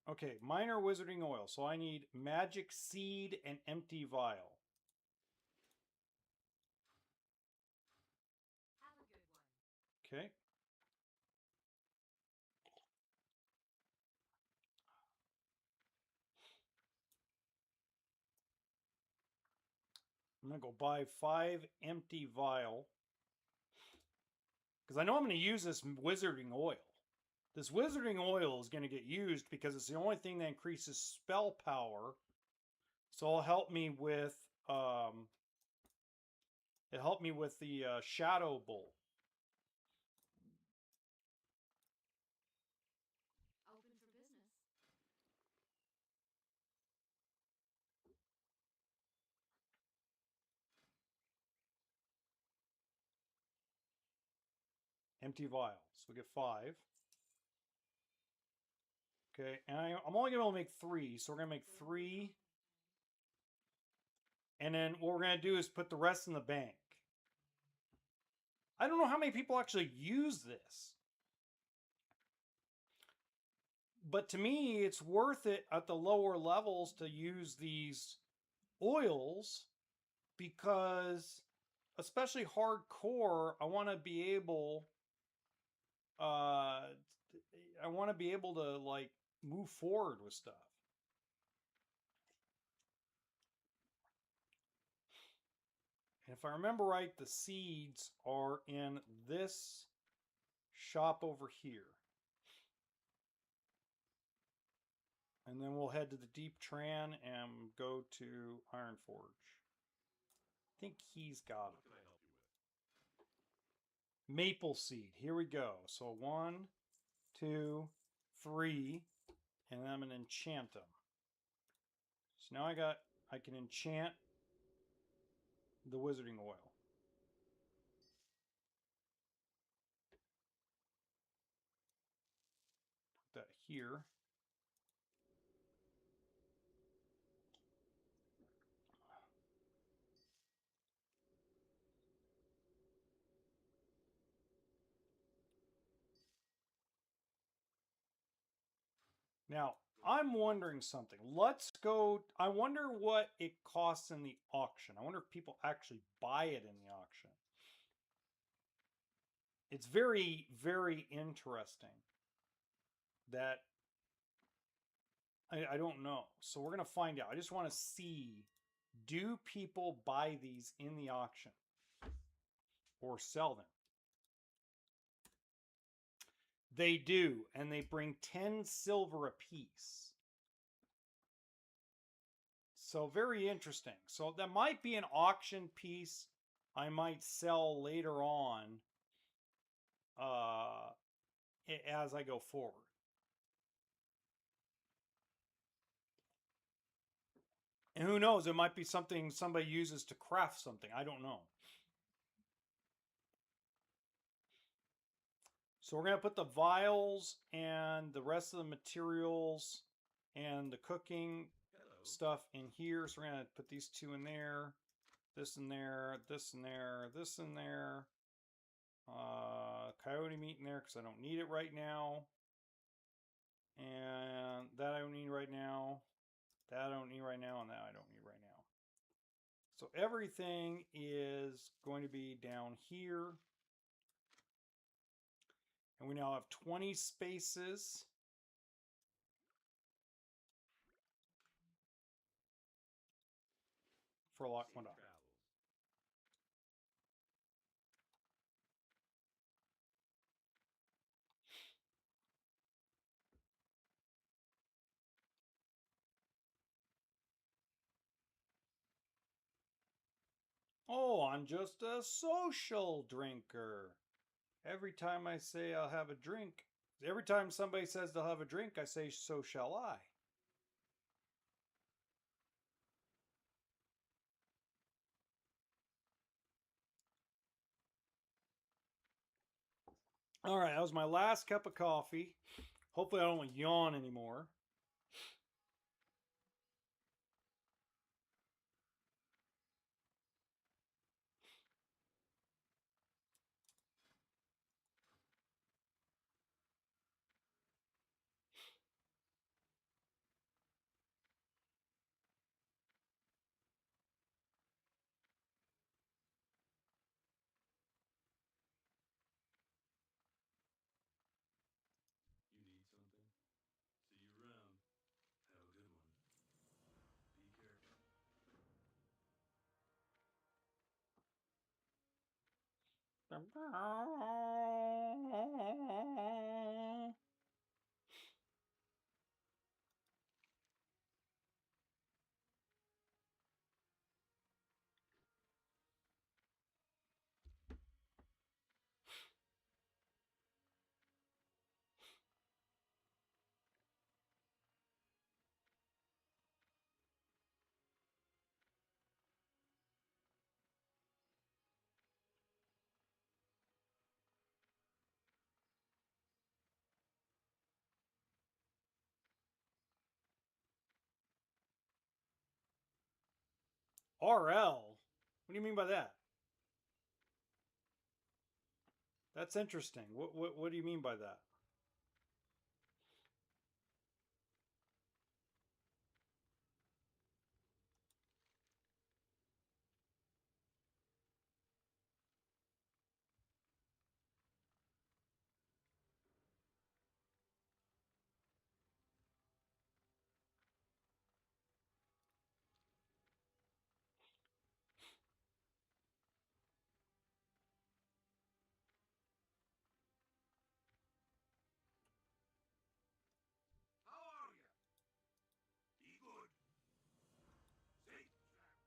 Okay, minor wizarding oil. So I need magic seed and empty vial. Have a good one. Okay. I'm going to go buy 5 empty vial. Because I know I'm going to use this wizarding oil. This wizarding oil is going to get used because it's the only thing that increases spell power. So it'll help me with the shadow bolt. Open for business. Empty vial. So we get 5. Okay, and I'm only going to make 3, so we're going to make 3. And then what we're going to do is put the rest in the bank. I don't know how many people actually use this. But to me, it's worth it at the lower levels to use these oils because, especially hardcore, I want to be able to like move forward with stuff. And if I remember right, the seeds are in this shop over here. And then we'll head to the Deep Tran and go to Ironforge. I think he's got it. What can I help you with? Maple seed. Here we go. So 1, 2, 3, and then I'm gonna enchant them. So now I can enchant the wizarding oil. Put that here. Now, I'm wondering something. Let's go. I wonder what it costs in the auction. I wonder if people actually buy it in the auction. It's very, very interesting that I don't know. So we're going to find out. I just want to see, do people buy these in the auction? or sell them. They do, and they bring 10 silver apiece. So very interesting. So that might be an auction piece I might sell later on as I go forward. And who knows, it might be something somebody uses to craft something. I don't know. So we're going to put the vials and the rest of the materials and the cooking stuff in here. So we're going to put these two in there, this in there, this in there, this in there. Coyote meat in there because I don't need it right now. And that I don't need right now. That I don't need right now, and that I don't need right now. So everything is going to be down here. And we now have 20 spaces. For lock one up. Oh, I'm just a social drinker. Every time I say I'll have a drink, every time somebody says they'll have a drink, I say, so shall I. All right, that was my last cup of coffee. Hopefully I don't yawn anymore. You need something? See you around. Have a good one. Be careful. RL? What do you mean by that? That's interesting. What do you mean by that? How are you? Be good. Safe travel.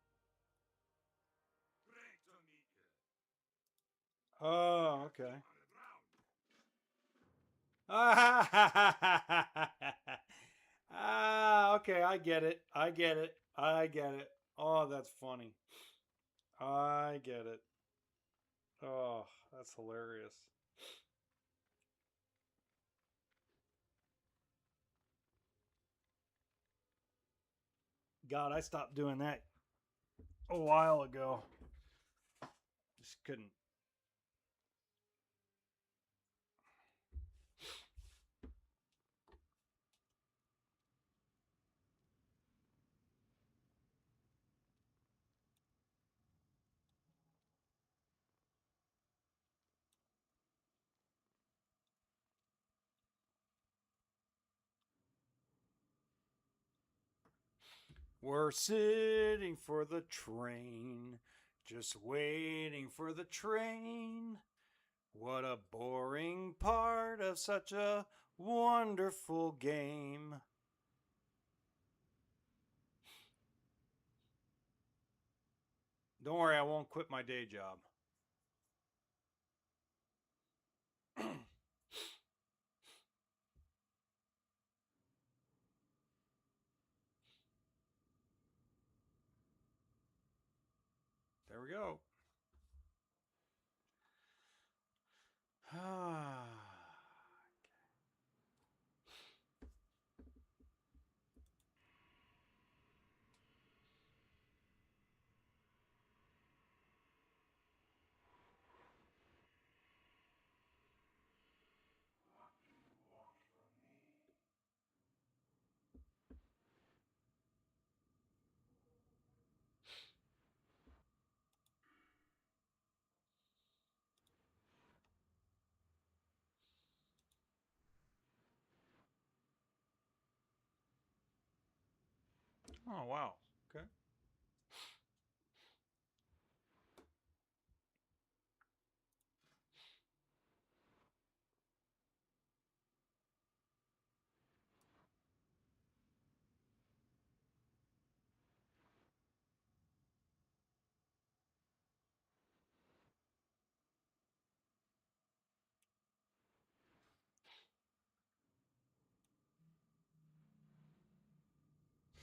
Great to meet you. Oh, okay. On the ground. Okay, I get it. I get it. I get it. Oh, that's funny. I get it. Oh, that's hilarious. God, I stopped doing that a while ago. Just couldn't. We're sitting for the train Just waiting for the train. What a boring part of such a wonderful game. Don't worry, I won't quit my day job. There we go. Oh, wow. Okay.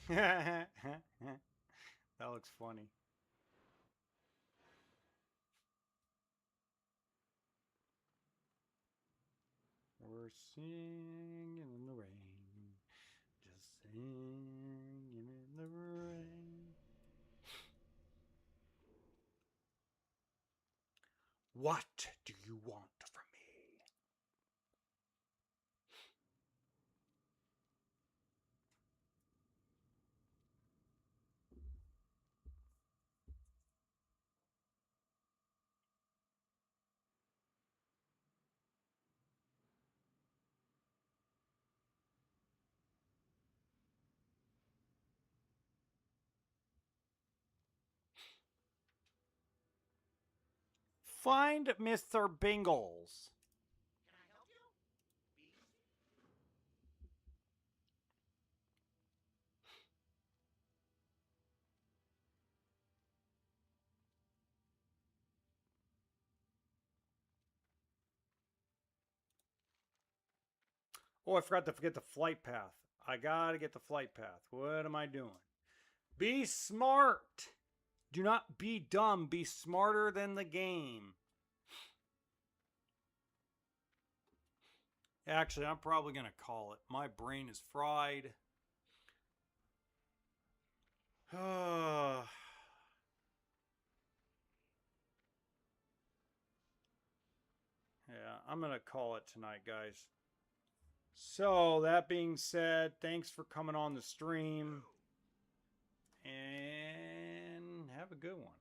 That looks funny. We're singing in the rain, just singing in the rain. What do you want from me? Find Mr. Bingles. Can I help you? Bees? Oh, I forgot to forget the flight path. I gotta get the flight path. What am I doing? Be smart. Do not be dumb. Be smarter than the game. Actually, I'm probably going to call it. My brain is fried. Yeah, I'm going to call it tonight, guys. So, that being said, thanks for coming on the stream. And have a good one.